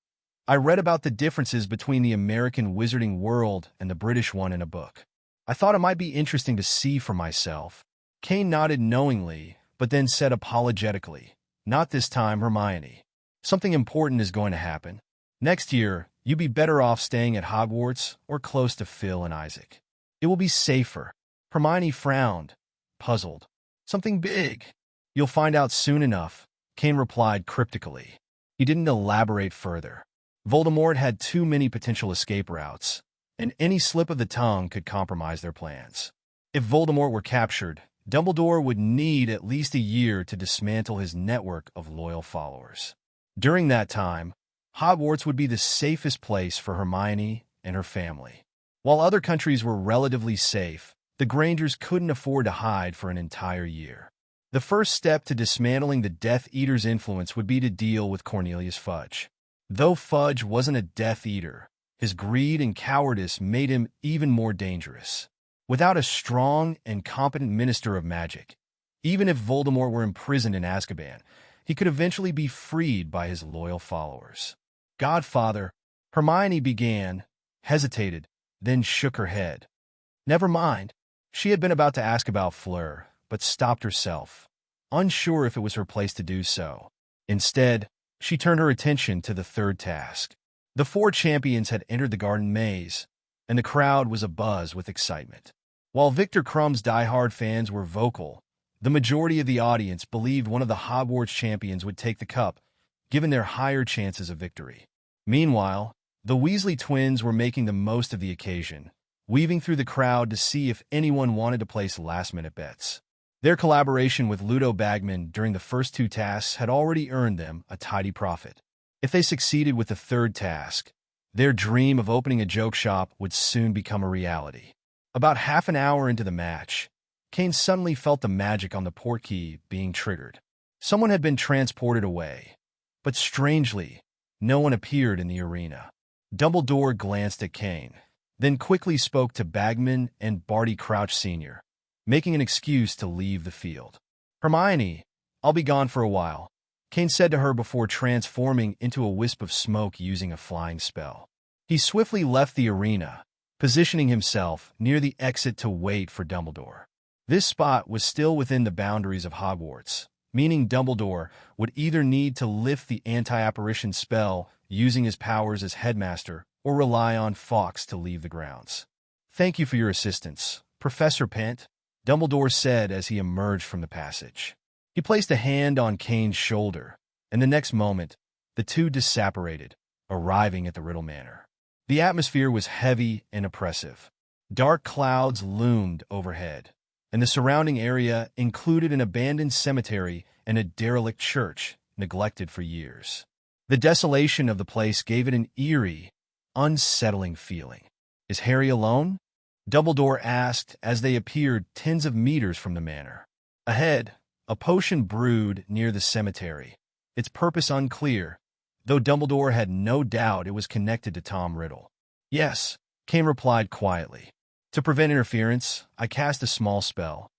A: "I read about the differences between the American wizarding world and the British one in a book. I thought it might be interesting to see for myself." Cain nodded knowingly, but then said apologetically, "Not this time, Hermione. Something important is going to happen. Next year, you'd be better off staying at Hogwarts or close to Phil and Isaac. It will be safer." Hermione frowned, puzzled. "Something big." "You'll find out soon enough," Cain replied cryptically. He didn't elaborate further. Voldemort had too many potential escape routes, and any slip of the tongue could compromise their plans. If Voldemort were captured, Dumbledore would need at least a year to dismantle his network of loyal followers. During that time, Hogwarts would be the safest place for Hermione and her family. While other countries were relatively safe, the Grangers couldn't afford to hide for an entire year. The first step to dismantling the Death Eater's influence would be to deal with Cornelius Fudge. Though Fudge wasn't a Death Eater, his greed and cowardice made him even more dangerous. Without a strong and competent minister of magic, even if Voldemort were imprisoned in Azkaban, he could eventually be freed by his loyal followers. "Godfather," Hermione began, hesitated, then shook her head. "Never mind." She had been about to ask about Flur, but stopped herself, unsure if it was her place to do so. Instead, she turned her attention to the third task. The 4 champions had entered the garden maze, and the crowd was abuzz with excitement. While Victor Crumb's diehard fans were vocal, the majority of the audience believed one of the Hogwarts champions would take the cup, given their higher chances of victory. Meanwhile, the Weasley twins were making the most of the occasion, weaving through the crowd to see if anyone wanted to place last-minute bets. Their collaboration with Ludo Bagman during the first 2 tasks had already earned them a tidy profit. If they succeeded with the third task, Their dream of opening a joke shop would soon become a reality. About half an hour into the match, Cain suddenly felt the magic on the portkey being triggered. Someone had been transported away, but strangely, no one appeared in the arena. Dumbledore glanced at Cain, then quickly spoke to Bagman and Barty Crouch Sr., making an excuse to leave the field. "Hermione, I'll be gone for a while," Cain said to her before transforming into a wisp of smoke using a flying spell. He swiftly left the arena, positioning himself near the exit to wait for Dumbledore. This spot was still within the boundaries of Hogwarts, meaning Dumbledore would either need to lift the anti-apparition spell using his powers as headmaster or rely on Fawkes to leave the grounds. "Thank you for your assistance, Professor Pent," Dumbledore said as he emerged from the passage. He placed a hand on Cain's shoulder, and the next moment, the two disapparated, arriving at the Riddle Manor. The atmosphere was heavy and oppressive. Dark clouds loomed overhead, and the surrounding area included an abandoned cemetery and a derelict church neglected for years. The desolation of the place gave it an eerie, unsettling feeling. "Is Harry alone?" Dumbledore asked as they appeared tens of meters from the manor. Ahead, a potion brewed near the cemetery, its purpose unclear, though Dumbledore had no doubt it was connected to Tom Riddle. "Yes," Cain replied quietly. "To prevent interference, I cast a small spell.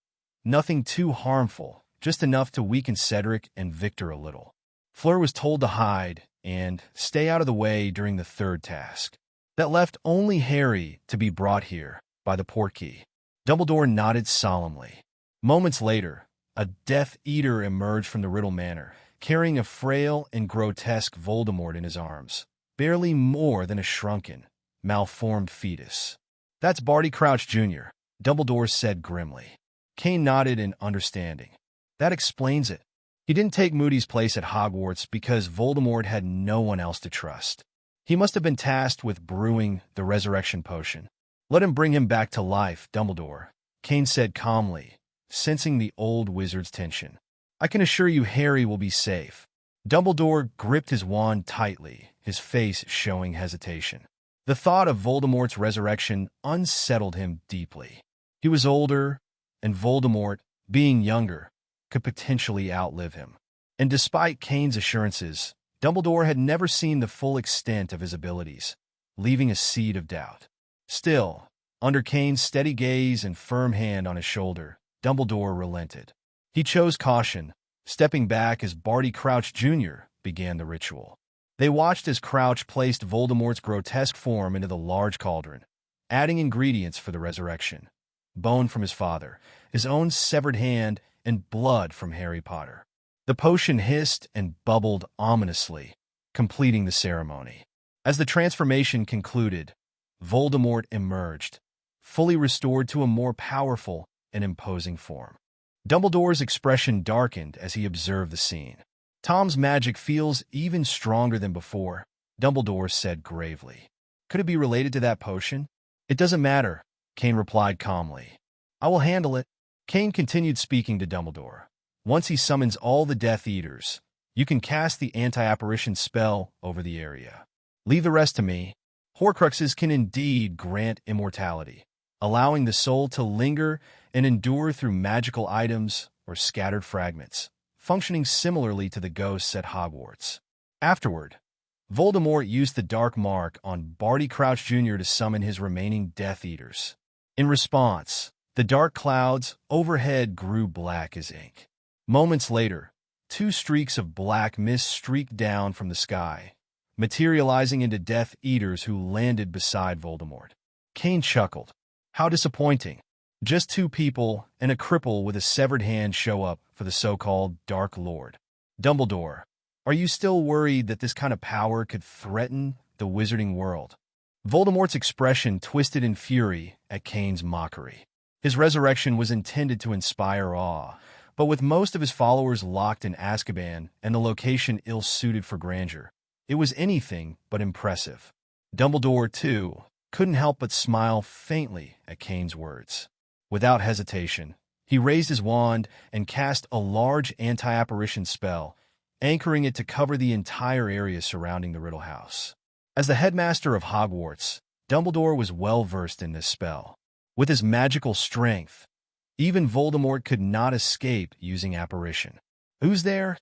A: Nothing too harmful, just enough to weaken Cedric and Victor a little." Fleur was told to hide and stay out of the way during the third task. That left only Harry to be brought here by the portkey. Dumbledore nodded solemnly. Moments later, a Death Eater emerged from the Riddle Manor, carrying a frail and grotesque Voldemort in his arms, barely more than a shrunken, malformed fetus. "That's Barty Crouch Jr., Dumbledore said grimly. Cain nodded in understanding. "That explains it. He didn't take Moody's place at Hogwarts because Voldemort had no one else to trust. He must have been tasked with brewing the resurrection potion. Let him bring him back to life, Dumbledore," Cain said calmly, sensing the old wizard's tension. "I can assure you Harry will be safe." Dumbledore gripped his wand tightly, his face showing hesitation. The thought of Voldemort's resurrection unsettled him deeply. He was older, and Voldemort, being younger, could potentially outlive him. And despite Cain's assurances, Dumbledore had never seen the full extent of his abilities, leaving a seed of doubt. Still, under Cain's steady gaze and firm hand on his shoulder, Dumbledore relented. He chose caution, stepping back as Barty Crouch Jr. began the ritual. They watched as Crouch placed Voldemort's grotesque form into the large cauldron, adding ingredients for the resurrection: bone from his father, his own severed hand, and blood from Harry Potter. The potion hissed and bubbled ominously, completing the ceremony. As the transformation concluded, Voldemort emerged, fully restored to a more powerful and imposing form. Dumbledore's expression darkened as he observed the scene. "Tom's magic feels even stronger than before," Dumbledore said gravely. "Could it be related to that potion?" "It doesn't matter," Cain replied calmly. "I will handle it." Cain continued speaking to Dumbledore. "Once he summons all the Death Eaters, you can cast the anti-apparition spell over the area. Leave the rest to me. Horcruxes can indeed grant immortality, allowing the soul to linger and endure through magical items or scattered fragments, functioning similarly to the ghosts at Hogwarts." Afterward, Voldemort used the Dark Mark on Barty Crouch Jr. to summon his remaining Death Eaters. In response, the dark clouds overhead grew black as ink. Moments later, 2 streaks of black mist streaked down from the sky, materializing into Death Eaters who landed beside Voldemort. Cain chuckled. How disappointing. Just 2 people and a cripple with a severed hand show up for the so-called Dark Lord. "Dumbledore, are you still worried that this kind of power could threaten the wizarding world?" Voldemort's expression twisted in fury at Cain's mockery. His resurrection was intended to inspire awe, but with most of his followers locked in Azkaban and the location ill-suited for grandeur, it was anything but impressive. Dumbledore, too, couldn't help but smile faintly at Cain's words. Without hesitation, he raised his wand and cast a large anti-apparition spell, anchoring it to cover the entire area surrounding the Riddle House. As the headmaster of Hogwarts, Dumbledore was well versed in this spell. With his magical strength, even Voldemort could not escape using apparition. Who's there?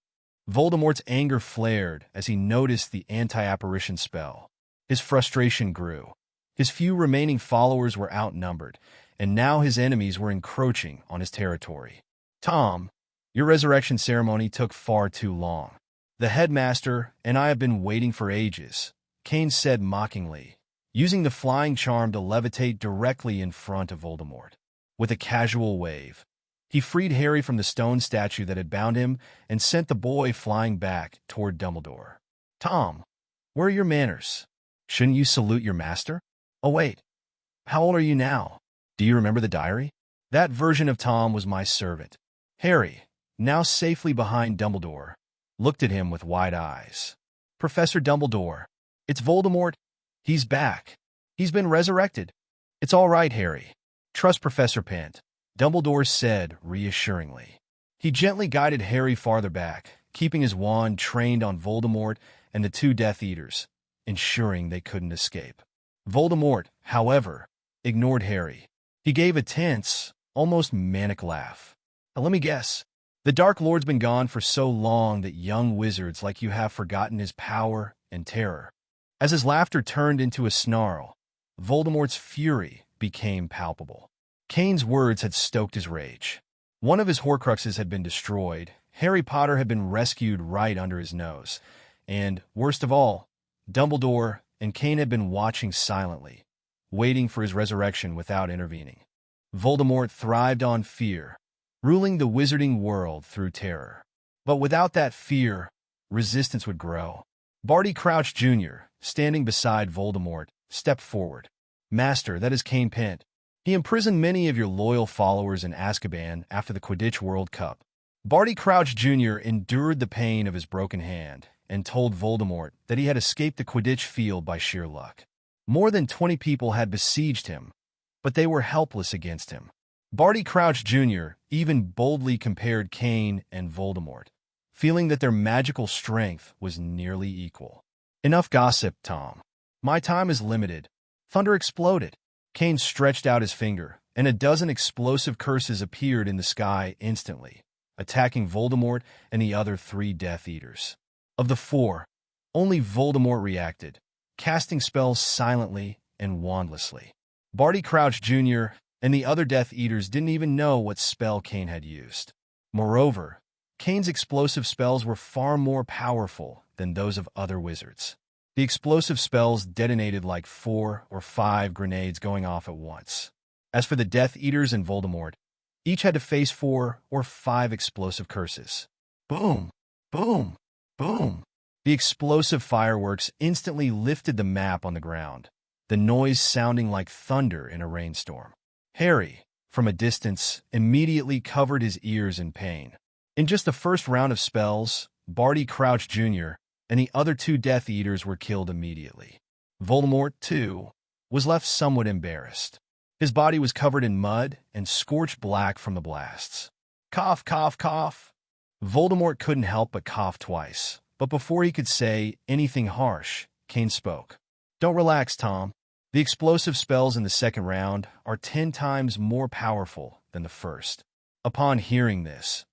A: Voldemort's anger flared as he noticed the anti-apparition spell. His frustration grew. His few remaining followers were outnumbered, and now his enemies were encroaching on his territory. Tom, your resurrection ceremony took far too long. The headmaster and I have been waiting for ages, Cain said mockingly, using the flying charm to levitate directly in front of Voldemort. With a casual wave, he freed Harry from the stone statue that had bound him and sent the boy flying back toward Dumbledore. Tom, where are your manners? Shouldn't you salute your master? Oh wait, how old are you now? Do you remember the diary? That version of Tom was my servant. Harry, now safely behind Dumbledore, looked at him with wide eyes. Professor Dumbledore, it's Voldemort. He's back. He's been resurrected. It's all right, Harry. Trust Professor Pent, Dumbledore said reassuringly. He gently guided Harry farther back, keeping his wand trained on Voldemort and the two Death Eaters, ensuring they couldn't escape. Voldemort, however, ignored Harry. He gave a tense, almost manic laugh. Now, let me guess. The Dark Lord's been gone for so long that young wizards like you have forgotten his power and terror. As his laughter turned into a snarl, Voldemort's fury became palpable. Cain's words had stoked his rage. One of his Horcruxes had been destroyed, Harry Potter had been rescued right under his nose, and, worst of all, Dumbledore and Cain had been watching silently, waiting for his resurrection without intervening. Voldemort thrived on fear, ruling the wizarding world through terror. But without that fear, resistance would grow. Barty Crouch Jr., standing beside Voldemort, stepped forward. Master, that is Cain Pent. He imprisoned many of your loyal followers in Azkaban after the Quidditch World Cup. Barty Crouch Jr. endured the pain of his broken hand and told Voldemort that he had escaped the Quidditch field by sheer luck. More than 20 people had besieged him, but they were helpless against him. Barty Crouch Jr. even boldly compared Cain and Voldemort, feeling that their magical strength was nearly equal. Enough gossip, Tom. My time is limited. Thunder exploded. Cain stretched out his finger, and a dozen explosive curses appeared in the sky instantly, attacking Voldemort and the other three Death Eaters. Of the four, only Voldemort reacted, casting spells silently and wandlessly. Barty Crouch Jr. and the other Death Eaters didn't even know what spell Cain had used. Moreover, Cain's explosive spells were far more powerful than those of other wizards. The explosive spells detonated like 4 or 5 grenades going off at once. As for the Death Eaters and Voldemort, each had to face 4 or 5 explosive curses. Boom! Boom! Boom! The explosive fireworks instantly lifted the map on the ground, the noise sounding like thunder in a rainstorm. Harry, from a distance, immediately covered his ears in pain. In just the first round of spells, Barty Crouch Jr. and the other two Death Eaters were killed immediately. Voldemort, too, was left somewhat embarrassed. His body was covered in mud and scorched black from the blasts. Cough, cough, cough. Voldemort couldn't help but cough twice, but before he could say anything harsh, Cain spoke. Don't relax, Tom. The explosive spells in the second round are 10 times more powerful than the first. Upon hearing this,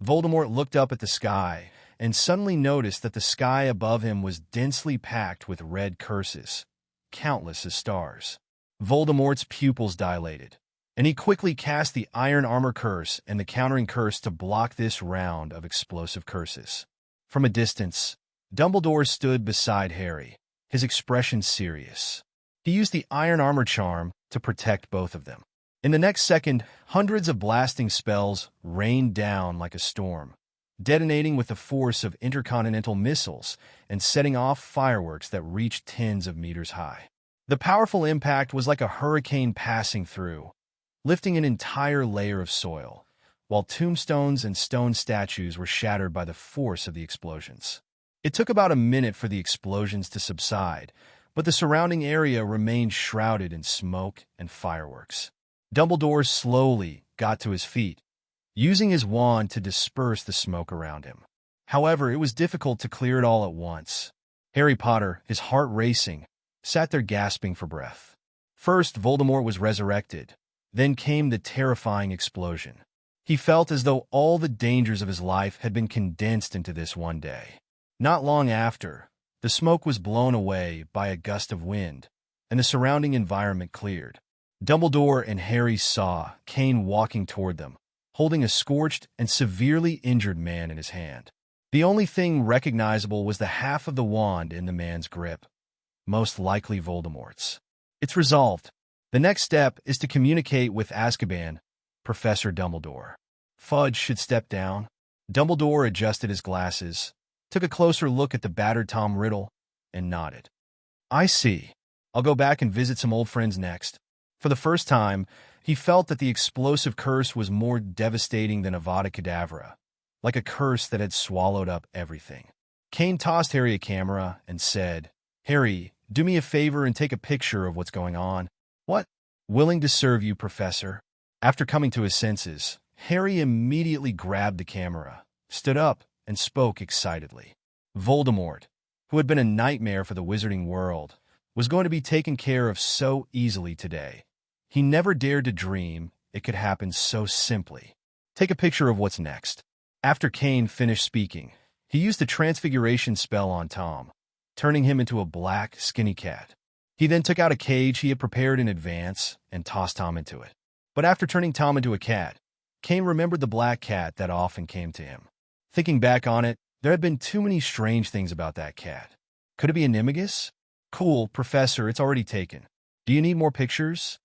A: Voldemort looked up at the sky and suddenly noticed that the sky above him was densely packed with red curses, countless as stars. Voldemort's pupils dilated, and he quickly cast the Iron Armor Curse and the countering curse to block this round of explosive curses. From a distance, Dumbledore stood beside Harry, his expression serious. He used the Iron Armor charm to protect both of them. In the next second, hundreds of blasting spells rained down like a storm, detonating with the force of intercontinental missiles and setting off fireworks that reached tens of meters high. The powerful impact was like a hurricane passing through, lifting an entire layer of soil, while tombstones and stone statues were shattered by the force of the explosions. It took about a minute for the explosions to subside, but the surrounding area remained shrouded in smoke and fireworks. Dumbledore slowly got to his feet, using his wand to disperse the smoke around him. However, it was difficult to clear it all at once. Harry Potter, his heart racing, sat there gasping for breath. First, Voldemort was resurrected. Then came the terrifying explosion. He felt as though all the dangers of his life had been condensed into this one day. Not long after, the smoke was blown away by a gust of wind, and the surrounding environment cleared. Dumbledore and Harry saw Cain walking toward them, holding a scorched and severely injured man in his hand. The only thing recognizable was the half of the wand in the man's grip, most likely Voldemort's. It's resolved. The next step is to communicate with Azkaban, Professor Dumbledore. Fudge should step down. Dumbledore adjusted his glasses, took a closer look at the battered Tom Riddle, and nodded. I see. I'll go back and visit some old friends next. For the first time, he felt that the explosive curse was more devastating than Avada Kedavra, like a curse that had swallowed up everything. Cain tossed Harry a camera and said, Harry, do me a favor and take a picture of what's going on. What? Willing to serve you, Professor. After coming to his senses, Harry immediately grabbed the camera, stood up, and spoke excitedly. Voldemort, who had been a nightmare for the wizarding world, was going to be taken care of so easily today. He never dared to dream it could happen so simply. Take a picture of what's next. After Cain finished speaking, he used the transfiguration spell on Tom, turning him into a black, skinny cat. He then took out a cage he had prepared in advance and tossed Tom into it. But after turning Tom into a cat, Cain remembered the black cat that often came to him. Thinking back on it, there had been too many strange things about that cat. Could it be a Nimigus? Cool, Professor, it's already taken. Do you need more pictures?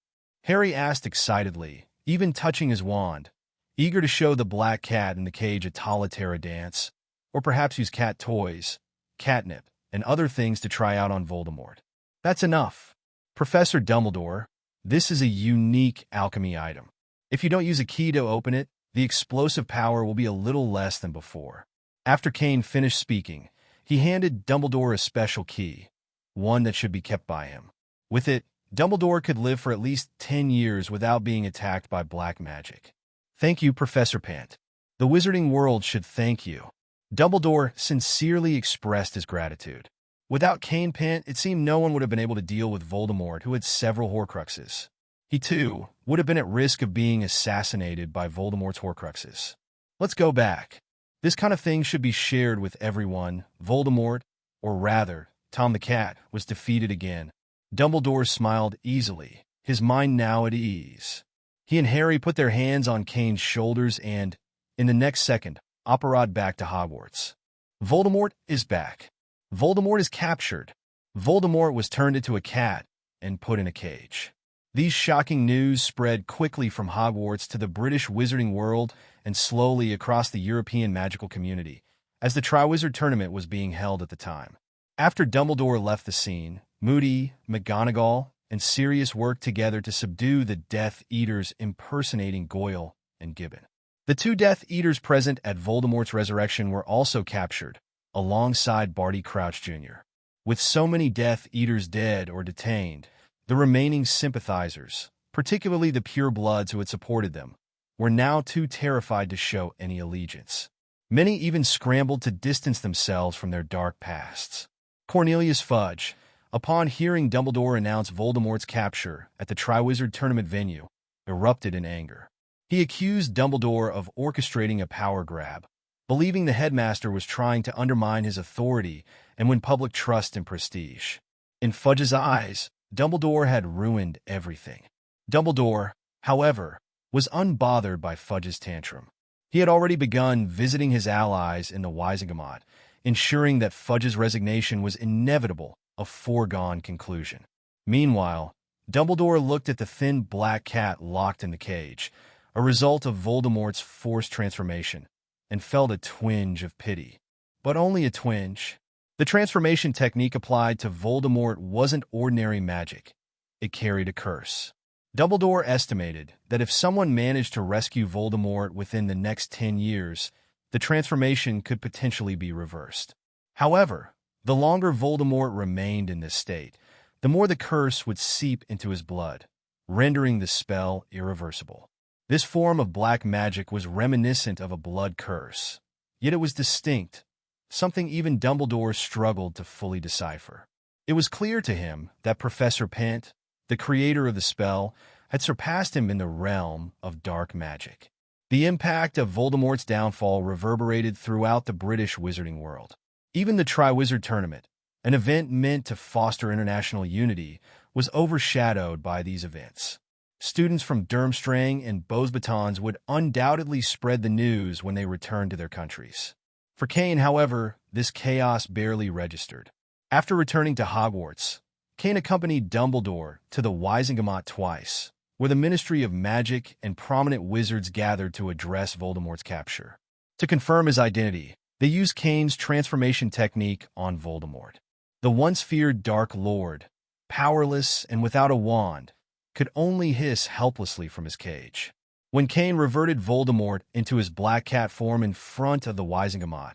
A: Harry asked excitedly, even touching his wand, eager to show the black cat in the cage a Tolatera dance, or perhaps use cat toys, catnip, and other things to try out on Voldemort. That's enough. Professor Dumbledore, this is a unique alchemy item. If you don't use a key to open it, the explosive power will be a little less than before. After Cain finished speaking, he handed Dumbledore a special key, one that should be kept by him. With it, Dumbledore could live for at least 10 years without being attacked by black magic. Thank you, Professor Pent. The wizarding world should thank you. Dumbledore sincerely expressed his gratitude. Without Cain Pent, it seemed no one would have been able to deal with Voldemort, who had several Horcruxes. He, too, would have been at risk of being assassinated by Voldemort's Horcruxes. Let's go back. This kind of thing should be shared with everyone. Voldemort, or rather, Tom the Cat, was defeated again. Dumbledore smiled easily, his mind now at ease. He and Harry put their hands on Cain's shoulders and, in the next second, operated back to Hogwarts. Voldemort is back. Voldemort is captured. Voldemort was turned into a cat and put in a cage. These shocking news spread quickly from Hogwarts to the British wizarding world and slowly across the European magical community, as the Triwizard Tournament was being held at the time. After Dumbledore left the scene, Moody, McGonagall, and Sirius worked together to subdue the Death Eaters impersonating Goyle and Gibbon. The two Death Eaters present at Voldemort's resurrection were also captured, alongside Barty Crouch Jr. With so many Death Eaters dead or detained, the remaining sympathizers, particularly the purebloods who had supported them, were now too terrified to show any allegiance. Many even scrambled to distance themselves from their dark pasts. Cornelius Fudge, upon hearing Dumbledore announce Voldemort's capture at the Triwizard Tournament venue, erupted in anger. He accused Dumbledore of orchestrating a power grab, believing the headmaster was trying to undermine his authority and win public trust and prestige. In Fudge's eyes, Dumbledore had ruined everything. Dumbledore, however, was unbothered by Fudge's tantrum. He had already begun visiting his allies in the Wizengamot, ensuring that Fudge's resignation was inevitable, a foregone conclusion. Meanwhile, Dumbledore looked at the thin black cat locked in the cage, a result of Voldemort's forced transformation, and felt a twinge of pity. But only a twinge. The transformation technique applied to Voldemort wasn't ordinary magic. It carried a curse. Dumbledore estimated that if someone managed to rescue Voldemort within the next 10 years, the transformation could potentially be reversed. However, the longer Voldemort remained in this state, the more the curse would seep into his blood, rendering the spell irreversible. This form of black magic was reminiscent of a blood curse, yet it was distinct, something even Dumbledore struggled to fully decipher. It was clear to him that Professor Pent, the creator of the spell, had surpassed him in the realm of dark magic. The impact of Voldemort's downfall reverberated throughout the British wizarding world. Even the Triwizard Tournament, an event meant to foster international unity, was overshadowed by these events. Students from Durmstrang and Beauxbatons would undoubtedly spread the news when they returned to their countries. For Cain, however, this chaos barely registered. After returning to Hogwarts, Cain accompanied Dumbledore to the Wizengamot twice, where the Ministry of Magic and prominent wizards gathered to address Voldemort's capture. To confirm his identity, they used Cain's transformation technique on Voldemort. The once-feared Dark Lord, powerless and without a wand, could only hiss helplessly from his cage. When Cain reverted Voldemort into his Black Cat form in front of the Wizengamot,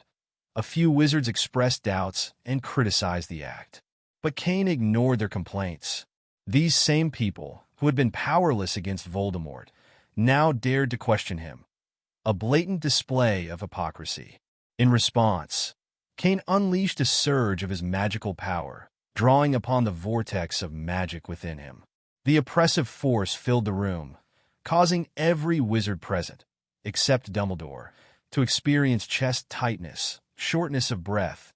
A: a few wizards expressed doubts and criticized the act. But Cain ignored their complaints. These same people, who had been powerless against Voldemort, now dared to question him, a blatant display of hypocrisy. In response, Cain unleashed a surge of his magical power, drawing upon the vortex of magic within him. The oppressive force filled the room, causing every wizard present, except Dumbledore, to experience chest tightness, shortness of breath,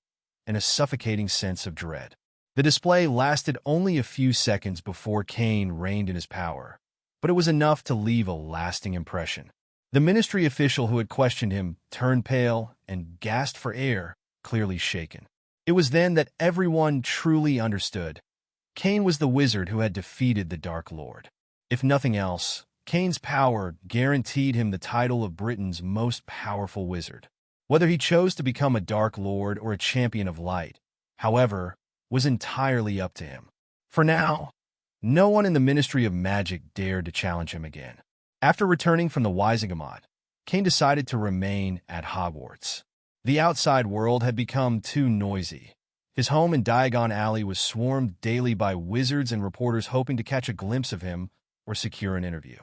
A: and a suffocating sense of dread. The display lasted only a few seconds before Cain reigned in his power, but it was enough to leave a lasting impression. The ministry official who had questioned him turned pale and gasped for air, clearly shaken. It was then that everyone truly understood. Cain was the wizard who had defeated the Dark Lord. If nothing else, Cain's power guaranteed him the title of Britain's most powerful wizard. Whether he chose to become a Dark Lord or a champion of light, however, was entirely up to him. For now, no one in the Ministry of Magic dared to challenge him again. After returning from the Wizengamot, Cain decided to remain at Hogwarts. The outside world had become too noisy. His home in Diagon Alley was swarmed daily by wizards and reporters hoping to catch a glimpse of him or secure an interview.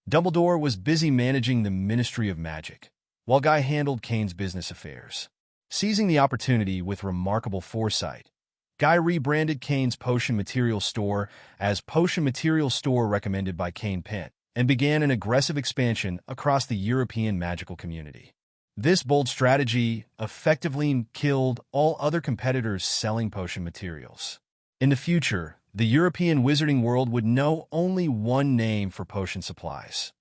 A: Dumbledore was busy managing the Ministry of Magic, while Guy handled Cain's business affairs. Seizing the opportunity with remarkable foresight, Guy rebranded Cain's potion material store as Potion Material Store recommended by Cain Pent, and began an aggressive expansion across the European magical community. This bold strategy effectively killed all other competitors selling potion materials. In the future, the European wizarding world would know only one name for potion supplies: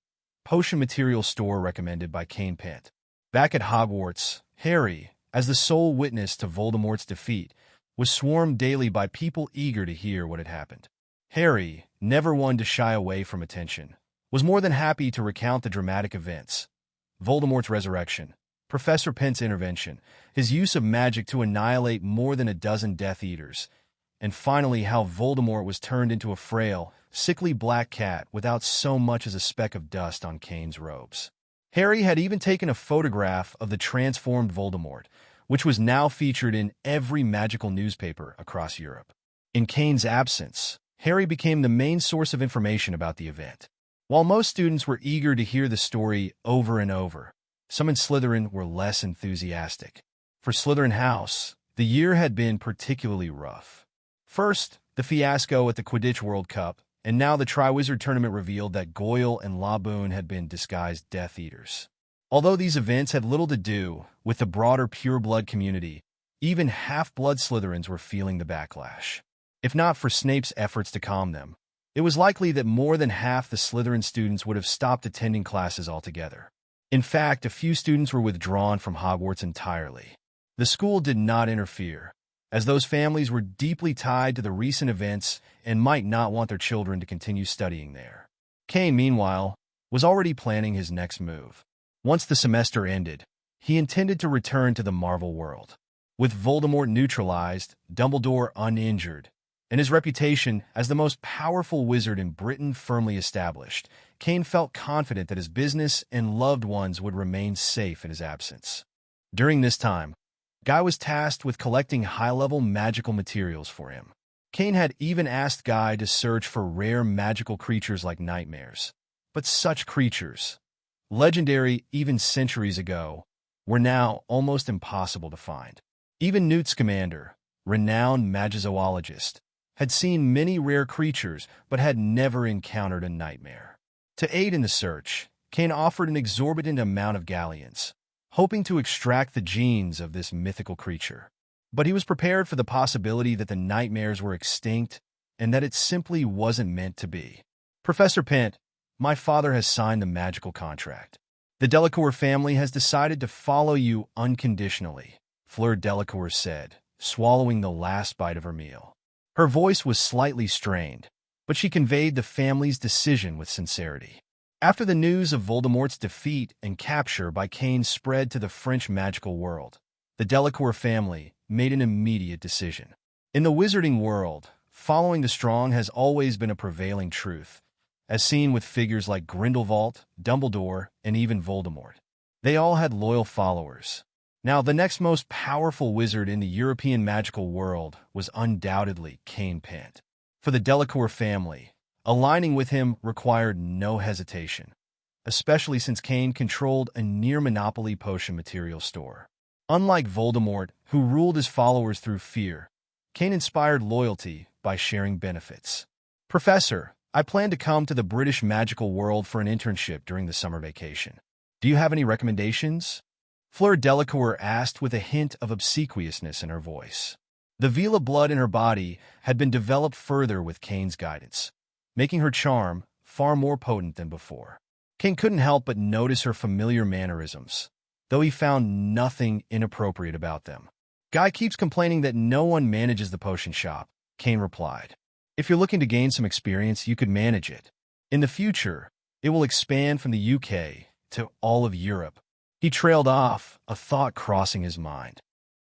A: Potion Material Store recommended by Cain Pent. Back at Hogwarts, Harry, as the sole witness to Voldemort's defeat, was swarmed daily by people eager to hear what had happened. Harry, never one to shy away from attention, was more than happy to recount the dramatic events: Voldemort's resurrection, Professor Pent's intervention, his use of magic to annihilate more than a dozen Death Eaters, and finally how Voldemort was turned into a frail, sickly black cat without so much as a speck of dust on Cain's robes. Harry had even taken a photograph of the transformed Voldemort, which was now featured in every magical newspaper across Europe. In Cain's absence, Harry became the main source of information about the event. While most students were eager to hear the story over and over, some in Slytherin were less enthusiastic. For Slytherin House, the year had been particularly rough. First, the fiasco at the Quidditch World Cup, and now the Triwizard Tournament revealed that Goyle and Laboon had been disguised Death Eaters. Although these events had little to do with the broader pureblood community, even half-blood Slytherins were feeling the backlash. If not for Snape's efforts to calm them, it was likely that more than half the Slytherin students would have stopped attending classes altogether. In fact, a few students were withdrawn from Hogwarts entirely. The school did not interfere, as those families were deeply tied to the recent events and might not want their children to continue studying there. Cain, meanwhile, was already planning his next move. Once the semester ended, he intended to return to the Marvel world. With Voldemort neutralized, Dumbledore uninjured, and his reputation as the most powerful wizard in Britain firmly established, Cain felt confident that his business and loved ones would remain safe in his absence. During this time, Guy was tasked with collecting high-level magical materials for him. Cain had even asked Guy to search for rare magical creatures like nightmares. But such creatures, legendary even centuries ago, were now almost impossible to find. Even Newt Scamander, renowned magizoologist, had seen many rare creatures but had never encountered a nightmare. To aid in the search, Cain offered an exorbitant amount of galleons, hoping to extract the genes of this mythical creature. But he was prepared for the possibility that the nightmares were extinct and that it simply wasn't meant to be. Professor Pent, my father has signed the magical contract. The Delacour family has decided to follow you unconditionally, Fleur Delacour said, swallowing the last bite of her meal. Her voice was slightly strained, but she conveyed the family's decision with sincerity. After the news of Voldemort's defeat and capture by Cain spread to the French magical world, the Delacour family made an immediate decision. In the wizarding world, following the strong has always been a prevailing truth, as seen with figures like Grindelwald, Dumbledore, and even Voldemort. They all had loyal followers. Now, the next most powerful wizard in the European magical world was undoubtedly Cain Pent. For the Delacour family, aligning with him required no hesitation, especially since Cain controlled a near-monopoly potion material store. Unlike Voldemort, who ruled his followers through fear, Cain inspired loyalty by sharing benefits. Professor, I plan to come to the British magical world for an internship during the summer vacation. Do you have any recommendations? Fleur Delacour asked with a hint of obsequiousness in her voice. The Vila blood in her body had been developed further with Cain's guidance, making her charm far more potent than before. Cain couldn't help but notice her familiar mannerisms, though he found nothing inappropriate about them. Guy keeps complaining that no one manages the potion shop, Cain replied. If you're looking to gain some experience, you could manage it. In the future, it will expand from the UK to all of Europe. He trailed off, a thought crossing his mind.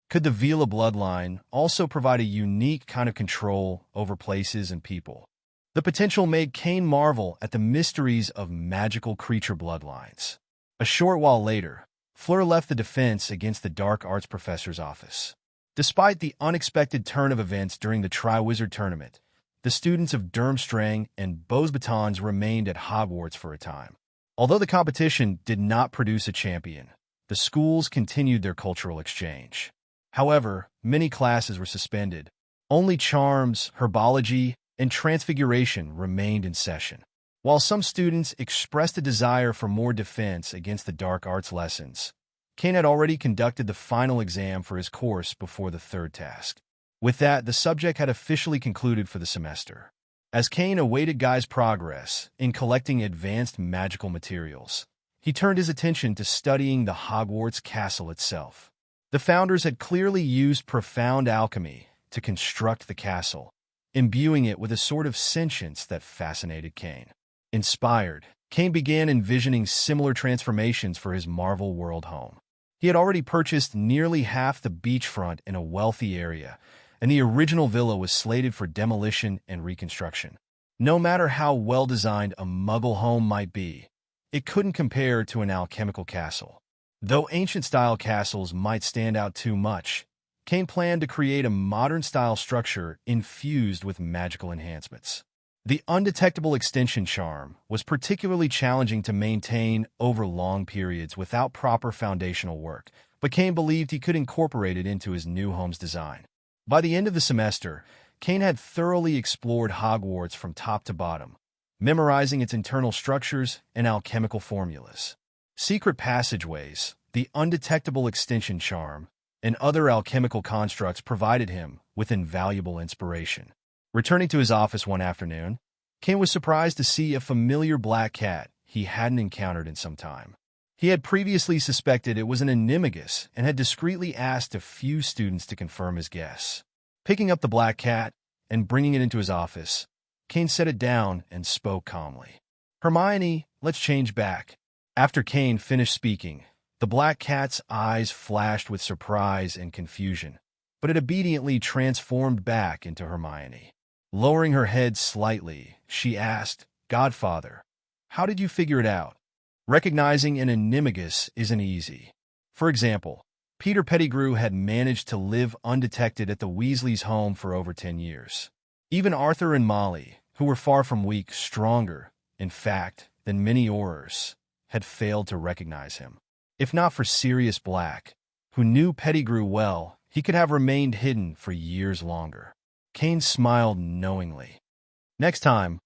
A: Could the Vila bloodline also provide a unique kind of control over places and people? The potential made Cain marvel at the mysteries of magical creature bloodlines. A short while later, Fleur left the defense against the dark arts professor's office. Despite the unexpected turn of events during the Triwizard Tournament, the students of Durmstrang and Beauxbatons remained at Hogwarts for a time. Although the competition did not produce a champion, the schools continued their cultural exchange. However, many classes were suspended. Only charms, herbology, and transfiguration remained in session. While some students expressed a desire for more defense against the dark arts lessons, Cain had already conducted the final exam for his course before the third task. With that, the subject had officially concluded for the semester. As Cain awaited Guy's progress in collecting advanced magical materials, he turned his attention to studying the Hogwarts castle itself. The founders had clearly used profound alchemy to construct the castle, imbuing it with a sort of sentience that fascinated Cain. Inspired, Cain began envisioning similar transformations for his Marvel World home. He had already purchased nearly half the beachfront in a wealthy area, and the original villa was slated for demolition and reconstruction. No matter how well-designed a Muggle home might be, it couldn't compare to an alchemical castle. Though ancient-style castles might stand out too much, Cain planned to create a modern-style structure infused with magical enhancements. The undetectable extension charm was particularly challenging to maintain over long periods without proper foundational work, but Cain believed he could incorporate it into his new home's design. By the end of the semester, Cain had thoroughly explored Hogwarts from top to bottom, memorizing its internal structures and alchemical formulas. Secret passageways, the undetectable extension charm, and other alchemical constructs provided him with invaluable inspiration. Returning to his office one afternoon, Cain was surprised to see a familiar black cat he hadn't encountered in some time. He had previously suspected it was an animagus and had discreetly asked a few students to confirm his guess. Picking up the black cat and bringing it into his office, Cain set it down and spoke calmly. "Hermione, let's change back." After Cain finished speaking, the black cat's eyes flashed with surprise and confusion, but it obediently transformed back into Hermione. Lowering her head slightly, she asked, "Godfather, how did you figure it out?" Recognizing an animagus isn't easy. For example, Peter Pettigrew had managed to live undetected at the Weasleys' home for over 10 years. Even Arthur and Molly, who were far from weak, stronger, in fact, than many Aurors, had failed to recognize him. If not for Sirius Black, who knew Pettigrew well, he could have remained hidden for years longer. Cain smiled knowingly. Next time,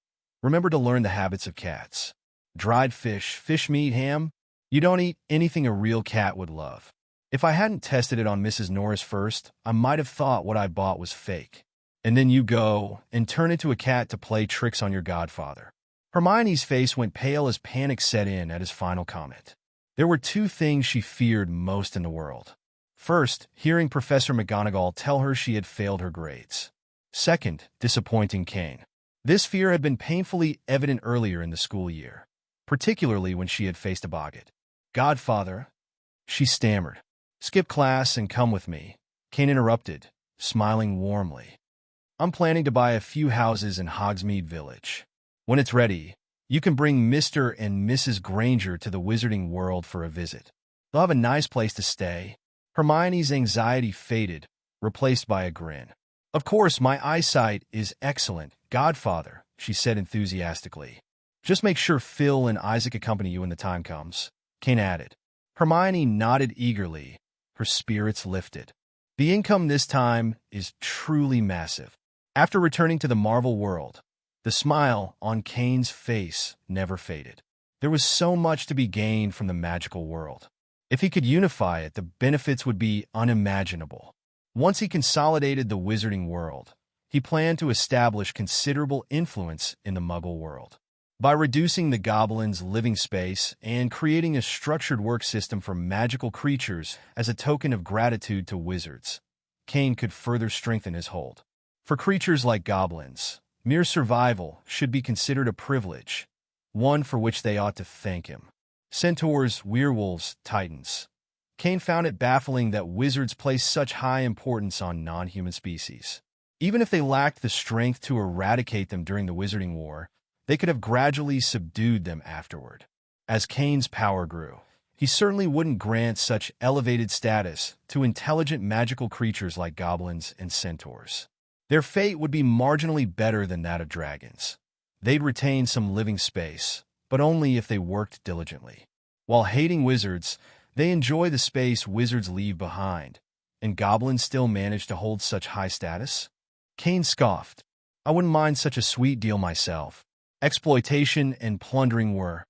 A: remember to learn the habits of cats. Dried fish, fish meat, ham. You don't eat anything a real cat would love. If I hadn't tested it on Mrs. Norris first, I might have thought what I bought was fake. And then you go and turn into a cat to play tricks on your godfather. Hermione's face went pale as panic set in at his final comment. There were two things she feared most in the world. First, hearing Professor McGonagall tell her she had failed her grades. Second, disappointing Cain. This fear had been painfully evident earlier in the school year, particularly when she had faced a boggart. Godfather, she stammered. Skip class and come with me, Cain interrupted, smiling warmly. I'm planning to buy a few houses in Hogsmeade Village. When it's ready, you can bring Mr. and Mrs. Granger to the Wizarding World for a visit. They'll have a nice place to stay. Hermione's anxiety faded, replaced by a grin. Of course, my eyesight is excellent, Godfather, she said enthusiastically. Just make sure Phil and Isaac accompany you when the time comes, Cain added. Hermione nodded eagerly, her spirits lifted. The income this time is truly massive. After returning to the Marvel world, the smile on Cain's face never faded. There was so much to be gained from the magical world. If he could unify it, the benefits would be unimaginable. Once he consolidated the Wizarding world, he planned to establish considerable influence in the Muggle world. By reducing the goblins' living space and creating a structured work system for magical creatures as a token of gratitude to wizards, Cain could further strengthen his hold. For creatures like goblins, mere survival should be considered a privilege, one for which they ought to thank him. Centaurs, werewolves, titans. Cain found it baffling that wizards place such high importance on non-human species. Even if they lacked the strength to eradicate them during the Wizarding War, they could have gradually subdued them afterward. As Cain's power grew, he certainly wouldn't grant such elevated status to intelligent magical creatures like goblins and centaurs. Their fate would be marginally better than that of dragons. They'd retain some living space, but only if they worked diligently. While hating wizards, they enjoy the space wizards leave behind, and goblins still manage to hold such high status? Cain scoffed. I wouldn't mind such a sweet deal myself. Exploitation and plundering were,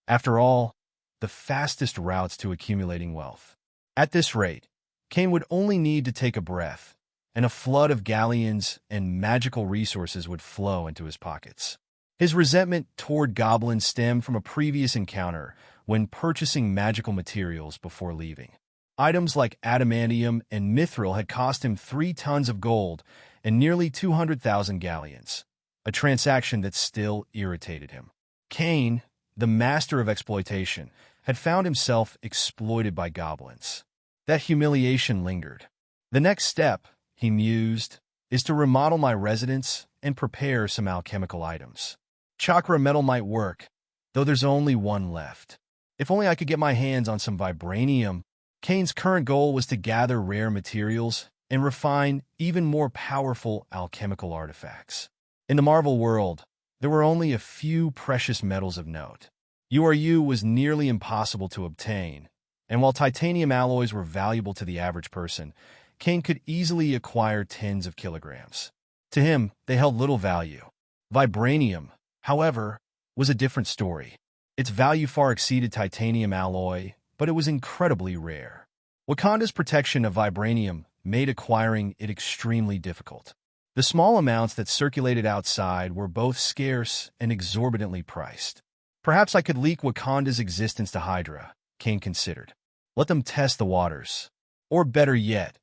A: after all, the fastest routes to accumulating wealth. At this rate, Cain would only need to take a breath, and a flood of galleons and magical resources would flow into his pockets. His resentment toward goblins stemmed from a previous encounter when purchasing magical materials before leaving. Items like adamantium and mithril had cost him 3 tons of gold and nearly 200,000 galleons, a transaction that still irritated him. Cain, the master of exploitation, had found himself exploited by goblins. That humiliation lingered. The next step, he mused, is to remodel my residence and prepare some alchemical items. Chakra metal might work, though there's only one left. If only I could get my hands on some vibranium. Cain's current goal was to gather rare materials and refine even more powerful alchemical artifacts. In the Marvel world, there were only a few precious metals of note. URU was nearly impossible to obtain, and while titanium alloys were valuable to the average person, Cain could easily acquire tens of kilograms. To him, they held little value. Vibranium, however, was a different story. Its value far exceeded titanium alloy, but it was incredibly rare. Wakanda's protection of vibranium made acquiring it extremely difficult. The small amounts that circulated outside were both scarce and exorbitantly priced. Perhaps I could leak Wakanda's existence to Hydra, Cain considered. Let them test the waters. Or better yet,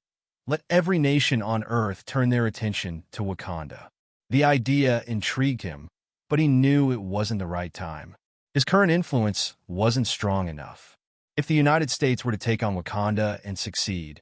A: let every nation on Earth turn their attention to Wakanda. The idea intrigued him, but he knew it wasn't the right time. His current influence wasn't strong enough. If the United States were to take on Wakanda and succeed,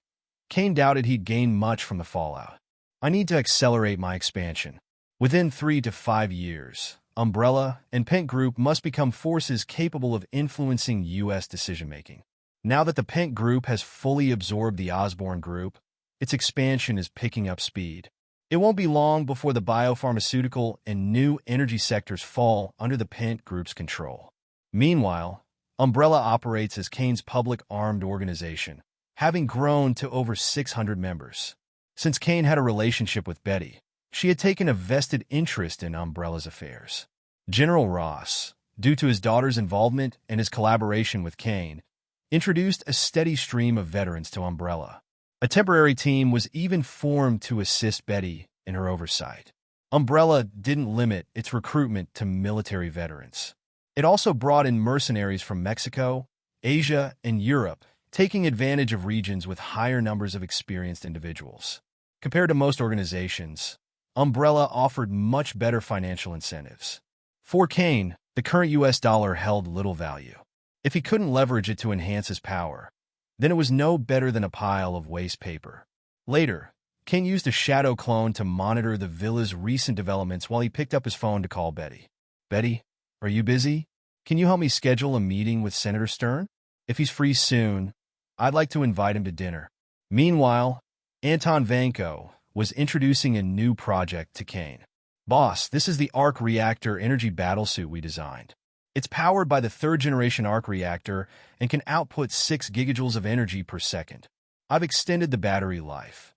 A: Cain doubted he'd gain much from the fallout. I need to accelerate my expansion. Within 3 to 5 years, Umbrella and Pent Group must become forces capable of influencing U.S. decision-making. Now that the Pent Group has fully absorbed the Osborn Group, its expansion is picking up speed. It won't be long before the biopharmaceutical and new energy sectors fall under the Pent Group's control. Meanwhile, Umbrella operates as Cain's public armed organization, having grown to over 600 members. Since Cain had a relationship with Betty, she had taken a vested interest in Umbrella's affairs. General Ross, due to his daughter's involvement and his collaboration with Cain, introduced a steady stream of veterans to Umbrella. A temporary team was even formed to assist Betty in her oversight. Umbrella didn't limit its recruitment to military veterans. It also brought in mercenaries from Mexico, Asia, and Europe, taking advantage of regions with higher numbers of experienced individuals. Compared to most organizations, Umbrella offered much better financial incentives. For Cain, the current US dollar held little value. If he couldn't leverage it to enhance his power, then it was no better than a pile of waste paper. Later, Cain used a shadow clone to monitor the villa's recent developments while he picked up his phone to call Betty. "Betty, are you busy? Can you help me schedule a meeting with Senator Stern? If he's free soon, I'd like to invite him to dinner." Meanwhile, Anton Vanko was introducing a new project to Cain. "Boss, this is the arc reactor energy battlesuit we designed. It's powered by the third-generation arc reactor and can output 6 gigajoules of energy per second. I've extended the battery life.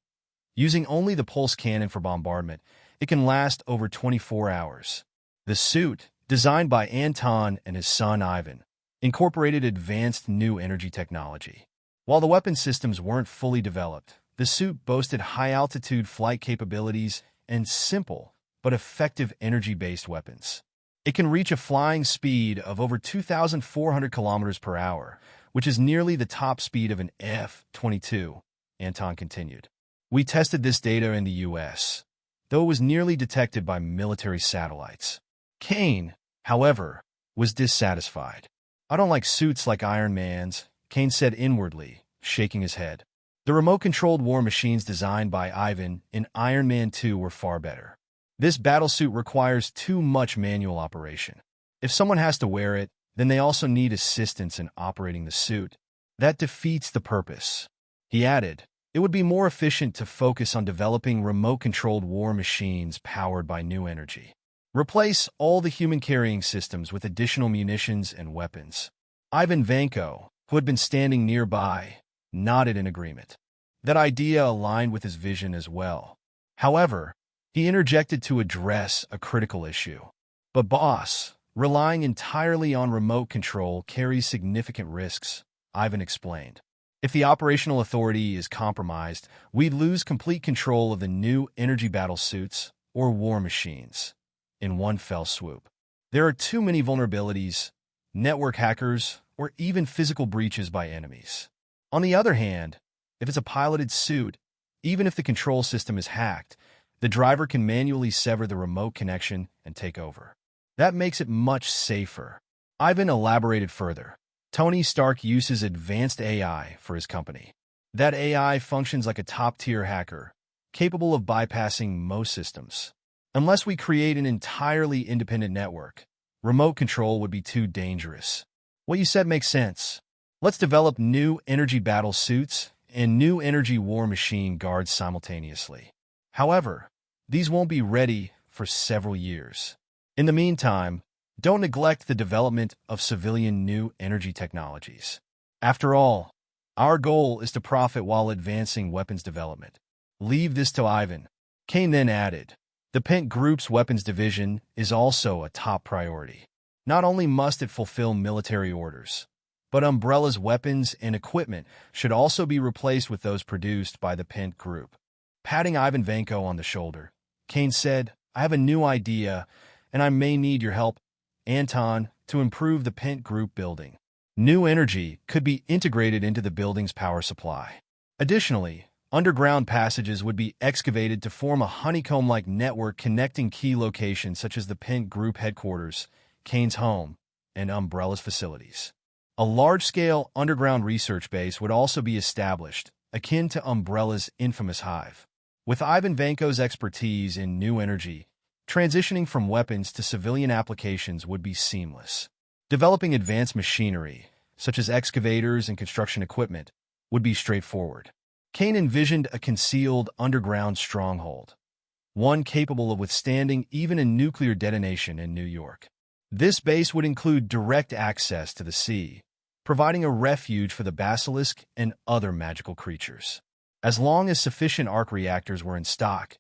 A: Using only the pulse cannon for bombardment, it can last over 24 hours. The suit, designed by Anton and his son Ivan, incorporated advanced new energy technology. While the weapon systems weren't fully developed, the suit boasted high-altitude flight capabilities and simple but effective energy-based weapons. It can reach a flying speed of over 2,400 kilometers per hour, which is nearly the top speed of an F-22, Anton continued. We tested this data in the US, though it was nearly detected by military satellites. Cain, however, was dissatisfied. "I don't like suits like Iron Man's," Cain said inwardly, shaking his head. The remote-controlled war machines designed by Ivan in Iron Man 2 were far better. This battlesuit requires too much manual operation. If someone has to wear it, then they also need assistance in operating the suit. That defeats the purpose. He added, "It would be more efficient to focus on developing remote-controlled war machines powered by new energy. Replace all the human-carrying systems with additional munitions and weapons." Ivan Vanko, who had been standing nearby, nodded in agreement. That idea aligned with his vision as well. However, he interjected to address a critical issue. "But boss, relying entirely on remote control carries significant risks," Ivan explained. "If the operational authority is compromised, we'd lose complete control of the new energy battle suits or war machines in one fell swoop. There are too many vulnerabilities, network hackers, or even physical breaches by enemies. On the other hand, if it's a piloted suit, even if the control system is hacked, the driver can manually sever the remote connection and take over. That makes it much safer." Ivan elaborated further. "Tony Stark uses advanced AI for his company. That AI functions like a top-tier hacker, capable of bypassing most systems. Unless we create an entirely independent network, remote control would be too dangerous." "What you said makes sense. Let's develop new energy battle suits and new energy war machine guards simultaneously. However, these won't be ready for several years. In the meantime, don't neglect the development of civilian new energy technologies. After all, our goal is to profit while advancing weapons development. Leave this to Ivan." Cain then added, "The Pent Group's weapons division is also a top priority. Not only must it fulfill military orders, but Umbrella's weapons and equipment should also be replaced with those produced by the Pent Group." Patting Ivan Vanko on the shoulder, Cain said, "I have a new idea, and I may need your help, Anton, to improve the Pent Group building. New energy could be integrated into the building's power supply. Additionally, underground passages would be excavated to form a honeycomb-like network connecting key locations such as the Pent Group headquarters, Cain's home, and Umbrella's facilities. A large-scale underground research base would also be established, akin to Umbrella's infamous hive. With Ivan Vanko's expertise in new energy, transitioning from weapons to civilian applications would be seamless. Developing advanced machinery, such as excavators and construction equipment, would be straightforward." Cain envisioned a concealed underground stronghold, one capable of withstanding even a nuclear detonation in New York. This base would include direct access to the sea, providing a refuge for the basilisk and other magical creatures. As long as sufficient arc reactors were in stock,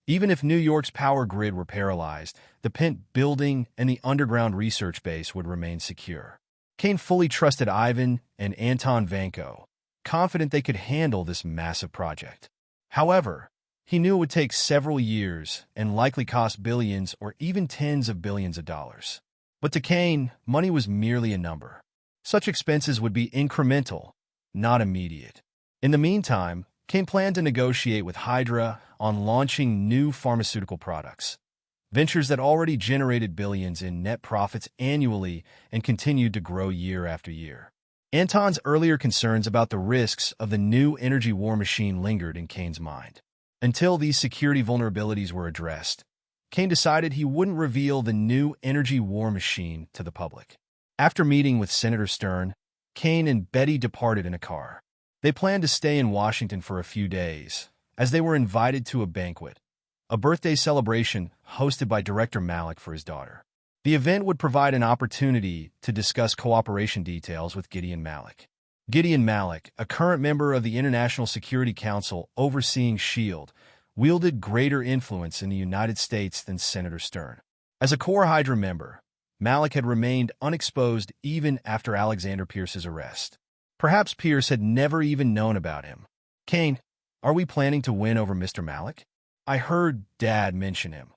A: even if New York's power grid were paralyzed, the Pent building and the underground research base would remain secure. Cain fully trusted Ivan and Anton Vanko, confident they could handle this massive project. However, he knew it would take several years and likely cost billions or even tens of billions of dollars. But to Cain, money was merely a number. Such expenses would be incremental, not immediate. In the meantime, Cain planned to negotiate with Hydra on launching new pharmaceutical products, ventures that already generated billions in net profits annually and continued to grow year after year. Anton's earlier concerns about the risks of the new energy war machine lingered in Cain's mind. Until these security vulnerabilities were addressed, Cain decided he wouldn't reveal the new energy war machine to the public. After meeting with Senator Stern, Cain and Betty departed in a car. They planned to stay in Washington for a few days, as they were invited to a banquet, a birthday celebration hosted by Director Malik for his daughter. The event would provide an opportunity to discuss cooperation details with Gideon Malik. Gideon Malik, a current member of the International Security Council overseeing S.H.I.E.L.D., wielded greater influence in the United States than Senator Stern. As a core Hydra member, Malik had remained unexposed even after Alexander Pierce's arrest. Perhaps Pierce had never even known about him. Cain, are we planning to win over Mr. Malik? I heard Dad mention him.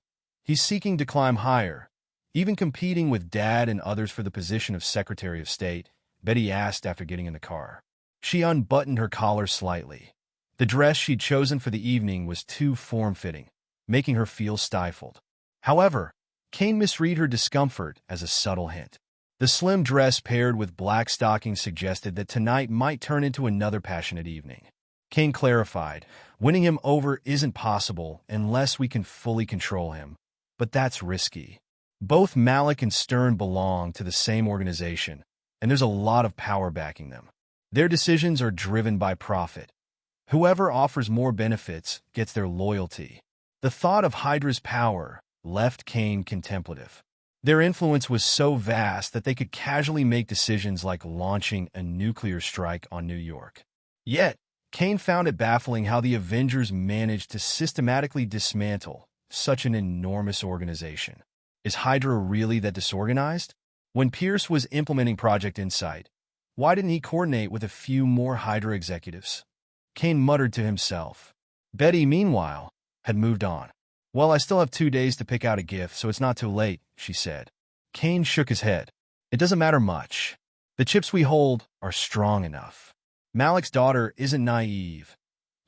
A: He's seeking to climb higher, even competing with Dad and others for the position of Secretary of State, Betty asked after getting in the car. She unbuttoned her collar slightly. The dress she'd chosen for the evening was too form-fitting, making her feel stifled. However, Cain misread her discomfort as a subtle hint. The slim dress paired with black stockings suggested that tonight might turn into another passionate evening. Cain clarified, winning him over isn't possible unless we can fully control him, but that's risky. Both Malik and Stern belong to the same organization, and there's a lot of power backing them. Their decisions are driven by profit. Whoever offers more benefits gets their loyalty. The thought of Hydra's power left Cain contemplative. Their influence was so vast that they could casually make decisions like launching a nuclear strike on New York. Yet, Cain found it baffling how the Avengers managed to systematically dismantle such an enormous organization. Is Hydra really that disorganized? When Pierce was implementing Project Insight, why didn't he coordinate with a few more Hydra executives? Cain muttered to himself. Betty, meanwhile, had moved on. Well, I still have 2 days to pick out a gift, so it's not too late, she said. Cain shook his head. It doesn't matter much. The chips we hold are strong enough. Malik's daughter isn't naive.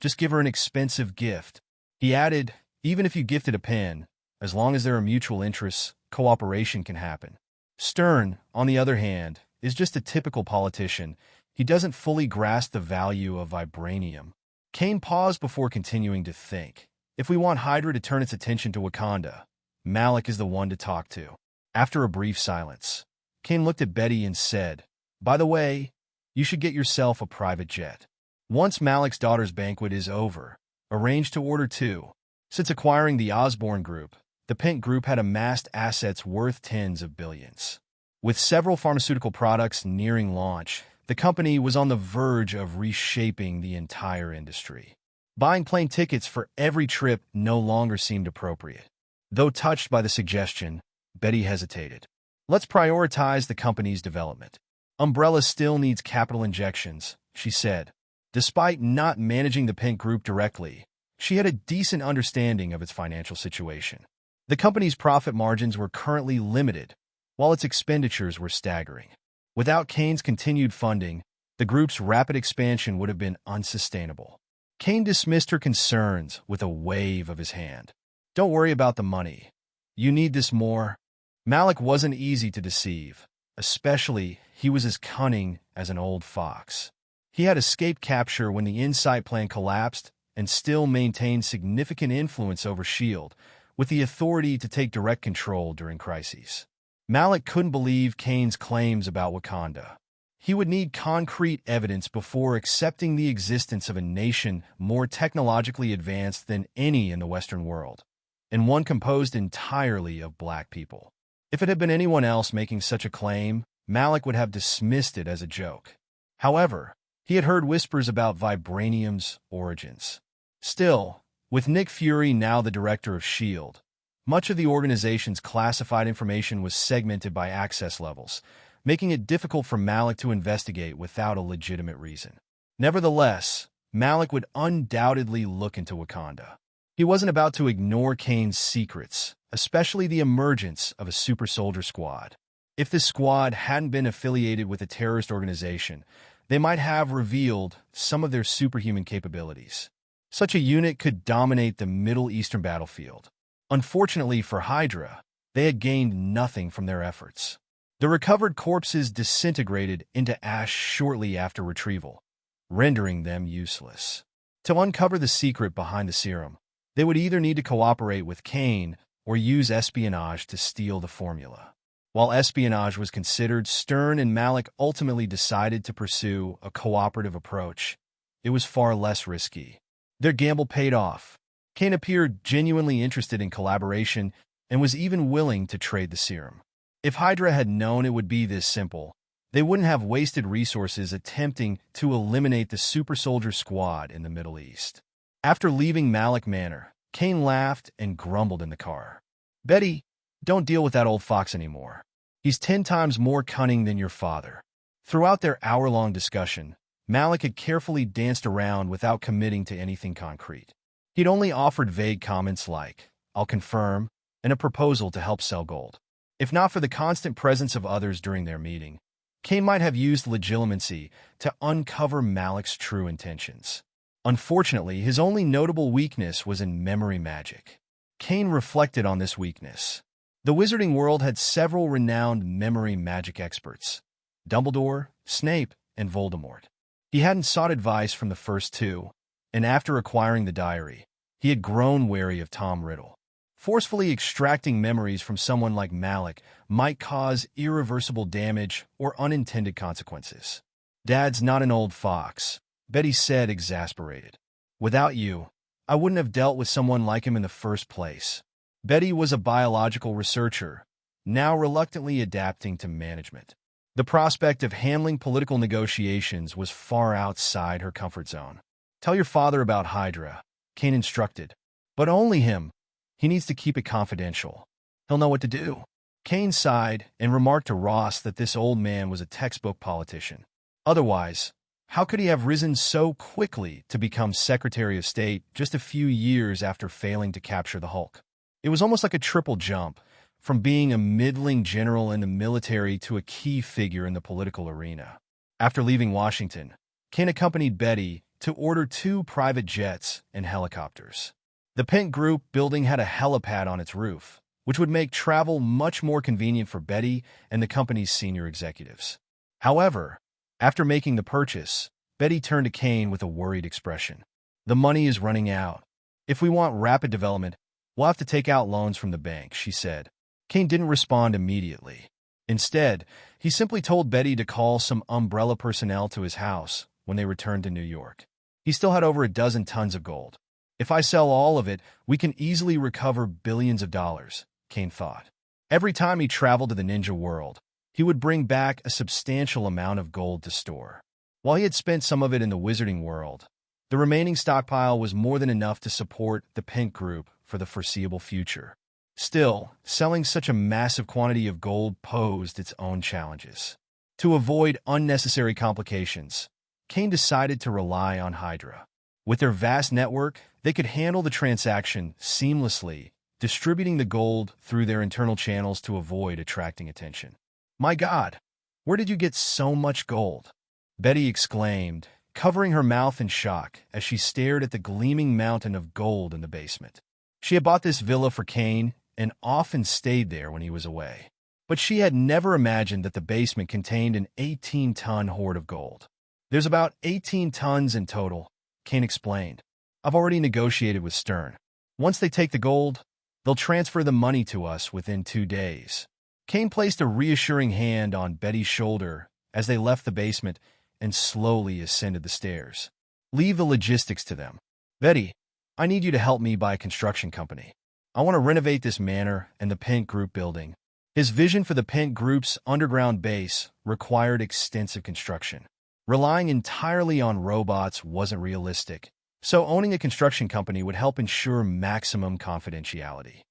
A: Just give her an expensive gift. He added, even if you gifted a pen, as long as there are mutual interests, cooperation can happen. Stern, on the other hand, is just a typical politician. He doesn't fully grasp the value of vibranium. Cain paused before continuing to think. If we want Hydra to turn its attention to Wakanda, Malik is the one to talk to. After a brief silence, Cain looked at Betty and said, by the way, you should get yourself a private jet. Once Malik's daughter's banquet is over, arrange to order 2. Since acquiring the Osborne Group, the Pent Group had amassed assets worth tens of billions. With several pharmaceutical products nearing launch, the company was on the verge of reshaping the entire industry. Buying plane tickets for every trip no longer seemed appropriate. Though touched by the suggestion, Betty hesitated. Let's prioritize the company's development. Umbrella still needs capital injections, she said. Despite not managing the Pent Group directly, she had a decent understanding of its financial situation. The company's profit margins were currently limited, while its expenditures were staggering. Without Cain's continued funding, the group's rapid expansion would have been unsustainable. Cain dismissed her concerns with a wave of his hand. Don't worry about the money. You need this more. Malik wasn't easy to deceive, especially he was as cunning as an old fox. He had escaped capture when the Insight plan collapsed and still maintained significant influence over S.H.I.E.L.D., with the authority to take direct control during crises. Malik couldn't believe Cain's claims about Wakanda. He would need concrete evidence before accepting the existence of a nation more technologically advanced than any in the Western world, and one composed entirely of black people. If it had been anyone else making such a claim, Malik would have dismissed it as a joke. However, he had heard whispers about vibranium's origins. Still, with Nick Fury now the director of S.H.I.E.L.D., much of the organization's classified information was segmented by access levels, making it difficult for Malik to investigate without a legitimate reason. Nevertheless, Malik would undoubtedly look into Wakanda. He wasn't about to ignore Cain's secrets, especially the emergence of a super soldier squad. If this squad hadn't been affiliated with a terrorist organization, they might have revealed some of their superhuman capabilities. Such a unit could dominate the Middle Eastern battlefield. Unfortunately for Hydra, they had gained nothing from their efforts. The recovered corpses disintegrated into ash shortly after retrieval, rendering them useless. To uncover the secret behind the serum, they would either need to cooperate with Cain or use espionage to steal the formula. While espionage was considered, Stern and Malik ultimately decided to pursue a cooperative approach. It was far less risky. Their gamble paid off. Cain appeared genuinely interested in collaboration and was even willing to trade the serum. If Hydra had known it would be this simple, they wouldn't have wasted resources attempting to eliminate the super soldier squad in the Middle East. After leaving Malik Manor, Cain laughed and grumbled in the car. "Betty, don't deal with that old fox anymore. He's 10 times more cunning than your father." Throughout their hour-long discussion, Malik had carefully danced around without committing to anything concrete. He'd only offered vague comments like, "I'll confirm," and a proposal to help sell gold. If not for the constant presence of others during their meeting, Cain might have used legitimacy to uncover Malik's true intentions. Unfortunately, his only notable weakness was in memory magic. Cain reflected on this weakness. The wizarding world had several renowned memory magic experts: Dumbledore, Snape, and Voldemort. He hadn't sought advice from the first two, and after acquiring the diary, he had grown wary of Tom Riddle. Forcefully extracting memories from someone like Malik might cause irreversible damage or unintended consequences. "Dad's not an old fox," Betty said, exasperated. "Without you, I wouldn't have dealt with someone like him in the first place." Betty was a biological researcher, now reluctantly adapting to management. The prospect of handling political negotiations was far outside her comfort zone. "Tell your father about Hydra," Cain instructed. "But only him. He needs to keep it confidential. He'll know what to do." Cain sighed and remarked to Ross that this old man was a textbook politician. Otherwise, how could he have risen so quickly to become Secretary of State just a few years after failing to capture the Hulk? It was almost like a triple jump, from being a middling general in the military to a key figure in the political arena. After leaving Washington, Cain accompanied Betty to order 2 private jets and helicopters. The Pent Group building had a helipad on its roof, which would make travel much more convenient for Betty and the company's senior executives. However, after making the purchase, Betty turned to Cain with a worried expression. "The money is running out. If we want rapid development, we'll have to take out loans from the bank," she said. Cain didn't respond immediately. Instead, he simply told Betty to call some umbrella personnel to his house when they returned to New York. He still had over a dozen tons of gold. "If I sell all of it, we can easily recover billions of dollars," Cain thought. Every time he traveled to the ninja world, he would bring back a substantial amount of gold to store. While he had spent some of it in the wizarding world, the remaining stockpile was more than enough to support the Pent Group for the foreseeable future. Still, selling such a massive quantity of gold posed its own challenges. To avoid unnecessary complications, Cain decided to rely on Hydra. With their vast network, they could handle the transaction seamlessly, distributing the gold through their internal channels to avoid attracting attention. "My God, where did you get so much gold?" Betty exclaimed, covering her mouth in shock as she stared at the gleaming mountain of gold in the basement. She had bought this villa for Cain and often stayed there when he was away. But she had never imagined that the basement contained an 18-ton hoard of gold. "There's about 18 tons in total," Cain explained. "I've already negotiated with Stern. Once they take the gold, they'll transfer the money to us within 2 days." Cain placed a reassuring hand on Betty's shoulder as they left the basement and slowly ascended the stairs. "Leave the logistics to them. Betty, I need you to help me buy a construction company. I want to renovate this manor and the Pent Group building. His vision for the Pent group's underground base required extensive construction. Relying entirely on robots wasn't realistic, so owning a construction company would help ensure maximum confidentiality.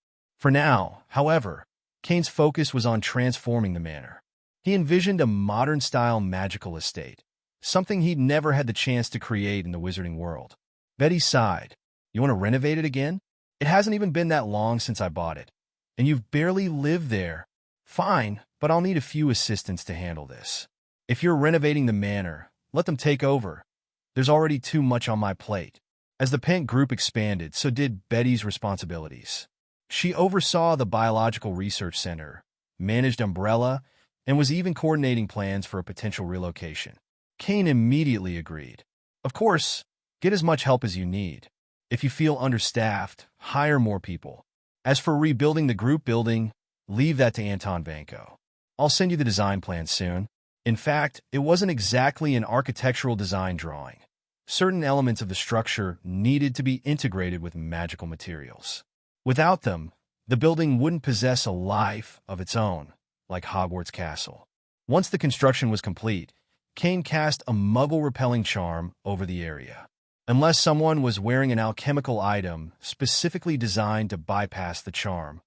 A: For now, however, Cain's focus was on transforming the manor. He envisioned a modern-style magical estate, something he'd never had the chance to create in the wizarding world. Betty sighed. "You want to renovate it again? It hasn't even been that long since I bought it, and you've barely lived there." "Fine, but I'll need a few assistants to handle this. If you're renovating the manor, let them take over. There's already too much on my plate." As the Pent group expanded, so did Betty's responsibilities. She oversaw the Biological Research Center, managed Umbrella, and was even coordinating plans for a potential relocation. Cain immediately agreed. "Of course, get as much help as you need. If you feel understaffed, hire more people. As for rebuilding the group building, leave that to Anton Vanko. I'll send you the design plan soon." In fact, it wasn't exactly an architectural design drawing. Certain elements of the structure needed to be integrated with magical materials. Without them, the building wouldn't possess a life of its own, like Hogwarts Castle. Once the construction was complete, Cain cast a muggle-repelling charm over the area. Unless someone was wearing an alchemical item specifically designed to bypass the charm,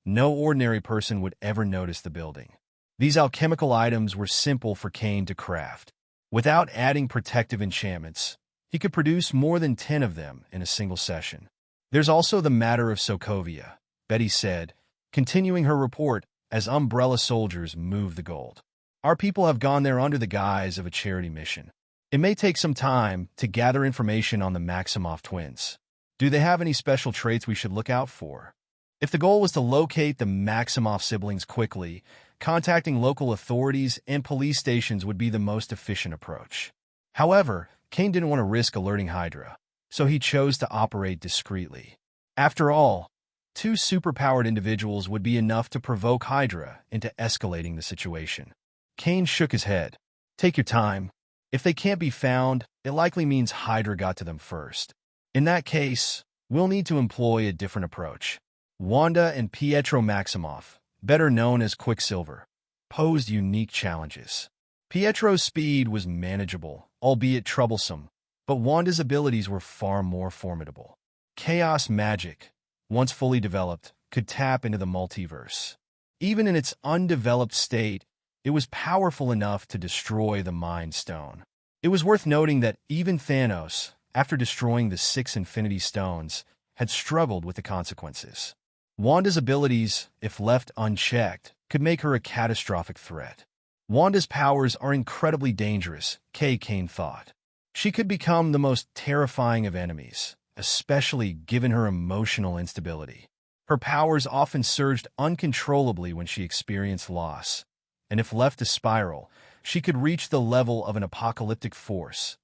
A: no ordinary person would ever notice the building. These alchemical items were simple for Cain to craft. Without adding protective enchantments, he could produce more than 10 of them in a single session. "There's also the matter of Sokovia," Betty said, continuing her report as Umbrella soldiers moved the gold. "Our people have gone there under the guise of a charity mission. It may take some time to gather information on the Maximoff twins. Do they have any special traits we should look out for?" If the goal was to locate the Maximoff siblings quickly, contacting local authorities and police stations would be the most efficient approach. However, Cain didn't want to risk alerting Hydra, so he chose to operate discreetly. After all, 2 superpowered individuals would be enough to provoke Hydra into escalating the situation. Cain shook his head. "Take your time. If they can't be found, it likely means Hydra got to them first. In that case, we'll need to employ a different approach." Wanda and Pietro Maximoff, better known as Quicksilver, posed unique challenges. Pietro's speed was manageable, albeit troublesome, but Wanda's abilities were far more formidable. Chaos magic, once fully developed, could tap into the multiverse. Even in its undeveloped state, it was powerful enough to destroy the Mind Stone. It was worth noting that even Thanos, after destroying the 6 Infinity Stones, had struggled with the consequences. Wanda's abilities, if left unchecked, could make her a catastrophic threat. Wanda's powers are incredibly dangerous, Cain thought. She could become the most terrifying of enemies, especially given her emotional instability. Her powers often surged uncontrollably when she experienced loss, and if left to spiral, she could reach the level of an apocalyptic force,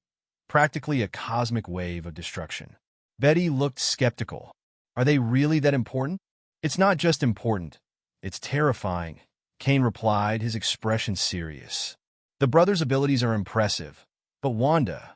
A: practically a cosmic wave of destruction. Betty looked skeptical. "Are they really that important?" "It's not just important, it's terrifying," Cain replied, his expression serious. "The brothers' abilities are impressive, but Wanda,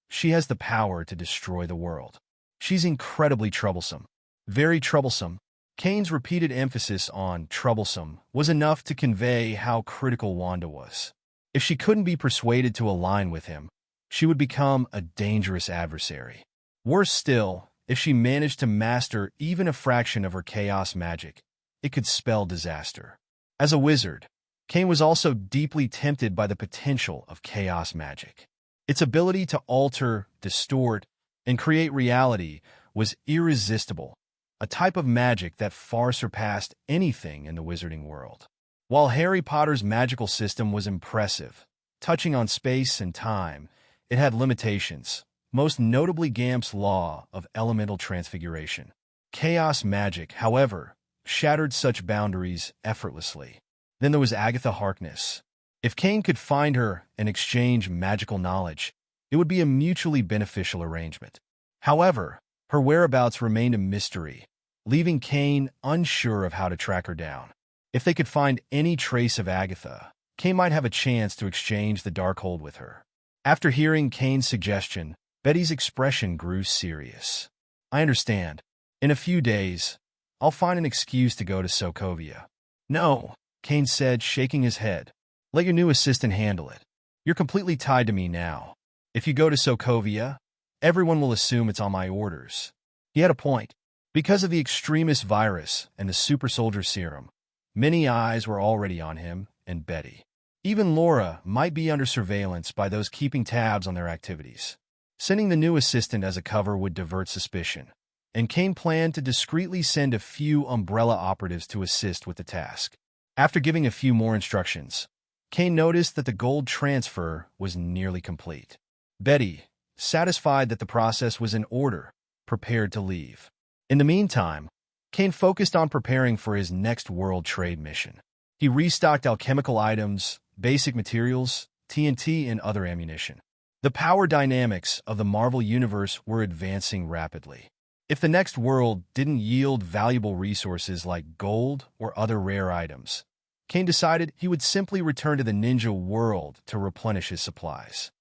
A: she has the power to destroy the world. She's incredibly troublesome." "Very troublesome." Cain's repeated emphasis on troublesome was enough to convey how critical Wanda was. If she couldn't be persuaded to align with him, she would become a dangerous adversary. Worse still, if she managed to master even a fraction of her chaos magic, it could spell disaster. As a wizard, Cain was also deeply tempted by the potential of chaos magic. Its ability to alter, distort, and create reality was irresistible, a type of magic that far surpassed anything in the wizarding world. While Harry Potter's magical system was impressive, touching on space and time, it had limitations, most notably Gamp's law of elemental transfiguration. Chaos magic, however, shattered such boundaries effortlessly. Then there was Agatha Harkness. If Cain could find her and exchange magical knowledge, it would be a mutually beneficial arrangement. However, her whereabouts remained a mystery, leaving Cain unsure of how to track her down. If they could find any trace of Agatha, Cain might have a chance to exchange the Darkhold with her. After hearing Cain's suggestion, Betty's expression grew serious. "I understand. In a few days, I'll find an excuse to go to Sokovia." "No, Cain said, shaking his head. Let your new assistant handle it. You're completely tied to me now. If you go to Sokovia, everyone will assume it's on my orders. He had a point. Because of the extremist virus and the super soldier serum, many eyes were already on him and Betty. Even Laura might be under surveillance by those keeping tabs on their activities. Sending the new assistant as a cover would divert suspicion, and Cain planned to discreetly send a few Umbrella operatives to assist with the task. After giving a few more instructions, Cain noticed that the gold transfer was nearly complete. Betty, satisfied that the process was in order, prepared to leave. In the meantime, Cain focused on preparing for his next world trade mission. He restocked alchemical items, basic materials, TNT, and other ammunition. The power dynamics of the Marvel Universe were advancing rapidly. If the next world didn't yield valuable resources like gold or other rare items, Cain decided he would simply return to the ninja world to replenish his supplies.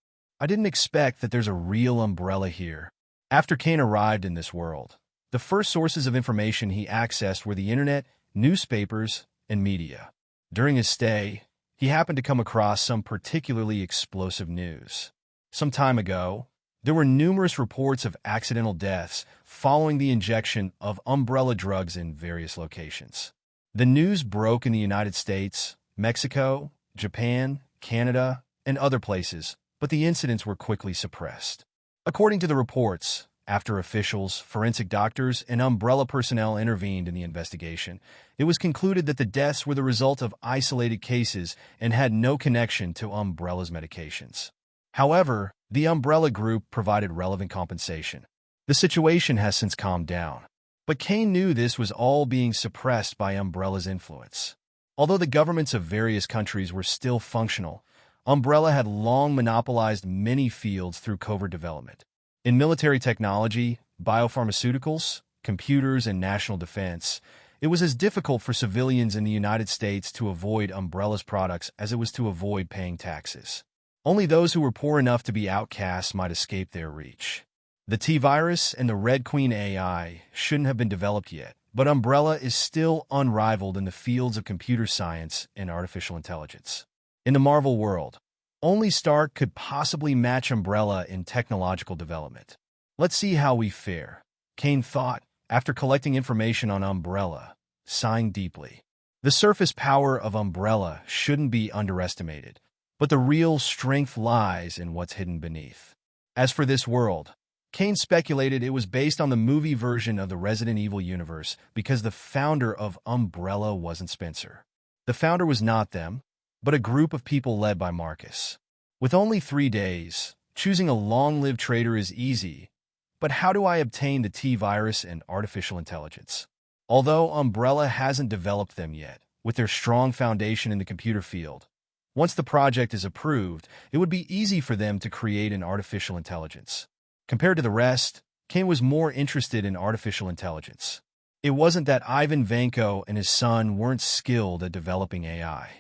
A: I didn't expect that there's a real umbrella here. After Cain arrived in this world, the first sources of information he accessed were the internet, newspapers, and media. During his stay, he happened to come across some particularly explosive news. Some time ago, there were numerous reports of accidental deaths following the injection of umbrella drugs in various locations. The news broke in the United States, Mexico, Japan, Canada, and other places, but the incidents were quickly suppressed. According to the reports, after officials, forensic doctors, and umbrella personnel intervened in the investigation, it was concluded that the deaths were the result of isolated cases and had no connection to Umbrella's medications. However, the Umbrella Group provided relevant compensation. The situation has since calmed down, but Cain knew this was all being suppressed by Umbrella's influence. Although the governments of various countries were still functional, Umbrella had long monopolized many fields through covert development. In military technology, biopharmaceuticals, computers, and national defense, it was as difficult for civilians in the United States to avoid Umbrella's products as it was to avoid paying taxes. Only those who were poor enough to be outcasts might escape their reach. The T-Virus and the Red Queen AI shouldn't have been developed yet, but Umbrella is still unrivaled in the fields of computer science and artificial intelligence. In the Marvel world, only Stark could possibly match Umbrella in technological development. Let's see how we fare, Cain thought, after collecting information on Umbrella, sighing deeply. The surface power of Umbrella shouldn't be underestimated, but the real strength lies in what's hidden beneath. As for this world, Cain speculated it was based on the movie version of the Resident Evil universe because the founder of Umbrella wasn't Spencer. The founder was not them, but a group of people led by Marcus. With only 3 days, choosing a long-lived traitor is easy, but how do I obtain the T-Virus and artificial intelligence? Although Umbrella hasn't developed them yet, with their strong foundation in the computer field, once the project is approved, it would be easy for them to create an artificial intelligence. Compared to the rest, Cain was more interested in artificial intelligence. It wasn't that Ivan Vanko and his son weren't skilled at developing AI.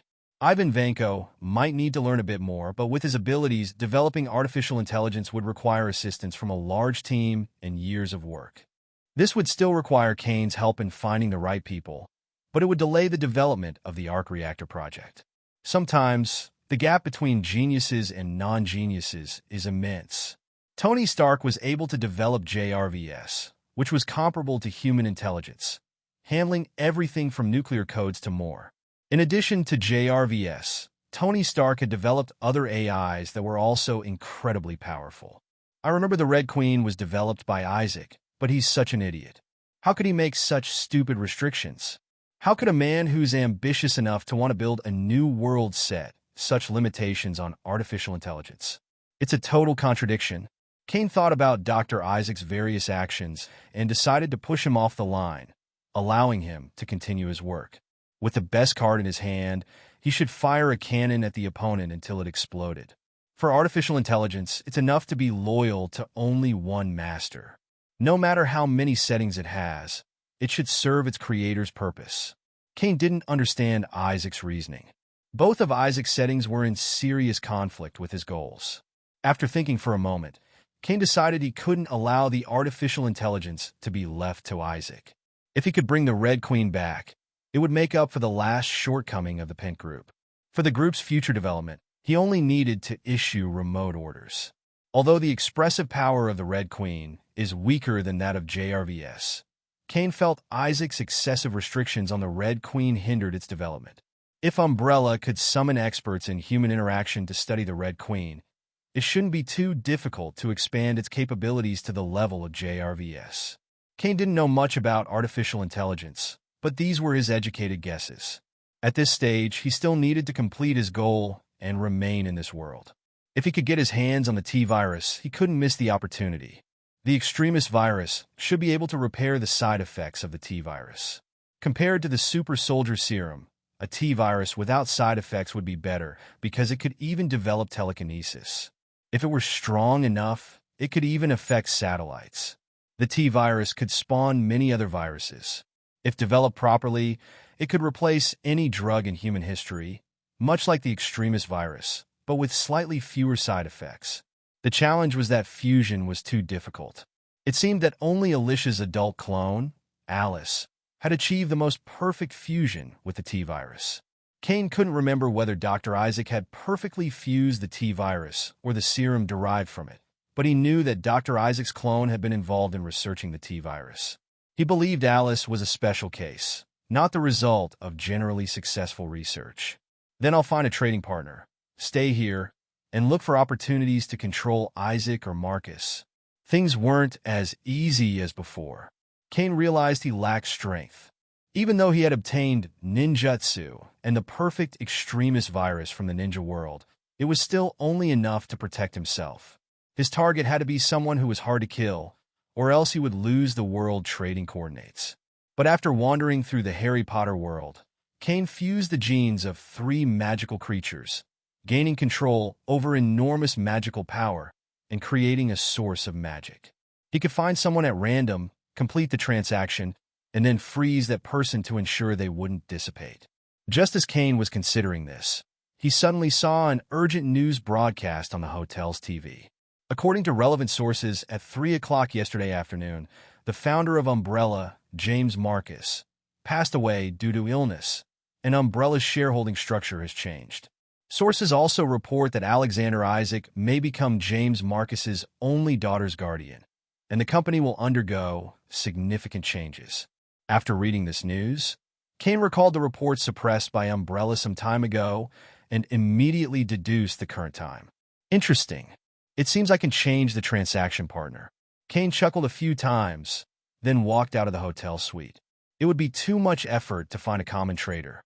A: Ivan Vanko might need to learn a bit more, but with his abilities, developing artificial intelligence would require assistance from a large team and years of work. This would still require Cain's help in finding the right people, but it would delay the development of the arc reactor project. Sometimes, the gap between geniuses and non-geniuses is immense. Tony Stark was able to develop JRVS, which was comparable to human intelligence, handling everything from nuclear codes to more. In addition to JRVS, Tony Stark had developed other AIs that were also incredibly powerful. I remember the Red Queen was developed by Isaac, but he's such an idiot. How could he make such stupid restrictions? How could a man who's ambitious enough to want to build a new world set such limitations on artificial intelligence? It's a total contradiction. Cain thought about Dr. Isaac's various actions and decided to push him off the line, allowing him to continue his work. With the best card in his hand, he should fire a cannon at the opponent until it exploded. For artificial intelligence, it's enough to be loyal to only one master. No matter how many settings it has, it should serve its creator's purpose. Cain didn't understand Isaac's reasoning. Both of Isaac's settings were in serious conflict with his goals. After thinking for a moment, Cain decided he couldn't allow the artificial intelligence to be left to Isaac. If he could bring the Red Queen back, It would make up for the last shortcoming of the Pent group. For the group's future development, he only needed to issue remote orders. Although the expressive power of the Red Queen is weaker than that of JRVS, Cain felt Isaac's excessive restrictions on the Red Queen hindered its development. If Umbrella could summon experts in human interaction to study the Red Queen, it shouldn't be too difficult to expand its capabilities to the level of JRVS. Cain didn't know much about artificial intelligence, but these were his educated guesses. At this stage, he still needed to complete his goal and remain in this world. If he could get his hands on the T-virus, he couldn't miss the opportunity. The extremist virus should be able to repair the side effects of the T-virus. Compared to the super soldier serum, a T-virus without side effects would be better because it could even develop telekinesis. If it were strong enough, it could even affect satellites. The T-virus could spawn many other viruses. If developed properly, it could replace any drug in human history, much like the extremist virus, but with slightly fewer side effects. The challenge was that fusion was too difficult. It seemed that only Alicia's adult clone, Alice, had achieved the most perfect fusion with the T-virus. Cain couldn't remember whether Dr. Isaac had perfectly fused the T-virus or the serum derived from it, but he knew that Dr. Isaac's clone had been involved in researching the T-virus. He believed Alice was a special case, not the result of generally successful research. Then I'll find a trading partner, stay here, and look for opportunities to control Isaac or Marcus. Things weren't as easy as before. Cain realized he lacked strength. Even though he had obtained ninjutsu and the perfect extremist virus from the ninja world, it was still only enough to protect himself. His target had to be someone who was hard to kill, or else he would lose the world trading coordinates. But after wandering through the Harry Potter world, Cain fused the genes of 3 magical creatures, gaining control over enormous magical power and creating a source of magic. He could find someone at random, complete the transaction, and then freeze that person to ensure they wouldn't dissipate. Just as Cain was considering this, he suddenly saw an urgent news broadcast on the hotel's TV. According to relevant sources, at 3 o'clock yesterday afternoon, the founder of Umbrella, James Marcus, passed away due to illness, and Umbrella's shareholding structure has changed. Sources also report that Alexander Isaac may become James Marcus's only daughter's guardian, and the company will undergo significant changes. After reading this news, Cain recalled the reports suppressed by Umbrella some time ago and immediately deduced the current time. Interesting. It seems I can change the transaction partner. Cain chuckled a few times, then walked out of the hotel suite. It would be too much effort to find a common trader.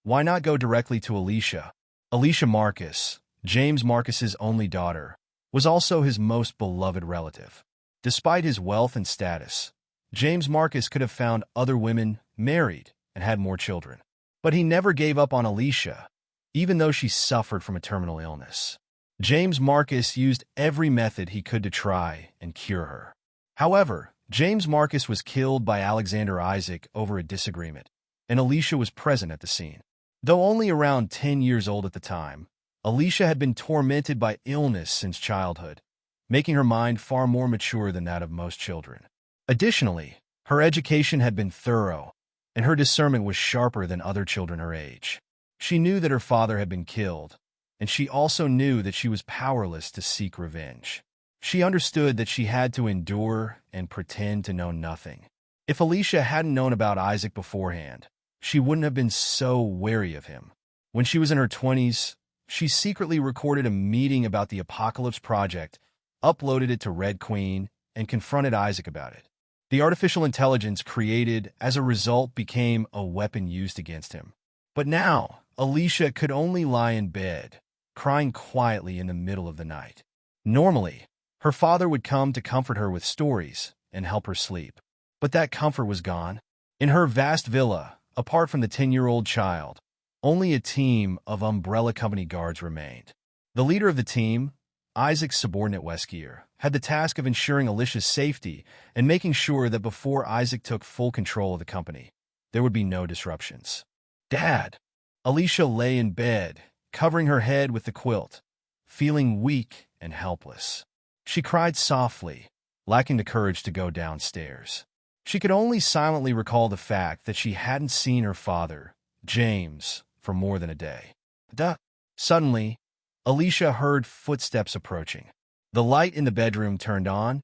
A: Why not go directly to Alicia? Alicia Marcus, James Marcus's only daughter, was also his most beloved relative. Despite his wealth and status, James Marcus could have found other women, married, and had more children. But he never gave up on Alicia, even though she suffered from a terminal illness. James Marcus used every method he could to try and cure her. However, James Marcus was killed by Alexander Isaac over a disagreement, and Alicia was present at the scene. Though only around 10 years old at the time, Alicia had been tormented by illness since childhood, making her mind far more mature than that of most children. Additionally, her education had been thorough, and her discernment was sharper than other children her age. She knew that her father had been killed, and she also knew that she was powerless to seek revenge. She understood that she had to endure and pretend to know nothing. If Alicia hadn't known about Isaac beforehand, she wouldn't have been so wary of him. When she was in her 20s, she secretly recorded a meeting about the Apocalypse Project, uploaded it to Red Queen, and confronted Isaac about it. The artificial intelligence created as a result became a weapon used against him. But now, Alicia could only lie in bed, crying quietly in the middle of the night. Normally, her father would come to comfort her with stories and help her sleep. But that comfort was gone. In her vast villa, apart from the 10-year-old child, only a team of Umbrella Company guards remained. The leader of the team, Isaac's subordinate Weskier, had the task of ensuring Alicia's safety and making sure that before Isaac took full control of the company, there would be no disruptions. "Dad!" Alicia lay in bed, covering her head with the quilt, feeling weak and helpless. She cried softly, lacking the courage to go downstairs. She could only silently recall the fact that she hadn't seen her father, James, for more than a day. Suddenly, Alicia heard footsteps approaching. The light in the bedroom turned on,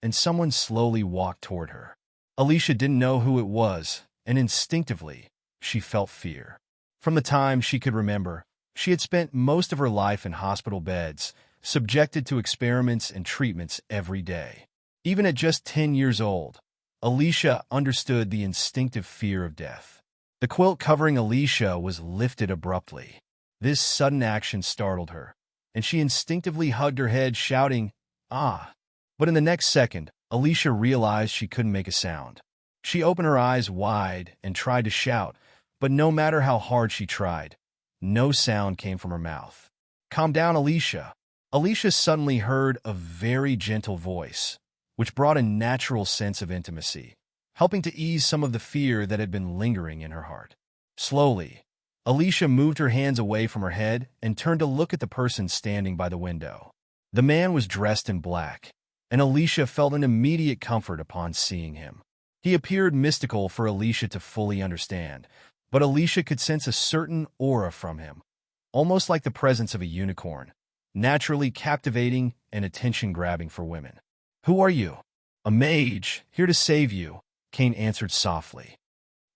A: and someone slowly walked toward her. Alicia didn't know who it was, and instinctively, she felt fear. From the time she could remember, she had spent most of her life in hospital beds, subjected to experiments and treatments every day. Even at just 10 years old, Alicia understood the instinctive fear of death. The quilt covering Alicia was lifted abruptly. This sudden action startled her, and she instinctively hugged her head, shouting, "Ah!" But in the next second, Alicia realized she couldn't make a sound. She opened her eyes wide and tried to shout, but no matter how hard she tried, no sound came from her mouth. "Calm down, Alicia." Alicia suddenly heard a very gentle voice, which brought a natural sense of intimacy, helping to ease some of the fear that had been lingering in her heart. Slowly, Alicia moved her hands away from her head and turned to look at the person standing by the window. The man was dressed in black, and Alicia felt an immediate comfort upon seeing him. He appeared mystical for Alicia to fully understand, but Alicia could sense a certain aura from him, almost like the presence of a unicorn, naturally captivating and attention-grabbing for women. "Who are you?" "A mage, here to save you," Cain answered softly.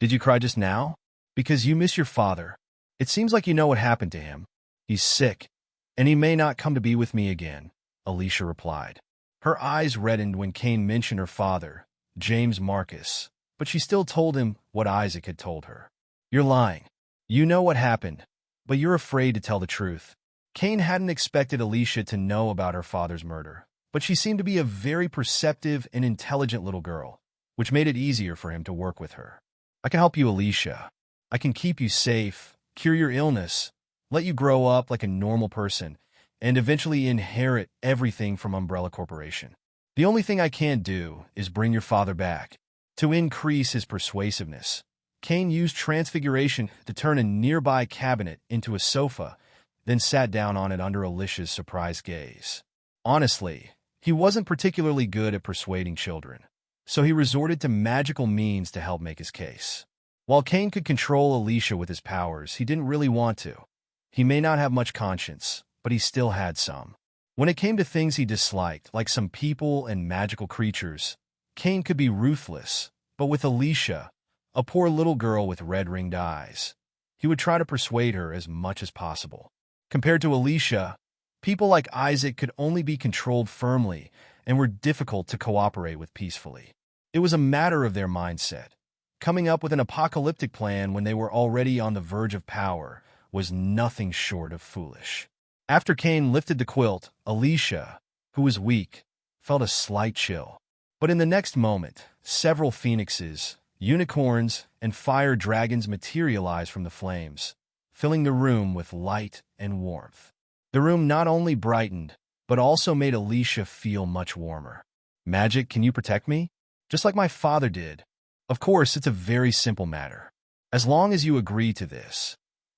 A: "Did you cry just now? Because you miss your father. It seems like you know what happened to him. He's sick, and he may not come to be with me again," Alicia replied. Her eyes reddened when Cain mentioned her father, James Marcus, but she still told him what Isaac had told her. "You're lying. You know what happened, but you're afraid to tell the truth." Cain hadn't expected Alicia to know about her father's murder, but she seemed to be a very perceptive and intelligent little girl, which made it easier for him to work with her. "I can help you, Alicia. I can keep you safe, cure your illness, let you grow up like a normal person, and eventually inherit everything from Umbrella Corporation. The only thing I can't do is bring your father back." To increase his persuasiveness, Cain used transfiguration to turn a nearby cabinet into a sofa, then sat down on it under Alicia's surprised gaze. Honestly, he wasn't particularly good at persuading children, so he resorted to magical means to help make his case. While Cain could control Alicia with his powers, he didn't really want to. He may not have much conscience, but he still had some. When it came to things he disliked, like some people and magical creatures, Cain could be ruthless, but with Alicia, a poor little girl with red-ringed eyes, he would try to persuade her as much as possible. Compared to Alicia, people like Isaac could only be controlled firmly and were difficult to cooperate with peacefully. It was a matter of their mindset. Coming up with an apocalyptic plan when they were already on the verge of power was nothing short of foolish. After Cain lifted the quilt, Alicia, who was weak, felt a slight chill. But in the next moment, several phoenixes, unicorns, and fire dragons materialized from the flames, filling the room with light and warmth. The room not only brightened, but also made Alicia feel much warmer. "Magic, can you protect me? Just like my father did." "Of course, it's a very simple matter. As long as you agree to this,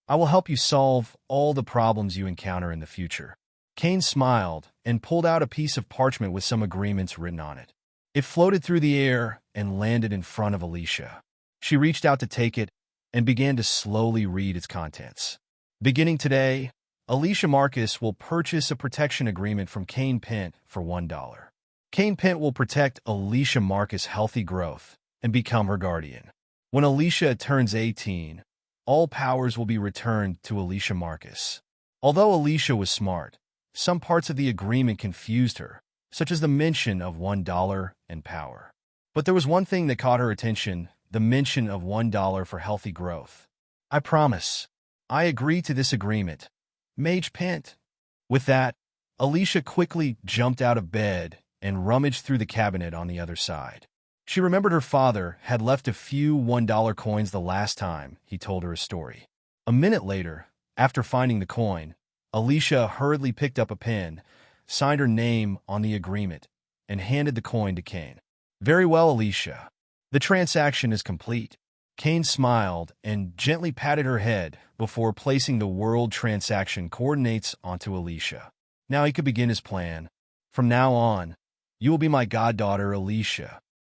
A: I will help you solve all the problems you encounter in the future." Cain smiled and pulled out a piece of parchment with some agreements written on it. It floated through the air and landed in front of Alicia. She reached out to take it and began to slowly read its contents. "Beginning today, Alicia Marcus will purchase a protection agreement from Cain Pent for $1. Cain Pent will protect Alicia Marcus' healthy growth and become her guardian. When Alicia turns 18, all powers will be returned to Alicia Marcus." Although Alicia was smart, some parts of the agreement confused her, such as the mention of $1 and power. But there was one thing that caught her attention, the mention of $1 for healthy growth. "I promise. I agree to this agreement. Mage Pent." With that, Alicia quickly jumped out of bed and rummaged through the cabinet on the other side. She remembered her father had left a few $1 coins the last time he told her a story. A minute later, after finding the coin, Alicia hurriedly picked up a pen, signed her name on the agreement, and handed the coin to Cain. "Very well, Alicia. The transaction is complete." Cain smiled and gently patted her head before placing the world transaction coordinates onto Alicia. Now he could begin his plan. "From now on, you will be my goddaughter, Alicia.